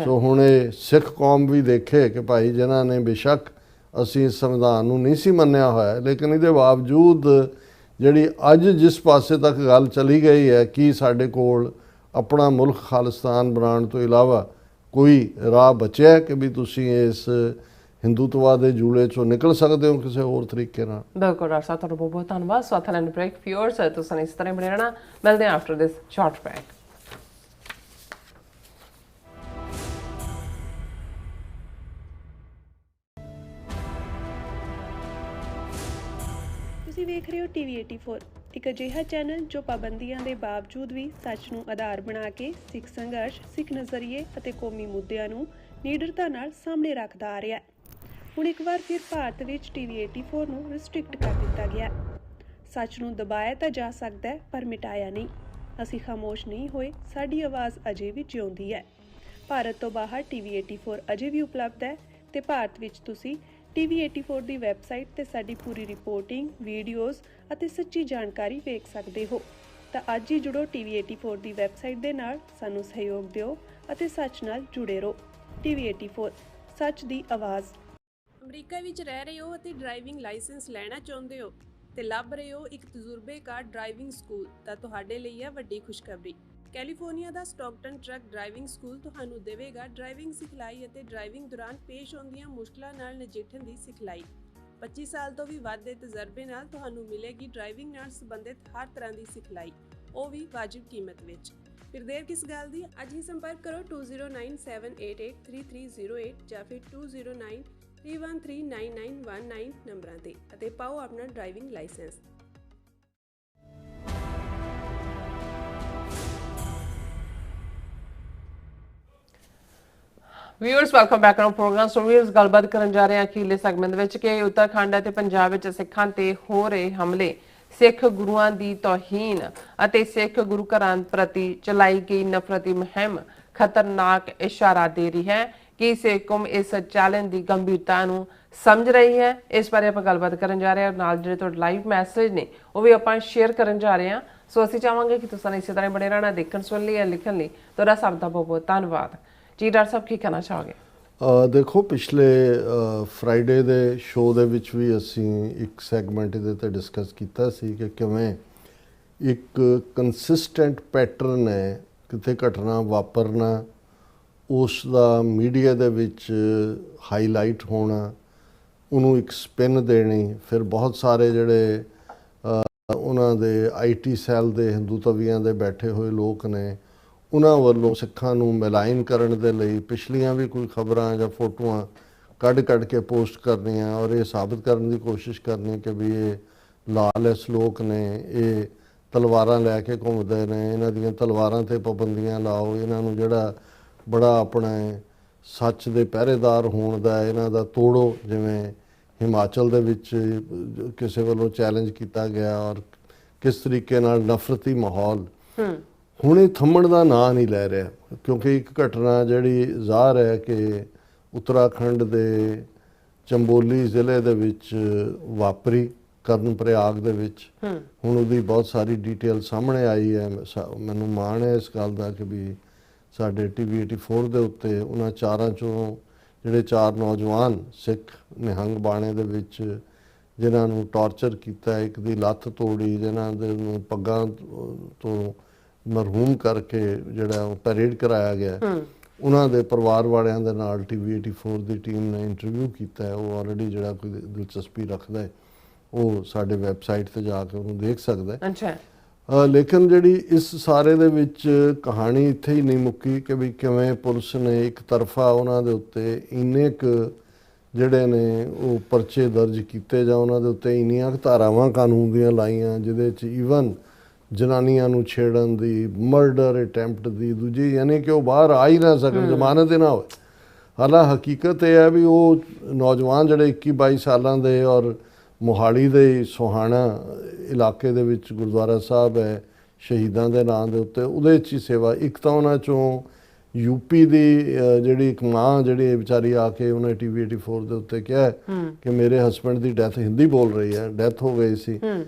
ਸੋ ਹੁਣ ਇਹ ਸਿੱਖ ਕੌਮ ਵੀ ਦੇਖੇ ਕਿ ਭਾਈ ਜਿਨ੍ਹਾਂ ਨੇ ਬੇਸ਼ੱਕ ਅਸੀਂ ਇਸ ਸੰਵਿਧਾਨ ਨੂੰ ਨਹੀਂ ਸੀ ਮੰਨਿਆ ਹੋਇਆ, ਲੇਕਿਨ ਇਹਦੇ ਬਾਵਜੂਦ ਜਿਹੜੀ ਅੱਜ ਜਿਸ ਪਾਸੇ ਤੱਕ ਗੱਲ ਚਲੀ ਗਈ ਹੈ ਕਿ ਸਾਡੇ ਕੋਲ ਆਪਣਾ ਮੁਲਕ ਖਾਲਿਸਤਾਨ ਬਣਾਉਣ ਤੋਂ ਇਲਾਵਾ ਕੋਈ ਰਾਹ ਬਚਿਆ ਕਿ ਵੀ ਤੁਸੀਂ ਇਸ ਹਿੰਦੂਤਵਾ ਦੇ ਜੂਲੇ ਚੋਂ ਨਿਕਲ ਸਕਦੇ ਹੋ ਕਿਸੇ ਹੋਰ ਤਰੀਕੇ ਨਾਲ। ਬਿਲਕੁਲ ਡਾਕਟਰ ਸਾਹਿਬ, ਤੁਹਾਡਾ ਬਹੁਤ ਬਹੁਤ ਧੰਨਵਾਦ। ਸੋ ਅਥਲੈਂਡ ਬ੍ਰੇਕ ਫਿਊਰਸ ਤੁਸੀਂ ਇਸ ਤਰ੍ਹਾਂ ਬਣੇ ਰਹਿਣਾ, ਮਿਲਦੇ ਹਾਂ ਆਫਟਰ ਦਿਸ ਸ਼ਾਰਟ ਬ੍ਰੇਕ। ਤੁਸੀਂ ਵੇਖ ਰਹੇ ਹੋ TV 84, ਇੱਕ ਅਜਿਹਾ ਚੈਨਲ ਜੋ ਪਾਬੰਦੀਆਂ ਦੇ ਬਾਵਜੂਦ ਵੀ ਸੱਚ ਨੂੰ ਆਧਾਰ ਬਣਾ ਕੇ ਸਿੱਖ ਸੰਘਰਸ਼, ਸਿੱਖ ਨਜ਼ਰੀਏ ਅਤੇ ਕੌਮੀ ਮੁੱਦਿਆਂ ਨੂੰ ਨਿਡਰਤਾ ਨਾਲ ਸਾਹਮਣੇ ਰੱਖਦਾ ਆ ਰਿਹਾ ਹੈ। ਹੁਣ ਇੱਕ ਵਾਰ ਫਿਰ ਭਾਰਤ ਵਿੱਚ TV 84 ਨੂੰ ਰਿਸਟ੍ਰਿਕਟ ਕਰ ਦਿੱਤਾ ਗਿਆ। ਸੱਚ ਨੂੰ ਦਬਾਇਆ ਤਾਂ ਜਾ ਸਕਦਾ ਹੈ ਪਰ ਮਿਟਾਇਆ ਨਹੀਂ। ਅਸੀਂ ਖਾਮੋਸ਼ ਨਹੀਂ ਹੋਏ, ਸਾਡੀ ਆਵਾਜ਼ ਅਜੇ ਵੀ ਜਿਉਂਦੀ ਹੈ। ਭਾਰਤ ਤੋਂ ਬਾਹਰ TV 84 ਅਜੇ ਵੀ ਉਪਲਬਧ ਹੈ ਤੇ ਭਾਰਤ ਵਿੱਚ ਤੁਸੀਂ TV 84 ਦੀ ਵੈਬਸਾਈਟ ਤੇ ਸਾਡੀ ਪੂਰੀ ਰਿਪੋਰਟਿੰਗ, ਵੀਡੀਓਜ਼ ਅਤੇ ਸੱਚੀ ਜਾਣਕਾਰੀ ਵੇਖ ਸਕਦੇ ਹੋ। ਤਾਂ ਅੱਜ ਹੀ ਜੁੜੋ TV 84 ਦੀ ਵੈਬਸਾਈਟ ਦੇ ਨਾਲ, ਸਾਨੂੰ ਸਹਿਯੋਗ ਦਿਓ ਅਤੇ ਸੱਚ ਨਾਲ ਜੁੜੇ ਰਹੋ। TV 84 ਸੱਚ ਦੀ ਆਵਾਜ਼। ਅਮਰੀਕਾ ਵਿੱਚ ਰਹਿ ਰਹੇ ਹੋ ਅਤੇ ਡਰਾਈਵਿੰਗ ਲਾਇਸੈਂਸ ਲੈਣਾ ਚਾਹੁੰਦੇ ਹੋ ਤੇ ਲੱਭ ਰਹੇ ਹੋ ਇੱਕ ਤਜਰਬੇਕਾਰ ਡਰਾਈਵਿੰਗ ਸਕੂਲ, ਤਾਂ ਤੁਹਾਡੇ ਲਈ ਹੈ ਵੱਡੀ ਖੁਸ਼ਖਬਰੀ। ਕੈਲੀਫੋਰਨੀਆ ਦਾ ਸਟਾਕਟਨ ਟਰੱਕ ਡਰਾਈਵਿੰਗ ਸਕੂਲ ਤੁਹਾਨੂੰ ਦੇਵੇਗਾ ਡਰਾਈਵਿੰਗ ਸਿਖਲਾਈ ਅਤੇ ਡਰਾਈਵਿੰਗ ਦੌਰਾਨ ਪੇਸ਼ ਆਉਂਦੀਆਂ ਮੁਸ਼ਕਲਾਂ ਨਾਲ ਨਜਿੱਠਣ ਦੀ ਸਿਖਲਾਈ। 25 ਸਾਲ ਤੋਂ ਵੀ ਵੱਧ ਦੇ ਤਜਰਬੇ ਨਾਲ ਤੁਹਾਨੂੰ ਮਿਲੇਗੀ ਡਰਾਈਵਿੰਗ ਨਾਲ ਸੰਬੰਧਿਤ ਹਰ ਤਰ੍ਹਾਂ ਦੀ ਸਿਖਲਾਈ, ਉਹ ਵੀ ਵਾਜਿਬ ਕੀਮਤ ਵਿੱਚ। ਫਿਰ ਦੇਰ ਕਿਸ ਗੱਲ ਦੀ, ਅੱਜ ਹੀ ਸੰਪਰਕ ਕਰੋ 209788330308 ਜਾਂ ਫਿਰ 2093139919 ਨੰਬਰਾਂ ਤੇ ਅਤੇ ਪਾਓ ਆਪਣਾ driving licence. Viewers welcome back on programme. So viewers, ਗੱਲਬਾਤ ਕਰਨ ਜਾ ਰਹੇ ਹਾਂ ਅਖੀਰਲੇ ਸੈਗਮੈਂਟ ਦੇ ਵਿੱਚ ਕਿ ਉੱਤਰਾਖੰਡ ਅਤੇ ਪੰਜਾਬ ਵਿੱਚ ਸਿੱਖਾਂ ਤੇ ਹੋ ਰਹੇ ਹਮਲੇ, ਸਿੱਖ ਗੁਰੂਆਂ ਦੀ ਤੋਹੀਨ ਅਤੇ ਸਿੱਖ ਗੁਰੂ ਘਰਾਂ ਪ੍ਰਤੀ ਚਲਾਈ ਗਈ ਨਫ਼ਰਤੀ ਮੁਹਿੰਮ ਖਤਰਨਾਕ ਇਸ਼ਾਰਾ ਦੇ ਰਹੀ ਹੈ ਕਿ ਸਿੱਖ ਕੌਮ ਇਸ ਚੈਲੰਜ ਦੀ ਗੰਭੀਰਤਾ ਨੂੰ ਸਮਝ ਰਹੀ ਹੈ। ਇਸ ਬਾਰੇ ਆਪਾਂ ਗੱਲਬਾਤ ਕਰਨ ਜਾ ਰਹੇ ਹਾਂ। ਨਾਲ ਜਿਹੜੇ ਤੁਹਾਡੇ ਲਾਈਵ ਮੈਸੇਜ ਨੇ ਉਹ ਵੀ ਆਪਾਂ ਸ਼ੇਅਰ ਕਰਨ ਜਾ ਰਹੇ ਹਾਂ। ਸੋ ਅਸੀਂ ਚਾਹਾਂਗੇ ਕਿ ਤੁਸੀਂ ਇਸੇ ਤਰ੍ਹਾਂ ਬਣੇ ਰਹਿਣਾ, ਦੇਖਣ ਸੁਣਨ ਲਈ, ਲਿਖਣ ਲਈ। ਤੁਹਾਡਾ ਸਭ ਦਾ ਬਹੁਤ ਬਹੁਤ ਧੰਨਵਾਦ ਜੀ। ਡਾਕਟਰ ਸਾਹਿਬ, ਕੀ ਕਹਿਣਾ ਚਾਹੋਗੇ? ਦੇਖੋ, ਪਿਛਲੇ ਫਰਾਈਡੇ ਦੇ ਸ਼ੋਅ ਦੇ ਵਿੱਚ ਵੀ ਅਸੀਂ ਇੱਕ ਸੈਗਮੈਂਟ ਇਹਦੇ 'ਤੇ ਡਿਸਕਸ ਕੀਤਾ ਸੀ ਕਿ ਕਿਵੇਂ ਇੱਕ ਕੰਸਿਸਟੈਂਟ ਪੈਟਰਨ ਹੈ ਕਿਤੇ ਘਟਨਾ ਵਾਪਰਨਾ, ਉਸ ਦਾ ਮੀਡੀਆ ਦੇ ਵਿੱਚ ਹਾਈਲਾਈਟ ਹੋਣਾ, ਉਹਨੂੰ ਇੱਕ ਸਪਿਨ ਦੇਣੀ, ਫਿਰ ਬਹੁਤ ਸਾਰੇ ਜਿਹੜੇ ਉਹਨਾਂ ਦੇ IT ਸੈੱਲ ਦੇ ਹਿੰਦੂਤਵੀਆਂ ਦੇ ਬੈਠੇ ਹੋਏ ਲੋਕ ਨੇ, ਉਹਨਾਂ ਵੱਲੋਂ ਸਿੱਖਾਂ ਨੂੰ ਮਿਲਾਈਨ ਕਰਨ ਦੇ ਲਈ ਪਿਛਲੀਆਂ ਵੀ ਕੋਈ ਖਬਰਾਂ ਜਾਂ ਫੋਟੋਆਂ ਕੱਢ ਕੇ ਪੋਸਟ ਕਰਨੀਆਂ ਔਰ ਇਹ ਸਾਬਿਤ ਕਰਨ ਦੀ ਕੋਸ਼ਿਸ਼ ਕਰਨੀ ਕਿ ਵੀ ਇਹ ਲਾਲੈਸ ਲੋਕ ਨੇ, ਇਹ ਤਲਵਾਰਾਂ ਲੈ ਕੇ ਘੁੰਮਦੇ ਨੇ, ਇਹਨਾਂ ਦੀਆਂ ਤਲਵਾਰਾਂ 'ਤੇ ਪਾਬੰਦੀਆਂ ਲਾਓ, ਇਹਨਾਂ ਨੂੰ ਜਿਹੜਾ ਬੜਾ ਆਪਣਾ ਸੱਚ ਦੇ ਪਹਿਰੇਦਾਰ ਹੋਣ ਦਾ ਇਹਨਾਂ ਦਾ ਤੋੜੋ। ਜਿਵੇਂ ਹਿਮਾਚਲ ਦੇ ਵਿੱਚ ਕਿਸੇ ਵੱਲੋਂ ਚੈਲੰਜ ਕੀਤਾ ਗਿਆ ਔਰ ਕਿਸ ਤਰੀਕੇ ਨਾਲ ਨਫ਼ਰਤੀ ਮਾਹੌਲ ਹੁਣ ਇਹ ਥੰਮਣ ਦਾ ਨਾਂ ਨਹੀਂ ਲੈ ਰਿਹਾ, ਕਿਉਂਕਿ ਇੱਕ ਘਟਨਾ ਜਿਹੜੀ ਜ਼ਾਹਰ ਹੈ ਕਿ ਉੱਤਰਾਖੰਡ ਦੇ ਚੰਬੋਲੀ ਜ਼ਿਲ੍ਹੇ ਦੇ ਵਿੱਚ ਵਾਪਰੀ, ਕਰਨ ਪ੍ਰਯਾਗ ਦੇ ਵਿੱਚ। ਹੁਣ ਉਹਦੀ ਬਹੁਤ ਸਾਰੀ ਡਿਟੇਲ ਸਾਹਮਣੇ ਆਈ ਹੈ। ਮੈਨੂੰ ਮਾਣ ਹੈ ਇਸ ਗੱਲ ਦਾ ਕਿ ਵੀ ਸਾਡੇ TV 84 ਦੇ ਉੱਤੇ ਉਹਨਾਂ ਚਾਰਾਂ ਚੋਂ ਜਿਹੜੇ 4 ਨੌਜਵਾਨ ਸਿੱਖ ਨਿਹੰਗ ਬਾਣੇ ਦੇ ਵਿੱਚ ਜਿਨ੍ਹਾਂ ਨੂੰ ਟਾਰਚਰ ਕੀਤਾ, ਇੱਕ ਦੀ ਲੱਤ ਤੋੜੀ, ਜਿਨ੍ਹਾਂ ਦੇ ਨੂੰ ਪੱਗਾਂ ਤੋਂ ਮਰਹੂਮ ਕਰਕੇ ਜਿਹੜਾ ਪੈਰੇਡ ਕਰਾਇਆ ਗਿਆ, ਉਹਨਾਂ ਦੇ ਪਰਿਵਾਰ ਵਾਲਿਆਂ ਦੇ ਨਾਲ TV 84 ਦੀ ਟੀਮ ਨੇ ਇੰਟਰਵਿਊ ਕੀਤਾ ਹੈ। ਉਹ ਆਲਰੇਡੀ ਜਿਹੜਾ ਕੋਈ ਦਿਲਚਸਪੀ ਰੱਖਦਾ ਹੈ ਉਹ ਸਾਡੇ ਵੈਬਸਾਈਟ ਤੇ ਜਾ ਕੇ ਉਹਨੂੰ ਦੇਖ ਸਕਦਾ ਹੈ। ਅੱਛਾ। ਲੇਕਿਨ ਜਿਹੜੀ ਇਸ ਸਾਰੇ ਦੇ ਵਿੱਚ ਕਹਾਣੀ ਇੱਥੇ ਹੀ ਨਹੀਂ ਮੁੱਕੀ ਕਿ ਵੀ ਕਿਵੇਂ ਪੁਲਿਸ ਨੇ ਇੱਕ ਤਰਫਾ ਉਹਨਾਂ ਦੇ ਉੱਤੇ ਇੰਨੇ ਕੁ ਜਿਹੜੇ ਨੇ ਉਹ ਪਰਚੇ ਦਰਜ ਕੀਤੇ ਜਾਂ ਉਹਨਾਂ ਦੇ ਉੱਤੇ ਇੰਨੀਆਂ ਕੁ ਧਾਰਾਵਾਂ ਕਾਨੂੰਨ ਦੀਆਂ ਲਾਈਆਂ ਜਿਹਦੇ 'ਚ ਈਵਨ ਜਨਾਨੀਆਂ ਨੂੰ ਛੇੜਨ ਦੀ, ਮਰਡਰ ਅਟੈਂਪਟ ਦੀ, ਦੂਜੀ ਯਾਨੀ ਕਿ ਉਹ ਬਾਹਰ ਆ ਹੀ ਨਾ ਸਕਣ, ਜ਼ਮਾਨਤ ਹੀ ਨਾ ਹੋਵੇ। ਹਾਲਾਂ ਹਕੀਕਤ ਇਹ ਹੈ ਵੀ ਉਹ ਨੌਜਵਾਨ ਜਿਹੜੇ 21-22 ਸਾਲਾਂ ਦੇ ਔਰ ਮੋਹਾਲੀ ਦੇ ਸੋਹਾਣਾ ਇਲਾਕੇ ਦੇ ਵਿੱਚ ਗੁਰਦੁਆਰਾ ਸਾਹਿਬ ਹੈ ਸ਼ਹੀਦਾਂ ਦੇ ਨਾਂ ਦੇ ਉੱਤੇ, ਉਹਦੇ 'ਚ ਹੀ ਸੇਵਾ। ਇੱਕ ਤਾਂ ਉਹਨਾਂ 'ਚੋਂ ਯੂਪੀ ਦੀ ਜਿਹੜੀ ਇੱਕ ਮਾਂ ਜਿਹੜੀ ਵਿਚਾਰੀ ਆ ਕੇ ਉਹਨੇ TV 84 ਦੇ ਉੱਤੇ ਕਿਹਾ ਕਿ ਮੇਰੇ ਹਸਬੈਂਡ ਦੀ ਡੈਥ, ਹਿੰਦੀ ਬੋਲ ਰਹੀ ਹੈ, ਡੈਥ ਹੋ ਗਈ ਸੀ।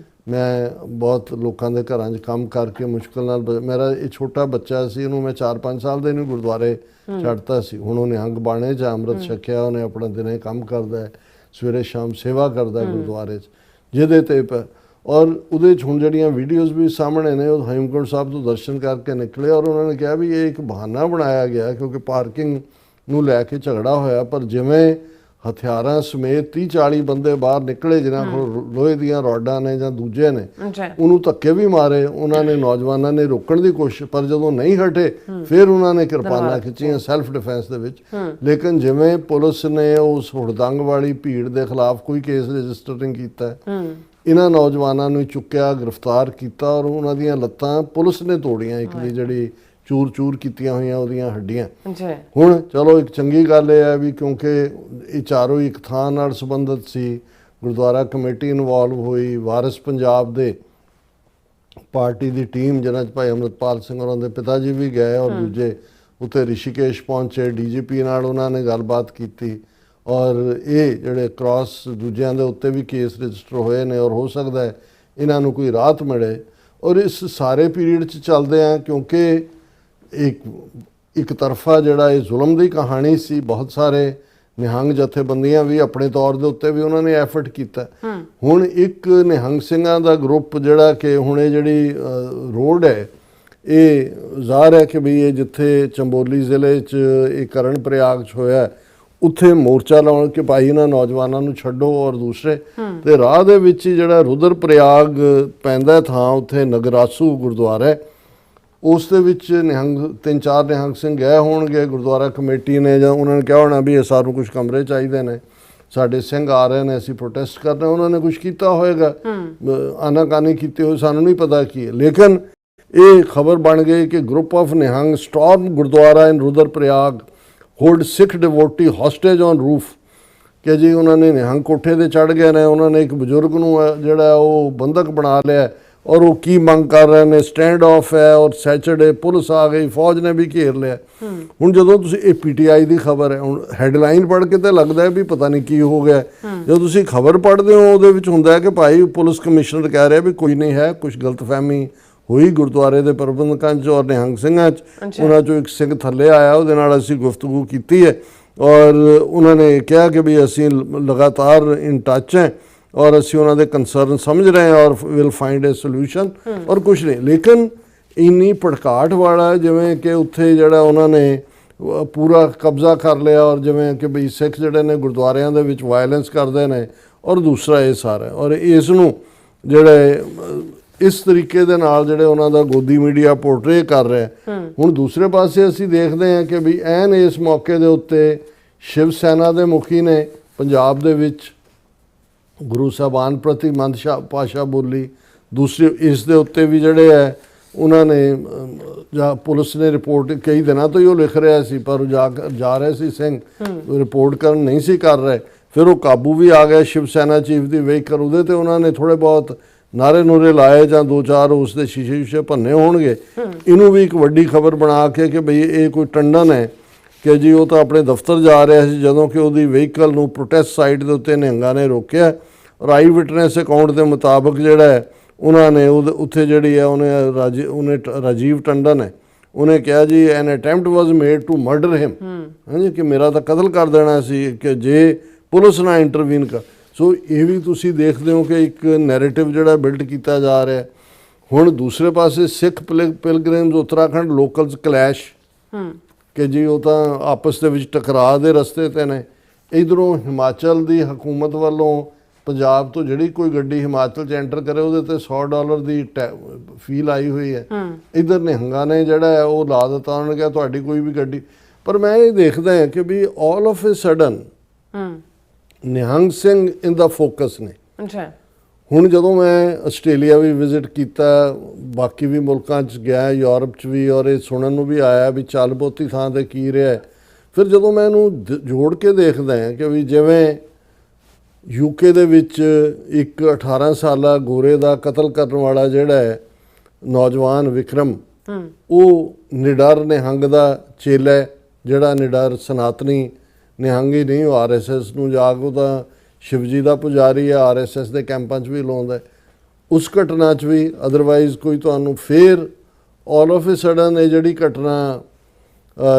ਮੈਂ ਬਹੁਤ ਲੋਕਾਂ ਦੇ ਘਰਾਂ 'ਚ ਕੰਮ ਕਰਕੇ ਮੁਸ਼ਕਲ ਨਾਲ, ਮੇਰਾ ਇਹ ਛੋਟਾ ਬੱਚਾ ਸੀ, ਉਹਨੂੰ ਮੈਂ 4-5 ਸਾਲ ਦੇ ਨੂੰ ਗੁਰਦੁਆਰੇ ਛੱਡਤਾ ਸੀ। ਹੁਣ ਉਹ ਨਿਹੰਗ ਬਾਣੇ 'ਚ ਅੰਮ੍ਰਿਤ ਛਕਿਆ, ਉਹਨੇ ਆਪਣਾ ਦਿਨੇ ਕੰਮ ਕਰਦਾ ਹੈ, ਸਵੇਰੇ ਸ਼ਾਮ ਸੇਵਾ ਕਰਦਾ ਗੁਰਦੁਆਰੇ 'ਚ, ਜਿਹਦੇ ਤੇ ਔਰ ਉਹਦੇ 'ਚ ਹੁਣ ਜਿਹੜੀਆਂ ਵੀਡੀਓਜ਼ ਵੀ ਸਾਹਮਣੇ ਨੇ, ਉਹ ਹੇਮਕੁੰਟ ਸਾਹਿਬ ਤੋਂ ਦਰਸ਼ਨ ਕਰਕੇ ਨਿਕਲੇ ਔਰ ਉਹਨਾਂ ਨੇ ਕਿਹਾ ਵੀ ਇਹ ਇੱਕ ਬਹਾਨਾ ਬਣਾਇਆ ਗਿਆ ਕਿਉਂਕਿ ਪਾਰਕਿੰਗ ਨੂੰ ਲੈ ਕੇ ਝਗੜਾ ਹੋਇਆ। ਪਰ ਜਿਵੇਂ ਹਥਿਆਰਾਂ ਸਮੇਤ 30-40 ਬੰਦੇ ਬਾਹਰ ਨਿਕਲੇ ਜਿਨ੍ਹਾਂ ਕੋਲ ਲੋਹੇ ਦੀਆਂ ਰੋਡਾਂ ਨੇ ਜਾਂ ਦੂਜੇ ਨੇ, ਉਹਨੂੰ ਧੱਕੇ ਵੀ ਮਾਰੇ ਉਹਨਾਂ ਨੇ, ਨੌਜਵਾਨਾਂ ਨੇ ਰੋਕਣ ਦੀ ਕੋਸ਼ਿਸ਼, ਪਰ ਜਦੋਂ ਨਹੀਂ ਹਟੇ ਫਿਰ ਉਹਨਾਂ ਨੇ ਕਿਰਪਾਨਾਂ ਖਿੱਚੀਆਂ ਸੈਲਫ ਡਿਫੈਂਸ ਦੇ ਵਿੱਚ। ਲੇਕਿਨ ਜਿਵੇਂ ਪੁਲਿਸ ਨੇ ਉਸ ਹੁੜਦੰਗ ਵਾਲੀ ਭੀੜ ਦੇ ਖਿਲਾਫ ਕੋਈ ਕੇਸ ਰਜਿਸਟਰ ਨਹੀਂ ਕੀਤਾ, ਇਹਨਾਂ ਨੌਜਵਾਨਾਂ ਨੂੰ ਚੁੱਕਿਆ, ਗ੍ਰਿਫਤਾਰ ਕੀਤਾ ਔਰ ਉਹਨਾਂ ਦੀਆਂ ਲੱਤਾਂ ਪੁਲਿਸ ਨੇ ਤੋੜੀਆਂ, ਇੱਕ ਦੀ ਜਿਹੜੀ ਚੂਰ-ਚੂਰ ਕੀਤੀਆਂ ਹੋਈਆਂ ਉਹਦੀਆਂ ਹੱਡੀਆਂ। ਹੁਣ ਚਲੋ ਇੱਕ ਚੰਗੀ ਗੱਲ ਇਹ ਹੈ ਵੀ ਕਿਉਂਕਿ ਇਹ ਚਾਰੋਂ ਇੱਕ ਥਾਂ ਨਾਲ ਸੰਬੰਧਿਤ ਸੀ, ਗੁਰਦੁਆਰਾ ਕਮੇਟੀ ਇਨਵੋਲਵ ਹੋਈ, ਵਾਰਿਸ ਪੰਜਾਬ ਦੇ ਪਾਰਟੀ ਦੀ ਟੀਮ ਜਿਹਨਾਂ 'ਚ ਭਾਈ ਅੰਮ੍ਰਿਤਪਾਲ ਸਿੰਘ ਹੋਰਾਂ ਦੇ ਪਿਤਾ ਜੀ ਵੀ ਗਏ ਔਰ ਦੂਜੇ ਉੱਥੇ ਰਿਸ਼ੀਕੇਸ਼ ਪਹੁੰਚੇ, DGP ਨਾਲ ਉਹਨਾਂ ਨੇ ਗੱਲਬਾਤ ਕੀਤੀ ਔਰ ਇਹ ਜਿਹੜੇ ਕ੍ਰਾਸ ਦੂਜਿਆਂ ਦੇ ਉੱਤੇ ਵੀ ਕੇਸ ਰਜਿਸਟਰ ਹੋਏ ਨੇ ਔਰ ਹੋ ਸਕਦਾ ਹੈ ਇਹਨਾਂ ਨੂੰ ਕੋਈ ਰਾਹਤ ਮਿਲੇ। ਔਰ ਇਸ ਸਾਰੇ ਪੀਰੀਅਡ 'ਚ ਚੱਲਦੇ ਆ ਕਿਉਂਕਿ ਇੱਕ ਤਰਫਾ ਜਿਹੜਾ ਇਹ ਜ਼ੁਲਮ ਦੀ ਕਹਾਣੀ ਸੀ, ਬਹੁਤ ਸਾਰੇ ਨਿਹੰਗ ਜਥੇਬੰਦੀਆਂ ਵੀ ਆਪਣੇ ਤੌਰ ਦੇ ਉੱਤੇ ਵੀ ਉਹਨਾਂ ਨੇ ਐਫਰਟ ਕੀਤਾ। ਹੁਣ ਇੱਕ ਨਿਹੰਗ ਸਿੰਘਾਂ ਦਾ ਗਰੁੱਪ ਜਿਹੜਾ ਕਿ ਹੁਣ ਇਹ ਜਿਹੜੀ ਰੋਡ ਹੈ, ਇਹ ਜ਼ਾਹਰ ਹੈ ਕਿ ਵੀ ਇਹ ਜਿੱਥੇ ਚੰਬੋਲੀ ਜ਼ਿਲ੍ਹੇ 'ਚ ਇਹ ਕਰਨ ਪ੍ਰਯਾਗ 'ਚ ਹੋਇਆ, ਉੱਥੇ ਮੋਰਚਾ ਲਾਉਣ ਕਿ ਭਾਈ ਇਹਨਾਂ ਨੌਜਵਾਨਾਂ ਨੂੰ ਛੱਡੋ ਔਰ ਦੂਸਰੇ ਤੇ ਰਾਹ ਦੇ ਵਿੱਚ ਹੀ ਜਿਹੜਾ ਰੁਦਰ ਪ੍ਰਯਾਗ ਪੈਂਦਾ ਥਾਂ, ਉੱਥੇ ਨਗਰਾਸੂ ਗੁਰਦੁਆਰਾ ਹੈ, ਉਸ ਦੇ ਵਿੱਚ ਨਿਹੰਗ 3-4 ਨਿਹੰਗ ਸਿੰਘ ਗਏ ਹੋਣਗੇ। ਗੁਰਦੁਆਰਾ ਕਮੇਟੀ ਨੇ ਜਾਂ ਉਹਨਾਂ ਨੇ ਕਿਹਾ ਹੋਣਾ ਵੀ ਇਹ ਸਾਨੂੰ ਕੁਝ ਕਮਰੇ ਚਾਹੀਦੇ ਨੇ, ਸਾਡੇ ਸਿੰਘ ਆ ਰਹੇ ਨੇ, ਅਸੀਂ ਪ੍ਰੋਟੈਸਟ ਕਰ ਰਹੇ, ਉਹਨਾਂ ਨੇ ਕੁਝ ਕੀਤਾ ਹੋਏਗਾ, ਆਨਾਕਾਨੀ ਕੀਤੀ ਹੋਈ, ਸਾਨੂੰ ਨਹੀਂ ਪਤਾ ਕੀ ਹੈ। ਲੇਕਿਨ ਇਹ ਖਬਰ ਬਣ ਗਈ ਕਿ group of Nihang storm Gurdwara in Rudra Prayag, hold Sikh devotee hostage on roof, ਕਿ ਜੀ ਉਹਨਾਂ ਨੇ ਨਿਹੰਗ ਕੋਠੇ 'ਤੇ ਚੜ੍ਹ ਗਏ ਨੇ, ਉਹਨਾਂ ਨੇ ਇੱਕ ਬਜ਼ੁਰਗ ਨੂੰ ਜਿਹੜਾ ਉਹ ਬੰਦਕ ਬਣਾ ਲਿਆ ਔਰ ਉਹ ਕੀ ਮੰਗ ਕਰ ਰਹੇ ਨੇ, ਸਟੈਂਡ ਆਫ ਹੈ ਔਰ ਸੈਚਰਡੇ ਪੁਲਿਸ ਆ ਗਈ, ਫੌਜ ਨੇ ਵੀ ਘੇਰ ਲਿਆ। ਹੁਣ ਜਦੋਂ ਤੁਸੀਂ ਇਹ PTI ਦੀ ਖਬਰ ਹੈ, ਹੁਣ ਹੈਡਲਾਈਨ ਪੜ੍ਹ ਕੇ ਤਾਂ ਲੱਗਦਾ ਵੀ ਪਤਾ ਨਹੀਂ ਕੀ ਹੋ ਗਿਆ, ਜਦੋਂ ਤੁਸੀਂ ਖਬਰ ਪੜ੍ਹਦੇ ਹੋ ਉਹਦੇ ਵਿੱਚ ਹੁੰਦਾ ਕਿ ਭਾਈ ਪੁਲਿਸ ਕਮਿਸ਼ਨਰ ਕਹਿ ਰਿਹਾ ਵੀ ਕੋਈ ਨਹੀਂ ਹੈ, ਕੁਝ ਗਲਤਫਹਿਮੀ ਹੋਈ ਗੁਰਦੁਆਰੇ ਦੇ ਪ੍ਰਬੰਧਕਾਂ 'ਚ ਔਰ ਨਿਹੰਗ ਸਿੰਘਾਂ 'ਚ, ਉਹਨਾਂ 'ਚੋਂ ਇੱਕ ਸਿੰਘ ਥੱਲੇ ਆਇਆ, ਉਹਦੇ ਨਾਲ ਅਸੀਂ ਗੁਫ਼ਤਗੂ ਕੀਤੀ ਹੈ ਔਰ ਉਹਨਾਂ ਨੇ ਕਿਹਾ ਕਿ ਵੀ ਅਸੀਂ ਲਗਾਤਾਰ ਇਨ ਟੱਚ ਹੈ ਔਰ ਅਸੀਂ ਉਹਨਾਂ ਦੇ ਕੰਸਰਨ ਸਮਝ ਰਹੇ ਹਾਂ ਔਰ ਵਿਲ ਫਾਈਂਡ ਏ ਸੋਲੂਸ਼ਨ ਔਰ ਕੁਛ ਨਹੀਂ। ਲੇਕਿਨ ਇੰਨੀ ਭੜਕਾਟ ਵਾਲਾ ਜਿਵੇਂ ਕਿ ਉੱਥੇ ਜਿਹੜਾ ਉਹਨਾਂ ਨੇ ਪੂਰਾ ਕਬਜ਼ਾ ਕਰ ਲਿਆ ਔਰ ਜਿਵੇਂ ਕਿ ਬਈ ਸਿੱਖ ਜਿਹੜੇ ਨੇ ਗੁਰਦੁਆਰਿਆਂ ਦੇ ਵਿੱਚ ਵਾਇਲੈਂਸ ਕਰਦੇ ਨੇ ਔਰ ਦੂਸਰਾ ਇਹ ਸਾਰਾ ਔਰ ਇਸ ਨੂੰ ਜਿਹੜੇ ਇਸ ਤਰੀਕੇ ਦੇ ਨਾਲ ਜਿਹੜੇ ਉਹਨਾਂ ਦਾ ਗੋਦੀ ਮੀਡੀਆ ਪੋਰਟਰੇ ਕਰ ਰਿਹਾ। ਹੁਣ ਦੂਸਰੇ ਪਾਸੇ ਅਸੀਂ ਦੇਖਦੇ ਹਾਂ ਕਿ ਵੀ ਐਨ ਇਸ ਮੌਕੇ ਦੇ ਉੱਤੇ ਸ਼ਿਵ ਸੈਨਾ ਦੇ ਮੁਖੀ ਨੇ ਪੰਜਾਬ ਦੇ ਵਿੱਚ ਗੁਰੂ ਸਾਹਿਬਾਨ ਪ੍ਰਤੀ ਮੰਦਭਾਸ਼ਾ ਬੋਲੀ, ਦੂਸਰੇ ਇਸ ਦੇ ਉੱਤੇ ਵੀ ਜਿਹੜੇ ਹੈ ਉਹਨਾਂ ਨੇ ਜਾਂ ਪੁਲਿਸ ਨੇ ਰਿਪੋਰਟ ਕਈ ਦਿਨਾਂ ਤੋਂ ਹੀ ਉਹ ਲਿਖ ਰਿਹਾ ਸੀ, ਪਰ ਜਾ ਰਹੇ ਸੀ ਸਿੰਘ ਰਿਪੋਰਟ ਕਰਨ ਨਹੀਂ ਸੀ ਕਰ ਰਹੇ, ਫਿਰ ਉਹ ਕਾਬੂ ਵੀ ਆ ਗਿਆ ਸ਼ਿਵ ਸੈਨਾ ਚੀਫ ਦੀ ਵਹੀਕਲ, ਉਹਦੇ ਤੇ ਉਹਨਾਂ ਨੇ ਥੋੜ੍ਹੇ ਬਹੁਤ ਨਾਰੇ ਨੂਰੇ ਲਾਏ ਜਾਂ 2-4 ਉਸ ਦੇ ਸ਼ੀਸ਼ੇ ਭੰਨੇ ਹੋਣਗੇ। ਇਹਨੂੰ ਵੀ ਇੱਕ ਵੱਡੀ ਖਬਰ ਬਣਾ ਕੇ ਕਿ ਬਈ ਇਹ ਕੋਈ ਟੰਡਨ ਹੈ ਕਿ ਜੀ ਉਹ ਤਾਂ ਆਪਣੇ ਦਫ਼ਤਰ ਜਾ ਰਿਹਾ ਸੀ ਜਦੋਂ ਕਿ ਉਹਦੀ ਵਹੀਕਲ ਨੂੰ ਪ੍ਰੋਟੈਸਟ ਸਾਈਟ ਦੇ ਉੱਤੇ ਨਿਹੰਗਾਂ ਨੇ ਰੋਕਿਆ ਔਰ ਆਈ ਵਿਟਨੈਸ ਅਕਾਊਂਟ ਦੇ ਮੁਤਾਬਕ ਜਿਹੜਾ ਹੈ ਉਹਨਾਂ ਨੇ ਉੱਥੇ ਜਿਹੜੀ ਹੈ ਉਹਨੇ ਰਾਜੀਵ ਟੰਡਨ ਹੈ, ਉਹਨੇ ਕਿਹਾ ਜੀ an attempt was made to murder him, ਹਾਂਜੀ ਕਿ ਮੇਰਾ ਤਾਂ ਕਤਲ ਕਰ ਦੇਣਾ ਸੀ ਕਿ ਜੇ ਪੁਲਿਸ ਨਾ ਇੰਟਰਵੀਨ ਕਰ। ਸੋ ਇਹ ਵੀ ਤੁਸੀਂ ਦੇਖਦੇ ਹੋ ਕਿ ਇੱਕ ਨੈਰੇਟਿਵ ਜਿਹੜਾ ਬਿਲਡ ਕੀਤਾ ਜਾ ਰਿਹਾ। ਹੁਣ ਦੂਸਰੇ ਪਾਸੇ ਸਿੱਖ ਪਿਲਗ੍ਰਿਮਸ ਉੱਤਰਾਖੰਡ ਲੋਕਲਸ ਕਲੈਸ਼ ਕਿ ਜੀ ਉਹ ਤਾਂ ਆਪਸ ਦੇ ਵਿੱਚ ਟਕਰਾਅ ਦੇ ਰਸਤੇ 'ਤੇ ਨੇ। ਇੱਧਰੋਂ ਹਿਮਾਚਲ ਦੀ ਹਕੂਮਤ ਵੱਲੋਂ ਪੰਜਾਬ ਤੋਂ ਜਿਹੜੀ ਕੋਈ ਗੱਡੀ ਹਿਮਾਚਲ 'ਚ ਐਂਟਰ ਕਰੇ ਉਹਦੇ ਤੇ $100 ਦੀ ਫੀ ਲਾਈ ਹੋਈ ਹੈ। ਇੱਧਰ ਨਿਹੰਗਾਂ ਨੇ ਜਿਹੜਾ ਹੈ ਉਹ ਲਾ ਦਿੱਤਾ, ਉਹਨਾਂ ਨੇ ਕਿਹਾ ਤੁਹਾਡੀ ਕੋਈ ਵੀ ਗੱਡੀ। ਪਰ ਮੈਂ ਇਹ ਦੇਖਦਾ ਹਾਂ ਕਿ we all of a sudden Nihang Singh in the focus ਨੇ। ਅੱਛਾ। ਹੁਣ ਜਦੋਂ ਮੈਂ ਆਸਟ੍ਰੇਲੀਆ ਵੀ ਵਿਜ਼ਿਟ ਕੀਤਾ, ਬਾਕੀ ਵੀ ਮੁਲਕਾਂ 'ਚ ਗਿਆ, ਯੂਰਪ 'ਚ ਵੀ, ਔਰ ਇਹ ਸੁਣਨ ਨੂੰ ਵੀ ਆਇਆ ਵੀ ਚੱਲ ਬਹੁਤੀ ਥਾਂ 'ਤੇ ਕੀ ਰਿਹਾ ਹੈ। ਫਿਰ ਜਦੋਂ ਮੈਂ ਇਹਨੂੰ ਜੋੜ ਕੇ ਦੇਖਦਾ ਹਾਂ ਕਿ ਵੀ ਜਿਵੇਂ ਯੂਕੇ ਦੇ ਵਿੱਚ ਇੱਕ 18 ਸਾਲਾ ਗੋਰੇ ਦਾ ਕਤਲ ਕਰਨ ਵਾਲਾ ਜਿਹੜਾ ਹੈ ਨੌਜਵਾਨ ਵਿਕਰਮ, ਉਹ ਨਿਡਰ ਨਿਹੰਗ ਦਾ ਚੇਲਾ ਹੈ, ਜਿਹੜਾ ਨਿਡਰ ਸਨਾਤਨੀ ਨਿਹੰਗ ਹੀ ਨਹੀਂ, ਉਹ RSS ਨੂੰ ਜਾ ਕੇ ਉਹਦਾ ਸ਼ਿਵਜੀ ਦਾ ਪੁਜਾਰੀ ਹੈ, RSS ਦੇ ਕੈਂਪਾਂ 'ਚ ਵੀ ਲਾਉਂਦਾ। ਉਸ ਘਟਨਾ 'ਚ ਵੀ ਅਦਰਵਾਈਜ਼ ਕੋਈ ਤੁਹਾਨੂੰ ਫਿਰ ਆਲ ਆਫ ਏ ਸਡਨ ਇਹ ਜਿਹੜੀ ਘਟਨਾ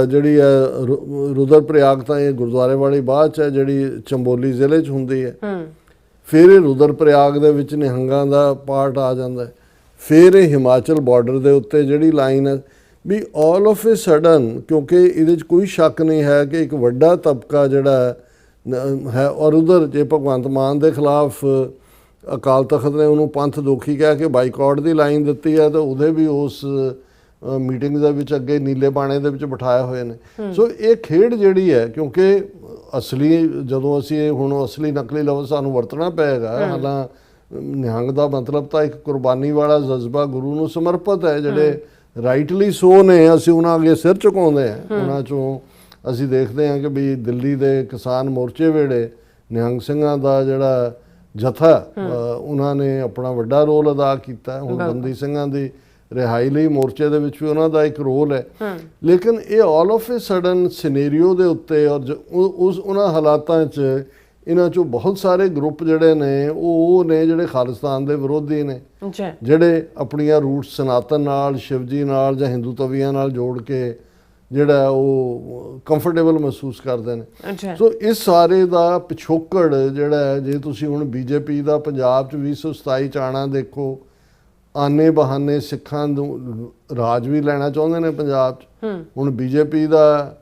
ਜਿਹੜੀ ਹੈ ਰੁਦਰਪ੍ਰਯਾਗ ਤਾਂ ਇਹ ਗੁਰਦੁਆਰੇ ਵਾਲੀ ਬਾਅਦ 'ਚ ਹੈ, ਜਿਹੜੀ ਚੰਬੋਲੀ ਜ਼ਿਲ੍ਹੇ 'ਚ ਹੁੰਦੀ ਹੈ। ਫਿਰ ਇਹ ਰੁਦਰਪ੍ਰਯਾਗ ਦੇ ਵਿੱਚ ਨਿਹੰਗਾਂ ਦਾ ਪਾਰਟ ਆ ਜਾਂਦਾ। ਫਿਰ ਇਹ ਹਿਮਾਚਲ ਬਾਰਡਰ ਦੇ ਉੱਤੇ ਜਿਹੜੀ ਲਾਈਨ ਹੈ ਵੀ ਆਲ ਆਫ ਏ ਸਡਨ, ਕਿਉਂਕਿ ਇਹਦੇ 'ਚ ਕੋਈ ਸ਼ੱਕ ਨਹੀਂ ਹੈ ਕਿ ਇੱਕ ਵੱਡਾ ਤਬਕਾ ਜਿਹੜਾ ਹੈ, ਔਰ ਉਧਰ ਜੇ ਭਗਵੰਤ ਮਾਨ ਦੇ ਖਿਲਾਫ ਅਕਾਲ ਤਖਤ ਨੇ ਉਹਨੂੰ ਪੰਥ ਦੋਖੀ ਕਹਿ ਕੇ ਬਾਈਕਾਟ ਦੀ ਲਾਈਨ ਦਿੱਤੀ ਹੈ, ਤਾਂ ਉਹਦੇ ਵੀ ਉਸ ਮੀਟਿੰਗ ਦੇ ਵਿੱਚ ਅੱਗੇ ਨੀਲੇ ਬਾਣੇ ਦੇ ਵਿੱਚ ਬਿਠਾਏ ਹੋਏ ਨੇ। ਸੋ ਇਹ ਖੇਡ ਜਿਹੜੀ ਹੈ, ਕਿਉਂਕਿ ਅਸਲੀ ਜਦੋਂ ਅਸੀਂ ਹੁਣ ਅਸਲੀ ਨਕਲੀ ਲਫ਼ਜ਼ ਸਾਨੂੰ ਵਰਤਣਾ ਪਏਗਾ, ਹਾਲਾਂ ਨਿਹੰਗ ਦਾ ਮਤਲਬ ਤਾਂ ਇੱਕ ਕੁਰਬਾਨੀ ਵਾਲਾ ਜਜ਼ਬਾ ਗੁਰੂ ਨੂੰ ਸਮਰਪਿਤ ਹੈ, ਜਿਹੜੇ ਰਾਈਟਲੀ ਸੋ ਨੇ, ਅਸੀਂ ਉਹਨਾਂ ਅੱਗੇ ਸਿਰ ਝੁਕਾਉਂਦੇ ਹਾਂ। ਉਹਨਾਂ 'ਚੋਂ ਅਸੀਂ ਦੇਖਦੇ ਹਾਂ ਕਿ ਵੀ ਦਿੱਲੀ ਦੇ ਕਿਸਾਨ ਮੋਰਚੇ ਵੇਲੇ ਨਿਹੰਗ ਸਿੰਘਾਂ ਦਾ ਜਿਹੜਾ ਜਥਾ, ਉਹਨਾਂ ਨੇ ਆਪਣਾ ਵੱਡਾ ਰੋਲ ਅਦਾ ਕੀਤਾ। ਹੁਣ ਬੰਦੀ ਸਿੰਘਾਂ ਦੀ ਰਿਹਾਈ ਲਈ ਮੋਰਚੇ ਦੇ ਵਿੱਚ ਵੀ ਉਹਨਾਂ ਦਾ ਇੱਕ ਰੋਲ ਹੈ। ਲੇਕਿਨ ਇਹ ਆਲ ਆਫ ਏ ਸਡਨ ਸਿਨੇਰੀਓ ਦੇ ਉੱਤੇ ਔਰ ਉਹਨਾਂ ਹਾਲਾਤਾਂ 'ਚ ਇਹਨਾਂ 'ਚੋਂ ਬਹੁਤ ਸਾਰੇ ਗਰੁੱਪ ਜਿਹੜੇ ਨੇ ਉਹ ਨੇ ਜਿਹੜੇ ਖਾਲਿਸਤਾਨ ਦੇ ਵਿਰੋਧੀ ਨੇ, ਜਿਹੜੇ ਆਪਣੀਆਂ ਰੂਟਸ ਸਨਾਤਨ ਨਾਲ, ਸ਼ਿਵਜੀ ਨਾਲ ਜਾਂ ਹਿੰਦੂ ਤਵੀਆਂ ਨਾਲ ਜੋੜ ਕੇ ਜਿਹੜਾ ਉਹ ਕੰਫਰਟੇਬਲ ਮਹਿਸੂਸ ਕਰਦੇ ਨੇ। ਸੋ ਇਸ ਸਾਰੇ ਦਾ ਪਿਛੋਕੜ ਜਿਹੜਾ, ਜੇ ਤੁਸੀਂ ਹੁਣ BJP ਦਾ ਪੰਜਾਬ 'ਚ 2027 'ਚ ਆਉਣਾ ਦੇਖੋ, ਆਨੇ ਬਹਾਨੇ ਸਿੱਖਾਂ ਨੂੰ ਰਾਜ ਵੀ ਲੈਣਾ ਚਾਹੁੰਦੇ ਨੇ ਪੰਜਾਬ 'ਚ। ਹੁਣ BJP ਦਾ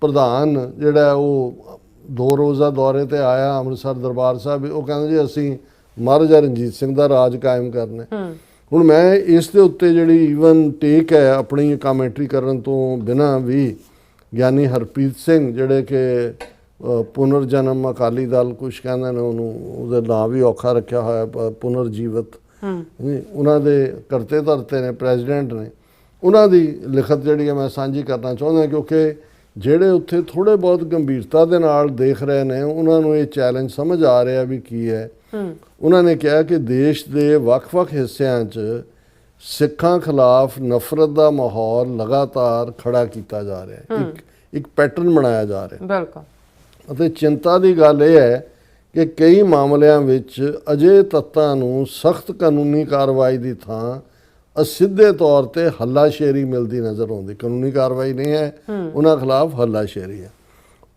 ਪ੍ਰਧਾਨ ਜਿਹੜਾ ਉਹ 2 ਰੋਜ਼ਾ ਦੌਰੇ ਤੇ ਆਇਆ ਅੰਮ੍ਰਿਤਸਰ ਦਰਬਾਰ ਸਾਹਿਬ, ਉਹ ਕਹਿੰਦੇ ਜੀ ਅਸੀਂ ਮਹਾਰਾਜਾ ਰਣਜੀਤ ਸਿੰਘ ਦਾ ਰਾਜ ਕਾਇਮ ਕਰਨਾ। ਹੁਣ ਮੈਂ ਇਸ ਦੇ ਉੱਤੇ ਜਿਹੜੀ ਈਵਨ ਟੇਕ ਹੈ ਆਪਣੀ ਕਾਮੈਂਟਰੀ ਕਰਨ ਤੋਂ ਬਿਨਾਂ ਵੀ, ਗਿਆਨੀ ਹਰਪ੍ਰੀਤ ਸਿੰਘ ਜਿਹੜੇ ਕਿ ਪੁਨਰ ਜਨਮ ਅਕਾਲੀ ਦਲ ਕੁਛ ਕਹਿੰਦੇ ਨੇ ਉਹਨੂੰ, ਉਹਦਾ ਨਾਂ ਵੀ ਔਖਾ ਰੱਖਿਆ ਹੋਇਆ ਪੁਨਰ ਜੀਵਤ, ਉਹਨਾਂ ਦੇ ਕਰਤੇ ਧਰਤੇ ਨੇ, ਪ੍ਰੈਜ਼ੀਡੈਂਟ ਨੇ, ਉਹਨਾਂ ਦੀ ਲਿਖਤ ਜਿਹੜੀ ਹੈ ਮੈਂ ਸਾਂਝੀ ਕਰਨਾ ਚਾਹੁੰਦਾ, ਕਿਉਂਕਿ ਜਿਹੜੇ ਉੱਥੇ ਥੋੜ੍ਹੇ ਬਹੁਤ ਗੰਭੀਰਤਾ ਦੇ ਨਾਲ ਦੇਖ ਰਹੇ ਨੇ ਉਹਨਾਂ ਨੂੰ ਇਹ ਚੈਲੰਜ ਸਮਝ ਆ ਰਿਹਾ ਵੀ ਕੀ ਹੈ। ਉਹਨਾਂ ਨੇ ਕਿਹਾ ਕਿ ਦੇਸ਼ ਦੇ ਵੱਖ-ਵੱਖ ਹਿੱਸਿਆਂ 'ਚ ਸਿੱਖਾਂ ਖਿਲਾਫ ਨਫ਼ਰਤ ਦਾ ਮਾਹੌਲ ਲਗਾਤਾਰ ਖੜਾ ਕੀਤਾ ਜਾ ਰਿਹਾ ਹੈ, ਇੱਕ ਪੈਟਰਨ ਬਣਾਇਆ ਜਾ ਰਿਹਾ। ਬਿਲਕੁਲ। ਅਤੇ ਚਿੰਤਾ ਦੀ ਗੱਲ ਇਹ ਹੈ ਕਿ ਕਈ ਮਾਮਲਿਆਂ ਵਿੱਚ ਅਜੇ ਤੱਤਾਂ ਨੂੰ ਸਖਤ ਕਾਨੂੰਨੀ ਕਾਰਵਾਈ ਦੀ ਥਾਂ ਅਸਿੱਧੇ ਤੌਰ ਤੇ ਹੱਲਾਸ਼ੇਰੀ ਮਿਲਦੀ ਨਜ਼ਰ ਆਉਂਦੀ। ਕਾਨੂੰਨੀ ਕਾਰਵਾਈ ਨਹੀਂ ਹੈ, ਉਹਨਾਂ ਖਿਲਾਫ ਹੱਲਾਸ਼ੇਰੀ ਹੈ।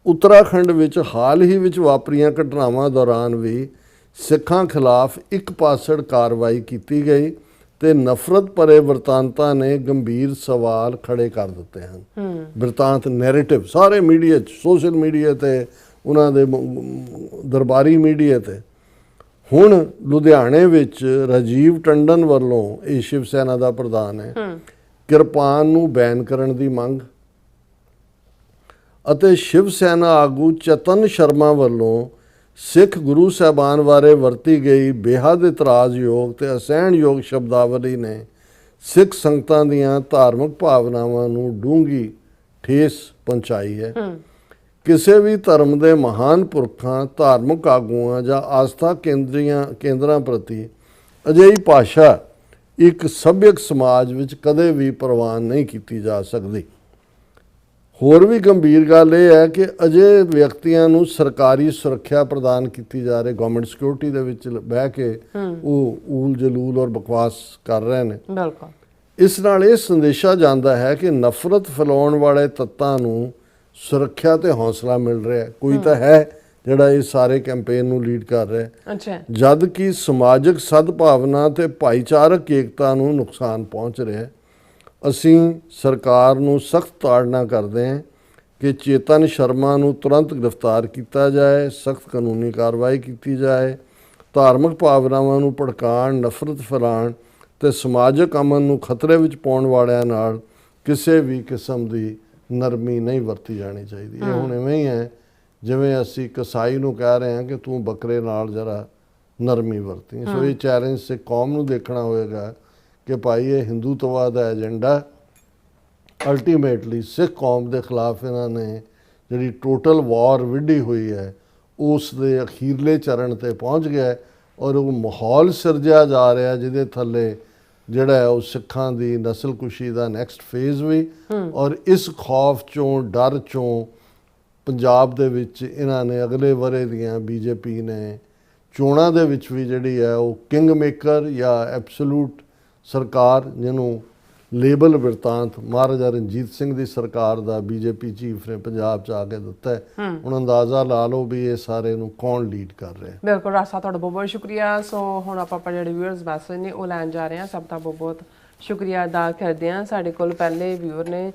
ਉੱਤਰਾਖੰਡ ਵਿੱਚ ਹਾਲ ਹੀ ਵਿੱਚ ਵਾਪਰੀਆਂ ਘਟਨਾਵਾਂ ਦੌਰਾਨ ਵੀ ਸਿੱਖਾਂ ਖਿਲਾਫ ਇੱਕ ਪਾਸੜ ਕਾਰਵਾਈ ਕੀਤੀ ਗਈ ਤੇ ਨਫ਼ਰਤ ਭਰੇ ਵਰਤਾਂਤਾਂ ਨੇ ਗੰਭੀਰ ਸਵਾਲ ਖੜੇ ਕਰ ਦਿੱਤੇ ਹਨ। ਵਰਤਾਂਤ ਨੈਰੇਟਿਵ ਸਾਰੇ ਮੀਡੀਆ 'ਚ, ਸੋਸ਼ਲ ਮੀਡੀਆ ਤੇ, ਉਹਨਾਂ ਦੇ ਦਰਬਾਰੀ ਮੀਡੀਆ ਤੇ। ਹੁਣ ਲੁਧਿਆਣੇ ਵਿੱਚ ਰਾਜੀਵ ਟੰਡਨ ਵੱਲੋਂ, ਇਹ ਸ਼ਿਵ ਸੈਨਾ ਦਾ ਪ੍ਰਧਾਨ ਹੈ, ਕਿਰਪਾਨ ਨੂੰ ਬੈਨ ਕਰਨ ਦੀ ਮੰਗ, ਅਤੇ ਸ਼ਿਵ ਸੈਨਾ ਆਗੂ ਚਤਨ ਸ਼ਰਮਾ ਵੱਲੋਂ ਸਿੱਖ ਗੁਰੂ ਸਾਹਿਬਾਨ ਬਾਰੇ ਵਰਤੀ ਗਈ ਬੇਹੱਦ ਇਤਰਾਜ਼ਯੋਗ ਤੇ ਅਸਹਿਣਯੋਗ ਸ਼ਬਦਾਵਲੀ ਨੇ ਸਿੱਖ ਸੰਗਤਾਂ ਦੀਆਂ ਧਾਰਮਿਕ ਭਾਵਨਾਵਾਂ ਨੂੰ ਡੂੰਘੀ ਠੇਸ ਪਹੁੰਚਾਈ ਹੈ। ਕਿਸੇ ਵੀ ਧਰਮ ਦੇ ਮਹਾਨ ਪੁਰਖਾਂ, ਧਾਰਮਿਕ ਆਗੂਆਂ ਜਾਂ ਆਸਥਾ ਕੇਂਦਰਾਂ ਪ੍ਰਤੀ ਅਜਿਹੀ ਭਾਸ਼ਾ ਇੱਕ ਸੱਭਿਅਕ ਸਮਾਜ ਵਿੱਚ ਕਦੇ ਵੀ ਪ੍ਰਵਾਨ ਨਹੀਂ ਕੀਤੀ ਜਾ ਸਕਦੀ। ਹੋਰ ਵੀ ਗੰਭੀਰ ਗੱਲ ਇਹ ਹੈ ਕਿ ਅਜੇ ਵਿਅਕਤੀਆਂ ਨੂੰ ਸਰਕਾਰੀ ਸੁਰੱਖਿਆ ਪ੍ਰਦਾਨ ਕੀਤੀ ਜਾ ਰਹੀ, ਗਵਰਨਮੈਂਟ ਸਿਕਿਉਰਿਟੀ ਦੇ ਵਿੱਚ ਬਹਿ ਕੇ ਉਹ ਊਲ ਜਲੂਲ ਔਰ ਬਕਵਾਸ ਕਰ ਰਹੇ ਨੇ। ਬਿਲਕੁਲ। ਇਸ ਨਾਲ ਇਹ ਸੰਦੇਸ਼ਾ ਜਾਂਦਾ ਹੈ ਕਿ ਨਫ਼ਰਤ ਫੈਲਾਉਣ ਵਾਲੇ ਤੱਤਾਂ ਨੂੰ ਸੁਰੱਖਿਆ ਤੇ ਹੌਸਲਾ ਮਿਲ ਰਿਹਾ। ਕੋਈ ਤਾਂ ਹੈ ਜਿਹੜਾ ਇਹ ਸਾਰੇ ਕੈਂਪੇਨ ਨੂੰ ਲੀਡ ਕਰ ਰਿਹਾ, ਜਦ ਕਿ ਸਮਾਜਿਕ ਸਦਭਾਵਨਾ ਤੇ ਭਾਈਚਾਰਕ ਏਕਤਾ ਨੂੰ ਨੁਕਸਾਨ ਪਹੁੰਚ ਰਿਹਾ। ਅਸੀਂ ਸਰਕਾਰ ਨੂੰ ਸਖਤ ਤਾੜਨਾ ਕਰਦੇ ਹਾਂ ਕਿ ਚੇਤਨ ਸ਼ਰਮਾ ਨੂੰ ਤੁਰੰਤ ਗ੍ਰਿਫਤਾਰ ਕੀਤਾ ਜਾਏ, ਸਖਤ ਕਾਨੂੰਨੀ ਕਾਰਵਾਈ ਕੀਤੀ ਜਾਏ, ਧਾਰਮਿਕ ਭਾਵਨਾਵਾਂ ਨੂੰ ਭੜਕਾਉਣ, ਨਫ਼ਰਤ ਫੈਲਾਉਣ ਤੇ ਸਮਾਜਿਕ ਅਮਨ ਨੂੰ ਖਤਰੇ ਵਿੱਚ ਪਾਉਣ ਵਾਲਿਆਂ ਨਾਲ ਕਿਸੇ ਵੀ ਕਿਸਮ ਦੀ ਨਰਮੀ ਨਹੀਂ ਵਰਤੀ ਜਾਣੀ ਚਾਹੀਦੀ। ਇਹ ਹੁਣ ਇਵੇਂ ਹੀ ਹੈ ਜਿਵੇਂ ਅਸੀਂ ਕਸਾਈ ਨੂੰ ਕਹਿ ਰਹੇ ਹਾਂ ਕਿ ਤੂੰ ਬੱਕਰੇ ਨਾਲ ਜਰਾ ਨਰਮੀ ਵਰਤੀ। ਸੋ ਇਹ ਚੈਲੰਜ ਸਿੱਖ ਕੌਮ ਨੂੰ ਦੇਖਣਾ ਹੋਏਗਾ ਕਿ ਭਾਈ ਇਹ ਹਿੰਦੂਤਵਾ ਦਾ ਏਜੰਡਾ ਅਲਟੀਮੇਟਲੀ ਸਿੱਖ ਕੌਮ ਦੇ ਖਿਲਾਫ ਇਹਨਾਂ ਨੇ ਜਿਹੜੀ ਟੋਟਲ ਵਾਰ ਵਿੱਢੀ ਹੋਈ ਹੈ ਉਸ ਦੇ ਅਖੀਰਲੇ ਚਰਨ ਤੇ ਪਹੁੰਚ ਗਿਆ ਹੈ ਔਰ ਉਹ ਮਾਹੌਲ ਸਿਰਜਿਆ ਜਾ ਰਿਹਾ ਜਿਹਦੇ ਥੱਲੇ ਜਿਹੜਾ ਹੈ ਉਹ ਸਿੱਖਾਂ ਦੀ ਨਸਲਕੁਸ਼ੀ ਦਾ ਨੈਕਸਟ ਫੇਜ਼ ਵੀ ਔਰ ਇਸ ਖੌਫ ਚੋਂ ਡਰ ਚੋਂ ਪੰਜਾਬ ਦੇ ਵਿੱਚ ਇਹਨਾਂ ਨੇ ਅਗਲੇ ਵਰੇ ਦੀਆਂ ਬੀਜੇਪੀ ਨੇ ਚੋਣਾਂ ਦੇ ਵਿੱਚ ਵੀ ਜਿਹੜੀ ਹੈ ਉਹ ਕਿੰਗ ਮੇਕਰ ਜਾਂ ਐਬਸੋਲੂਟ ਸਰਕਾਰ ਜਿਹਨੂੰ ਲੇਬਲ ਬਿਰਤਾਂਤ ਮਹਾਰਾਜਾ ਰਣਜੀਤ ਸਿੰਘ ਦੀ ਸਰਕਾਰ ਦਾ ਬੀਜੇਪੀ ਚੀਫ ਨੇ ਪੰਜਾਬ 'ਚ ਆ ਕੇ ਦਿੱਤਾ ਹੈ। ਹੁਣ ਅੰਦਾਜ਼ਾ ਲਾ ਲਓ ਵੀ ਇਹ ਸਾਰੇ ਨੂੰ ਕੌਣ ਲੀਡ ਕਰ ਰਿਹਾ। ਬਿਲਕੁਲ ਰਾਸਾ, ਤੁਹਾਡਾ ਬਹੁਤ ਬਹੁਤ ਸ਼ੁਕਰੀਆ। ਸੋ ਹੁਣ ਆਪਾਂ ਜਿਹੜੇ ਵਿਊਅਰਸ ਮੈਸੇਜ ਨੇ ਉਹ ਲੈਣ ਜਾ ਰਹੇ ਹਾਂ। ਸਭ ਦਾ ਬਹੁਤ ਬਹੁਤ ਸ਼ੁਕਰੀਆ ਅਦਾ ਕਰਦੇ ਹਾਂ। ਸਾਡੇ ਕੋਲ ਪਹਿਲੇ ਵਿਊਅਰ ਨੇ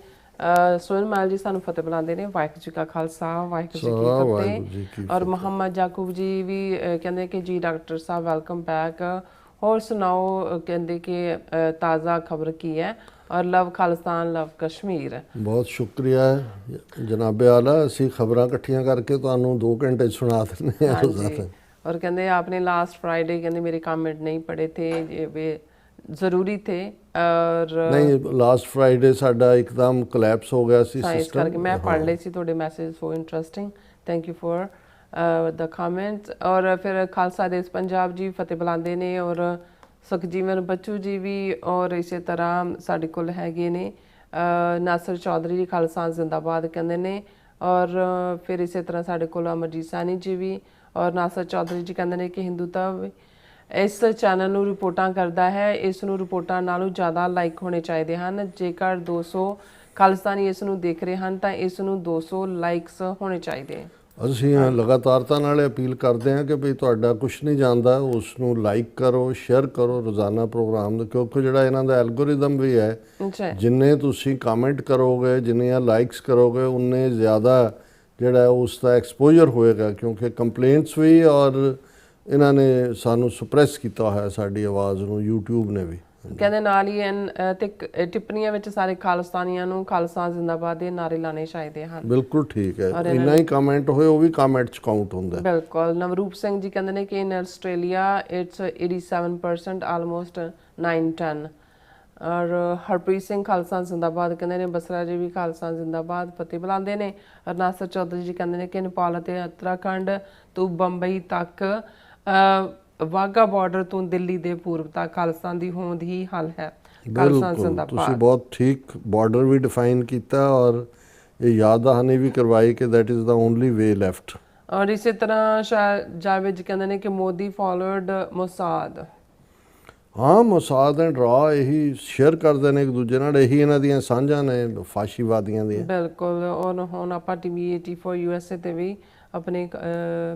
ਸੋਹਨ ਮਾਲ ਜੀ, ਸਾਨੂੰ ਫਤਿਹ ਬੁਲਾਉਂਦੇ ਨੇ। ਵਾਹਿਗੁਰੂ ਜੀ ਕਾ ਖਾਲਸਾ, ਵਾਹਿਗੁਰੂ ਜੀ ਕੀ ਫਤਿਹ। ਔਰ ਮੁਹੰਮਦ ਜਾਕੂਬ ਜੀ ਵੀ ਕਹਿੰਦੇ ਕਿ ਜੀ ਡਾਕਟਰ ਸਾਹਿਬ ਵੈਲਕਮ ਬੈਕ, ਹੋਰ ਸੁਣਾਓ, ਕਹਿੰਦੇ ਕਿ ਤਾਜ਼ਾ ਖਬਰ ਕੀ ਹੈ, ਔਰ ਲਵ ਖਾਲਿਸਤਾਨ ਲਵ ਕਸ਼ਮੀਰ। ਬਹੁਤ ਸ਼ੁਕਰੀਆ ਜਨਾਬੇ ਆਲਾ, ਅਸੀਂ ਖਬਰਾਂ ਇਕੱਠੀਆਂ ਕਰਕੇ ਤੁਹਾਨੂੰ 2 ਘੰਟੇ ਸੁਣਾ ਦਿੰਦੇ ਹਾਂ ਰੋਜ਼ਾਨਾ। और कहते आपने लास्ट फ्राइडे कहते मेरे कमेंट नहीं पढ़े थे, ये वे ज़रूरी थे। और नहीं, लास्ट फ्राइडे साडा एकदम कोलैप्स हो गया सी सिस्टम करके मैं पढ़ ली सी थोड़े message, so interesting, thank you for the comments. और फिर खालसा देश पंजाब जी फतेह बुलाते ने, और सुखजीवन बच्चू जी भी, और इस तरह साडे कोल हैगे ने नासिर चौधरी जी खालसा जिंदाबाद कहते ने। और फिर इस तरह साडे कोल अमरजीत सैनी जी भी और नासिर चौधरी जी कहते हैं कि हिंदूत्व इस चैनल ਨੂੰ ਰਿਪੋਰਟਾਂ ਕਰਦਾ ਹੈ, ਇਸ ਨੂੰ ਰਿਪੋਰਟਾਂ ਨਾਲੋਂ ਜ਼ਿਆਦਾ ਲਾਈਕ ਹੋਣੇ ਚਾਹੀਦੇ ਹਨ। ਜੇਕਰ 200 ਖਾਲਿਸਤਾਨੀ ਇਸ ਨੂੰ ਦੇਖ ਰਹੇ ਹਨ ਤਾਂ ਇਸ ਨੂੰ 200 ਲਾਈਕਸ ਹੋਣੇ ਚਾਹੀਦੇ। ਅਸੀਂ ਲਗਾਤਾਰਤਾ ਨਾਲ ਅਪੀਲ ਕਰਦੇ ਹਾਂ ਕਿ ਭਈ ਤੁਹਾਡਾ ਕੁਝ ਨਹੀਂ ਜਾਂਦਾ, ਉਸ ਨੂੰ ਲਾਈਕ ਕਰੋ, ਸ਼ੇਅਰ ਕਰੋ ਰੋਜ਼ਾਨਾ ਪ੍ਰੋਗਰਾਮ ਦਾ, ਕਿਉਂਕਿ ਜਿਹੜਾ ਇਹਨਾਂ ਦਾ ਐਲਗੋਰਿਦਮ ਵੀ ਹੈ, ਜਿੰਨੇ ਤੁਸੀਂ ਕਮੈਂਟ ਕਰੋਗੇ, ਜਿੰਨੀਆਂ ਲਾਈਕਸ ਕਰੋਗੇ, ਉਨੇ ਜ਼ਿਆਦਾ ਜਿਹੜਾ ਉਸ ਦਾ ਐਕਸਪੋਜ਼ਰ ਹੋਏਗਾ। ਕਿਉਂਕਿ ਕੰਪਲੇਂਟਸ ਵੀ ਔਰ ਇਹਨਾਂ ਨੇ ਸਾਨੂੰ ਸੁਪਰੈਸ ਕੀਤਾ ਹੋਇਆ ਸਾਡੀ ਆਵਾਜ਼ ਨੂੰ, YouTube ਨੇ ਵੀ। ਕਹਿੰਦੇ ਨਾਲ ਹੀ ਤੇ ਟਿੱਪਣੀਆਂ ਵਿੱਚ ਸਾਰੇ ਖਾਲਿਸਤਾਨੀਆਂ ਨੂੰ ਖਾਲਸਾ ਜ਼ਿੰਦਾਬਾਦ ਦੇ ਨਾਰੇ ਲਾਣੇ ਚਾਹੀਦੇ ਹਨ। ਬਿਲਕੁਲ ਠੀਕ ਹੈ, ਇੰਨਾ ਹੀ ਕਮੈਂਟ ਹੋਏ ਉਹ ਵੀ ਕਮੈਂਟ ਚ ਕਾਊਂਟ ਹੁੰਦਾ ਹੈ। ਬਿਲਕੁਲ। ਨਵਰੂਪ ਸਿੰਘ ਜੀ ਕਹਿੰਦੇ ਨੇ ਕਿ ਇਨ ਆਸਟ੍ਰੇਲੀਆ ਇਟਸ 87%, ਆਲਮੋਸਟ 9-10। और हरप्रीत सिंह खालसा जिंदाबाद कहते हैं। बसरा जी भी खालसा जिंदाबाद फतेह बुलाते हैं। और नासिर चौधरी जी कहते हैं कि नेपाल और उत्तराखंड तो बंबई तक वाघा बॉर्डर तो दिल्ली के पूर्व तक खालिस्तान की होंद ही हल है। खालसा जिंदाबाद। तुसीं बहुत ठीक बॉर्डर भी डिफाइन किया और ये याद दहानी भी करवाई कि that is the only way left. और इसी तरह शाह जावेद जी कहते हैं कि मोदी फॉलोड मोसाद। हाँ, मोसाद एंड रॉ यही शेयर करते हैं एक दूजे नाल, यही इन्हां दियां साਂਝਾਂ ने फाशीवादियां ਦੀਆਂ। बिल्कुल। और ਹੁਣ ਆਪਾਂ TV 84 USA ਤੇ ਵੀ ਆਪਣੇ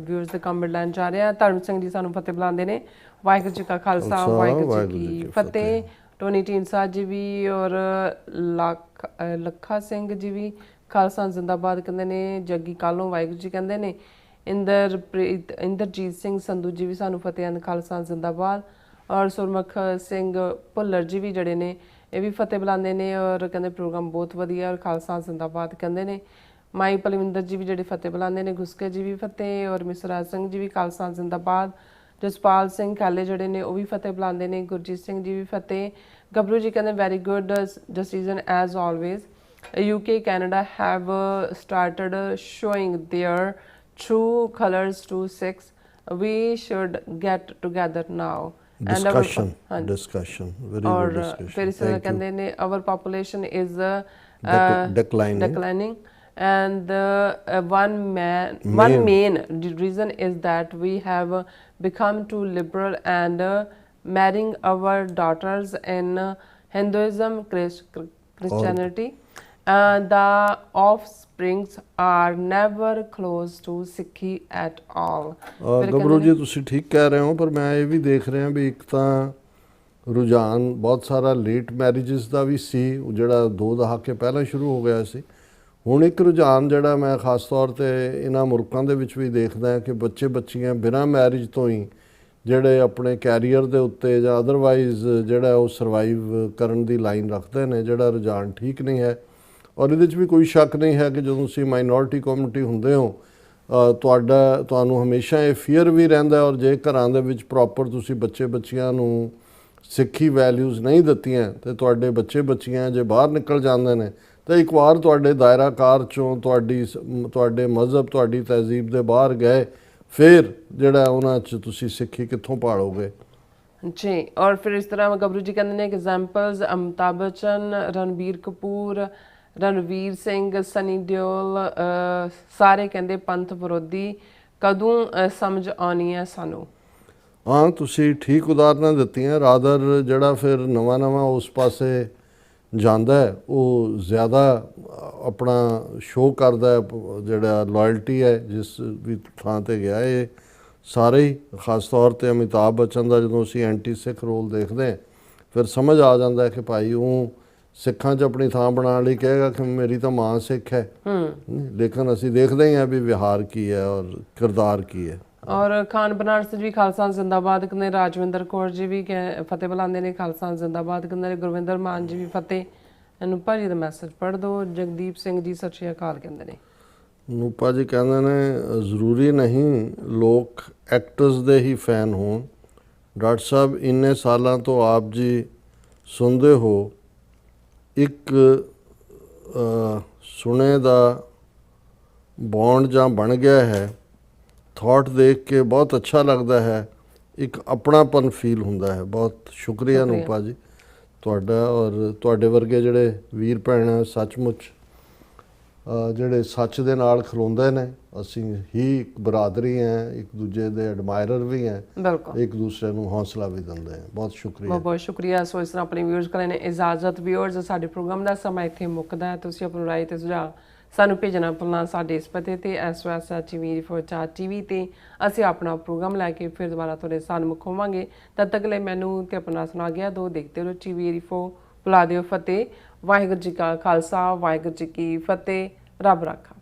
ਵਿਊਅਰਸ ਦੇ ਕਮੈਂਟ ਲੈਣ ਜਾ ਰਹੇ ਹਾਂ। ਧਰਮ ਸਿੰਘ ਜੀ ਸਾਨੂੰ ਫਤਿਹ ਬੁਲਾਉਂਦੇ ਨੇ। ਵਾਹਿਗੁਰੂ ਜੀ ਕਾ ਖਾਲਸਾ, ਵਾਹਿਗੁਰੂ ਜੀ ਕੀ ਫਤਿਹ। ਟੋਨੀ ਢੀਂਡਸਾ ਜੀ ਵੀ ਔਰ ਲੱਖਾ ਸਿੰਘ ਜੀ ਵੀ ਖਾਲਸਾ ਜ਼ਿੰਦਾਬਾਦ ਕਹਿੰਦੇ ਨੇ। ਜੱਗੀ ਕਾਲੋਂ ਵਾਹਿਗੁਰੂ ਜੀ ਕਹਿੰਦੇ ਨੇ। ਇੰਦਰਜੀਤ ਸਿੰਘ ਸੰਧੂ ਜੀ ਵੀ ਸਾਨੂੰ ਫਤਿਹ ਹਨ, ਖਾਲਸਾ ਜ਼ਿੰਦਾਬਾਦ। और सुरमुख सिंह भुल्लर जी भी जड़े ने ये भी फतेह बुलाते हैं और कहते प्रोग्राम बहुत वधिया और खालसा जिंदाबाद कहते हैं। माई पलविंदर जी भी जड़े फतेह बुलाते हैं। गुस्के जी भी फतेह और मिसरा सिंह जी भी खालसा जिंदाबाद। जसपाल सिंह कैले जड़े ने वो भी फतेह बुलाते हैं। गुरजीत सिंह जी भी फतेह। गबरू जी कहते very good decision as always. UK Canada have started showing their true colours to 6. We should get together now. Discussion, very good discussion. फिर इस तरह कहते हैं our population is declining and one main reason is that we have become too liberal and marrying our daughters in Hinduism, Christianity. The offsprings are never close to Sikhi at all. Gabru ਜੀ ਤੁਸੀਂ ਠੀਕ ਕਹਿ ਰਹੇ ਹੋ, ਪਰ ਮੈਂ ਇਹ ਵੀ ਦੇਖ ਰਿਹਾ ਵੀ ਇੱਕ ਤਾਂ ਰੁਝਾਨ ਬਹੁਤ ਸਾਰਾ ਲੇਟ ਮੈਰਿਜਸ ਦਾ ਵੀ ਸੀ, ਜਿਹੜਾ 2 ਦਹਾਕੇ ਪਹਿਲਾਂ ਸ਼ੁਰੂ ਹੋ ਗਿਆ ਸੀ। ਹੁਣ ਇੱਕ ਰੁਝਾਨ ਜਿਹੜਾ ਮੈਂ ਖਾਸ ਤੌਰ ਤੇ ਇਹਨਾਂ ਮੁਲਕਾਂ ਦੇ ਵਿੱਚ ਵੀ ਦੇਖਦਾ ਹਾਂ ਕਿ ਬੱਚੇ ਬੱਚੀਆਂ ਬਿਨਾਂ ਮੈਰਿਜ ਤੋਂ ਹੀ ਜਿਹੜੇ ਆਪਣੇ ਕੈਰੀਅਰ ਦੇ ਉੱਤੇ ਜਾਂ ਅਦਰਵਾਈਜ਼ ਜਿਹੜਾ ਉਹ ਸਰਵਾਈਵ ਕਰਨ ਦੀ ਲਾਈਨ ਰੱਖਦੇ ਨੇ, ਜਿਹੜਾ ਰੁਝਾਨ ਠੀਕ ਨਹੀਂ ਹੈ। ਔਰ ਇਹਦੇ 'ਚ ਵੀ ਕੋਈ ਸ਼ੱਕ ਨਹੀਂ ਹੈ ਕਿ ਜਦੋਂ ਤੁਸੀਂ ਮਾਈਨੋਰਿਟੀ ਕਮਿਊਨਿਟੀ ਹੁੰਦੇ ਹੋ ਤੁਹਾਨੂੰ ਹਮੇਸ਼ਾ ਇਹ ਫੀਅਰ ਵੀ ਰਹਿੰਦਾ, ਔਰ ਜੇ ਘਰਾਂ ਦੇ ਵਿੱਚ ਪ੍ਰੋਪਰ ਤੁਸੀਂ ਬੱਚਿਆਂ ਨੂੰ ਸਿੱਖੀ ਵੈਲਿਊਜ਼ ਨਹੀਂ ਦਿੱਤੀਆਂ ਤੇ ਤੁਹਾਡੇ ਬੱਚੀਆਂ ਜੇ ਬਾਹਰ ਨਿਕਲ ਜਾਂਦੇ ਨੇ ਤਾਂ ਇੱਕ ਵਾਰ ਤੁਹਾਡੇ ਦਾਇਰਾ ਕਾਰ ਚੋਂ ਤੁਹਾਡੇ ਮਜ਼ਹਬ, ਤੁਹਾਡੀ ਤਹਿਜ਼ੀਬ ਦੇ ਬਾਹਰ ਗਏ, ਫਿਰ ਜਿਹੜਾ ਉਹਨਾਂ 'ਚ ਤੁਸੀਂ ਸਿੱਖੀ ਕਿੱਥੋਂ ਪਾਲੋਗੇ। जी, और फिर इस तरह गबरू जी कहते हैं एग्जाम्पल्स अमिताभ बच्चन, रणबीर कपूर, रणवीर सिंह, सनी दिओल, सारे कहते पंथ विरोधी, कदों समझ आनी है सानू। ਹਾਂ, ਤੁਸੀਂ ਠੀਕ ਉਦਾਹਰਨਾਂ ਦਿੱਤੀਆਂ। ਰਾਦਰ ਜਿਹੜਾ ਫਿਰ ਨਵਾਂ ਉਸ ਪਾਸੇ ਜਾਂਦਾ ਹੈ ਉਹ ਜ਼ਿਆਦਾ ਆਪਣਾ ਸ਼ੋਅ ਕਰਦਾ ਹੈ, ਜਿਹੜਾ ਲਾਇਲਟੀ ਹੈ ਜਿਸ ਵੀ ਥਾਂ ਤੇ ਗਿਆ। ਇਹ ਸਾਰੇ ਹੀ ਖਾਸ ਤੌਰ 'ਤੇ ਅਮਿਤਾਭ ਬੱਚਨ ਦਾ ਜਦੋਂ ਅਸੀਂ ਐਂਟੀ ਸਿੱਖ ਰੋਲ ਦੇਖਦੇ ਹਾਂ ਫਿਰ ਸਮਝ ਆ ਜਾਂਦਾ ਕਿ ਭਾਈ ਉਹ ਸਿੱਖਾਂ 'ਚ ਆਪਣੀ ਥਾਂ ਬਣਾਉਣ ਲਈ ਕਹੇਗਾ ਕਿ ਮੇਰੀ ਤਾਂ ਮਾਂ ਸਿੱਖ ਹੈ, ਲੇਕਿਨ ਅਸੀਂ ਦੇਖਦੇ ਹੀ ਹਾਂ ਵੀ ਵਿਹਾਰ ਕੀ ਹੈ ਔਰ ਕਿਰਦਾਰ ਕੀ ਹੈ। और खान बनारस जी खालसा जिंदाबाद कहते, राजविंदर कौर जी भी फतेह बुलाते हैं खालसा जिंदाबाद कहते, गुरविंदर मान जी भी फतेह। ਇਹਨੂੰ ਭਾਜੀ ਦਾ ਮੈਸੇਜ ਪੜ੍ਹ ਦਿਓ। ਜਗਦੀਪ ਸਿੰਘ ਜੀ ਸਤਿ ਸ਼੍ਰੀ ਅਕਾਲ ਕਹਿੰਦੇ ਨੇ। ਨੂਪਾ ਜੀ ਕਹਿੰਦੇ ਨੇ ਜ਼ਰੂਰੀ ਨਹੀਂ ਲੋਕ ਐਕਟਰਸ ਦੇ ਹੀ ਫੈਨ ਹੋਣ। ਡਾਕਟਰ ਸਾਹਿਬ ਇੰਨੇ ਸਾਲਾਂ ਤੋਂ ਆਪ ਜੀ ਸੁਣਦੇ ਹੋ, ਇੱਕ ਸੁਣੇ ਦਾ ਬੌਂਡ ਜਾਂ ਬਣ ਗਿਆ ਹੈ। ਥਾਟ ਦੇਖ ਕੇ ਬਹੁਤ ਅੱਛਾ ਲੱਗਦਾ ਹੈ, ਇੱਕ ਆਪਣਾਪਨ ਫੀਲ ਹੁੰਦਾ ਹੈ। ਬਹੁਤ ਸ਼ੁਕਰੀਆ ਨੂਪਾ ਜੀ ਤੁਹਾਡਾ, ਔਰ ਤੁਹਾਡੇ ਵਰਗੇ ਜਿਹੜੇ ਵੀਰ ਭੈਣ ਸੱਚਮੁੱਚ ਜਿਹੜੇ ਸੱਚ ਦੇ ਨਾਲ ਖਲੋਂਦੇ ਨੇ। ਅਸੀਂ ਹੀ ਇੱਕ ਬਰਾਦਰੀ ਹੈ, ਇੱਕ ਦੂਜੇ ਦੇ ਐਡਮਾਇਰਰ ਵੀ ਹੈ, ਬਿਲਕੁਲ ਇੱਕ ਦੂਸਰੇ ਨੂੰ ਹੌਸਲਾ ਵੀ ਦਿੰਦੇ ਹਾਂ। ਬਹੁਤ ਸ਼ੁਕਰੀਆ, ਬਹੁਤ ਸ਼ੁਕਰੀਆ। ਸੋ ਇਸ ਤਰ੍ਹਾਂ ਆਪਣੇ ਵਿਊਅਰਸ ਕੋਲ ਨੇ ਇਜਾਜ਼ਤ। ਵਿਊਅਰਸ, ਸਾਡੇ ਪ੍ਰੋਗਰਾਮ ਦਾ ਸਮਾਂ ਇੱਥੇ ਮੁੱਕਦਾ ਹੈ। ਤੁਸੀਂ ਆਪਣੀ ਰਾਏ ਤੇ ਸੁਝਾਅ ਸਾਨੂੰ ਭੇਜਣਾ ਭੁੱਲਣਾ ਸਾਡੇ ਇਸ ਪਤੇ ਤੇ SOS@TV ਤੇ ਅਸੀਂ ਆਪਣਾ ਪ੍ਰੋਗਰਾਮ ਲੈ ਕੇ ਫਿਰ ਦੁਬਾਰਾ ਤੁਹਾਡੇ ਸਾਹਮਣੇ ਹੋਵਾਂਗੇ। ਤਦ ਤੱਕ ਲਈ ਮੈਨੂੰ ਤੇ ਆਪਣਾ ਸੁਣਾ ਗਿਆ ਦੋ ਦੇਖਦੇ ਰਹੋ TV84। ਬੁਲਾ ਦਿਓ ਫਤਿਹ। ਵਾਹਿਗੁਰੂ ਜੀ ਕਾ ਖਾਲਸਾ, ਵਾਹਿਗੁਰੂ ਜੀ ਕੀ ਫਤਿਹ। ਰੱਬ ਰਾਖਾ।